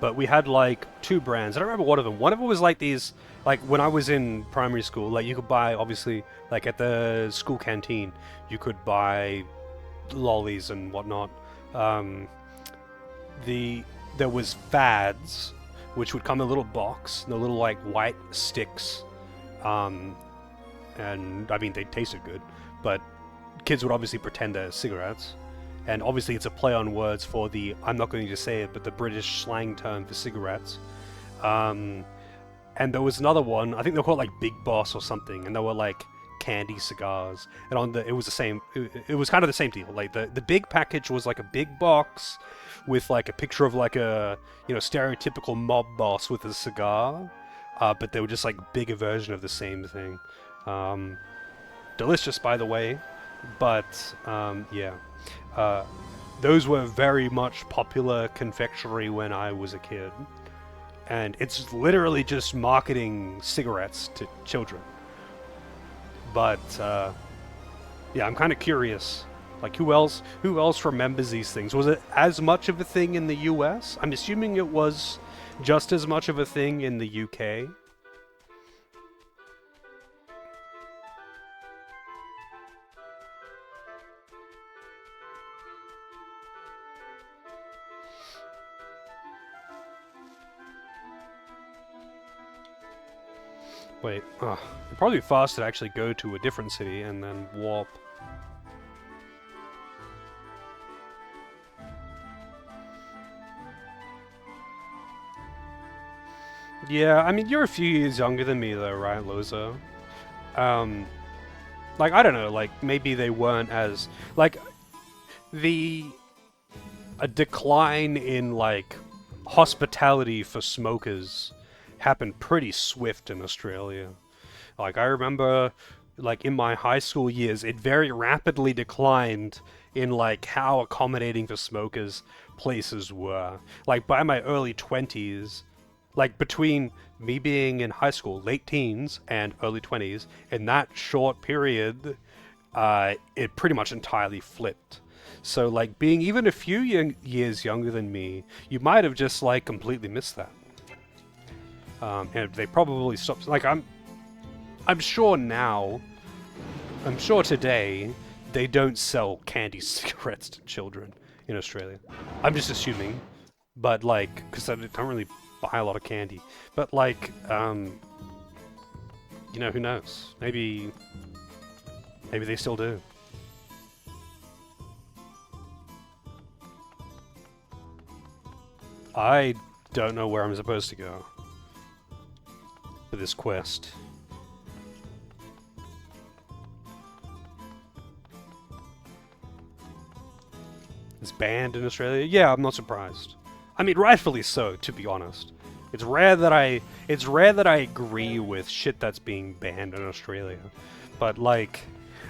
But we had like 2 brands. I don't remember one of them. One of them was like these, like when I was in primary school, like you could buy, obviously, like at the school canteen, you could buy lollies and whatnot. There was Fads, which would come in a little box, the little like white sticks. And I mean, they tasted good, but kids would obviously pretend they're cigarettes. And obviously it's a play on words for the, I'm not going to say it, but the British slang term for cigarettes. And there was another one, I think they were called like Big Boss or something, and they were like candy cigars. And it was the same, it was kind of the same deal. Like the big package was like a big box with like a picture of like a, stereotypical mob boss with a cigar. But they were just like bigger version of the same thing. Delicious, by the way, but yeah. Those were very much popular confectionery when I was a kid. And it's literally just marketing cigarettes to children. But, yeah, I'm kind of curious. Like, who else remembers these things? Was it as much of a thing in the US? I'm assuming it was just as much of a thing in the UK. Wait, it'd probably be faster to actually go to a different city and then warp. Yeah, I mean, you're a few years younger than me though, right, Lozo? Like, I don't know, like, maybe they weren't as... Like, a decline in, like, hospitality for smokers happened pretty swift in Australia. Like, I remember, like, in my high school years, it very rapidly declined in, like, how accommodating for smokers places were. Like, by my early 20s, like, between me being in high school, late teens, and early 20s, in that short period, it pretty much entirely flipped. So, like, being even a few years younger than me, you might have just, like, completely missed that. And they probably stopped. Like, I'm sure now, I'm sure today, they don't sell candy cigarettes to children in Australia. I'm just assuming, but like, because I don't really buy a lot of candy. But like, you know, who knows? Maybe they still do. I don't know where I'm supposed to go for this quest. It's banned in Australia? Yeah, I'm not surprised. I mean, rightfully so, to be honest. It's rare that I agree with shit that's being banned in Australia. But like,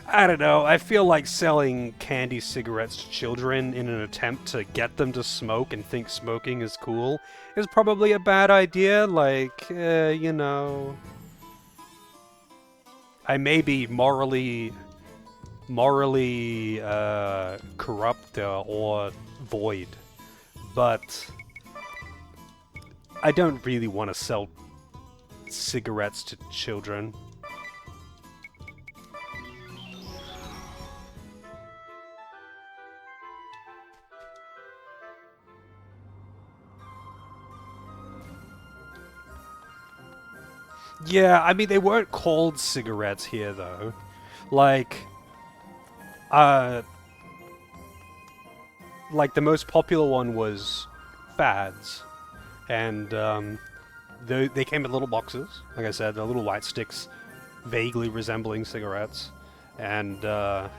I don't know, I feel like selling candy cigarettes to children in an attempt to get them to smoke and think smoking is cool is probably a bad idea. Like, you know, I may be morally corrupt or void, but I don't really want to sell cigarettes to children. Yeah, I mean, they weren't called cigarettes here, though. Like, the most popular one was Fads. And, they came in little boxes. Like I said, they're little white sticks, vaguely resembling cigarettes. And, they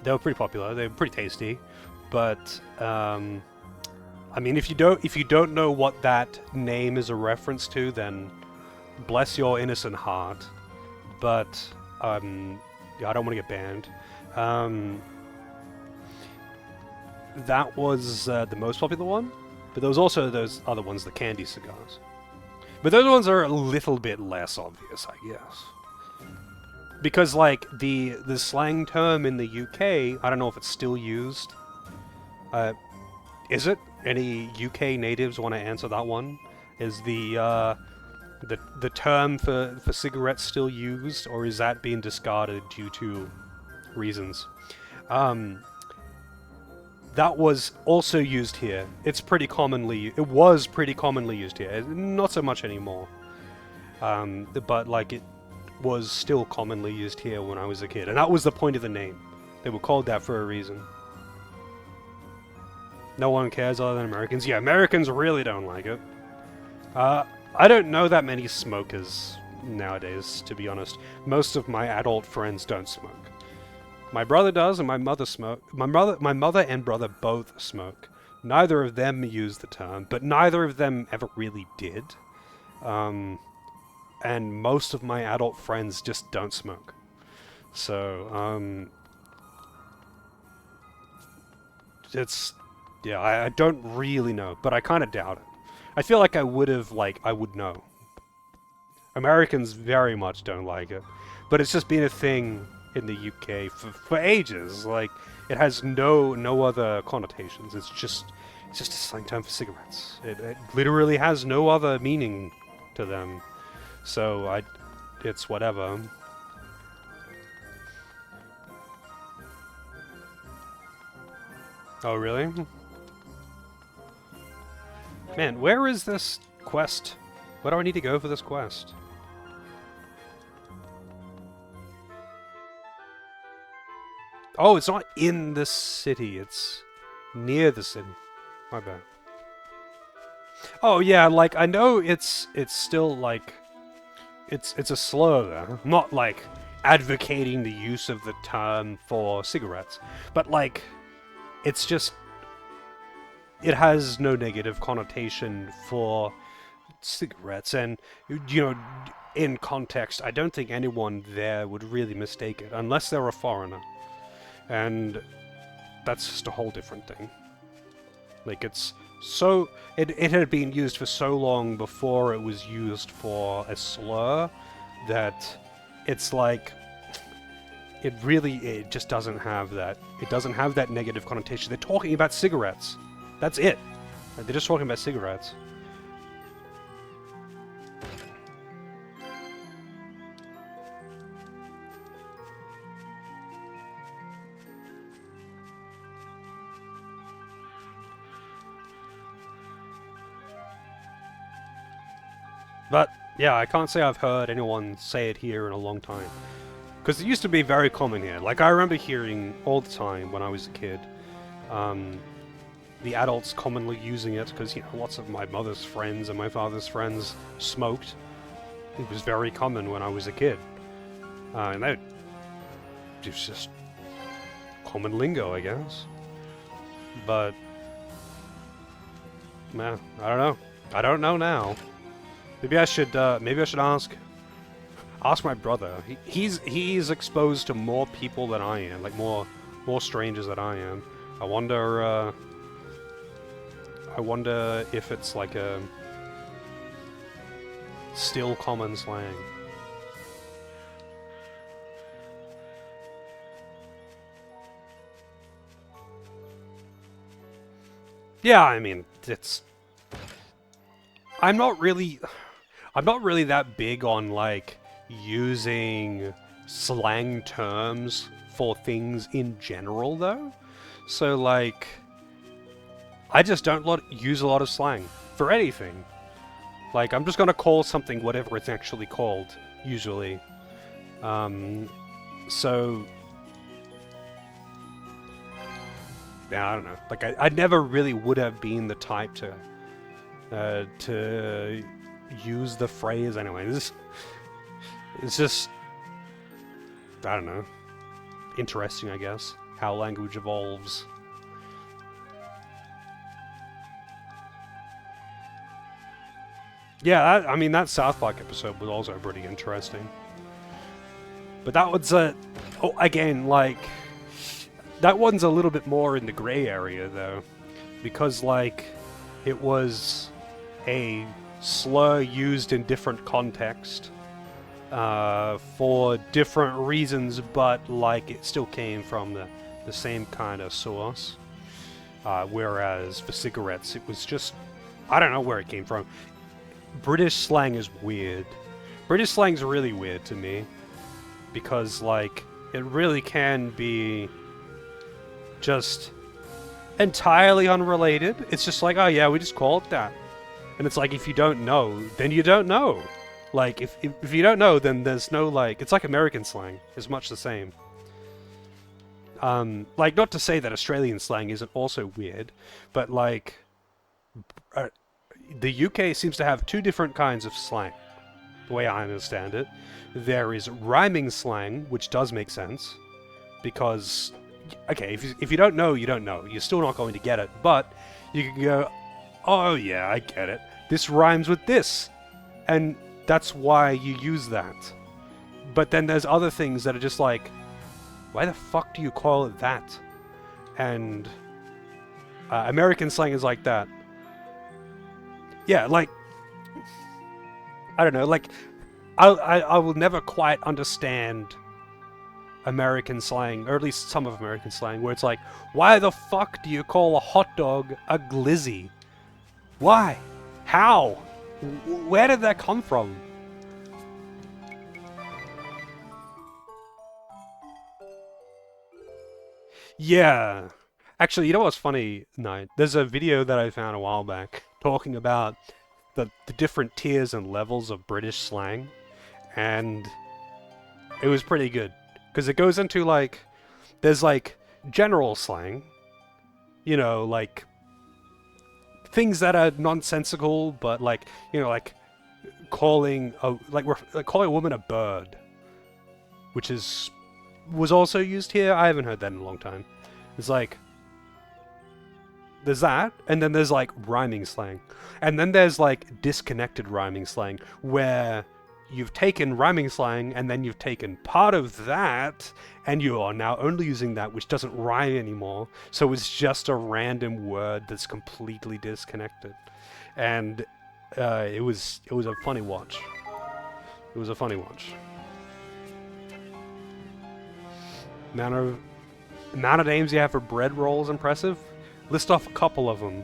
were pretty popular. They were pretty tasty. But, I mean, if you don't know what that name is a reference to, then bless your innocent heart. But yeah, I don't want to get banned. That was the most popular one, but there was also those other ones, the candy cigars. But those ones are a little bit less obvious, I guess. Because like the slang term in the UK, I don't know if it's still used. Is it? Any UK natives want to answer that one? Is the term for cigarettes still used, or is that being discarded due to reasons? That was also used here. It was pretty commonly used here. Not so much anymore. But like it was still commonly used here when I was a kid, and that was the point of the name. They were called that for a reason. No one cares other than Americans. Yeah, Americans really don't like it. I don't know that many smokers nowadays, to be honest. Most of my adult friends don't smoke. My brother does, and my mother smoke. My mother and brother both smoke. Neither of them use the term, but neither of them ever really did. And most of my adult friends just don't smoke. So, it's... Yeah, I don't really know, but I kind of doubt it. I feel like I would know. Americans very much don't like it. But it's just been a thing in the UK for ages. Like, it has no other connotations. It's just a slang term for cigarettes. It literally has no other meaning to them. So, it's whatever. Oh, really? Man, where is this quest? Where do I need to go for this quest? Oh, it's not in the city. It's near the city. My bad. Oh yeah, like I know it's still like it's a slur there. I'm not like advocating the use of the term for cigarettes, but like it's just it has no negative connotation for cigarettes, and you know, in context, I don't think anyone there would really mistake it unless they're a foreigner, and that's just a whole different thing. Like it had been used for so long before it was used for a slur that it's like it just doesn't have that. It doesn't have that negative connotation. They're talking about cigarettes. That's it. They're just talking about cigarettes. But, yeah, I can't say I've heard anyone say it here in a long time. Because it used to be very common here. Like, I remember hearing all the time when I was a kid, the adults commonly using it, because, you know, lots of my mother's friends and my father's friends smoked. It was very common when I was a kid. And that... it was just common lingo, I guess. But... Man, I don't know. I don't know now. Maybe I should ask my brother. He's exposed to more people than I am, like more strangers than I am. I wonder if it's like a still common slang. Yeah, I mean, I'm not really that big on, like, using slang terms for things in general, though. So, like, I just don't use a lot of slang for anything. Like, I'm just gonna call something whatever it's actually called, usually. So... yeah, I don't know. Like, I never really would have been the type to use the phrase anyway. It's just, I don't know, interesting, I guess, how language evolves. Yeah, I mean, that South Park episode was also pretty interesting. But that one's again, like, that one's a little bit more in the gray area, though. Because, like, it was a slur used in different context for different reasons, but, like, it still came from the same kind of source. Whereas for cigarettes, it was just... I don't know where it came from. British slang is weird. British slang's really weird to me. Because, like, it really can be just entirely unrelated. It's just like, oh yeah, we just call it that. And it's like, if you don't know, then you don't know. Like, if you don't know, then there's no, like... It's like American slang. It's much the same. Like, not to say that Australian slang isn't also weird, but, like... the UK seems to have two different kinds of slang, the way I understand it. There is rhyming slang, which does make sense, because... okay, if you don't know, you don't know. You're still not going to get it, but you can go, oh yeah, I get it. This rhymes with this, and that's why you use that. But then there's other things that are just like, why the fuck do you call it that? And American slang is like that. Yeah, like, I don't know, like, I will never quite understand American slang, or at least some of American slang, where it's like, why the fuck do you call a hot dog a glizzy? Why? How? Where did that come from? Yeah. Actually, you know what's funny, Knight? There's a video that I found a while back talking about the different tiers and levels of British slang, and it was pretty good. Because it goes into, like, there's, like, general slang, you know, like, things that are nonsensical, but, like, you know, like, calling calling a woman a bird, which was also used here. I haven't heard that in a long time. It's like, there's that, and then there's, like, rhyming slang. And then there's, like, disconnected rhyming slang, where you've taken rhyming slang, and then you've taken part of that, and you are now only using that, which doesn't rhyme anymore. So it's just a random word that's completely disconnected. And it was a funny watch. It was a funny watch. Amount of names you have for bread rolls impressive? List off a couple of them.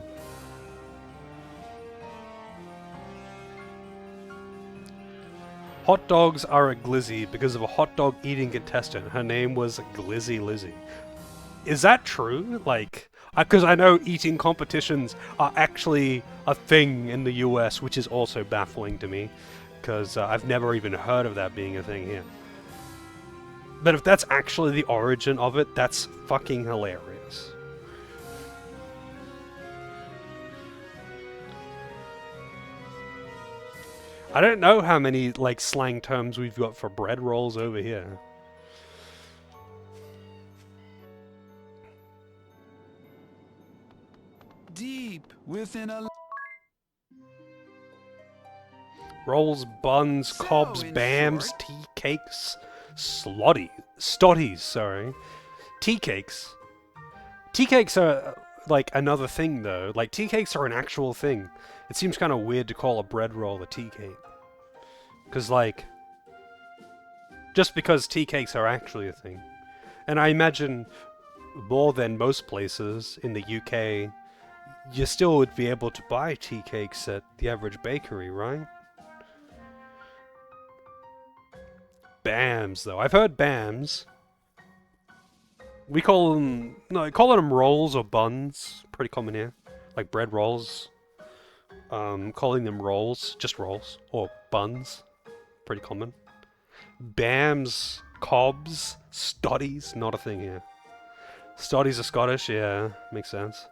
Hot dogs are a glizzy because of a hot dog eating contestant. Her name was Glizzy Lizzy. Is that true? Like, because I know eating competitions are actually a thing in the US, which is also baffling to me, because I've never even heard of that being a thing here. But if that's actually the origin of it, that's fucking hilarious. I don't know how many, like, slang terms we've got for bread rolls over here. Deep within a Rolls, buns, cobs, bams, tea cakes, stotties, sorry. Tea cakes. Tea cakes are, like, another thing, though. Like, tea cakes are an actual thing. It seems kind of weird to call a bread roll a tea cake. Because, like, just because tea cakes are actually a thing. And I imagine more than most places in the UK, you still would be able to buy tea cakes at the average bakery, right? Bams, though. I've heard bams. We call them... No, calling them rolls or buns. Pretty common here. Like bread rolls. Calling them rolls. Just rolls. Or buns. Pretty common. Bams, cobs, stotties. Not a thing here. Stotties are Scottish? Yeah, makes sense.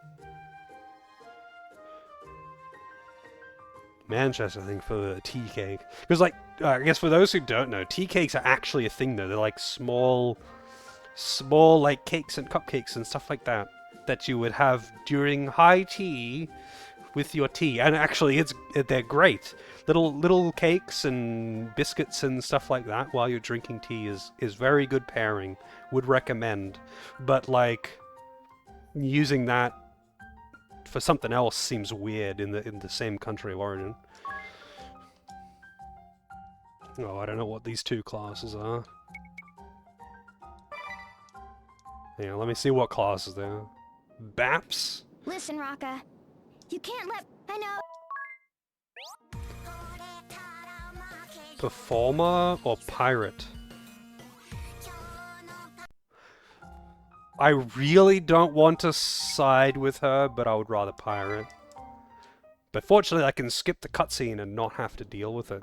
Manchester, I think, for the tea cake. Because, like, I guess for those who don't know, tea cakes are actually a thing, though. They're like small, like, cakes and cupcakes and stuff like that that you would have during high tea with your tea. And actually, they're great. Little cakes and biscuits and stuff like that while you're drinking tea is very good pairing. Would recommend. But, like, using that for something else seems weird in the same country of origin. Oh, I don't know what these two classes are. Yeah, let me see what classes they are. Baps? Listen, Raka. You can't let... I know... Performer or pirate? I really don't want to side with her, but I would rather pirate. But fortunately, I can skip the cutscene and not have to deal with it.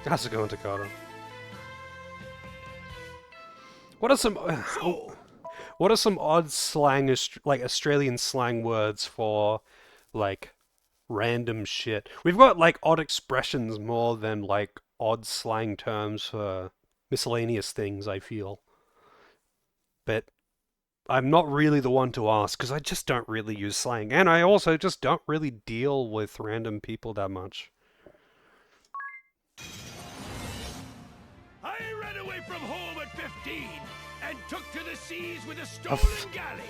How's it going, Takata? What are some... what are some odd slang, like Australian slang words for, like, random shit? We've got, like, odd expressions more than, like, odd slang terms for miscellaneous things, I feel. But I'm not really the one to ask, because I just don't really use slang. And I also just don't really deal with random people that much. I ran away from home at 15 and took to the seas with a stolen galley.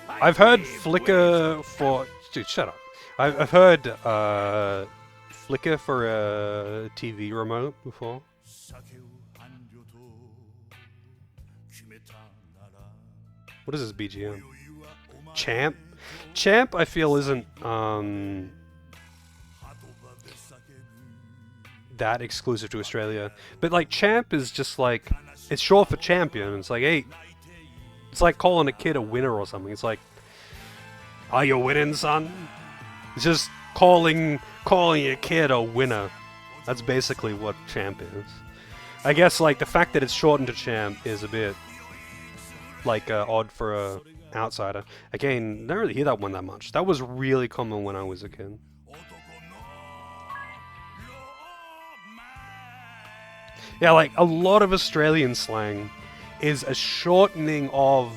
I've heard Flicker for... Dude, shut up. I've heard Flicker for a TV remote before. What is this BGM? Champ? Champ, I feel, isn't that exclusive to Australia. But, like, Champ is just, like... It's short for champion. It's like, hey... It's like calling a kid a winner or something. It's like... Are you winning, son? It's just calling a kid a winner. That's basically what champ is. I guess, like, the fact that it's shortened to champ is a bit, like, odd for a outsider. Again, don't really hear that one that much. That was really common when I was a kid. Yeah, like, a lot of Australian slang is a shortening of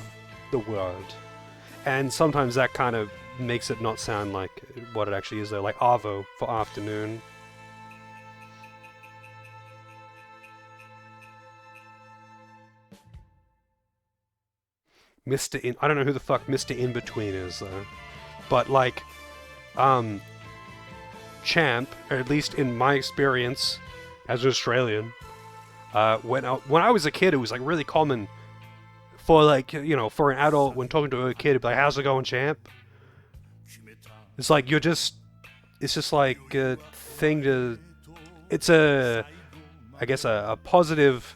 the word. And sometimes that kind of makes it not sound like what it actually is, though. Like Arvo for afternoon. I don't know who the fuck Mr. In-Between is, though. But, like, Champ, or at least in my experience as an Australian, when I was a kid, it was, like, really common for, like, you know, for an adult, when talking to a kid, it'd be like, how's it going, Champ? It's like, it's just like a thing to, it's a, I guess a positive,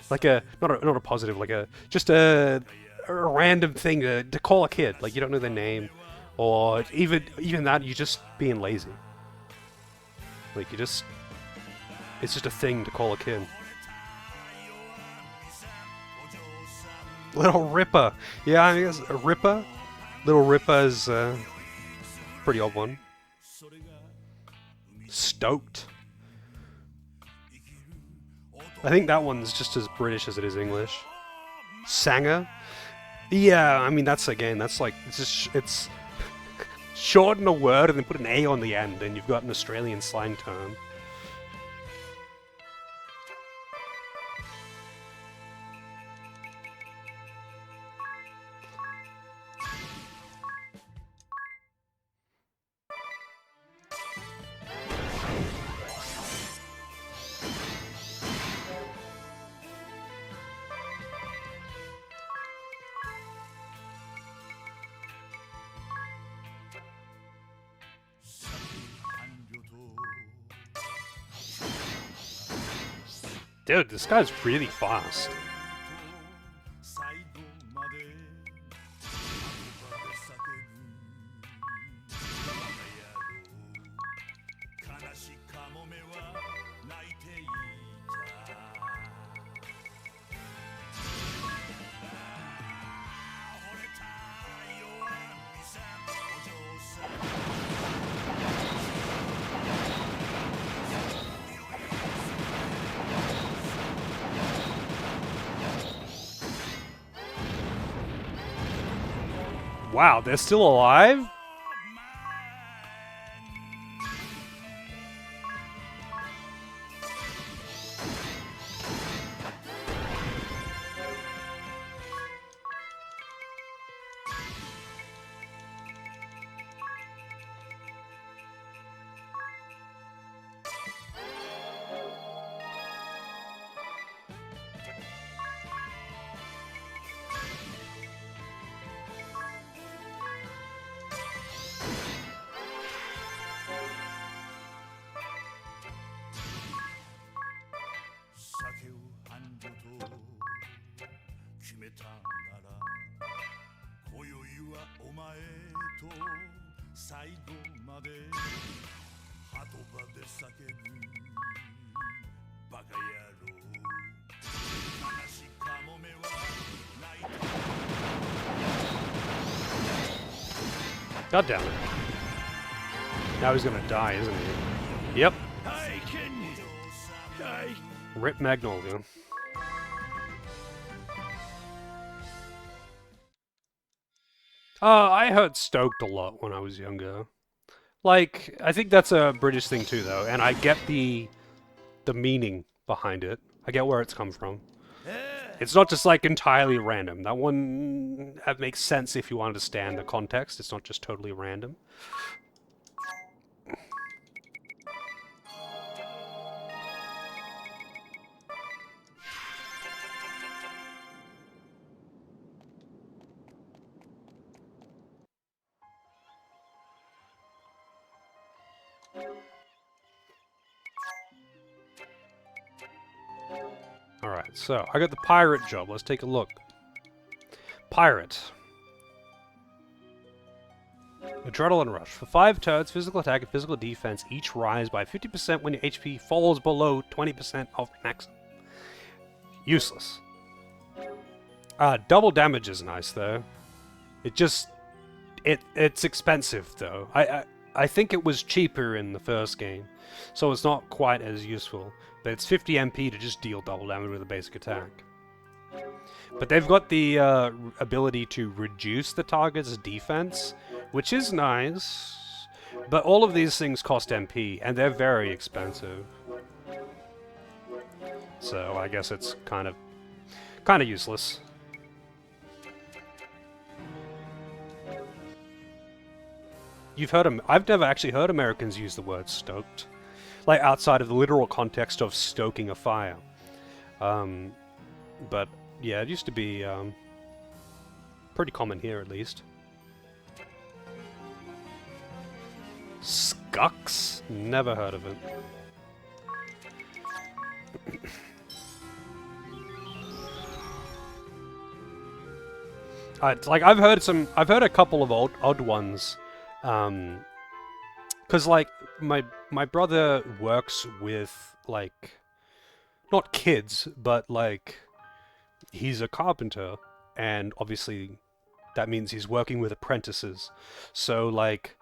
like not a positive, like just a random thing to call a kid. Like, you don't know their name, or even that, you're just being lazy. Like, it's just a thing to call a kid. Little Ripper. Yeah, I guess a Ripper. Little Ripper is a pretty odd one. Stoked. I think that one's just as British as it is English. Sanger. Yeah, I mean that's again, that's like it's shorten a word and then put an A on the end, and you've got an Australian slang term. Dude, this guy's really fast. Wow, they're still alive? God damn it. Now he's gonna die, isn't he? Yep. Rip Magnolia. I heard stoked a lot when I was younger. Like, I think that's a British thing too, though, and I get the meaning behind it. I get where it's come from. It's not just like entirely random. That makes sense if you understand the context. It's not just totally random. Alright, so I got the pirate job. Let's take a look. Pirate. Adrenaline Rush. For 5 turns, physical attack and physical defense each rise by 50% when your HP falls below 20% of maximum. Useless. Double damage is nice, though. It's expensive, though. I think it was cheaper in the first game, so it's not quite as useful. But it's 50 MP to just deal double damage with a basic attack. But they've got the ability to reduce the target's defense, which is nice. But all of these things cost MP, and they're very expensive. So I guess it's kind of useless. I've never actually heard Americans use the word stoked, like outside of the literal context of stoking a fire. But yeah, it used to be pretty common here, at least. Skucks? Never heard of it. I've heard a couple of odd ones. Cause like my brother works with like not kids, but like he's a carpenter, and obviously that means he's working with apprentices. So like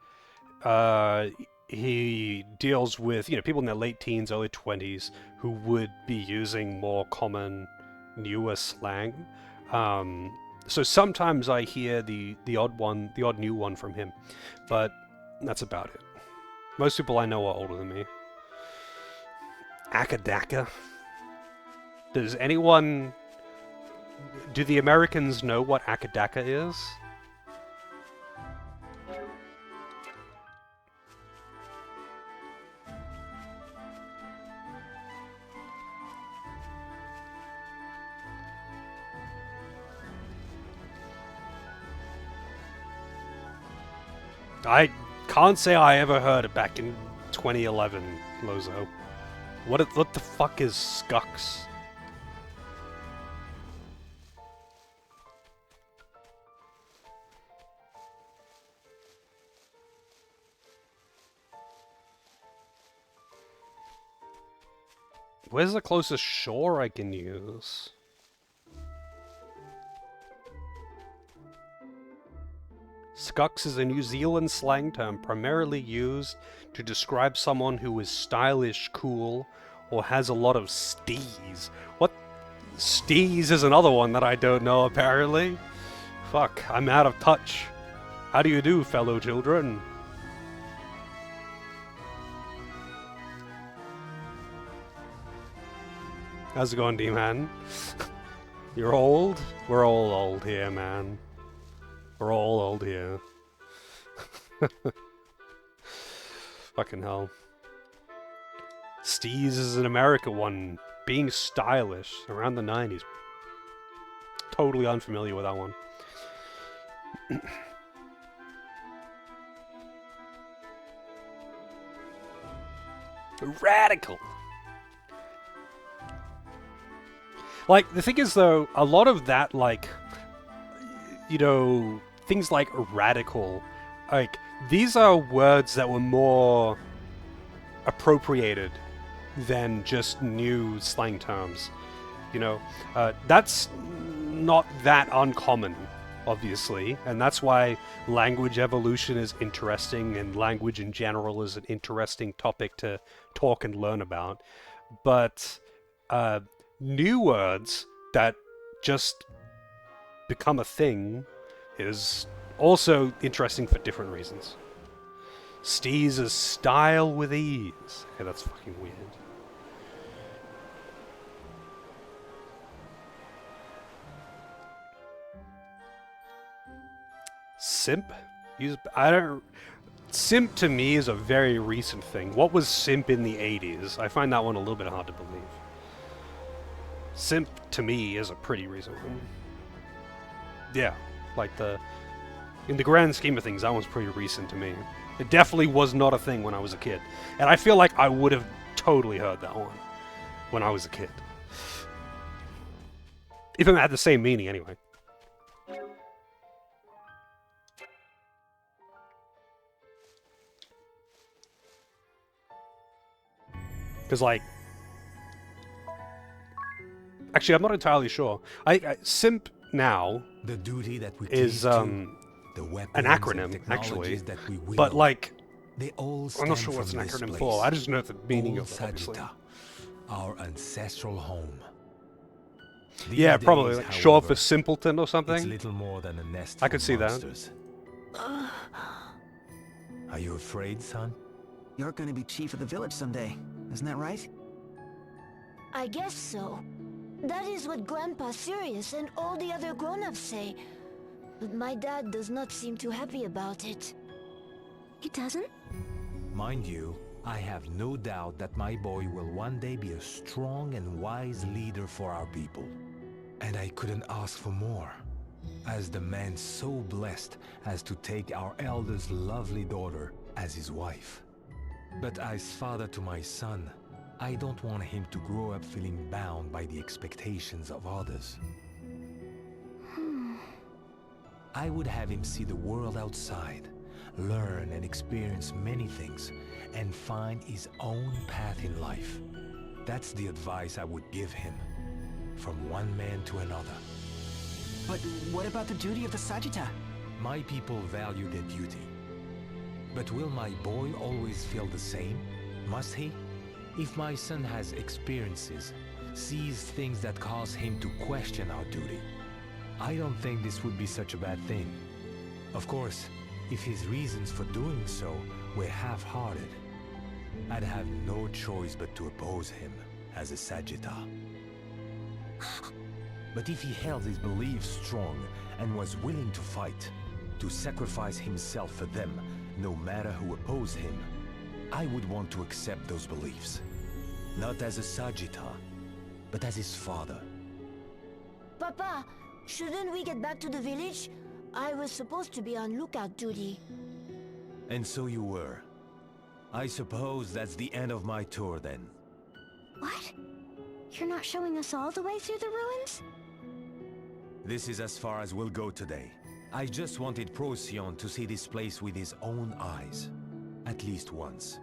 he deals with, you know, people in their late teens, early 20s who would be using more common, newer slang. So sometimes I hear the odd new one from him, but that's about it. Most people I know are older than me. Akadaka. Does anyone... Do the Americans know what Akadaka is? I can't say I ever heard it back in 2011, Lozo. What the fuck is Skux? Where's the closest shore I can use? Skux is a New Zealand slang term primarily used to describe someone who is stylish, cool, or has a lot of steez. What? Steez is another one that I don't know, apparently. Fuck, I'm out of touch. How do you do, fellow children? How's it going, D-Man? You're old? We're all old here, man. We're all old here. Fucking hell. Steez is an America one. Being stylish around the 90s. Totally unfamiliar with that one. Radical. Like, the thing is, though, a lot of that, like, you know, things like radical, like, these are words that were more appropriated than just new slang terms. You know, that's not that uncommon, obviously, and that's why language evolution is interesting, and language in general is an interesting topic to talk and learn about. But new words that just become a thing is also interesting for different reasons. Steez is style with ease. Okay, that's fucking weird. Simp? Simp to me is a very recent thing. What was simp in the 80s? I find that one a little bit hard to believe. Simp to me is a pretty recent one. Yeah, like in the grand scheme of things, that one's pretty recent to me. It definitely was not a thing when I was a kid. And I feel like I would have totally heard that one when I was a kid. If it had the same meaning, anyway. Because, like... Actually, I'm not entirely sure. Simp now the duty that we is an acronym, actually. But, like, they all I'm not sure what's an acronym for. I just know the meaning of it, obviously. Our ancestral home. Yeah, probably. Like, short for simpleton or something. It's little more than a nest I could see monsters. That. Are you afraid, son? You're gonna be chief of the village someday, isn't that right? I guess so. That is what Grandpa Sirius and all the other grown-ups say. But my dad does not seem too happy about it. He doesn't? Mind you, I have no doubt that my boy will one day be a strong and wise leader for our people. And I couldn't ask for more, as the man so blessed as to take our eldest lovely daughter as his wife. But as father to my son, I don't want him to grow up feeling bound by the expectations of others. I would have him see the world outside, learn and experience many things, and find his own path in life. That's the advice I would give him, from one man to another. But what about the duty of the Sagitta? My people value their duty. But will my boy always feel the same? Must he? If my son has experiences, sees things that cause him to question our duty, I don't think this would be such a bad thing. Of course, if his reasons for doing so were half-hearted, I'd have no choice but to oppose him as a Sagitta. But if he held his beliefs strong and was willing to fight, to sacrifice himself for them, no matter who opposed him, I would want to accept those beliefs. Not as a Sagitta, but as his father. Papa, shouldn't we get back to the village? I was supposed to be on lookout duty. And so you were. I suppose that's the end of my tour then. What? You're not showing us all the way through the ruins? This is as far as we'll go today. I just wanted Procyon to see this place with his own eyes. At least once.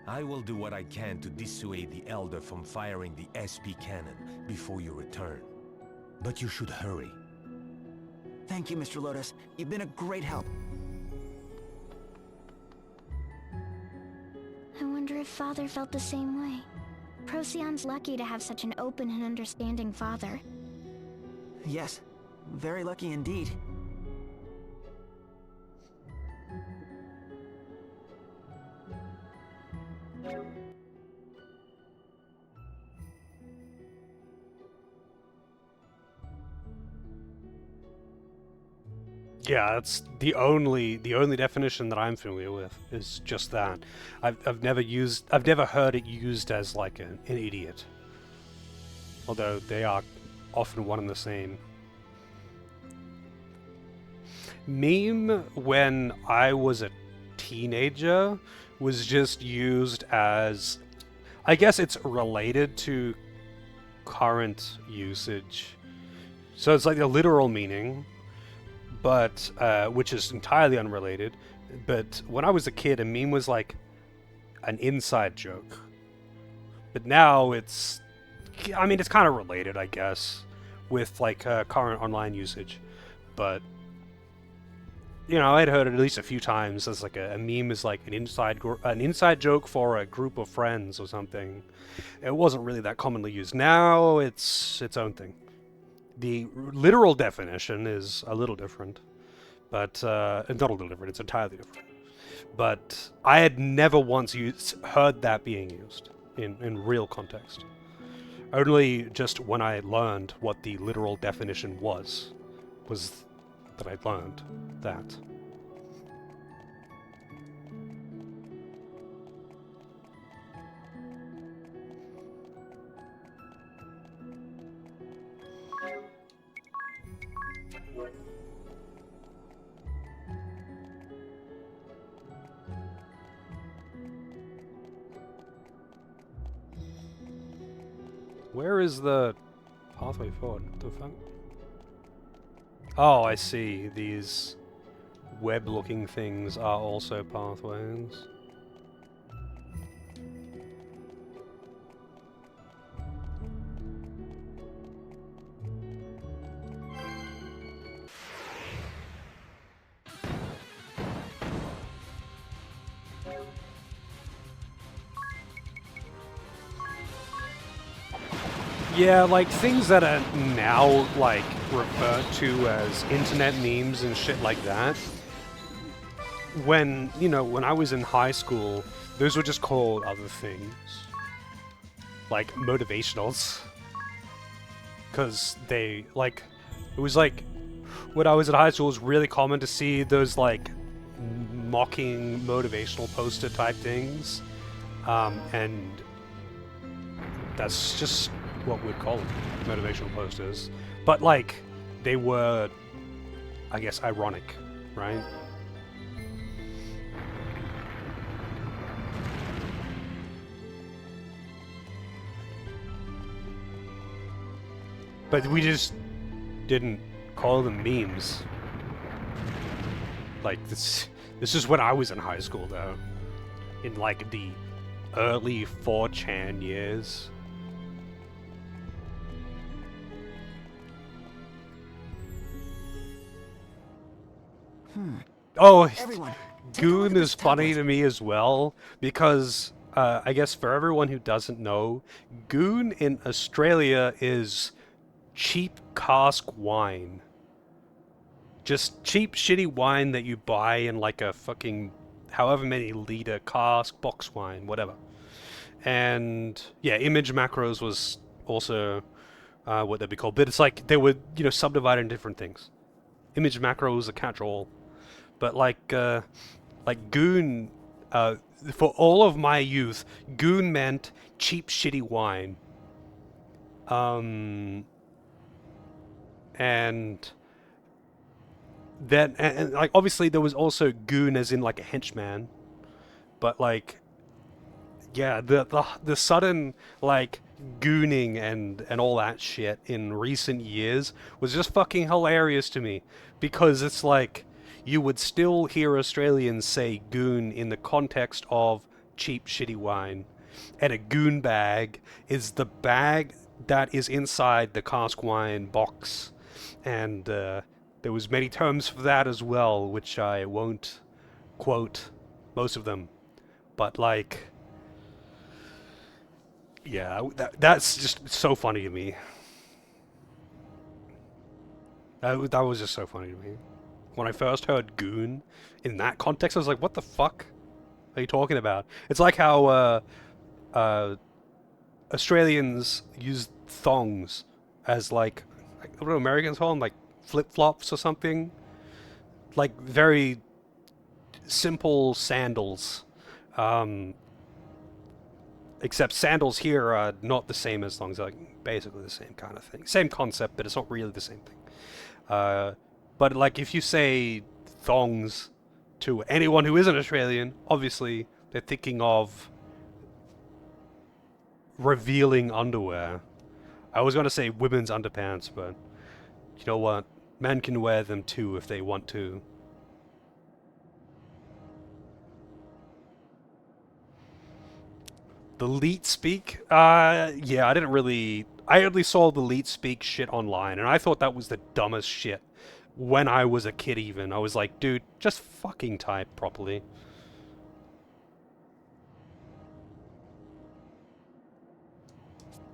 I will do what I can to dissuade the Elder from firing the SP cannon before you return. But you should hurry. Thank you, Mr. Lotus. You've been a great help. I wonder if Father felt the same way. Procyon's lucky to have such an open and understanding father. Yes, very lucky indeed. Yeah, that's the only definition that I'm familiar with is just that. I've never heard it used as like an idiot. Although they are often one and the same. Meme when I was a teenager was just used as, I guess it's related to current usage. So it's like the literal meaning, but which is entirely unrelated. But when I was a kid, a meme was like an inside joke. But now it's, I mean, it's kind of related, I guess, with like current online usage. But you know, I'd heard it at least a few times as like a meme is like an inside joke for a group of friends or something. It wasn't really that commonly used. Now it's its own thing. The literal definition is a little different, but not a little different. It's entirely different. But I had never once heard that being used in real context. Only just when I learned what the literal definition was that I learned that. Where is the pathway forward? What the fuck? Oh, I see. These web-looking things are also pathways. Yeah, like things that are now like referred to as internet memes and shit like that. When, you know, when I was in high school, those were just called other things. Like motivationals. Cause they like it was like when I was in high school it was really common to see those like mocking motivational poster type things. And that's just what we'd call them, motivational posters. But, like, they were, I guess, ironic, right? But we just didn't call them memes. Like, this is when I was in high school, though. In, like, the early 4chan years. Oh, Everyone, Goon is funny to me as well, because I guess for everyone who doesn't know, Goon in Australia is cheap cask wine. Just cheap, shitty wine that you buy in like a fucking however many liter cask, box wine, whatever. And yeah, image macros was also what they'd be called, but it's like they were, you know, subdivided into different things. Image macros, a catch-all, but like goon. For all of my youth, goon meant cheap, shitty wine. And then, and like obviously there was also goon as in like a henchman, but like, yeah, the sudden like gooning and all that shit in recent years was just fucking hilarious to me, because it's like you would still hear Australians say goon in the context of cheap shitty wine, and a goon bag is the bag that is inside the cask wine box, and there was many terms for that as well, which I won't quote most of them, but like, yeah, that's just so funny to me. That was just so funny to me. When I first heard goon in that context, I was like, what the fuck are you talking about? It's like how Australians use thongs as like, what do Americans call them? Like flip-flops or something? Like very simple sandals. Except sandals here are not the same as thongs. They're like basically the same kind of thing. Same concept, but it's not really the same thing. But like if you say thongs to anyone who isn't Australian, obviously they're thinking of revealing underwear. I was going to say women's underpants, but you know what? Men can wear them too if they want to. The leet speak? Yeah, I only saw the leet speak shit online, and I thought that was the dumbest shit. When I was a kid even, I was like, dude, just fucking type properly.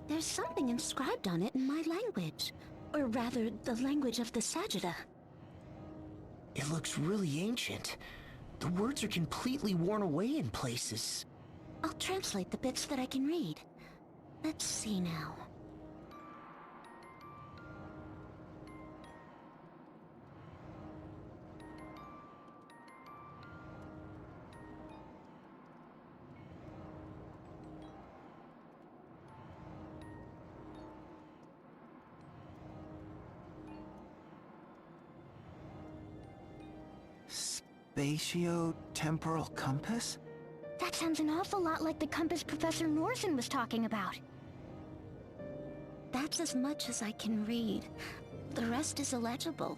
There's something inscribed on it in my language. Or rather, the language of the Sajida. It looks really ancient. The words are completely worn away in places. I'll translate the bits that I can read. Let's see now. Spatio-temporal compass? That sounds an awful lot like the compass Professor Norsen was talking about. That's as much as I can read. The rest is illegible.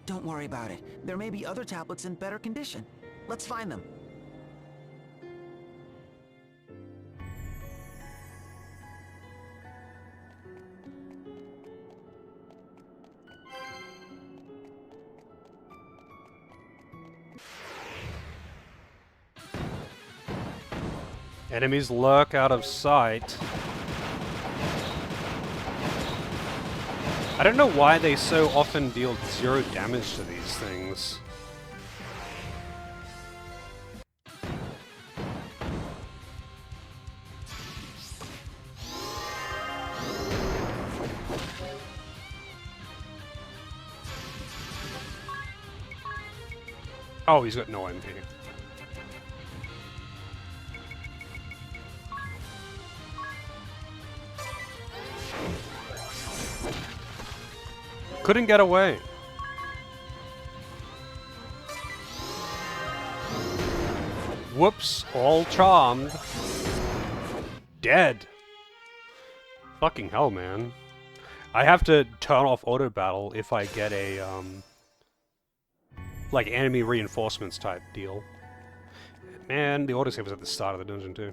Don't worry about it. There may be other tablets in better condition. Let's find them. Enemies lurk out of sight. I don't know why they so often deal 0 damage to these things. Oh, he's got no MP. Couldn't get away. Whoops, all charmed. Dead. Fucking hell, man. I have to turn off auto battle if I get a, like enemy reinforcements type deal. Man, the autosave was at the start of the dungeon too.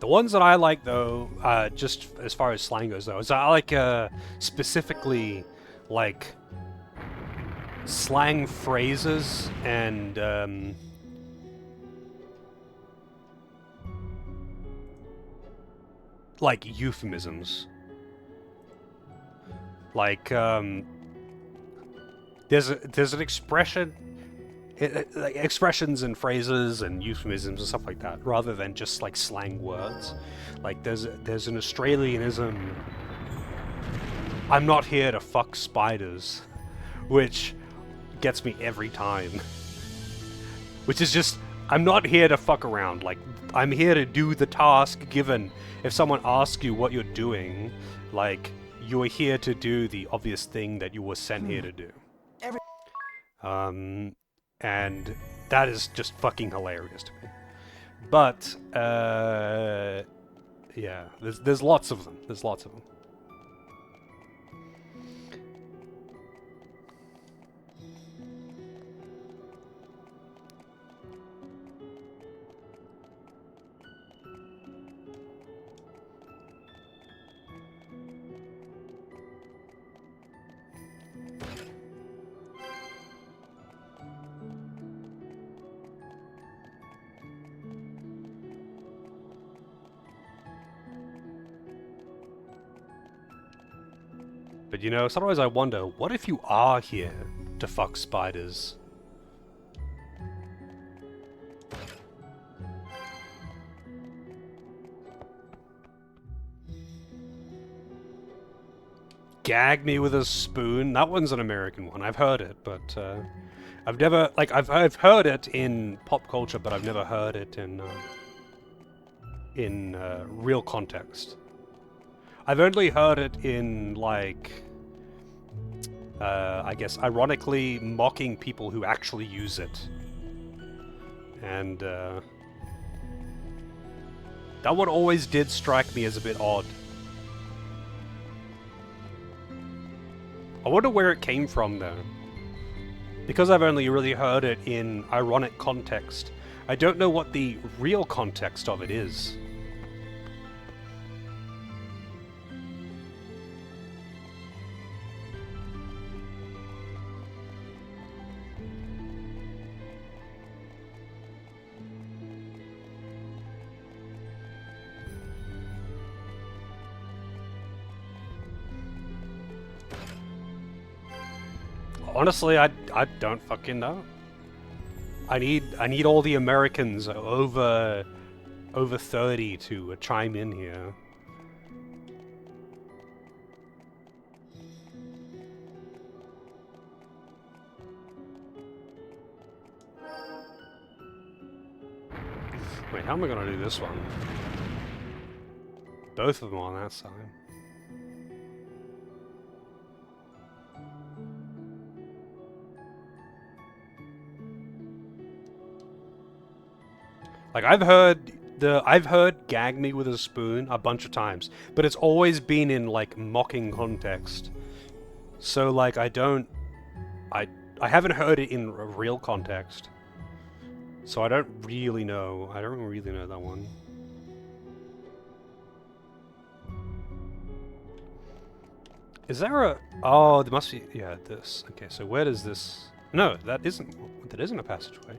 The ones that I like, though, just as far as slang goes, though, is I like specifically like slang phrases and like euphemisms. Like there's an expression. Like expressions and phrases and euphemisms and stuff like that, rather than just like slang words. Like there's an Australianism. I'm not here to fuck spiders, which gets me every time. Which is just, I'm not here to fuck around. Like I'm here to do the task given. If someone asks you what you're doing, like you're here to do the obvious thing that you were sent here to do. And that is just fucking hilarious to me. But yeah, there's lots of them. There's lots of them. But you know, sometimes I wonder, what if you are here to fuck spiders? Gag me with a spoon? That one's an American one. I've heard it, but I've never, like, I've heard it in pop culture, but I've never heard it in real context. I've only heard it in, like, I guess, ironically mocking people who actually use it. And that one always did strike me as a bit odd. I wonder where it came from, though. Because I've only really heard it in ironic context, I don't know what the real context of it is. Honestly, I don't fucking know. I need all the Americans over 30 to chime in here. Wait, how am I gonna do this one? Both of them on that side. Like I've heard gag me with a spoon a bunch of times, but it's always been in like mocking context. So like I haven't heard it in a real context. So I don't really know. I don't really know that one. Is there a... Oh, there must be... Yeah, this. Okay, so where does this... No, that isn't a passageway.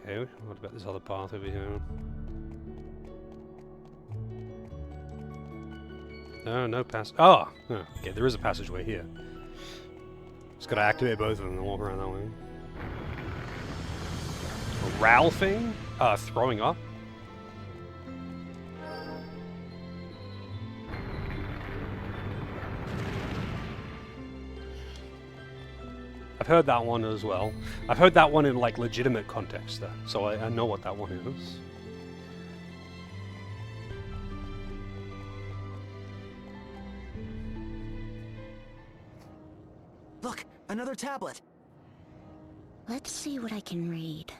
Okay, what about this other path over here? No pass... Oh! No, okay, there is a passageway here. Just gotta activate both of them and walk around that way. Ralphing? Throwing up? I've heard that one as well. I've heard that one in like legitimate context though, so I know what that one is. Look, another tablet. Let's see what I can read.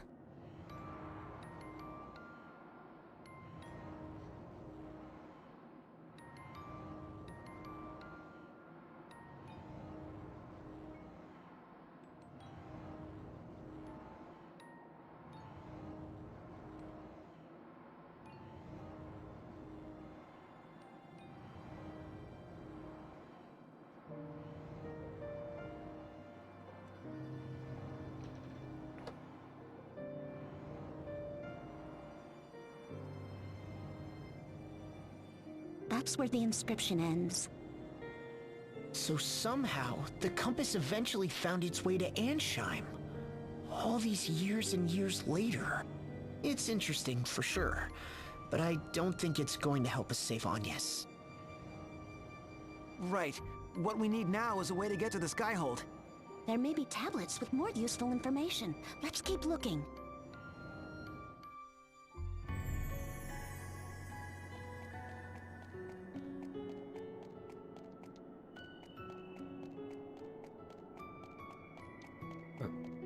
That's where the inscription ends. So somehow, the compass eventually found its way to Ansheim. All these years and years later. It's interesting, for sure. But I don't think it's going to help us save Agnes. Right. What we need now is a way to get to the Skyhold. There may be tablets with more useful information. Let's keep looking.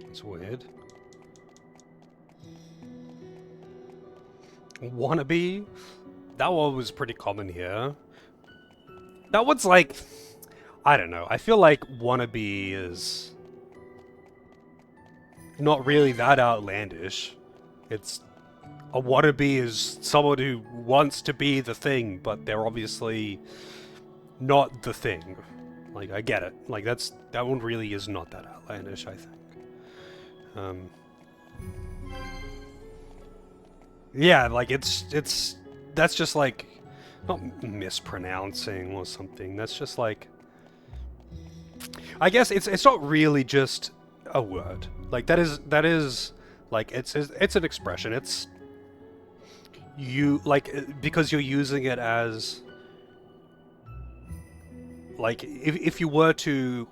It's weird. Wannabe? That one was pretty common here. That one's like... I don't know. I feel like wannabe is... not really that outlandish. It's... a wannabe is someone who wants to be the thing, but they're obviously not the thing. Like, I get it. Like, that one really is not that outlandish, I think. Yeah, like, that's just like, not mispronouncing or something, that's just like, I guess it's not really just a word. Like, that is, like, it's an expression, it's, you, like, because you're using it as, like, if you were to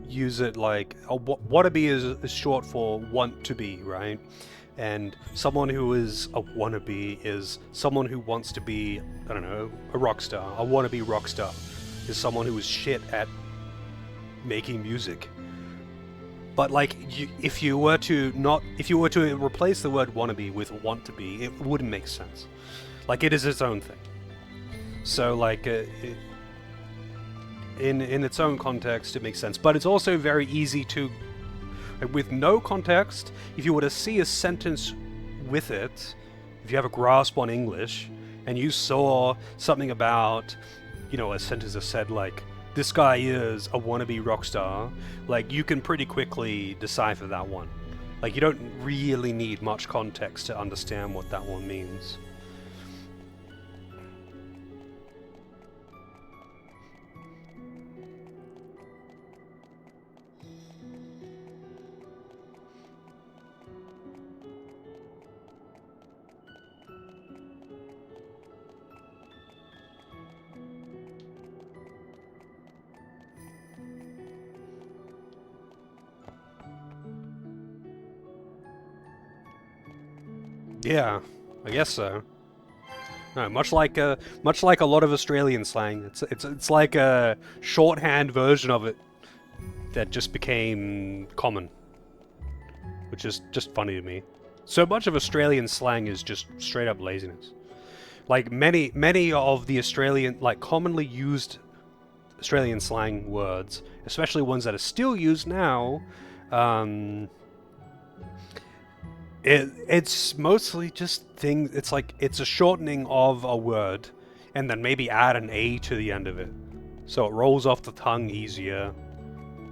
use it like, wannabe is short for want to be, right? And someone who is a wannabe is someone who wants to be, I don't know, a rock star. A wannabe rock star is someone who is shit at making music. But like, if you were to replace the word wannabe with want to be, it wouldn't make sense. Like, it is its own thing. So like, in its own context, it makes sense. But it's also very easy to, with no context, if you were to see a sentence with it, if you have a grasp on English, and you saw something about, you know, a sentence that said like, this guy is a wannabe rock star, like, you can pretty quickly decipher that one. Like, you don't really need much context to understand what that one means. Yeah, I guess so. No, much like a lot of Australian slang, it's like a shorthand version of it that just became common, which is just funny to me. So much of Australian slang is just straight up laziness. Like many of the Australian, like, commonly used Australian slang words, especially ones that are still used now, it's mostly just things. It's like, it's a shortening of a word, and then maybe add an A to the end of it, so it rolls off the tongue easier.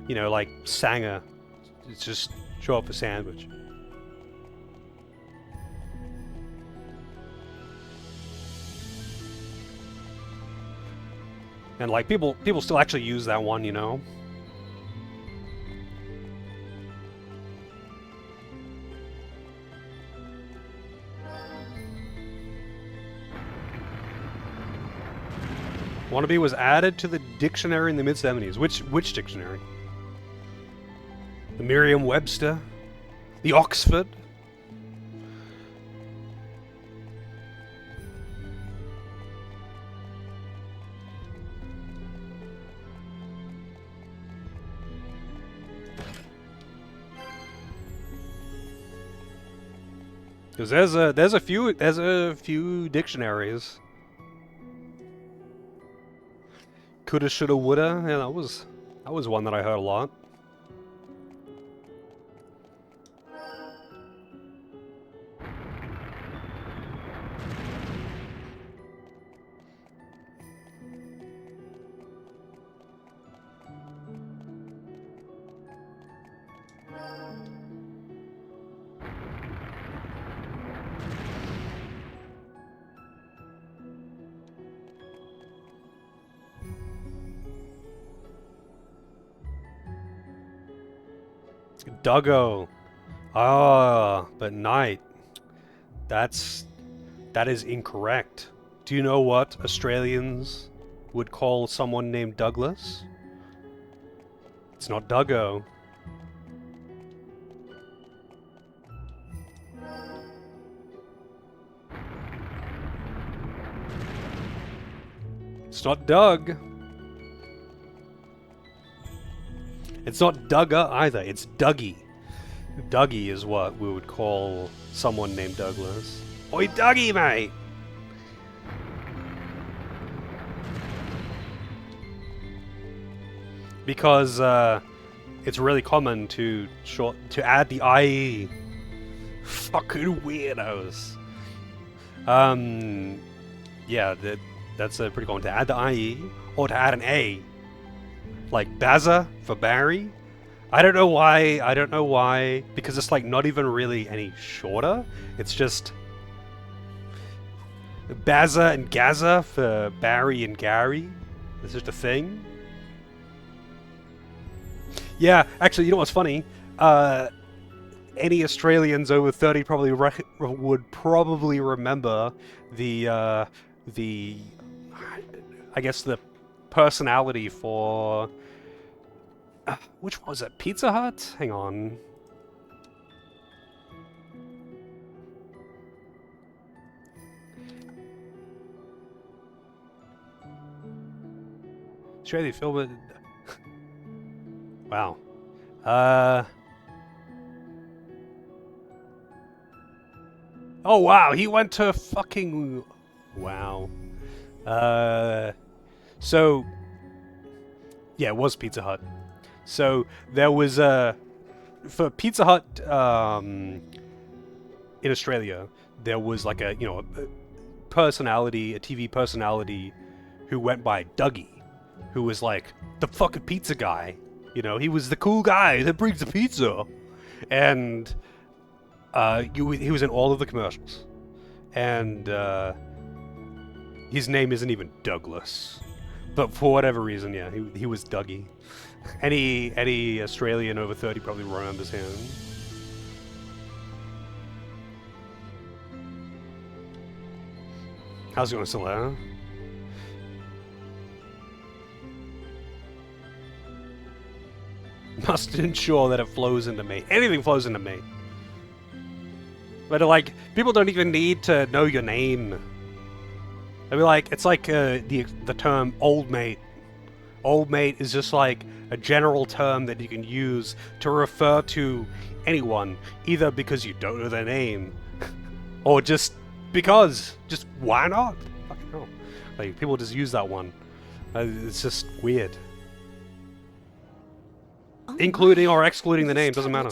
You know, like sanger, it's just short for sandwich. And like, people still actually use that one, you know. Wannabe was added to the dictionary in the mid-70s. Which dictionary? The Merriam-Webster? The Oxford? Because there's a few dictionaries. Coulda, shoulda, woulda. Yeah, that was one that I heard a lot. Duggo. Ah, but night. That is incorrect. Do you know what Australians would call someone named Douglas? It's not Duggo. It's not Doug. It's not Dugga either. It's Dougie. Dougie is what we would call someone named Douglas. Oi, Dougie, mate! Because it's really common to add the IE. Fucking weirdos. Yeah, that's pretty common to add the IE or to add an A. Like Bazza for Barry. I don't know why, because it's like not even really any shorter. It's just Bazza and Gaza for Barry and Gary. It's just a thing. Yeah, actually, you know what's funny? Any Australians over 30 probably would probably remember the I guess the personality for which one was it? Pizza Hut? Hang on. Australia film it. Wow. Oh wow, he went to fucking wow. So yeah, it was Pizza Hut. So there was for Pizza Hut in Australia, there was like a personality, a TV personality who went by Dougie, who was like the fucking pizza guy. You know, he was the cool guy that brings the pizza, and he was in all of the commercials, and his name isn't even Douglas, but for whatever reason, yeah, he was Dougie. Any Australian over 30 probably remembers him. How's it going, Solana? Must ensure that it flows into me. Anything flows into me. But like, people don't even need to know your name. I mean, like, it's like the term old mate. Old mate is just like a general term that you can use to refer to anyone, either because you don't know their name, or just because. Just why not? Fucking hell. Like, people just use that one. It's just weird. Including or excluding the name, doesn't matter.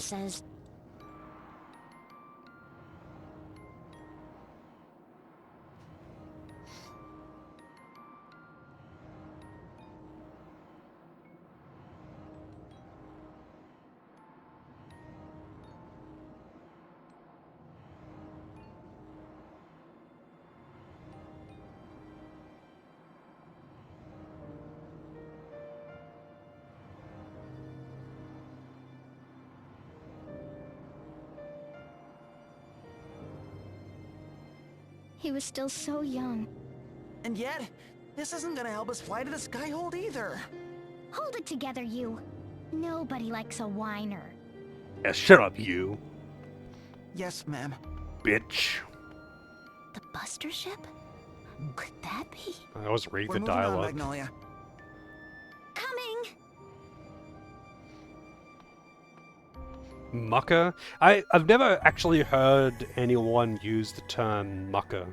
He was still so young. And yet, this isn't gonna help us fly to the Skyhold either. Hold it together, you. Nobody likes a whiner. Yeah, shut up, you. Yes, ma'am. Bitch. The Buster ship? Could that be? I was reading We're the moving on, dialogue. Magnolia. Coming! Mucker? I've never actually heard anyone use the term mucker.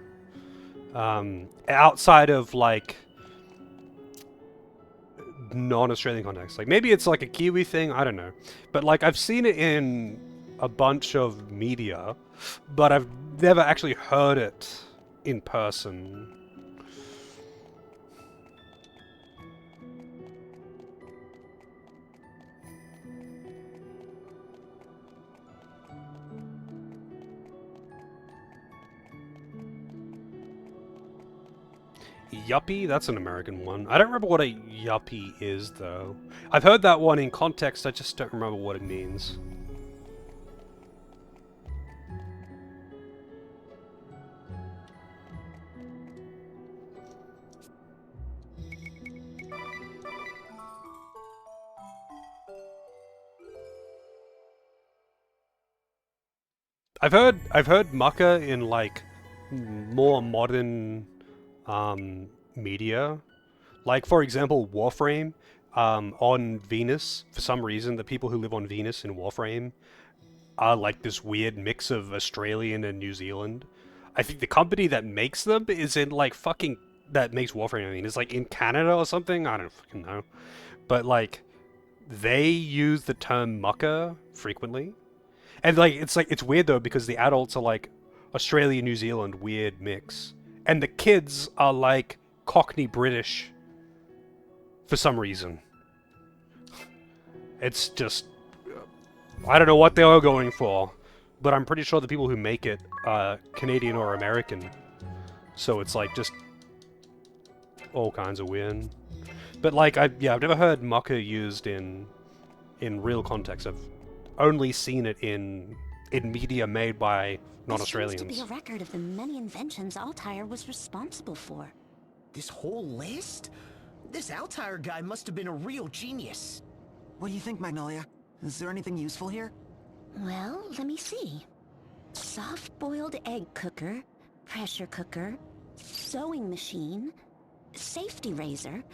Outside of, like, non-Australian context. Like, maybe it's like a Kiwi thing, I don't know. But, like, I've seen it in a bunch of media, but I've never actually heard it in person. Yuppie? That's an American one. I don't remember what a yuppie is, though. I've heard that one in context, I just don't remember what it means. I've heard mucker in like more modern media. Like for example, Warframe on Venus. For some reason, the people who live on Venus in Warframe are like this weird mix of Australian and New Zealand. I think the company that makes them is in like fucking that makes Warframe. I mean, is like in Canada or something. I don't fucking know. But like they use the term mucker frequently, and like it's weird though because the adults are like Australia New Zealand weird mix, and the kids are like Cockney British for some reason. It's just I don't know what they are going for, but I'm pretty sure the people who make it are Canadian or American. So it's like just all kinds of weird. But like I've never heard mucker used in real context. I've only seen it in media made by non-Australians. There seems to be a record of the many inventions Altair was responsible for. This whole list? This Altair guy must have been a real genius. What do you think, Magnolia? Is there anything useful here? Well, let me see. Soft-boiled egg cooker, pressure cooker, sewing machine, safety razor.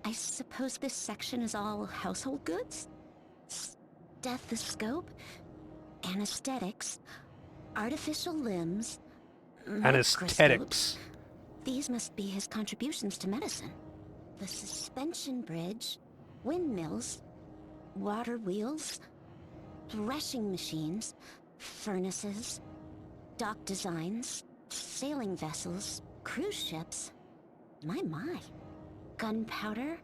I suppose this section is all household goods? Stethoscope, anesthetics, artificial limbs, Anesthetics. These must be his contributions to medicine. The suspension bridge, windmills, water wheels, threshing machines, furnaces, dock designs, sailing vessels, cruise ships. My. Gunpowder,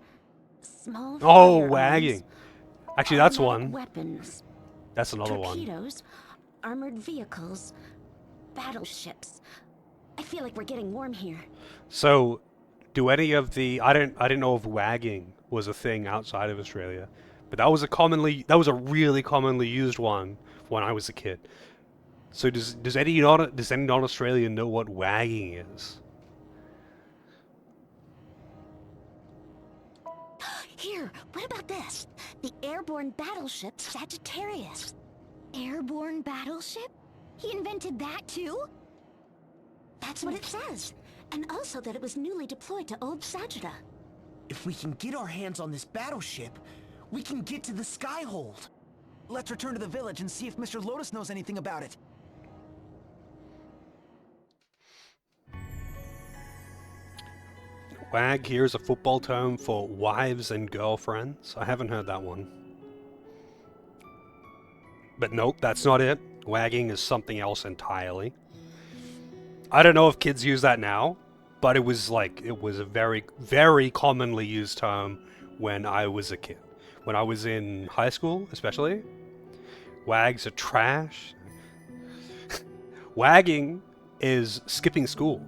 small Oh, firearms, wagging. Actually, that's automatic one. Weapons, That's another one. torpedoes, armored vehicles, battleships. I feel like we're getting warm here. So, do any of the I didn't know if wagging was a thing outside of Australia, but that was a really commonly used one when I was a kid. So does any non-Australian know what wagging is? Here, what about this? The airborne battleship Sagittarius. Airborne battleship? He invented that too? That's what it says. And also that it was newly deployed to Old Sagitta. If we can get our hands on this battleship, we can get to the Skyhold. Let's return to the village and see if Mr. Lotus knows anything about it. Wag here is a football term for wives and girlfriends. I haven't heard that one. But nope, that's not it. Wagging is something else entirely. I don't know if kids use that now, but it was a very, very commonly used term when I was a kid. When I was in high school, especially. Wags are trash. Wagging is skipping school.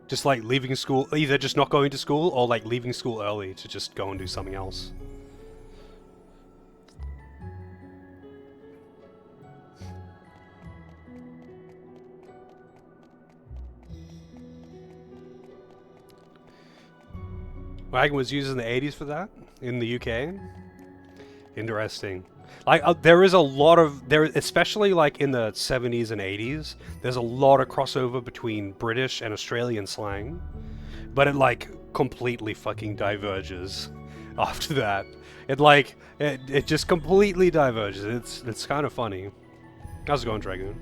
Just like leaving school, either just not going to school or like leaving school early to just go and do something else. Wagon was used in the 80s for that in the UK. Interesting. Like there is a lot of especially like in the 70s and 80s. There's a lot of crossover between British and Australian slang, but it like completely fucking diverges after that. It just completely diverges. It's kind of funny. How's it going, Dragoon?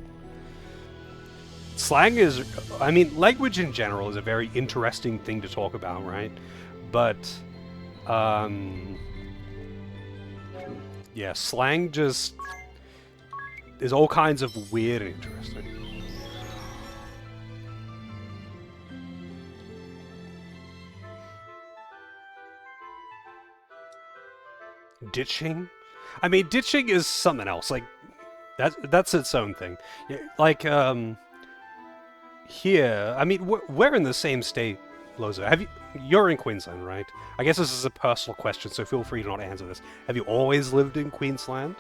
Slang is, I mean, language in general is a very interesting thing to talk about, right? But, yeah, slang just is all kinds of weird and interesting. Ditching? I mean, ditching is something else. Like, that's its own thing. Yeah, like, here, I mean, we're in the same state, Loza. You're in Queensland, right? I guess this is a personal question, so feel free to not answer this. Have you always lived in Queensland?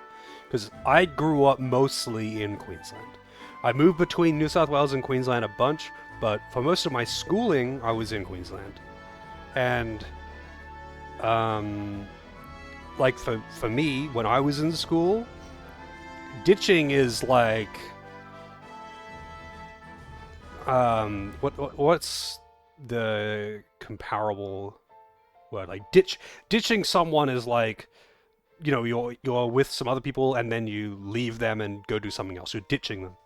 Because I grew up mostly in Queensland. I moved between New South Wales and Queensland a bunch, but for most of my schooling, I was in Queensland. And like for me, when I was in school, ditching is like, what's the comparable word? Like ditching someone is like, you know, you're with some other people and then you leave them and go do something else. You're ditching them.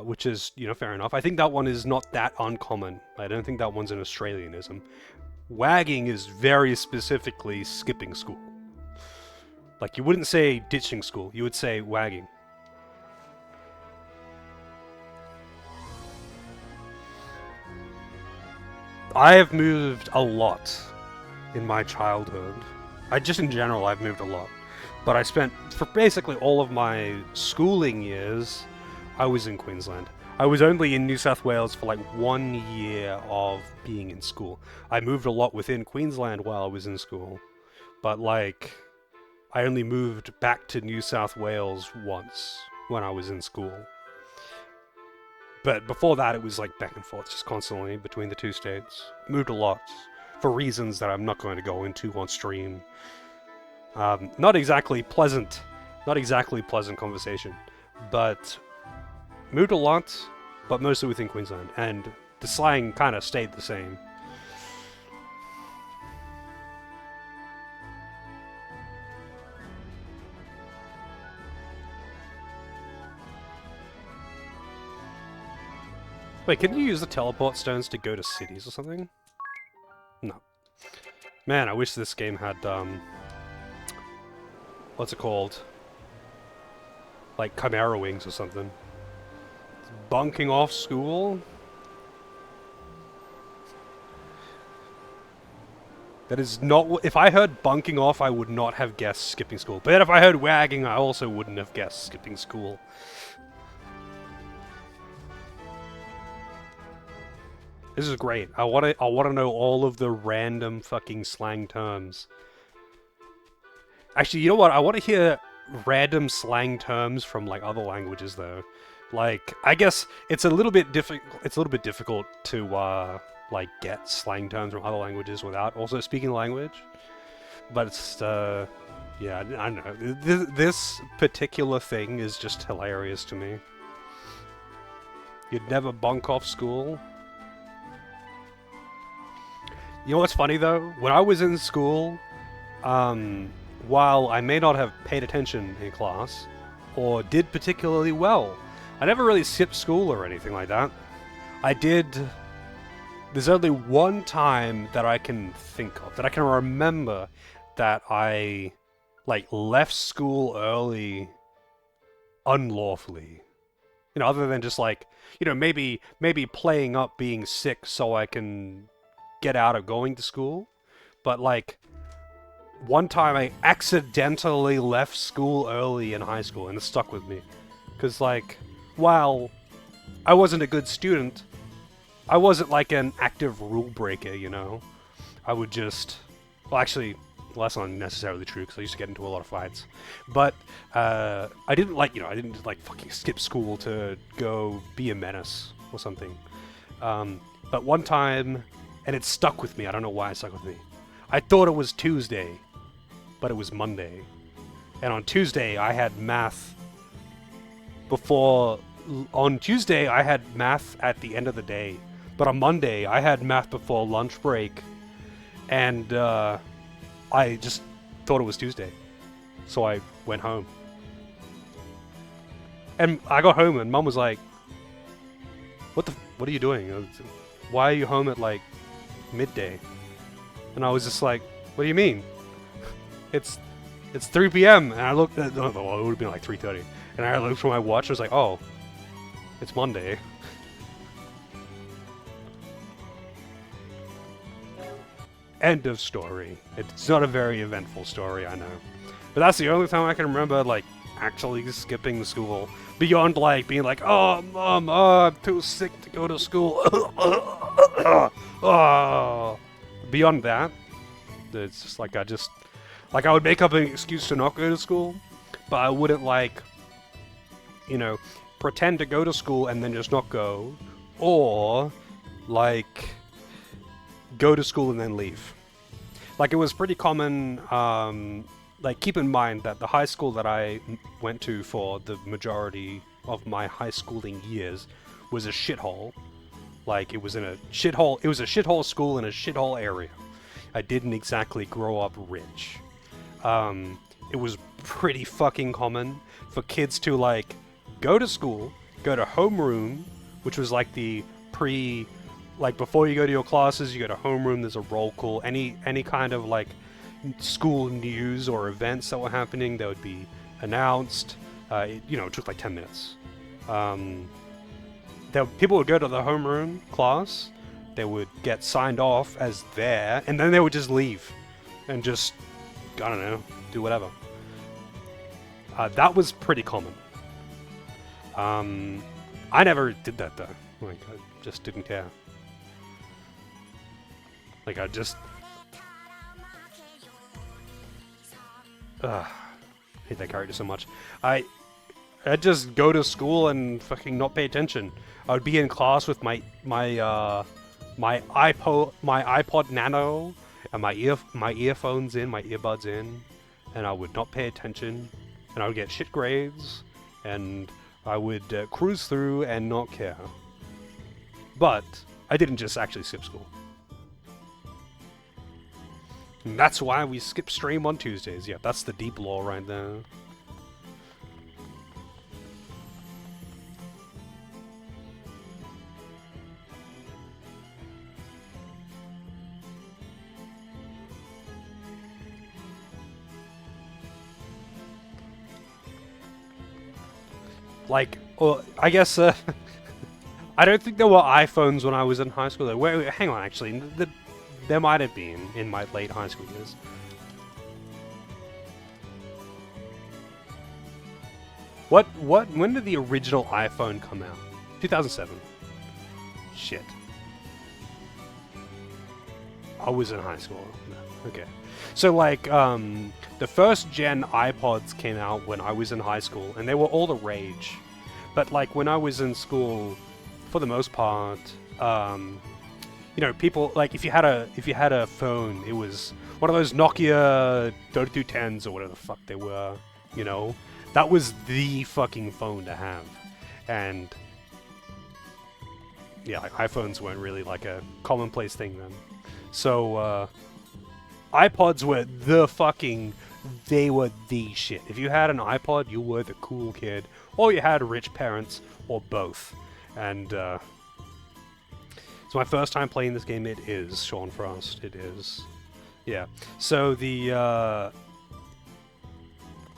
Which is, you know, fair enough. I think that one is not that uncommon. I don't think that one's an Australianism. Wagging is very specifically skipping school. Like, you wouldn't say ditching school, you would say wagging. I have moved a lot in my childhood. In general, I've moved a lot. But I spent, for basically all of my schooling years, I was in Queensland. I was only in New South Wales for like 1 year of being in school. I moved a lot within Queensland while I was in school. But like, I only moved back to New South Wales once when I was in school. But before that, it was like back and forth, just constantly between the two states. Moved a lot, for reasons that I'm not going to go into on stream. Not exactly pleasant conversation, but moved a lot, but mostly within Queensland, and the slang kind of stayed the same. Wait, can you use the teleport stones to go to cities or something? No. Man, I wish this game had, what's it called? Like Chimera Wings or something. Bunking off school? That is not... If I heard bunking off, I would not have guessed skipping school. But if I heard wagging, I also wouldn't have guessed skipping school. This is great. I want to know all of the random fucking slang terms. Actually, you know what? I want to hear random slang terms from like other languages though. Like, I guess it's a little bit difficult to like get slang terms from other languages without also speaking the language. But it's yeah, I don't know. This particular thing is just hilarious to me. You'd never bunk off school. You know what's funny though? When I was in school, while I may not have paid attention in class, or did particularly well, I never really skipped school or anything like that. I did... There's only one time that I can think of, that I can remember, that I, like, left school early unlawfully. You know, other than just like, you know, maybe playing up being sick so I can get out of going to school. But like, one time I accidentally left school early in high school, and it stuck with me. Because like, while I wasn't a good student, I wasn't like an active rule breaker, you know? I would just... Well, actually, well, that's not necessarily true, because I used to get into a lot of fights. But, I didn't like, you know, I didn't like fucking skip school to go be a menace or something. But one time, and it stuck with me, I don't know why it stuck with me. I thought it was Tuesday, but it was Monday. And on Tuesday, I had math before... On Tuesday, I had math at the end of the day. But on Monday, I had math before lunch break. And, I just thought it was Tuesday. So I went home. And I got home and Mum was like, what are you doing? Why are you home at, like, midday? And I was just like, what do you mean? It's 3 p.m. And I looked at... Oh, well, it would have been like 3:30. And I looked for my watch, I was like, oh, it's Monday. End of story. It's not a very eventful story, I know. But that's the only time I can remember, like, actually skipping school. Beyond, like, being like, oh, Mom, I'm too sick to go to school. Beyond that, it's just like I would make up an excuse to not go to school, but I wouldn't, like, you know, pretend to go to school and then just not go, or, like, go to school and then leave. Like, it was pretty common, like, keep in mind that the high school that I went to for the majority of my high schooling years was a shithole. Like, it was in a shithole, it was a shithole school in a shithole area. I didn't exactly grow up rich. It was pretty fucking common for kids to, like, go to school, go to homeroom, which was like the like, before you go to your classes, you go to homeroom, there's a roll call, any kind of, like, school news or events that were happening, that would be announced. It took like 10 minutes. People would go to the homeroom class, they would get signed off as there, and then they would just leave and just, I don't know, do whatever. That was pretty common. I never did that though. Like, I just didn't care. Like, I just... hate that character so much. I'd just go to school and fucking not pay attention. I would be in class with my iPod Nano and my earphones in, my earbuds in, and I would not pay attention, and I would get shit grades, and I would cruise through and not care. But I didn't just actually skip school. And that's why we skip stream on Tuesdays. Yeah, that's the deep lore right there. Like, I guess, I don't think there were iPhones when I was in high school. Wait, hang on, actually. There might have been in my late high school years. When did the original iPhone come out? 2007. Shit. I was in high school. No. Okay. So, like, the first gen iPods came out when I was in high school, and they were all the rage. But, like, when I was in school, for the most part, people, like, if you had a phone, it was one of those Nokia 3210s or whatever the fuck they were, that was the fucking phone to have. And yeah, like, iPhones weren't really like a commonplace thing then. So iPods were they were the shit. If you had an iPod, you were the cool kid, or you had rich parents, or both. And it's my first time playing this game. It is Sean Frost. It is, yeah. So the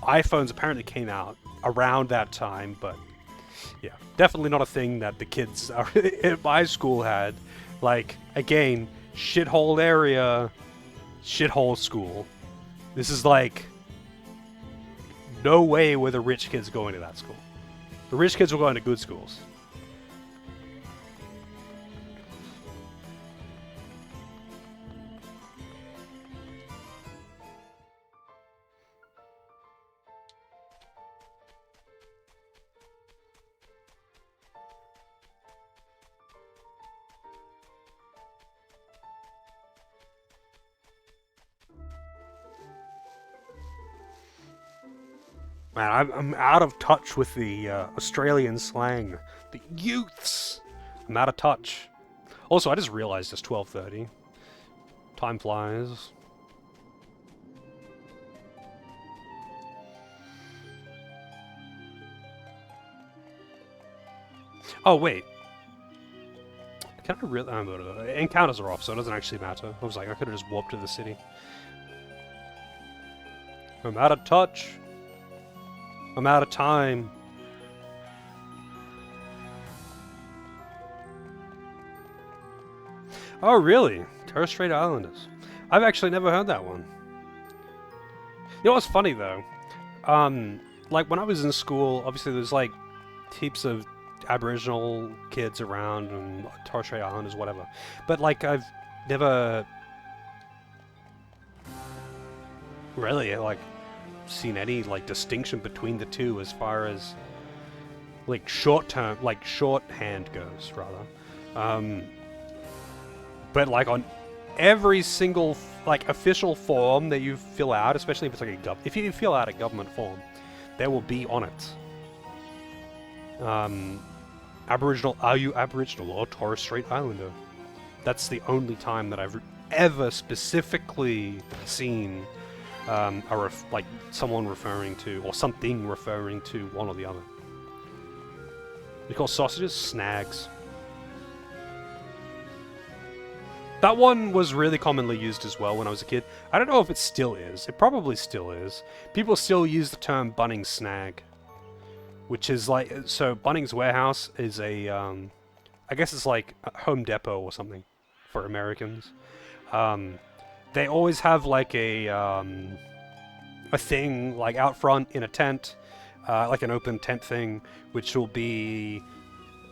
iPhones apparently came out around that time, but yeah, definitely not a thing that the kids at my school had. Like, again, shithole area, shithole school. This is like, no way were the rich kids going to that school. The rich kids were going to good schools. Man, I'm out of touch with the Australian slang. The youths! I'm out of touch. Also, I just realized it's 12:30. Time flies. Oh, wait. Can I really... encounters are off, so it doesn't actually matter. I was like, I could have just warped to the city. I'm out of touch. I'm out of time. Oh, really? Torres Strait Islanders. I've actually never heard that one. You know what's funny, though? Like, when I was in school, obviously there's, like, heaps of Aboriginal kids around and Torres Strait Islanders, whatever. But, like, I've never really, like, seen any, like, distinction between the two as far as, like, shorthand goes, rather. But, like, every single like official form that you fill out, especially if it's like if you fill out a government form, there will be on it. Aboriginal, are you Aboriginal or Torres Strait Islander? That's the only time that I've ever specifically seen like someone referring to, or something referring to one or the other. You call sausages snags. That one was really commonly used as well when I was a kid. I don't know if it still is. It probably still is. People still use the term Bunnings snag, which is like, so Bunnings Warehouse is a, I guess it's like a Home Depot or something for Americans. They always have like a thing like out front in a tent, like an open tent thing, which will be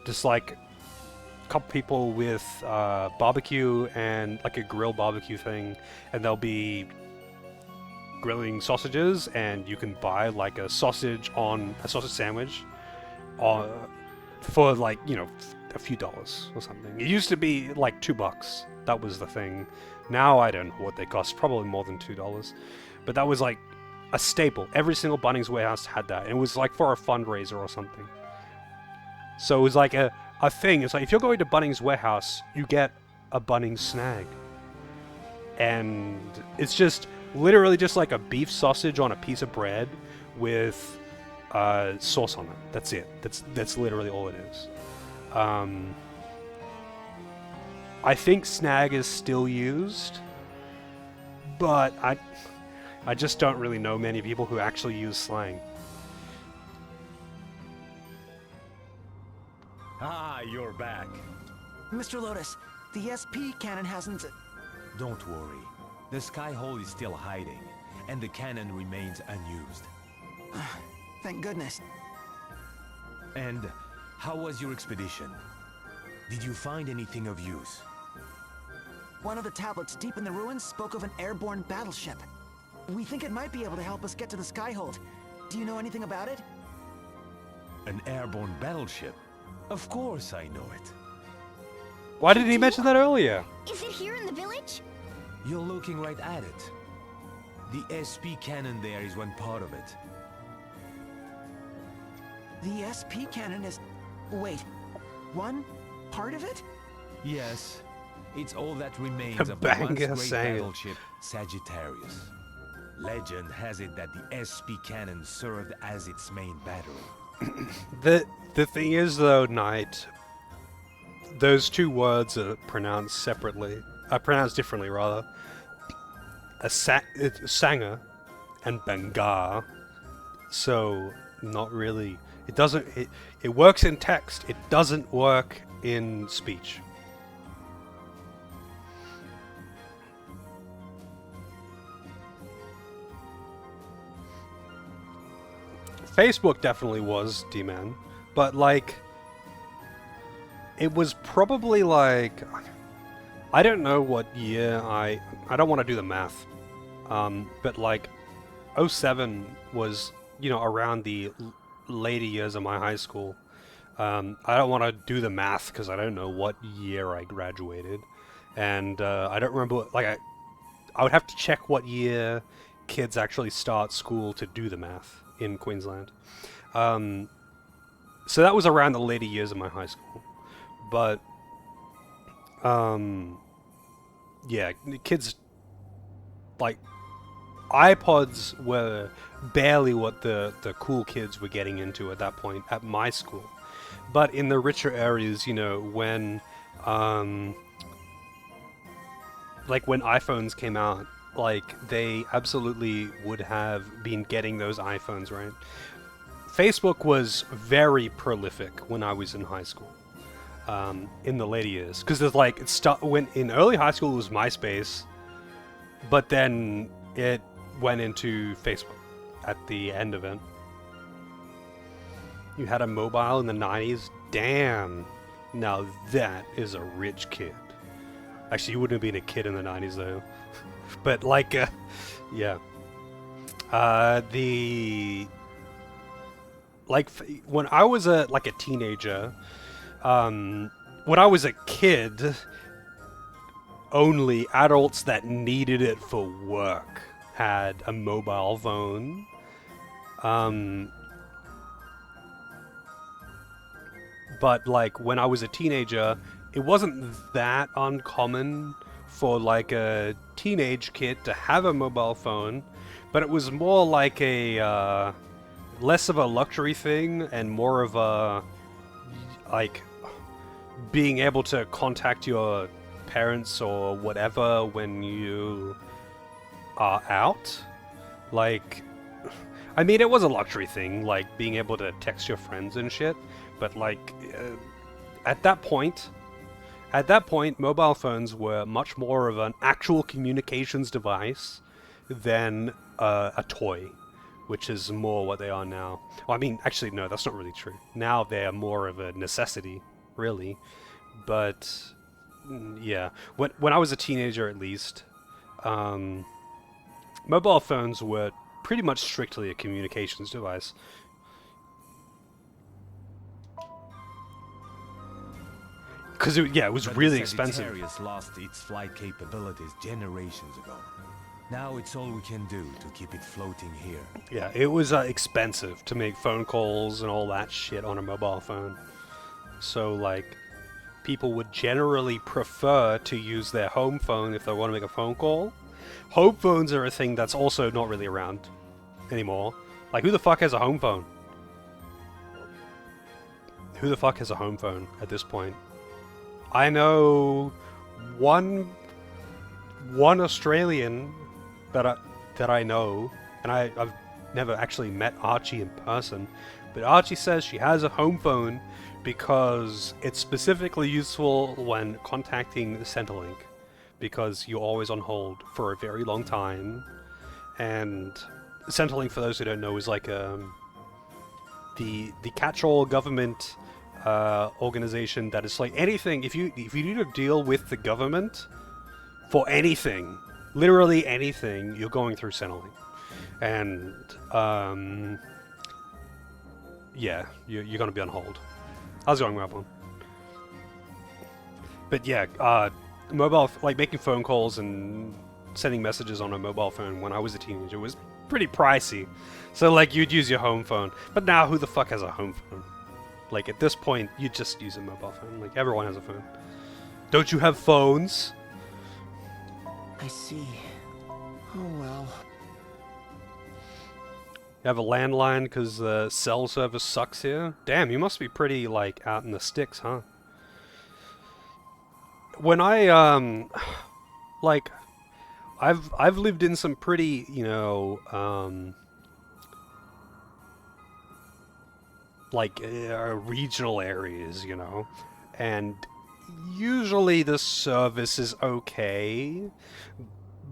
just like a couple people with barbecue and like a grill barbecue thing, and they'll be grilling sausages, and you can buy like a sausage sandwich for like, you know, a few dollars or something. It used to be like $2. That was the thing. Now I don't know what they cost, probably more than $2. But that was like a staple. Every single Bunnings Warehouse had that. And it was like for a fundraiser or something. So it was like a thing. It's like if you're going to Bunnings Warehouse, you get a Bunnings snag. And it's just literally just like a beef sausage on a piece of bread with sauce on it. That's it. That's literally all it is. I think snag is still used, but I just don't really know many people who actually use slang. Ah, you're back. Mr. Lotus, the SP cannon hasn't... Don't worry. The Skyhole is still hiding, and the cannon remains unused. Thank goodness. And how was your expedition? Did you find anything of use? One of the tablets deep in the ruins spoke of an airborne battleship. We think it might be able to help us get to the Skyhold. Do you know anything about it? An airborne battleship? Of course I know it. Why didn't he mention that earlier? Is it here in the village? You're looking right at it. The SP cannon there is one part of it. The SP cannon is... Wait, one part of it? Yes. It's all that remains of the Banger once great saying it. battleship Sagittarius. Legend has it that the SP cannon served as its main battery. The thing is though, Knight, those two words are pronounced separately. Pronounced differently, rather. It's Sanger and Bengar. So, not really. It doesn't... It works in text. It doesn't work in speech. Facebook definitely was D-Man, but like, it was probably like, I don't know what year I don't want to do the math, but like, 07 was, you know, around the later years of my high school. I don't want to do the math because I don't know what year I graduated, and I don't remember, like, I would have to check what year kids actually start school to do the math in Queensland. So that was around the later years of my high school. But, yeah, kids, like, iPods were barely what the cool kids were getting into at that point at my school. But in the richer areas, you know, when, like, when iPhones came out, like, they absolutely would have been getting those iPhones, right? Facebook was very prolific when I was in high school, in the later years. Because there's like, when in early high school it was MySpace, but then it went into Facebook at the end of it. You had a mobile in the 90s? Damn! Now that is a rich kid. Actually, you wouldn't have been a kid in the 90s though. But like, yeah. Like, when I was a teenager, when I was a kid, only adults that needed it for work had a mobile phone. But like when I was a teenager, it wasn't that uncommon for like a teenage kid to have a mobile phone, but it was more like a less of a luxury thing and more of a like being able to contact your parents or whatever when you are out. Like, I mean, it was a luxury thing, like being able to text your friends and shit, but like at that point, mobile phones were much more of an actual communications device than a toy, which is more what they are now. Well, I mean, actually, no, that's not really true. Now they are more of a necessity, really. But yeah, when I was a teenager, at least, mobile phones were pretty much strictly a communications device. Because it was really expensive. Sagittarius lost its flight capabilities generations ago. Now it's all we can do to keep it floating here. Yeah, it was expensive to make phone calls and all that shit on a mobile phone. So, like, people would generally prefer to use their home phone if they want to make a phone call. Home phones are a thing that's also not really around anymore. Like, who the fuck has a home phone? Who the fuck has a home phone at this point? I know one Australian that I know, and I've never actually met Archie in person, but Archie says she has a home phone because it's specifically useful when contacting Centrelink, because you're always on hold for a very long time, and Centrelink, for those who don't know, is like the catch-all government organization that is like anything. If you need to deal with the government for anything, literally anything, you're going through Centrelink, and yeah, you're gonna be on hold. I was going with one, but yeah, like making phone calls and sending messages on a mobile phone when I was a teenager was pretty pricey. So like you'd use your home phone, but now who the fuck has a home phone? Like at this point, you just use a mobile phone. Like everyone has a phone. Don't you have phones? I see. Oh well. You have a landline because the cell service sucks here? Damn, you must be pretty, like, out in the sticks, huh? When I, like, I've lived in some pretty, you know, like, regional areas, you know, and usually the service is okay,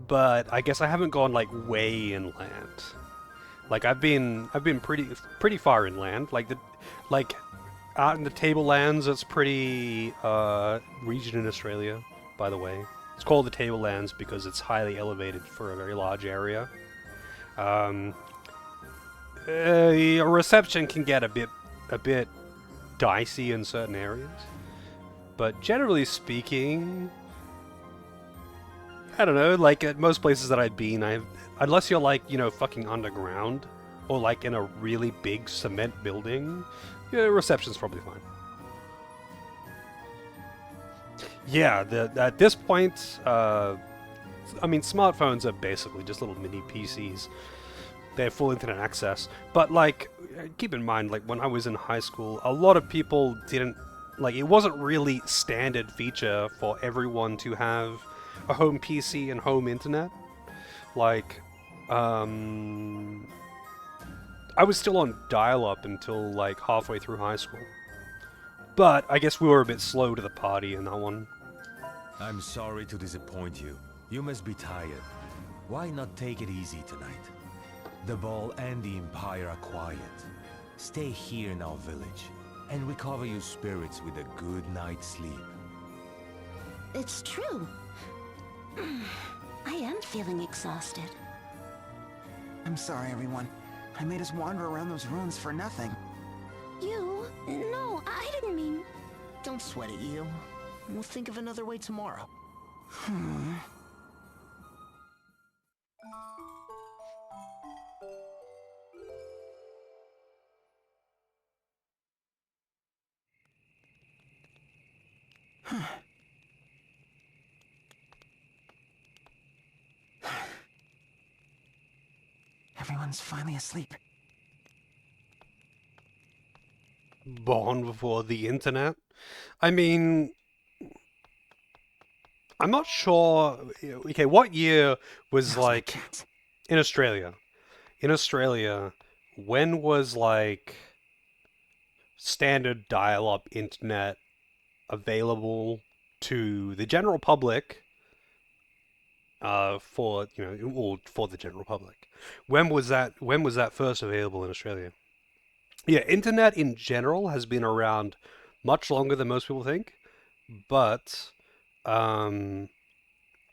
but I guess I haven't gone, like, way inland. Like I've been pretty far inland. Like out in the Tablelands, it's pretty region in Australia, by the way. It's called the Tablelands because it's highly elevated for a very large area. Reception can get a bit dicey in certain areas, but generally speaking, I don't know. Like at most places that I've been, unless you're like, you know, fucking underground or like in a really big cement building, yeah, reception's probably fine. Yeah, at this point, I mean, smartphones are basically just little mini PCs. They have full internet access. But like, keep in mind, like when I was in high school, a lot of people didn't, like, it wasn't really standard feature for everyone to have a home PC and home internet. Like, I was still on dial-up until like halfway through high school. But I guess we were a bit slow to the party in that one. I'm sorry to disappoint you. You must be tired. Why not take it easy tonight? The ball and the Empire are quiet. Stay here in our village and recover your spirits with a good night's sleep. It's true. I am feeling exhausted. I'm sorry, everyone. I made us wander around those ruins for nothing. You? No, I didn't mean... Don't sweat it, you. We'll think of another way tomorrow. Everyone's finally asleep. Born before the internet? I mean, I'm not sure. Okay, what year was like in Australia? In Australia, when was like standard dial-up internet available to the general public? For well, for the general public. When was that? When was that first available in Australia? Yeah, internet in general has been around much longer than most people think, but um,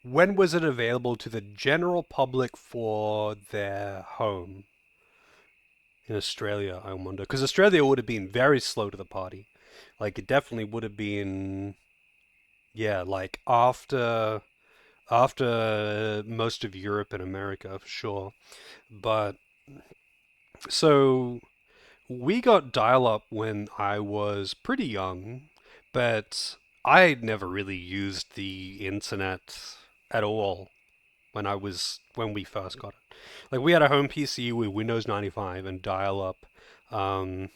when was it available to the general public for their home in Australia, I wonder? Because Australia would have been very slow to the party. Like, it definitely would have been, yeah, like after most of Europe and America, for sure. But, so we got dial-up when I was pretty young, but I never really used the internet at all when we first got it. Like, we had a home PC with Windows 95 and dial-up. Um,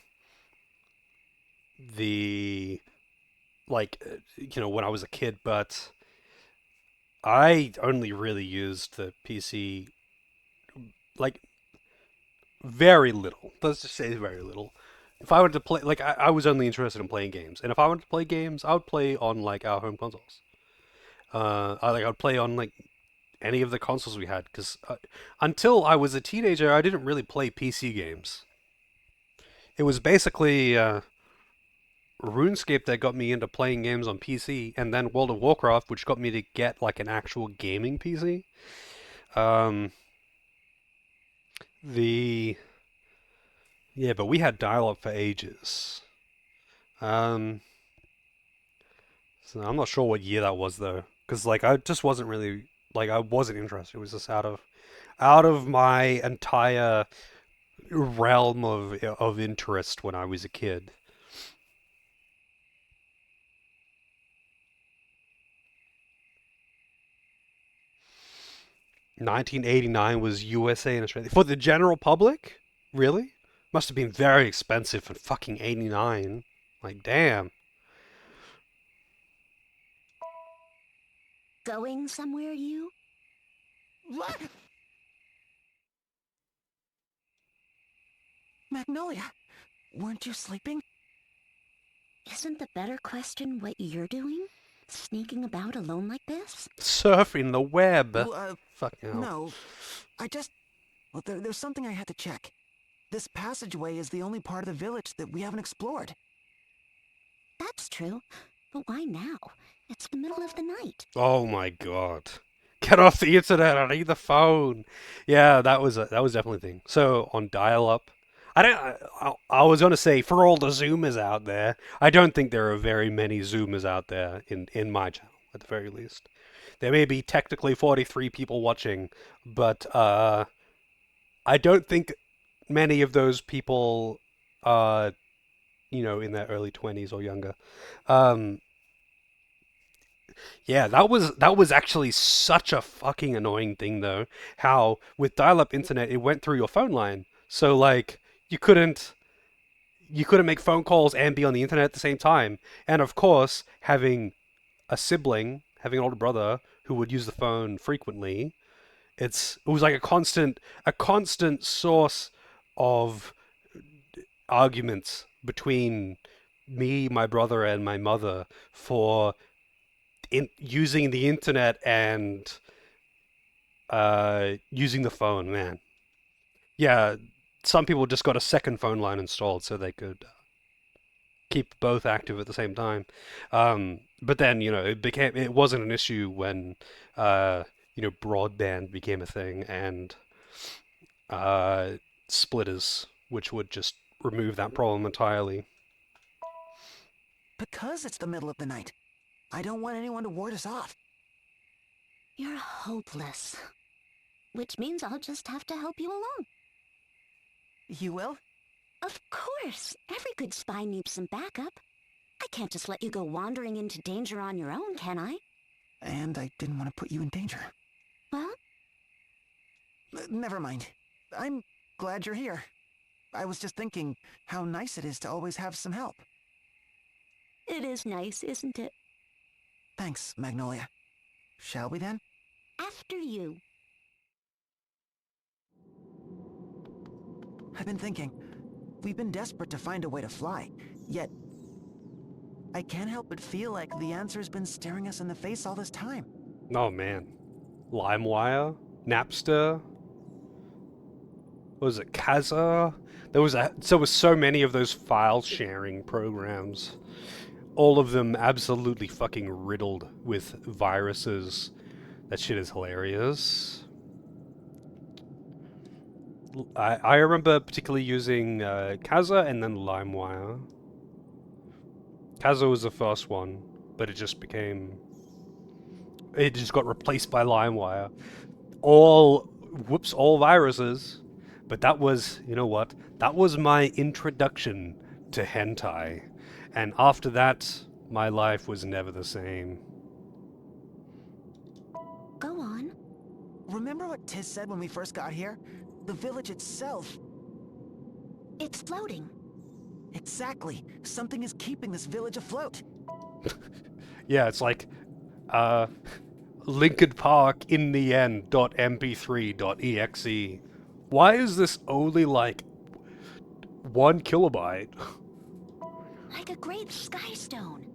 the when I was a kid, but I only really used the PC like very little. Let's just say very little. If I wanted to play, like, I was only interested in playing games, and if I wanted to play games, I would play on like our home consoles. I'd play on like any of the consoles we had, because until I was a teenager, I didn't really play PC games. It was basically RuneScape that got me into playing games on PC, and then World of Warcraft, which got me to get like an actual gaming PC. Um, the Yeah, but we had dial-up for ages. Um, so I'm not sure what year that was though, because like I just wasn't really like I wasn't interested. It was just out of my entire realm of interest when I was a kid. 1989 was USA and Australia for the general public. Really? Must have been very expensive for fucking 89. Like, damn. Going somewhere, you? What? Magnolia, weren't you sleeping? Isn't the better question what you're doing? Sneaking about alone like this? Surfing the web. Fucking hell. No. Well, there's something I had to check. This passageway is the only part of the village that we haven't explored. That's true. But why now? It's the middle of the night. Oh my god. Get off the internet, I need the phone. Yeah, that was definitely a thing. So on dial-up, I was gonna say, for all the Zoomers out there, I don't think there are very many Zoomers out there in my channel, at the very least. There may be technically 43 people watching, but I don't think many of those people are, in their early 20s or younger. Yeah, that was actually such a fucking annoying thing though. How with dial-up internet it went through your phone line. So like you couldn't make phone calls and be on the internet at the same time. And of course, having a sibling, having an older brother who would use the phone frequently, it was like a constant source of arguments between me, my brother, and my mother for using the internet and using the phone, man. Yeah, some people just got a second phone line installed so they could keep both active at the same time. But then, it wasn't an issue when broadband became a thing and uh, splitters, which would just remove that problem entirely. Because it's the middle of the night. I don't want anyone to ward us off. You're hopeless. Which means I'll just have to help you along. You will? Of course. Every good spy needs some backup. I can't just let you go wandering into danger on your own, can I? And I didn't want to put you in danger. Well? Never mind. I'm glad you're here. I was just thinking how nice it is to always have some help. It is nice, isn't it? Thanks, Magnolia. Shall we then? After you. I've been thinking. We've been desperate to find a way to fly, yet I can't help but feel like the answer's been staring us in the face all this time. Oh man. LimeWire? Napster? What was it, Kazaa? There was so many of those file sharing programs. All of them absolutely fucking riddled with viruses. That shit is hilarious. I remember particularly using Kazaa and then LimeWire. Kazaa was the first one, but it just got replaced by LimeWire. All viruses. But that was, you know what? That was my introduction to hentai. And after that, my life was never the same. Go on. Remember what Tiz said when we first got here? The village itself. It's floating. Exactly. Something is keeping this village afloat. Yeah, it's like, Lincoln Park in the end .mp3.exe. Why is this only like 1 kilobyte? Like a great sky stone.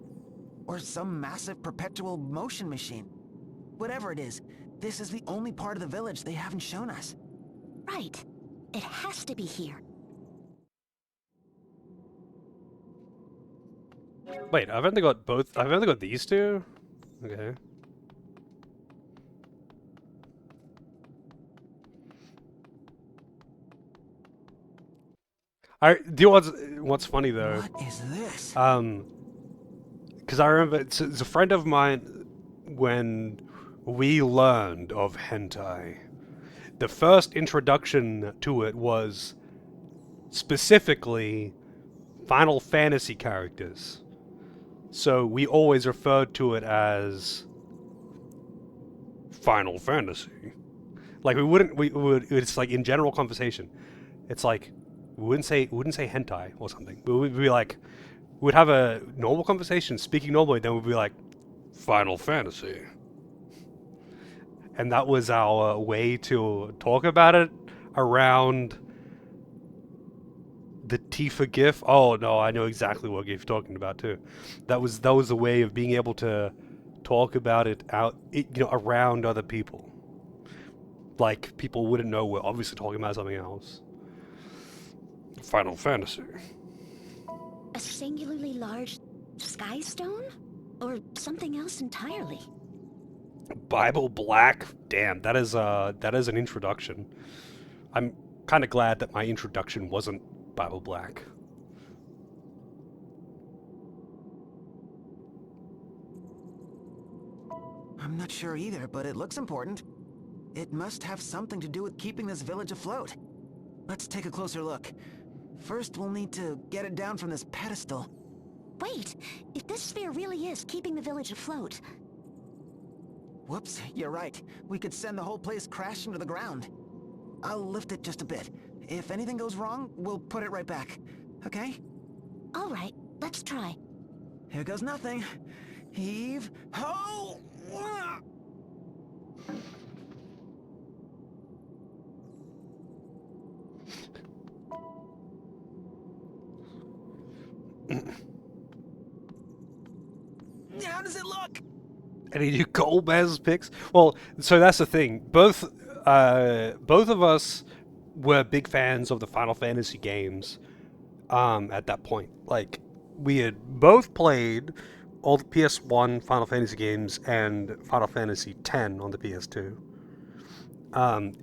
Or some massive perpetual motion machine. Whatever it is, this is the only part of the village they haven't shown us. Right. It has to be here. Wait, I've only got both. I've only got these two? Okay. Do you know what's funny though? What is this? Because I remember it's a friend of mine when we learned of hentai. The first introduction to it was specifically Final Fantasy characters. So we always referred to it as Final Fantasy. Like we would it's like in general conversation. It's like we wouldn't say hentai or something. We would be like we'd have a normal conversation speaking normally, then we'd be like Final Fantasy. And that was our way to talk about it around the Tifa GIF. Oh no, I know exactly what GIF you're talking about too. That was the way of being able to talk about it around other people. Like people wouldn't know we're obviously talking about something else. Final Fantasy. A singularly large sky stone? Or something else entirely? Bible Black? Damn, that is an introduction. I'm kind of glad that my introduction wasn't Bible Black. I'm not sure either, but it looks important. It must have something to do with keeping this village afloat. Let's take a closer look. First, we'll need to get it down from this pedestal. Wait, if this sphere really is keeping the village afloat... Whoops, you're right. We could send the whole place crashing to the ground. I'll lift it just a bit. If anything goes wrong, we'll put it right back. Okay? All right, let's try. Here goes nothing. Heave, ho! How does it look? Any new Golbez picks? Well, so that's the thing. Both of us were big fans of the Final Fantasy games at that point. Like, we had both played all the PS1 Final Fantasy games and Final Fantasy X on the PS2.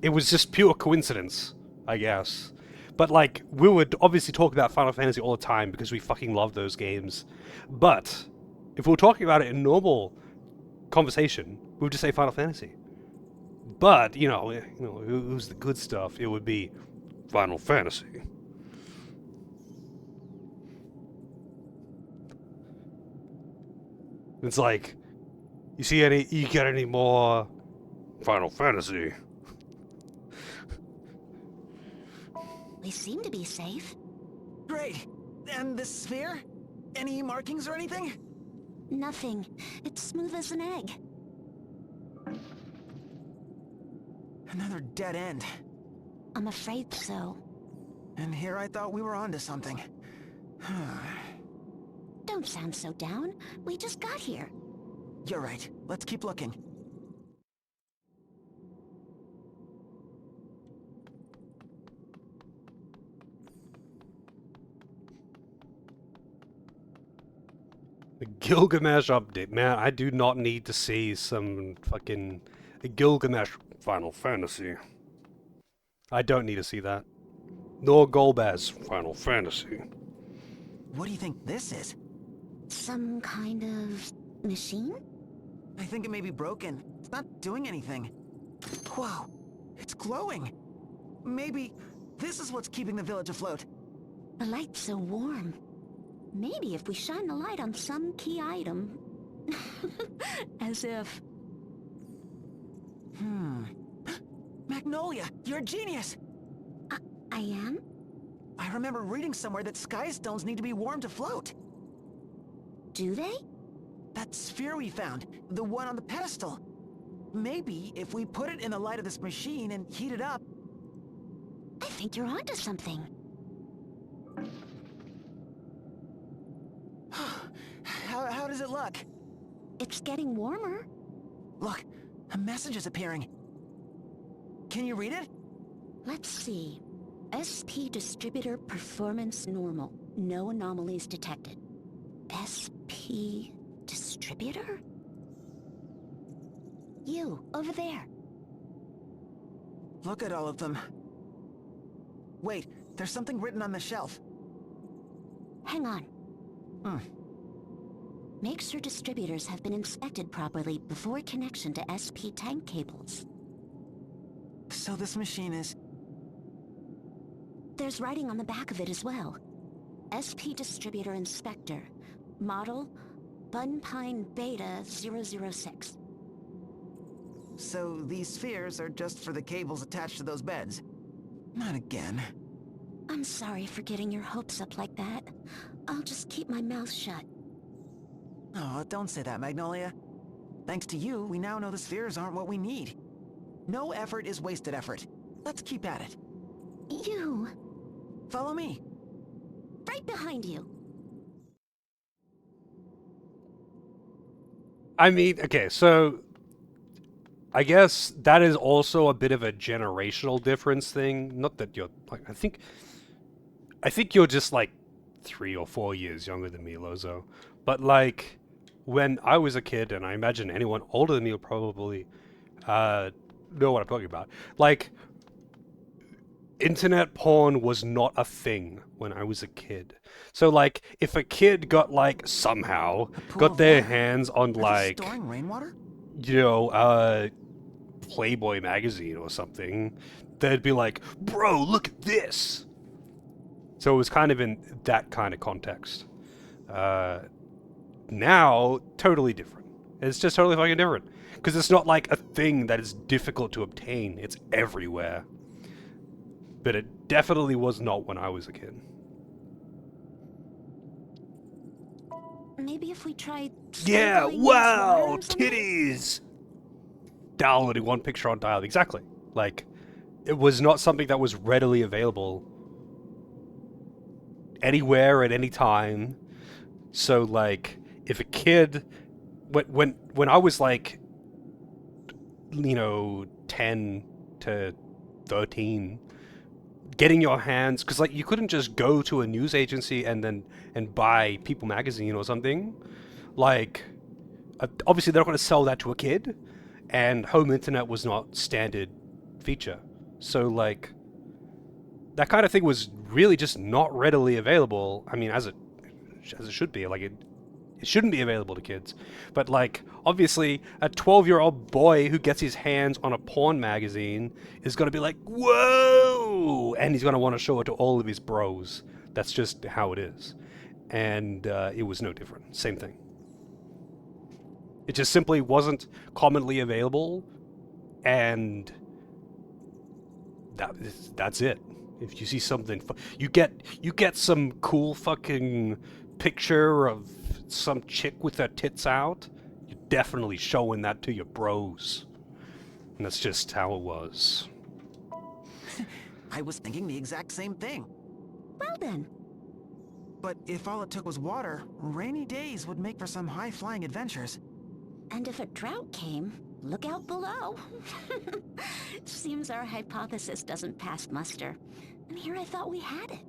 It was just pure coincidence, I guess. But, like, we would obviously talk about Final Fantasy all the time because we fucking love those games. But if we were talking about it in normal conversation, we would just say Final Fantasy. But, who's the good stuff? It would be Final Fantasy. It's like, you get any more Final Fantasy? We seem to be safe. Great. And this sphere? Any markings or anything? Nothing. It's smooth as an egg. Another dead end. I'm afraid so. And here I thought we were onto something. Don't sound so down. We just got here. You're right. Let's keep looking. The Gilgamesh update. Man, I do not need to see some fucking Gilgamesh Final Fantasy. I don't need to see that. Nor Golbez Final Fantasy. What do you think this is? Some kind of machine? I think it may be broken. It's not doing anything. Whoa, it's glowing. Maybe this is what's keeping the village afloat. The light's so warm. Maybe if we shine the light on some key item. As if... Magnolia, you're a genius! I am? I remember reading somewhere that sky stones need to be warm to float. Do they? That sphere we found, the one on the pedestal. Maybe if we put it in the light of this machine and heat it up... I think you're onto something. How does it look? It's getting warmer. Look, a message is appearing. Can you read it? Let's see. SP Distributor Performance Normal. No anomalies detected. SP Distributor? You, over there. Look at all of them. Wait, there's something written on the shelf. Hang on. Make sure distributors have been inspected properly before connection to SP tank cables. So this machine is... There's writing on the back of it as well. SP Distributor Inspector. Model Bunpine Beta 006. So these spheres are just for the cables attached to those beds? Not again. I'm sorry for getting your hopes up like that. I'll just keep my mouth shut. Oh, don't say that, Magnolia. Thanks to you, we now know the spheres aren't what we need. No effort is wasted effort. Let's keep at it. You... Follow me. Right behind you. I mean, okay, so... I guess that is also a bit of a generational difference thing. Not that you're... like, I think you're just, like, 3 or 4 years younger than me, Lozo. But, like, when I was a kid, and I imagine anyone older than me will probably know what I'm talking about. Like, internet porn was not a thing when I was a kid. So, like, if a kid got, like, somehow got their hands on, like... storing rainwater? Playboy magazine or something, they'd be like, bro, look at this! So it was kind of in that kind of context. Now, totally different. It's just totally fucking different. Because it's not like a thing that is difficult to obtain. It's everywhere. But it definitely was not when I was a kid. Maybe if we tried... Yeah, wow, titties! Downloading one picture on dial, exactly. Like, it was not something that was readily available anywhere at any time. So, like, if a kid... When I was, like, 10 to 13... getting your hands, because like you couldn't just go to a news agency and buy People magazine or something. Like, obviously they're not going to sell that to a kid, and home internet was not standard feature. So like, that kind of thing was really just not readily available. I mean, as it should be. Like, It shouldn't be available to kids. But, like, obviously, a 12-year-old boy who gets his hands on a porn magazine is going to be like, whoa! And he's going to want to show it to all of his bros. That's just how it is. And it was no different. Same thing. It just simply wasn't commonly available, and that's it. If you see something, you get some cool fucking picture of some chick with her tits out, you're definitely showing that to your bros. And that's just how it was. I was thinking the exact same thing. Well then. But if all it took was water, rainy days would make for some high-flying adventures. And if a drought came, look out below. Seems our hypothesis doesn't pass muster. And here I thought we had it.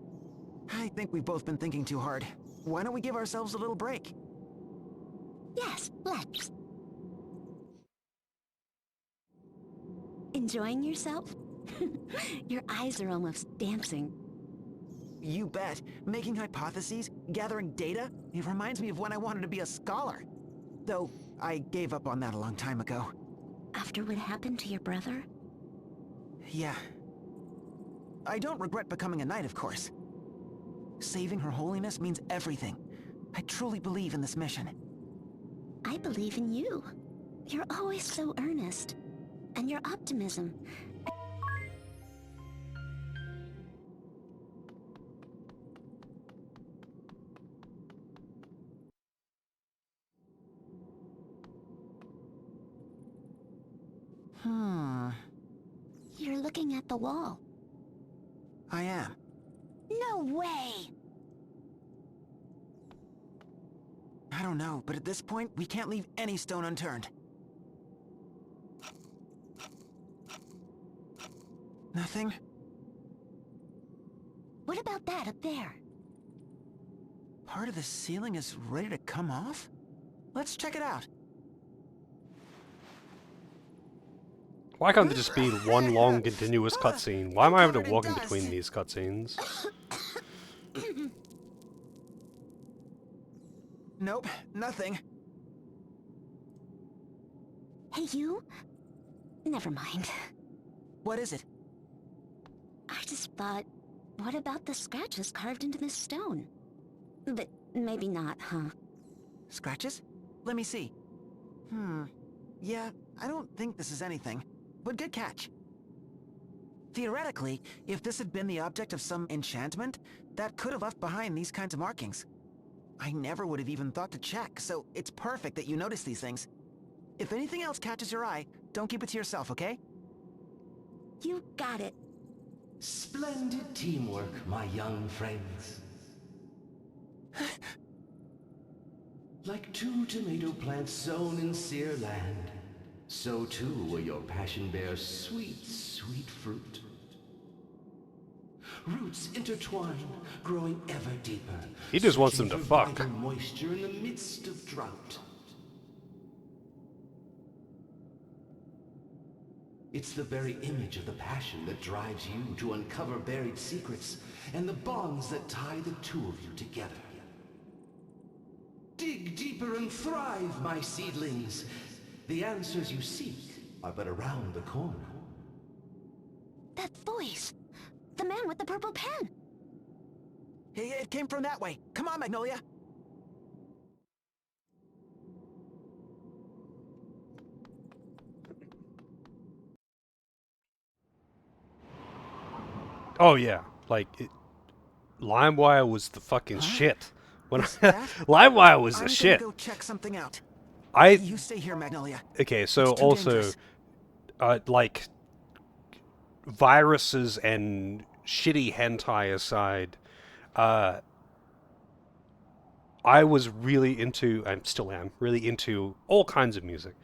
I think we've both been thinking too hard. Why don't we give ourselves a little break? Yes, let's. Enjoying yourself? Your eyes are almost dancing. You bet. Making hypotheses, gathering data, it reminds me of when I wanted to be a scholar. Though, I gave up on that a long time ago. After what happened to your brother? Yeah. I don't regret becoming a knight, of course. Saving Her Holiness means everything. I truly believe in this mission. I believe in you. You're always so earnest. And your optimism. You're looking at the wall. I am. No way! I don't know, but at this point, we can't leave any stone unturned. Nothing? What about that up there? Part of the ceiling is ready to come off? Let's check it out. Why can't there just be one long continuous cutscene? Why am I having to walk in between these cutscenes? Nope, nothing. Hey, you? Never mind. What is it? I just thought, what about the scratches carved into this stone? But maybe not, huh? Scratches? Let me see. Yeah, I don't think this is anything. But good catch. Theoretically, if this had been the object of some enchantment, that could have left behind these kinds of markings. I never would have even thought to check, so it's perfect that you notice these things. If anything else catches your eye, don't keep it to yourself, okay? You got it. Splendid teamwork, my young friends. Like two tomato plants sown in sere land, so too will your passion bear sweet, sweet fruit. Roots intertwine, growing ever deeper. He just wants them to fuck. Vital moisture in the midst of drought. It's the very image of the passion that drives you to uncover buried secrets and the bonds that tie the two of you together. Dig deeper and thrive, my seedlings. The answers you seek are but around the corner. That voice! The man with the purple pen! Hey, it came from that way. Come on, Magnolia! Oh yeah, like, LimeWire was the fucking shit. When LimeWire was the shit. I'm gonna go check something out. You You stay here, Magnolia. Okay, so It's too also, dangerous. like, viruses and shitty hentai aside, I was really into, I still am, really into all kinds of music.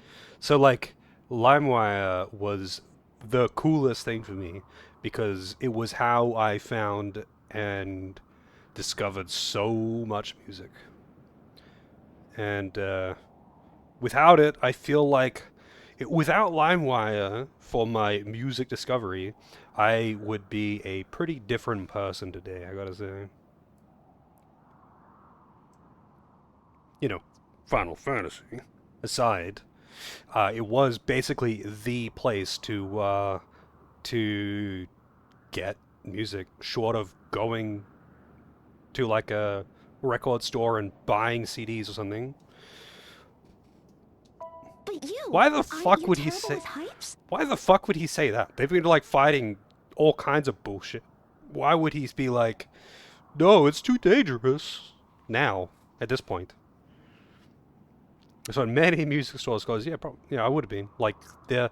So, like, LimeWire was the coolest thing for me because it was how I found and discovered so much music. And without it, I feel like without LimeWire for my music discovery, I would be a pretty different person today, I gotta say. you know, Final Fantasy aside, it was basically the place to get music, short of going to like a record store and buying CDs or something. But you, Why the aren't fuck you would he terrible say? with heights? Why the fuck would he say that? They've been like fighting all kinds of bullshit. Why would he be like, no, it's too dangerous now at this point? So many music stores goes, yeah, probably, yeah, I would have been like the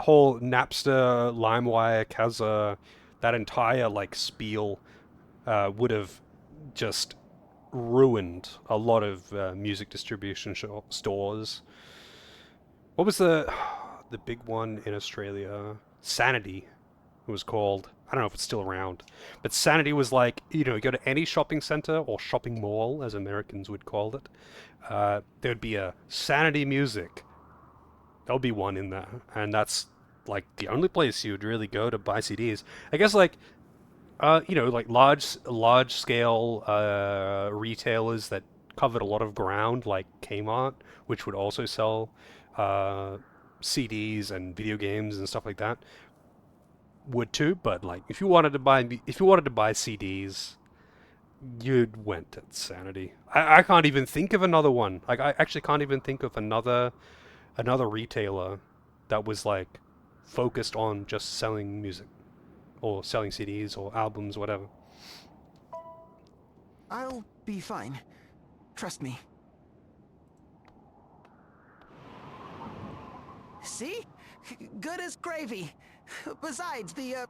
whole Napster, LimeWire, Kazaa, that entire like spiel would have just ruined a lot of music distribution stores. What was the big one in Australia? Sanity it was called. I don't know if it's still around, but Sanity was like, you know, you go to any shopping center or shopping mall, as Americans would call it. There'd be a Sanity Music. There'll be one in there, and that's like the only place you would really go to buy CDs. I guess like you know, like large scale retailers that covered a lot of ground, like Kmart, which would also sell CDs and video games and stuff like that, would too. But like, if you wanted to buy CDs, you'd went to Sanity. I can't even think of another one. Like, I actually can't even think of another retailer that was like focused on just selling music or selling CDs or albums, whatever. I'll be fine. Trust me. See? Good as gravy. Besides, the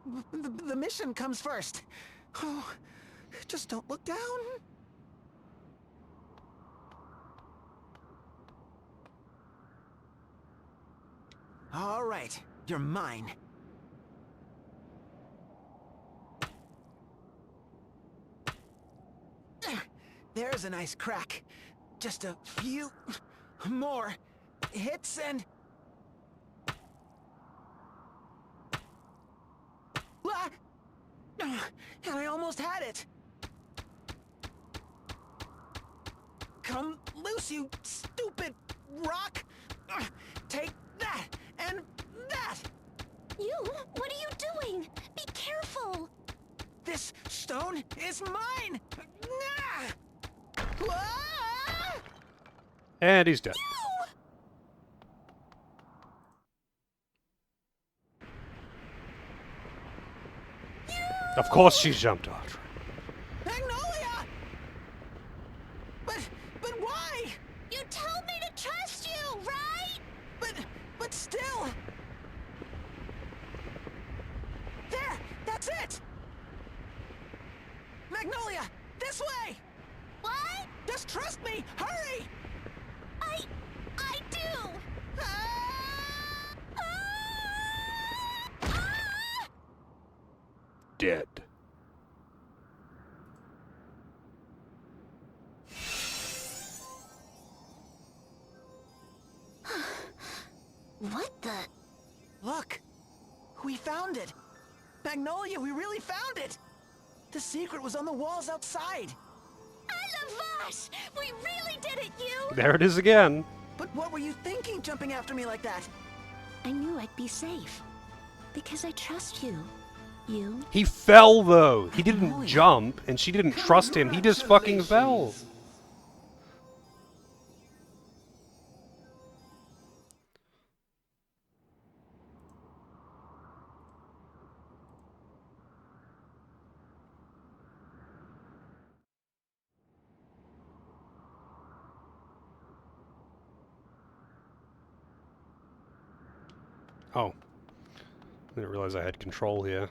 mission comes first. Oh, just don't look down. All right, you're mine. There's a nice crack. Just a few more hits and... Ah! And I almost had it. Come loose, you stupid rock! Take that and that! You? What are you doing? Be careful! This stone is mine! Ah! And he's dead. Of course she jumped off. Magnolia! But why? You told me to trust you, right? But still... There! That's it! Magnolia! This way! What? Just trust me! Hurry! I do! Dead. What the... Look! We found it! Magnolia, we really found it! The secret was on the walls outside! Elevas! We really did it, you! There it is again. But what were you thinking, jumping after me like that? I knew I'd be safe. Because I trust you. You? He fell though. He didn't jump, and she didn't trust him. He just fucking fell. Oh. I didn't realize I had control here.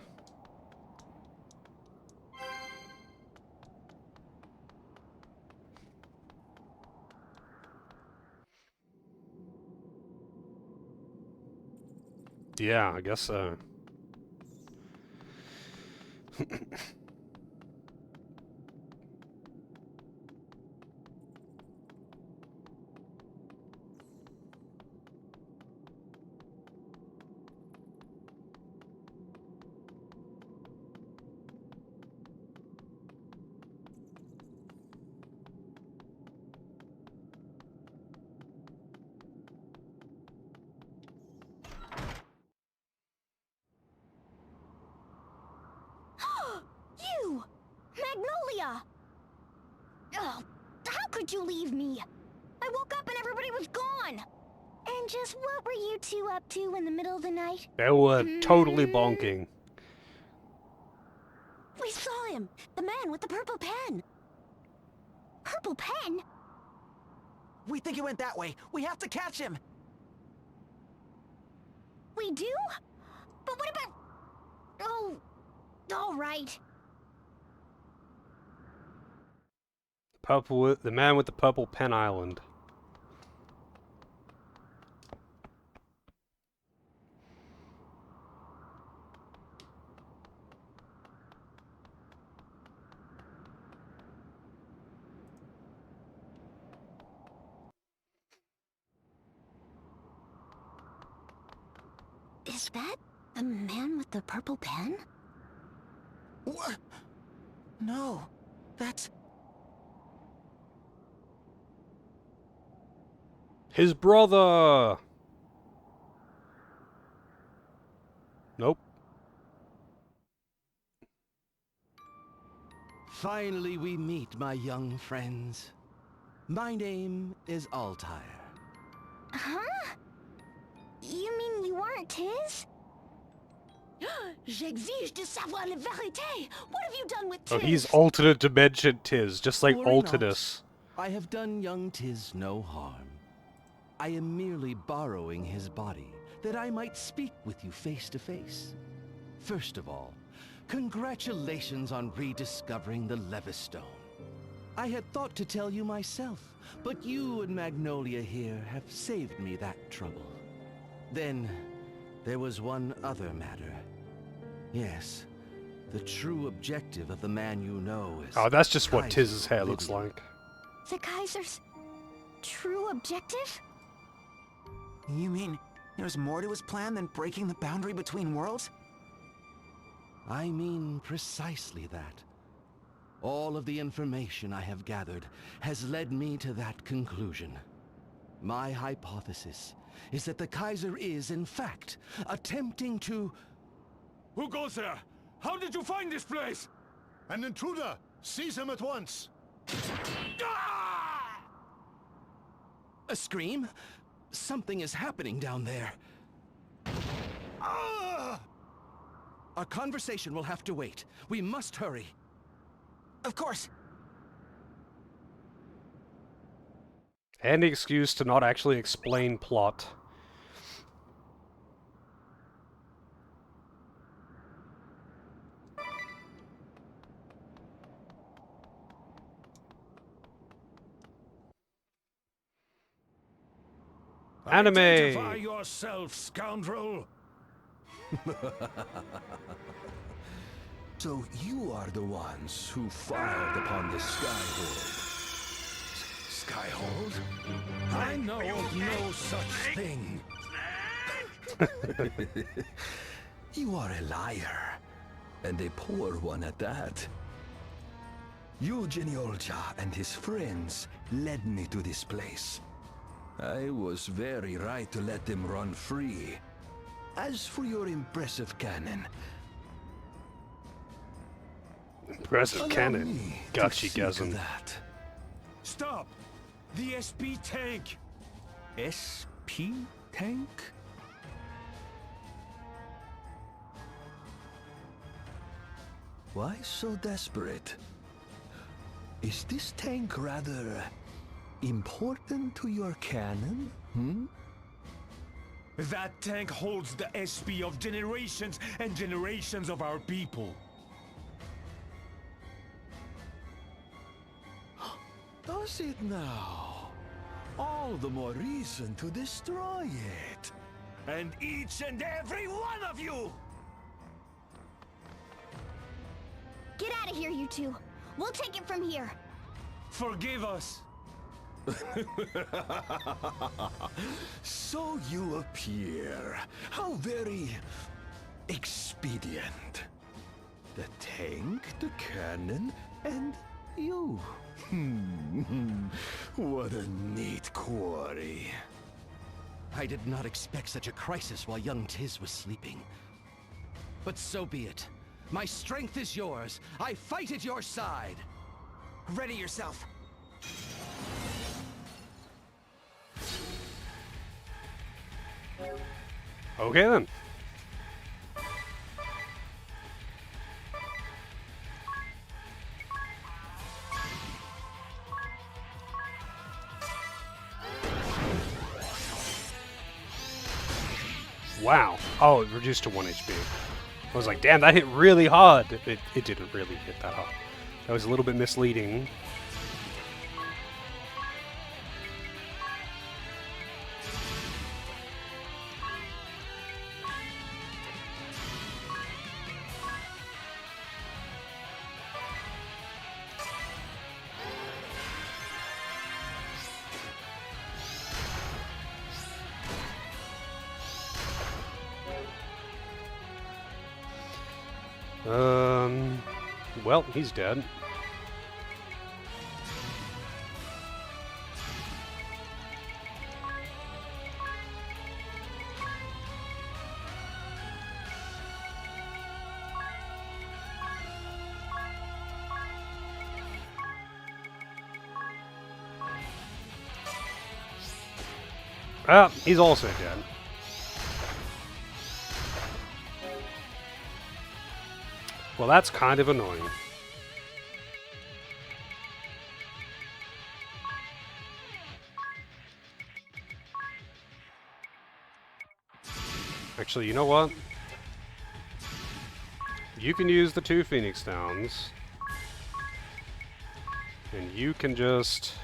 Yeah, I guess so. did you leave me? I woke up and everybody was gone. And just what were you two up to in the middle of the night? They were totally bonking. We saw him! The man with the purple pen! Purple pen? We think he went that way. We have to catch him. We do? But what about... Oh, all right. The man with the purple pen island. Is that the man with the purple pen? What? No, that's... His brother! Nope. Finally we meet, my young friends. My name is Altair. Huh? You mean you aren't Tiz? J'exige de savoir la vérité! What have you done with Tiz? Oh, he's alternate dimension Tiz, just like Worry not. Alternus. I have done young Tiz no harm. I am merely borrowing his body, that I might speak with you face to face. First of all, congratulations on rediscovering the Levistone. I had thought to tell you myself, but you and Magnolia here have saved me that trouble. Then, there was one other matter. Yes, the true objective of the man you know is... Oh, that's just what Kaiser Tiz's hair looks Lydia. like. The Kaiser's true objective? You mean there's more to his plan than breaking the boundary between worlds? I mean precisely that. All of the information I have gathered has led me to that conclusion. My hypothesis is that the Kaiser is, in fact, attempting to... Who goes there? How did you find this place? An intruder! Seize him at once! A scream? Something is happening down there. Our conversation will have to wait. We must hurry. Of course. Any excuse to not actually explain plot. Anime! Identify yourself, scoundrel! So you are the ones who fired upon the Skyhold. Skyhold? I know of no such thing. You are a liar, and a poor one at that. Eugene Olja and his friends led me to this place. I was very right to let them run free. As for your impressive cannon... Impressive cannon. Gotcha, Gazin. That. Stop! The SP tank! SP tank? Why so desperate? Is this tank rather important to your cannon? That tank holds the SP of generations and generations of our people. Does it now? All the more reason to destroy it. And each and every one of you! Get out of here, you two. We'll take it from here. Forgive us. So you appear. How very expedient. The tank, the cannon, and you. What a neat quarry. I did not expect such a crisis while young Tiz was sleeping. But so be it. My strength is yours. I fight at your side. Ready yourself. Okay then. Wow. Oh, it reduced to 1 HP. I was like, damn, that hit really hard. It didn't really hit that hard. That was a little bit misleading. Well, he's dead. Ah, he's also dead. Well, that's kind of annoying. Actually, you know what? You can use the 2 Phoenix Downs. And you can just...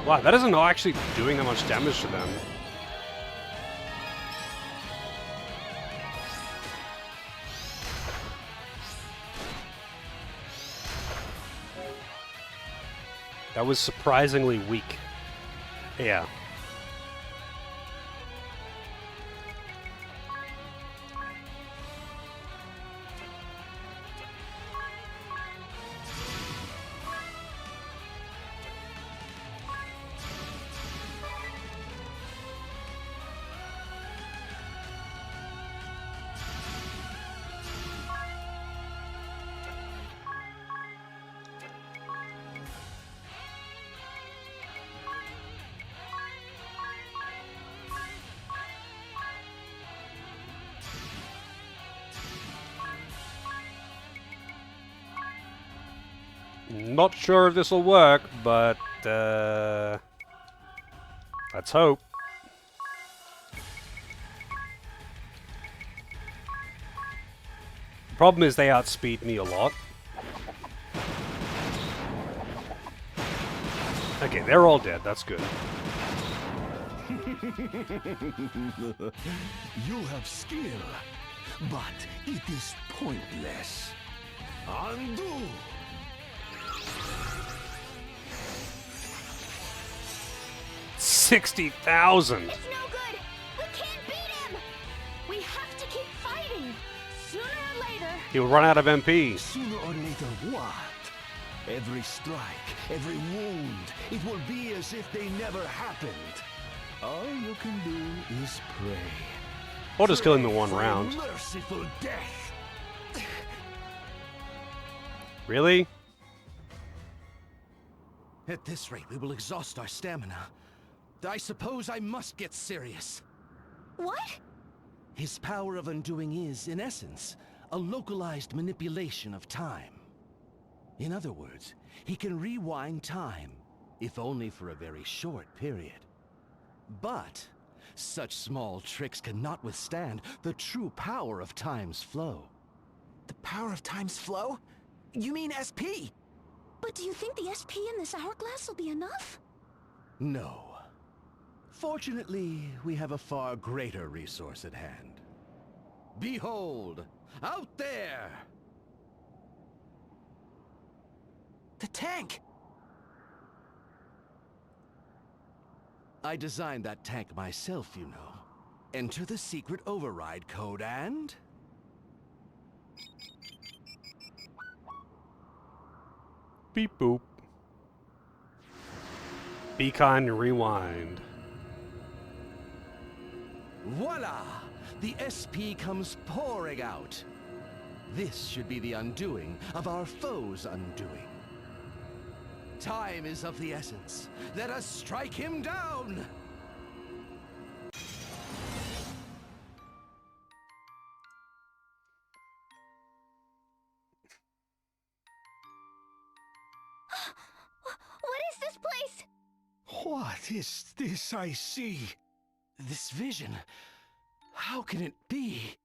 Wow, that isn't actually doing that much damage to them. That was surprisingly weak. Yeah. Not sure if this will work, but let's hope. The problem is they outspeed me a lot. Okay, they're all dead. That's good. You have skill, but it is pointless. Undo! $60,000. It's no good! We can't beat him! We have to keep fighting! Sooner or later... He'll run out of MP. Sooner or later what? Every strike, every wound, it will be as if they never happened. All you can do is pray. Or just kill him in 1 round. Merciful death. Really? At this rate, we will exhaust our stamina. I suppose I must get serious. What? His power of undoing is, in essence, a localized manipulation of time. In other words, he can rewind time, if only for a very short period. But such small tricks cannot withstand the true power of time's flow. The power of time's flow? You mean SP? But do you think the SP in this hourglass will be enough? No. Fortunately, we have a far greater resource at hand. Behold! Out there! The tank! I designed that tank myself, you know. Enter the secret override code and... Beep boop. Be kind and rewind. Voila! The SP comes pouring out. This should be the undoing of our foe's undoing. Time is of the essence. Let us strike him down! What is this place? What is this I see? This vision. How can it be?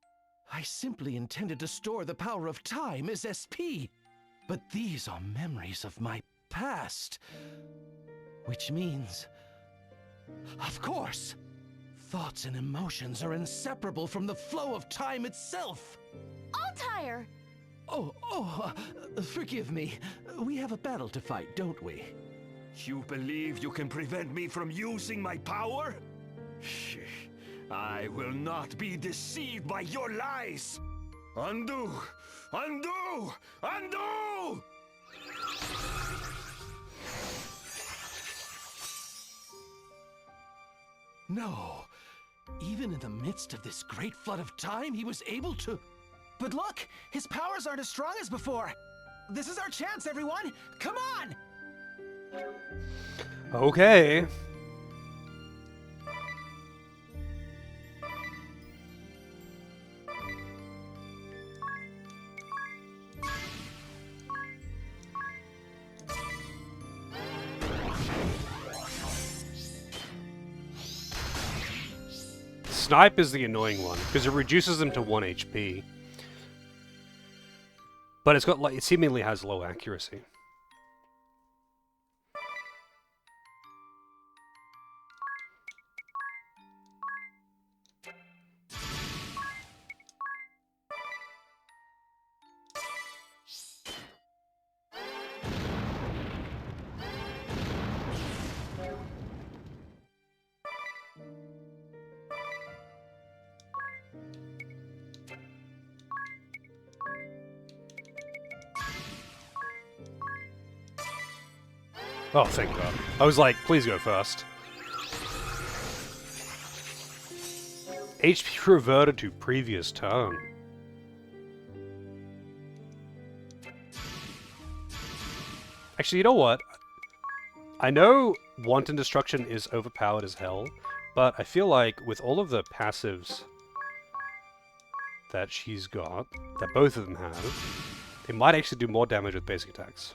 I simply intended to store the power of time as SP. But these are memories of my past. Which means... Of course! Thoughts and emotions are inseparable from the flow of time itself! Altair! Forgive me. We have a battle to fight, don't we? You believe you can prevent me from using my power? Shh. I will not be deceived by your lies! Undo! Undo! Undo! No. Even in the midst of this great flood of time, he was able to... But look! His powers aren't as strong as before! This is our chance, everyone! Come on! Okay. Snipe is the annoying one, because it reduces them to 1 HP. But it's got, like, it seemingly has low accuracy. Oh, thank God. I was like, please go first. HP reverted to previous turn. Actually, you know what? I know Wanton Destruction is overpowered as hell, but I feel like with all of the passives that she's got, that both of them have, they might actually do more damage with basic attacks.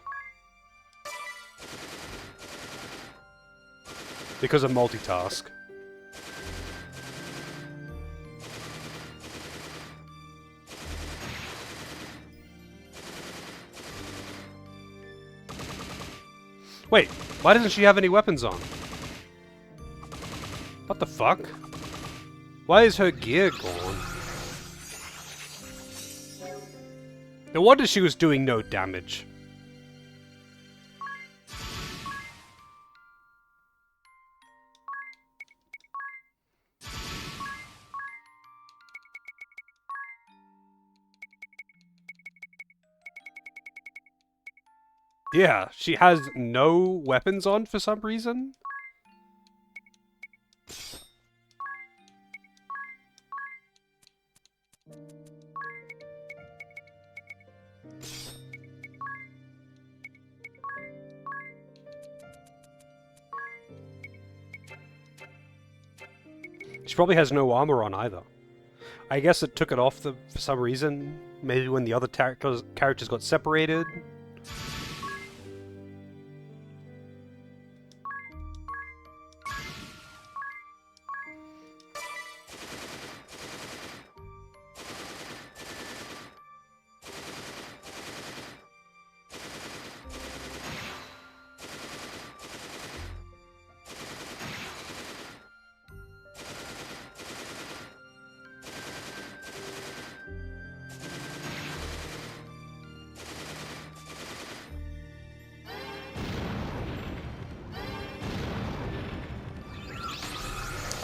Because of multitask. Wait, why doesn't she have any weapons on? What the fuck? Why is her gear gone? No wonder she was doing no damage. Yeah, she has no weapons on for some reason. She probably has no armor on either. I guess it took it off for some reason. Maybe when the other characters got separated.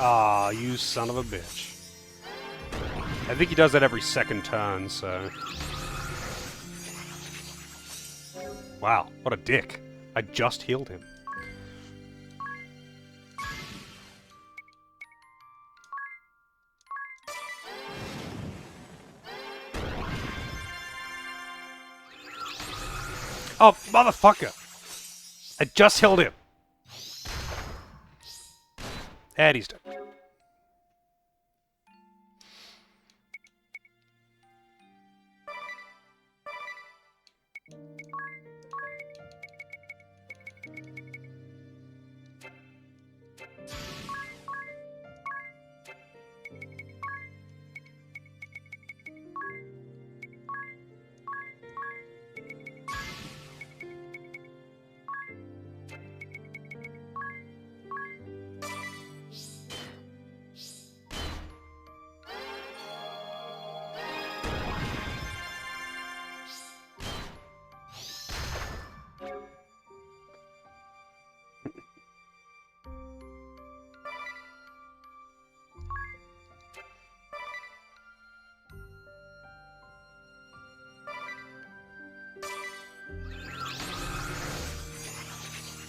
Ah, you son of a bitch. I think he does that every second turn, so... Wow, what a dick. I just healed him. Oh, motherfucker! I just held him. And he's dead.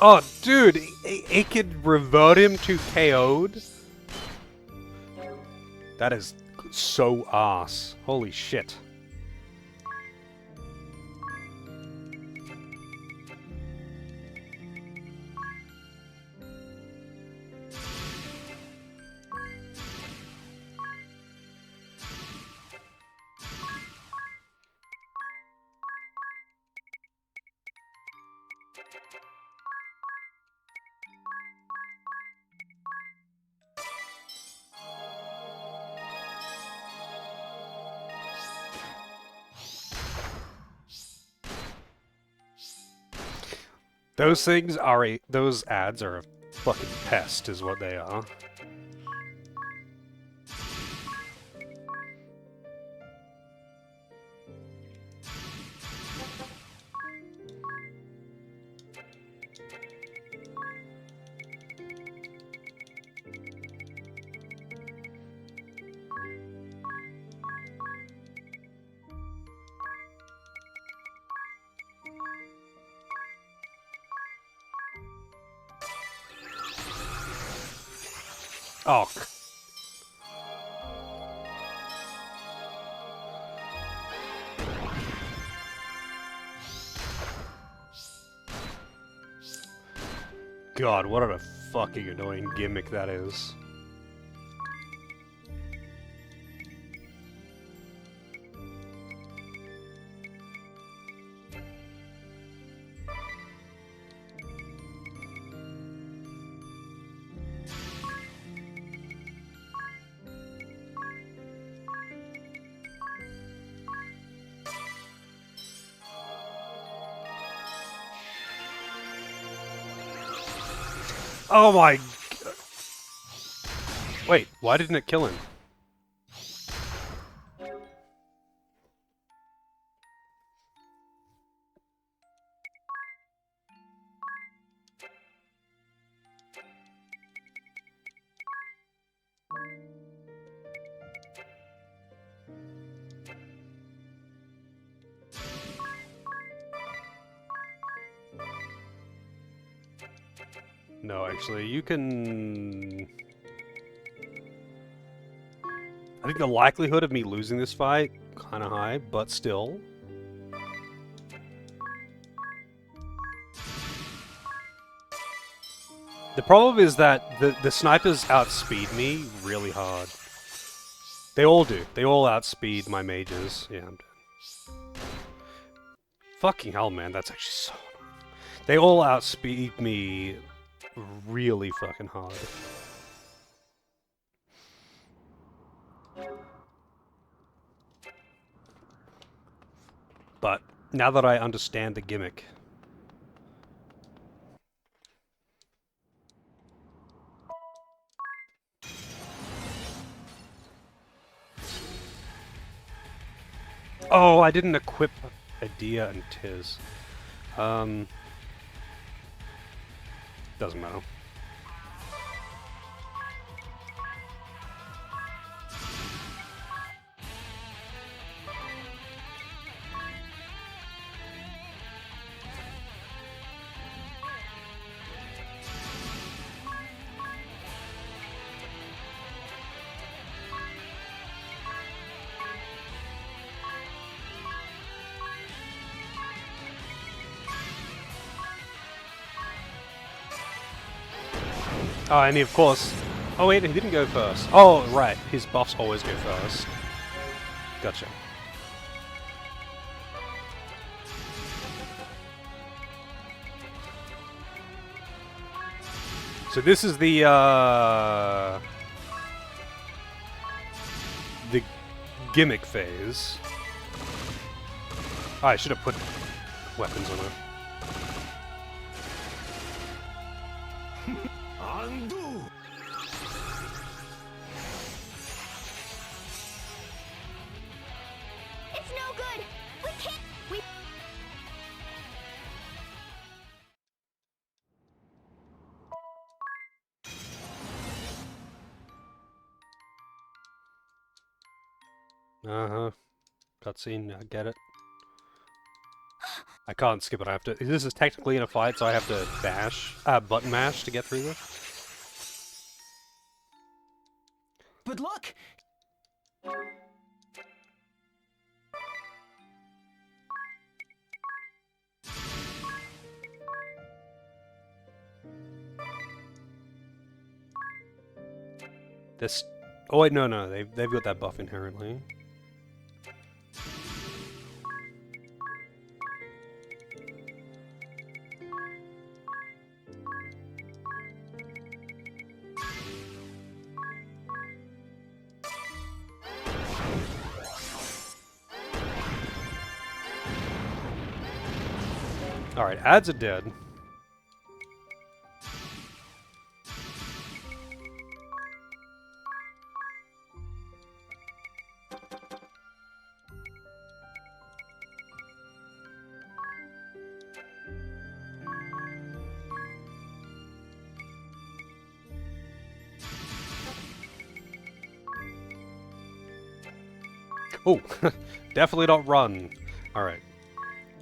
Oh, dude, it could revert him to KO'd? That is so ass. Holy shit. Those things are those ads are a fucking pest is what they are. Oh. God, what a fucking annoying gimmick that is. Oh my... Wait, why didn't it kill him? No, actually, you can... I think the likelihood of me losing this fight, kinda high, but still. The problem is that the snipers outspeed me really hard. They all do. They all outspeed my mages. Yeah, I'm dead. Fucking hell, man, that's actually so annoying. They all outspeed me really fucking hard. But now that I understand the gimmick... Oh, I didn't equip Adia and Tiz. Doesn't matter. Oh, and he, of course... Oh wait, he didn't go first. Oh, right. His buffs always go first. Gotcha. So this is the gimmick phase. Oh, I should have put weapons on it. Undo! It's no good. We can't. We. Uh-huh. Cutscene, I get it. I can't skip it, I have to... This is technically in a fight, so I have to button mash to get through this. But look! This... Oh wait, no, they've got that buff inherently. Alright, ads are dead. Oh, definitely don't run. Alright.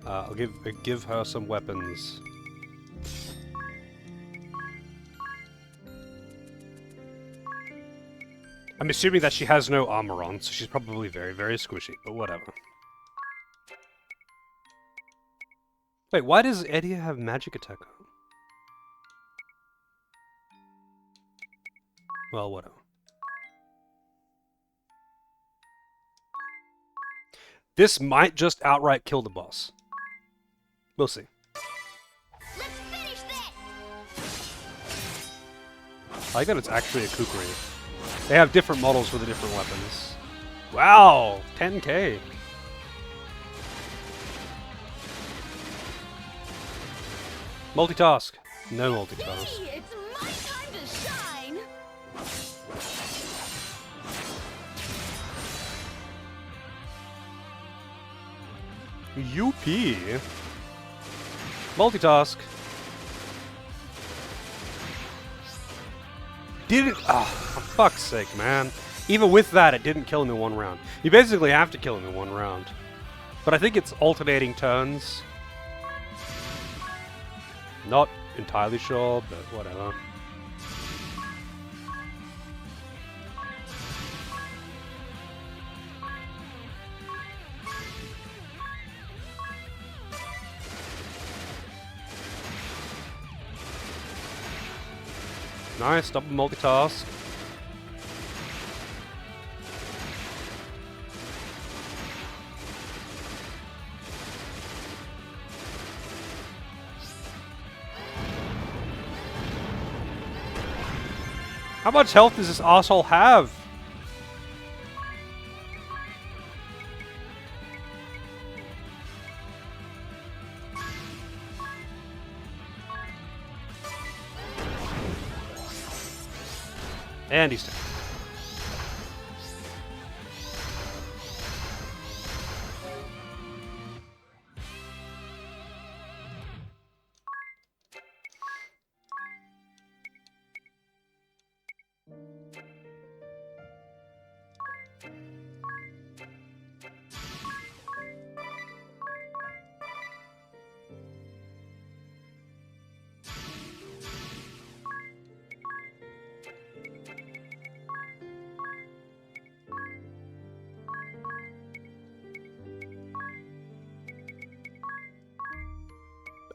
I'll give her some weapons. I'm assuming that she has no armor on, so she's probably very, very squishy, but whatever. Wait, why does Eddie have magic attack on? Well, whatever. This might just outright kill the boss. We'll see. Let's finish this. I like that it's actually a kukri. They have different models for the different weapons. Wow! 10k! Multitask. No multitask. Hey, it's my time to shine. UP. Multitask. Did it? Ah, for fuck's sake, man. Even with that, it didn't kill him in one round. You basically have to kill him in one round. But I think it's alternating turns. Not entirely sure, but whatever. Nice, double multitask. How much health does this asshole have? And he's dead.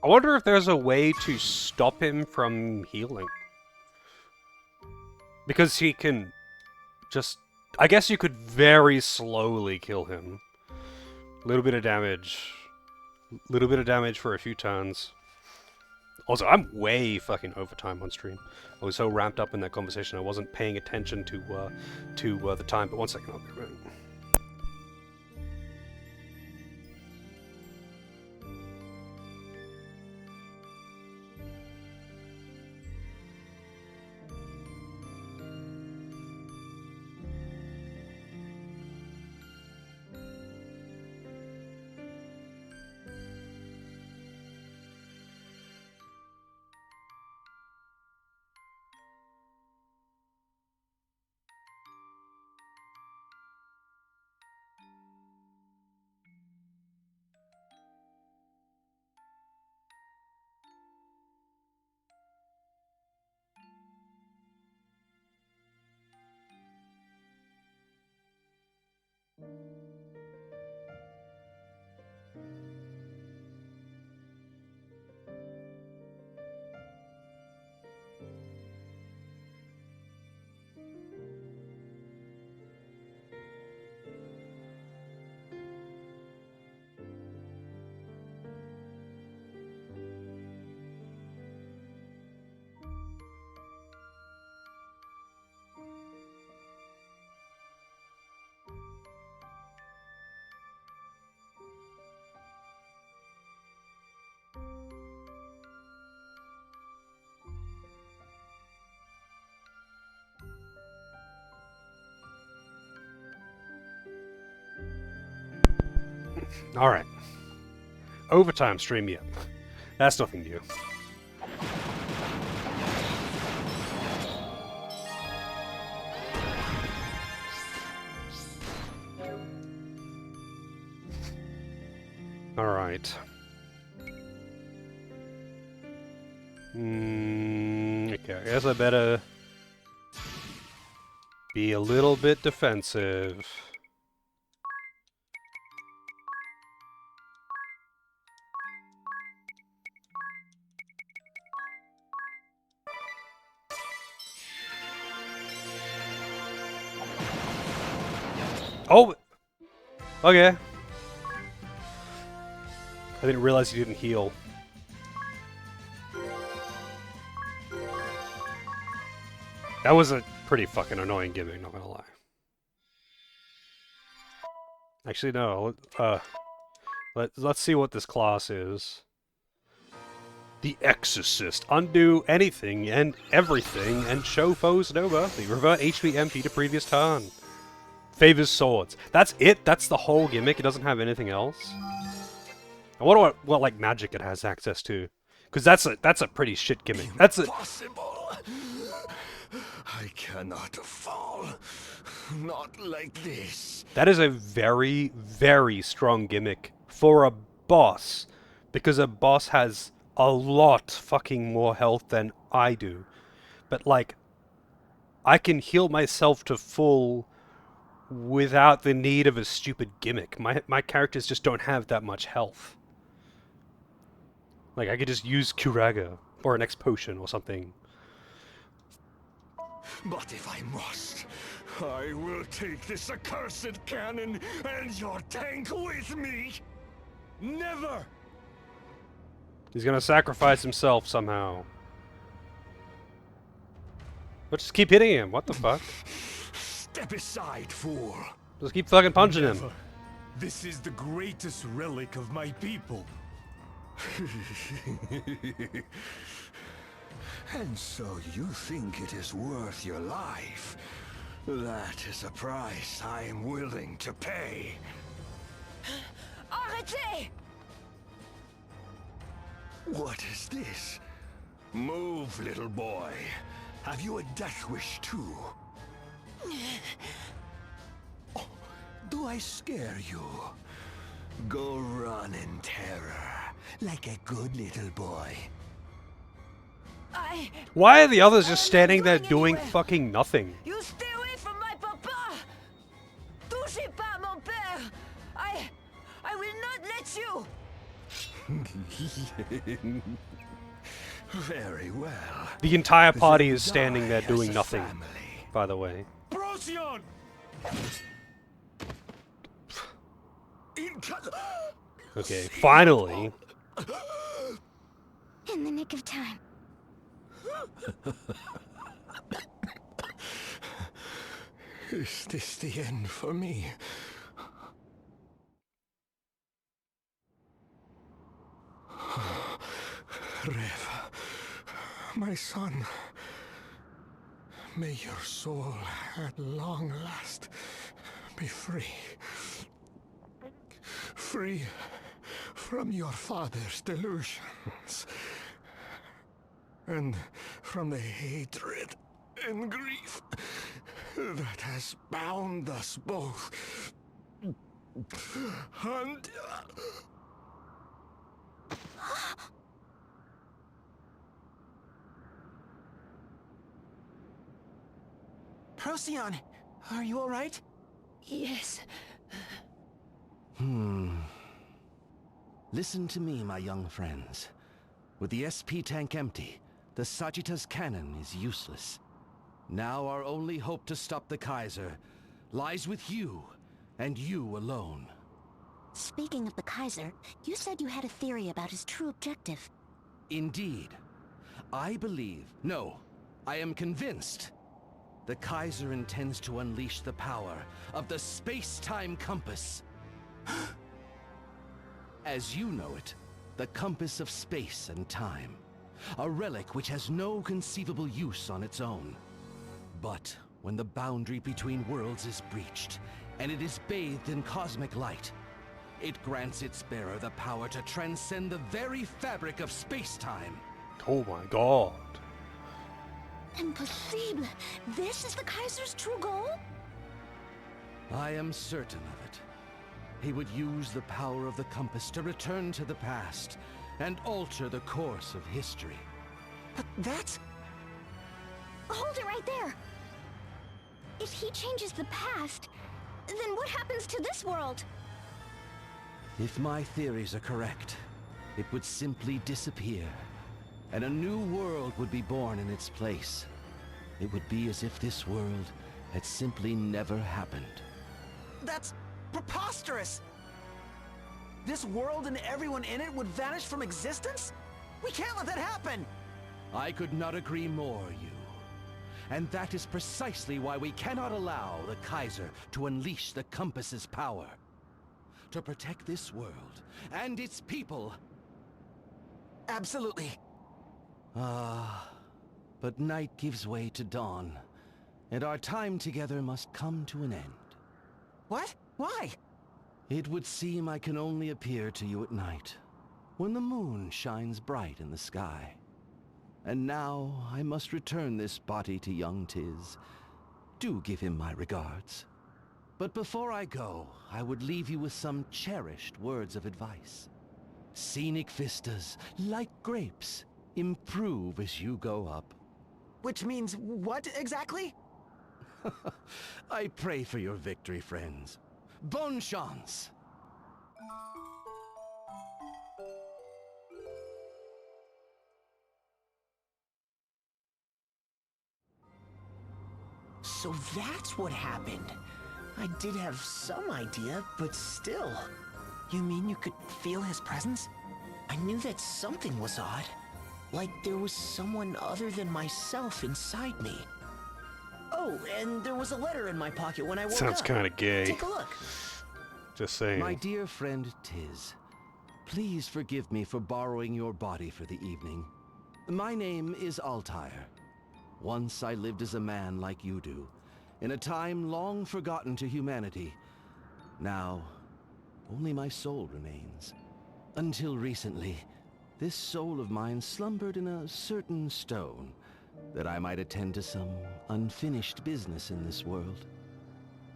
I wonder if there's a way to stop him from healing. Because he can just... I guess you could very slowly kill him. Little bit of damage. Little bit of damage for a few turns. Also, I'm way fucking overtime on stream. I was so ramped up in that conversation I wasn't paying attention to the time. But one second, I'll be right. Alright. Overtime stream, yeah. That's nothing new. Alright. Okay, I guess I better be a little bit defensive. Oh! Okay. I didn't realize he didn't heal. That was a pretty fucking annoying gimmick, not gonna lie. Actually, no. Let's see what this class is. The Exorcist. Undo anything and everything and show foes no mercy. Revert HP MP to previous turn. Favors swords. That's it? That's the whole gimmick? It doesn't have anything else? I wonder what like magic it has access to. Because that's a pretty shit gimmick. That's a... Impossible! I cannot fall. Not like this. That is a very, very strong gimmick for a boss. Because a boss has a lot fucking more health than I do. But like, I can heal myself to full without the need of a stupid gimmick. My characters just don't have that much health. Like, I could just use Curaga or an X potion or something. But if I must, I will take this accursed cannon and your tank with me. Never! He's gonna sacrifice himself somehow. But just keep hitting him, what the fuck? Step aside, fool. Just keep fucking punching him. This is the greatest relic of my people. And so you think it is worth your life? That is a price I am willing to pay. Arrêtez! What is this? Move, little boy. Have you a death wish too? Oh, do I scare you? Go run in terror, like a good little boy. Why are the others just standing there doing fucking nothing? You stay away from my papa! Touchez pas mon père! I will not let you! Very well. The entire party is standing there doing nothing. Family. by the way. Procyon! Okay, finally. In the nick of time. Is this the end for me? Rev, my son, may your soul at long last be free. Free from your father's delusions. And from the hatred and grief that has bound us both. And... Procyon, are you all right? Yes. Listen to me, my young friends. With the SP tank empty, the Sagitta's cannon is useless. Now our only hope to stop the Kaiser lies with you, and you alone. Speaking of the Kaiser, you said you had a theory about his true objective. Indeed. I believe, no, I am convinced, the Kaiser intends to unleash the power of the space-time compass. As you know it, the compass of space and time. A relic which has no conceivable use on its own. But when the boundary between worlds is breached, and it is bathed in cosmic light, it grants its bearer the power to transcend the very fabric of space-time. Oh my god. Impossible! This is the Kaiser's true goal? I am certain of it. He would use the power of the compass to return to the past and alter the course of history. But that's... Hold it right there! If he changes the past, then what happens to this world? If my theories are correct, it would simply disappear, and a new world would be born in its place. It would be as if this world had simply never happened. That's preposterous! This world and everyone in it would vanish from existence? We can't let that happen! I could not agree more, you. And that is precisely why we cannot allow the Kaiser to unleash the compass's power. To protect this world and its people. Absolutely. But night gives way to dawn, and our time together must come to an end. What? Why? It would seem I can only appear to you at night, when the moon shines bright in the sky. And now I must return this body to young Tiz. Do give him my regards. But before I go, I would leave you with some cherished words of advice. Scenic vistas, like grapes, improve as you go up. Which means what exactly? I pray for your victory, friends. Bonne chance! So that's what happened. I did have some idea, but still. You mean you could feel his presence? I knew that something was odd. Like there was someone other than myself inside me. Oh, and there was a letter in my pocket when I woke up. Sounds kind of gay. Take a look. Just saying. My dear friend Tiz, please forgive me for borrowing your body for the evening. My name is Altair. Once I lived as a man like you do, in a time long forgotten to humanity. Now, only my soul remains. Until recently, this soul of mine slumbered in a certain stone, that I might attend to some unfinished business in this world.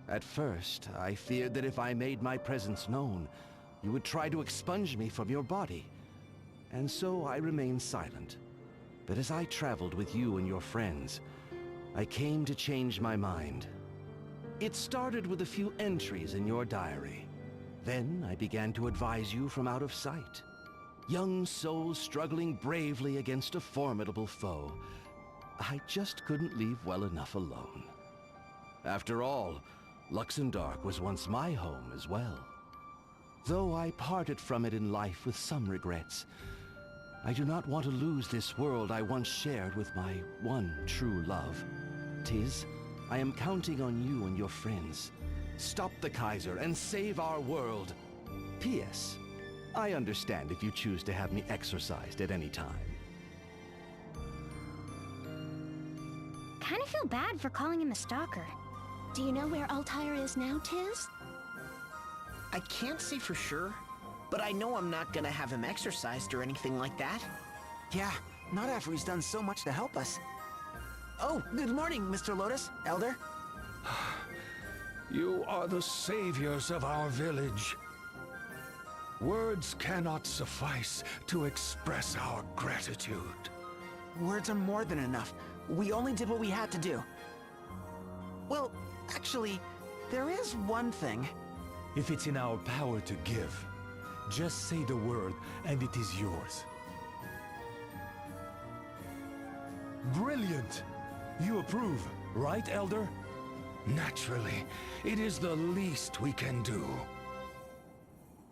At first, I feared that if I made my presence known, you would try to expunge me from your body. And so I remained silent. But as I traveled with you and your friends, I came to change my mind. It started with a few entries in your diary. Then I began to advise you from out of sight. Young souls struggling bravely against a formidable foe. I just couldn't leave well enough alone. After all, Luxemdark was once my home as well. Though I parted from it in life with some regrets, I do not want to lose this world I once shared with my one true love. Tiz, I am counting on you and your friends. Stop the Kaiser and save our world. P.S. I understand if you choose to have me exorcised at any time. Kinda feel bad for calling him a stalker. Do you know where Altair is now, Tiz? I can't say for sure, but I know I'm not gonna have him exorcised or anything like that. Yeah, not after he's done so much to help us. Oh, good morning, Mr. Lotus, Elder. You are the saviors of our village. Words cannot suffice to express our gratitude. Words are more than enough. We only did what we had to do. Well, actually, there is one thing. If it's in our power to give, just say the word and it is yours. Brilliant! You approve, right, Elder? Naturally, it is the least we can do.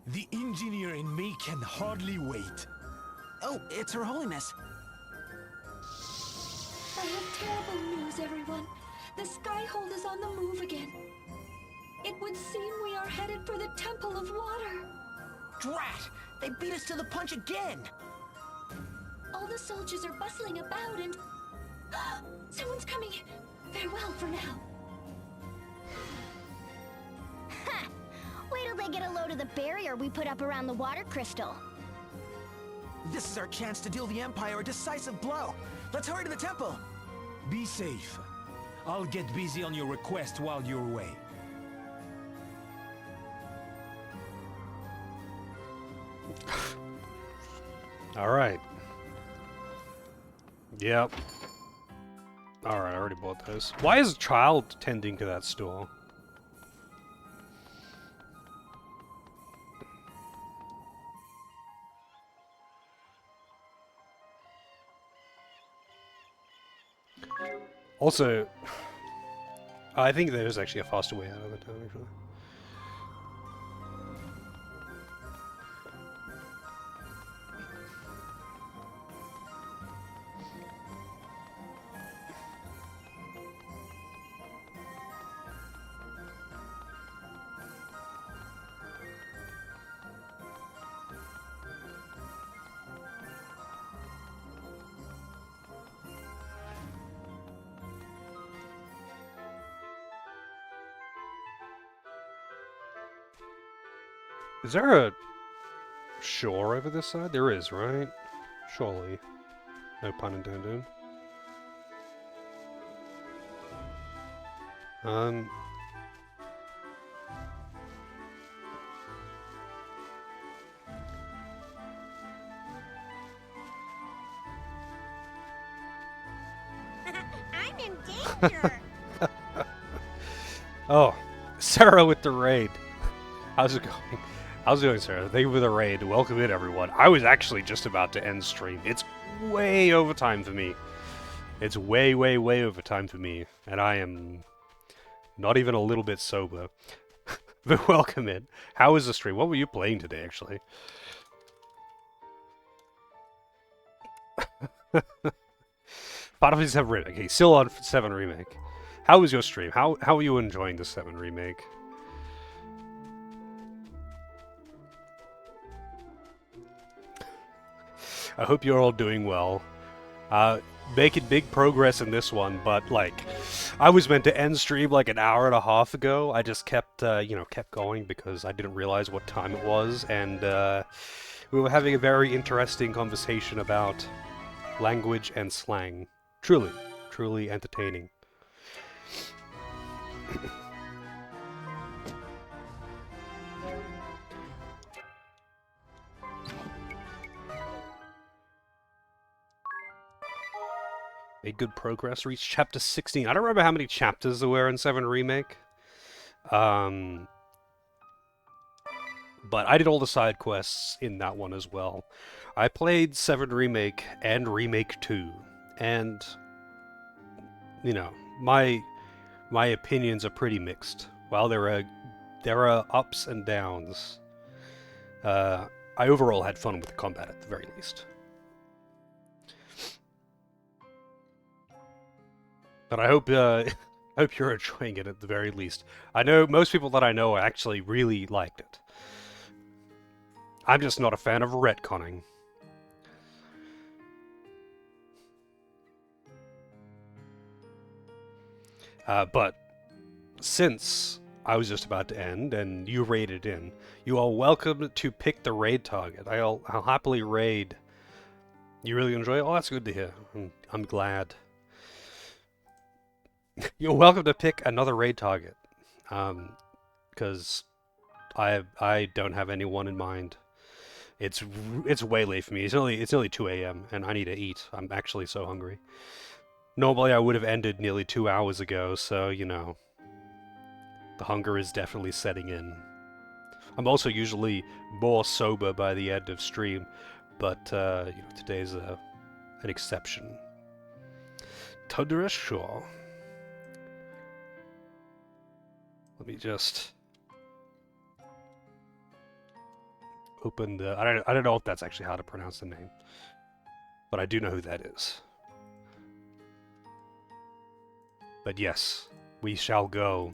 The engineer in me can hardly wait. Oh, it's Her Holiness. I have terrible news, everyone. The Skyhold is on the move again. It would seem we are headed for the Temple of Water. Drat! They beat us to the punch again! All the soldiers are bustling about and... Someone's coming! Farewell for now. Ha! Wait till they get a load of the barrier we put up around the water crystal. This is our chance to deal the Empire a decisive blow. Let's hurry to the temple. Be safe. I'll get busy on your request while you're away. Alright. Yep. Alright, I already bought those. Why is a child tending to that store? Also, I think there's actually a faster way out of the town, actually. Is there a shore over this side? There is, right? Surely. No pun intended. I'm in danger! Oh, Sarah with the raid. How's it going? How's it going, Sarah? Thank you for the raid. Welcome in, everyone. I was actually just about to end stream. It's way overtime for me. It's way, way, way overtime for me. And I am not even a little bit sober. But welcome in. How was the stream? What were you playing today, actually? Final Fantasy 7 Remake. Okay, still on 7 Remake. How was your stream? How are you enjoying the 7 Remake? I hope you're all doing well. Making big progress in this one, but, like, I was meant to end stream like an hour and a half ago. I just kept, kept going because I didn't realize what time it was, and, we were having a very interesting conversation about language and slang. Truly, truly entertaining. Made good progress. Reached chapter 16. I don't remember how many chapters there were in 7 Remake. But I did all the side quests in that one as well. I played 7 Remake and Remake 2. And, you know, my my opinions are pretty mixed. While there are ups and downs, I overall had fun with the combat at the very least. But I hope hope you're enjoying it at the very least. I know most people that I know actually really liked it. I'm just not a fan of retconning. But since I was just about to end and you raided in, you are welcome to pick the raid target. I'll happily raid. You really enjoy it? Oh, that's good to hear. I'm glad. You're welcome to pick another raid target. Because I don't have anyone in mind. It's way late for me. It's only 2 a.m. and I need to eat. I'm actually so hungry. Normally I would have ended nearly 2 hours ago, so you know, the hunger is definitely setting in. I'm also usually more sober by the end of stream, but you know, today's an exception. Tundra Shore. Let me just open the. I don't know if that's actually how to pronounce the name, but I do know who that is. But yes, we shall go.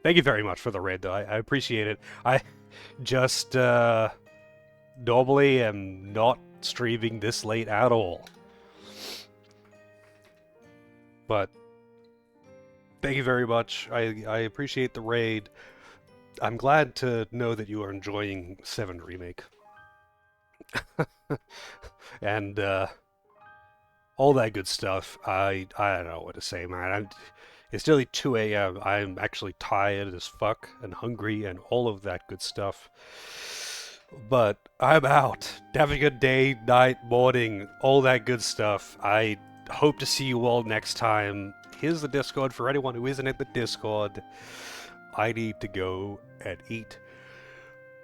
Thank you very much for the raid, though. I appreciate it. I just normally am not streaming this late at all. But thank you very much. I appreciate the raid. I'm glad to know that you are enjoying 7 Remake. And all that good stuff. I don't know what to say, man. It's nearly 2 a.m. I'm actually tired as fuck and hungry and all of that good stuff. But I'm out. Have a good day, night, morning, all that good stuff. I hope to see you all next time. Here's the Discord for anyone who isn't at the Discord. I need to go and eat.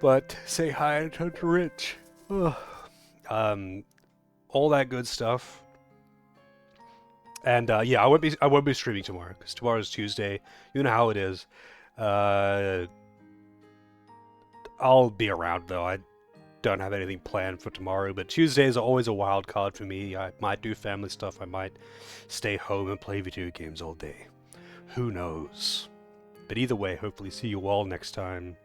But say hi to Rich. All that good stuff. And yeah, I won't be streaming tomorrow because tomorrow is Tuesday. You know how it is. I'll be around though. I don't have anything planned for tomorrow, but Tuesdays are always a wild card for me. I might do family stuff. I might stay home and play video games all day. Who knows? But either way, hopefully see you all next time.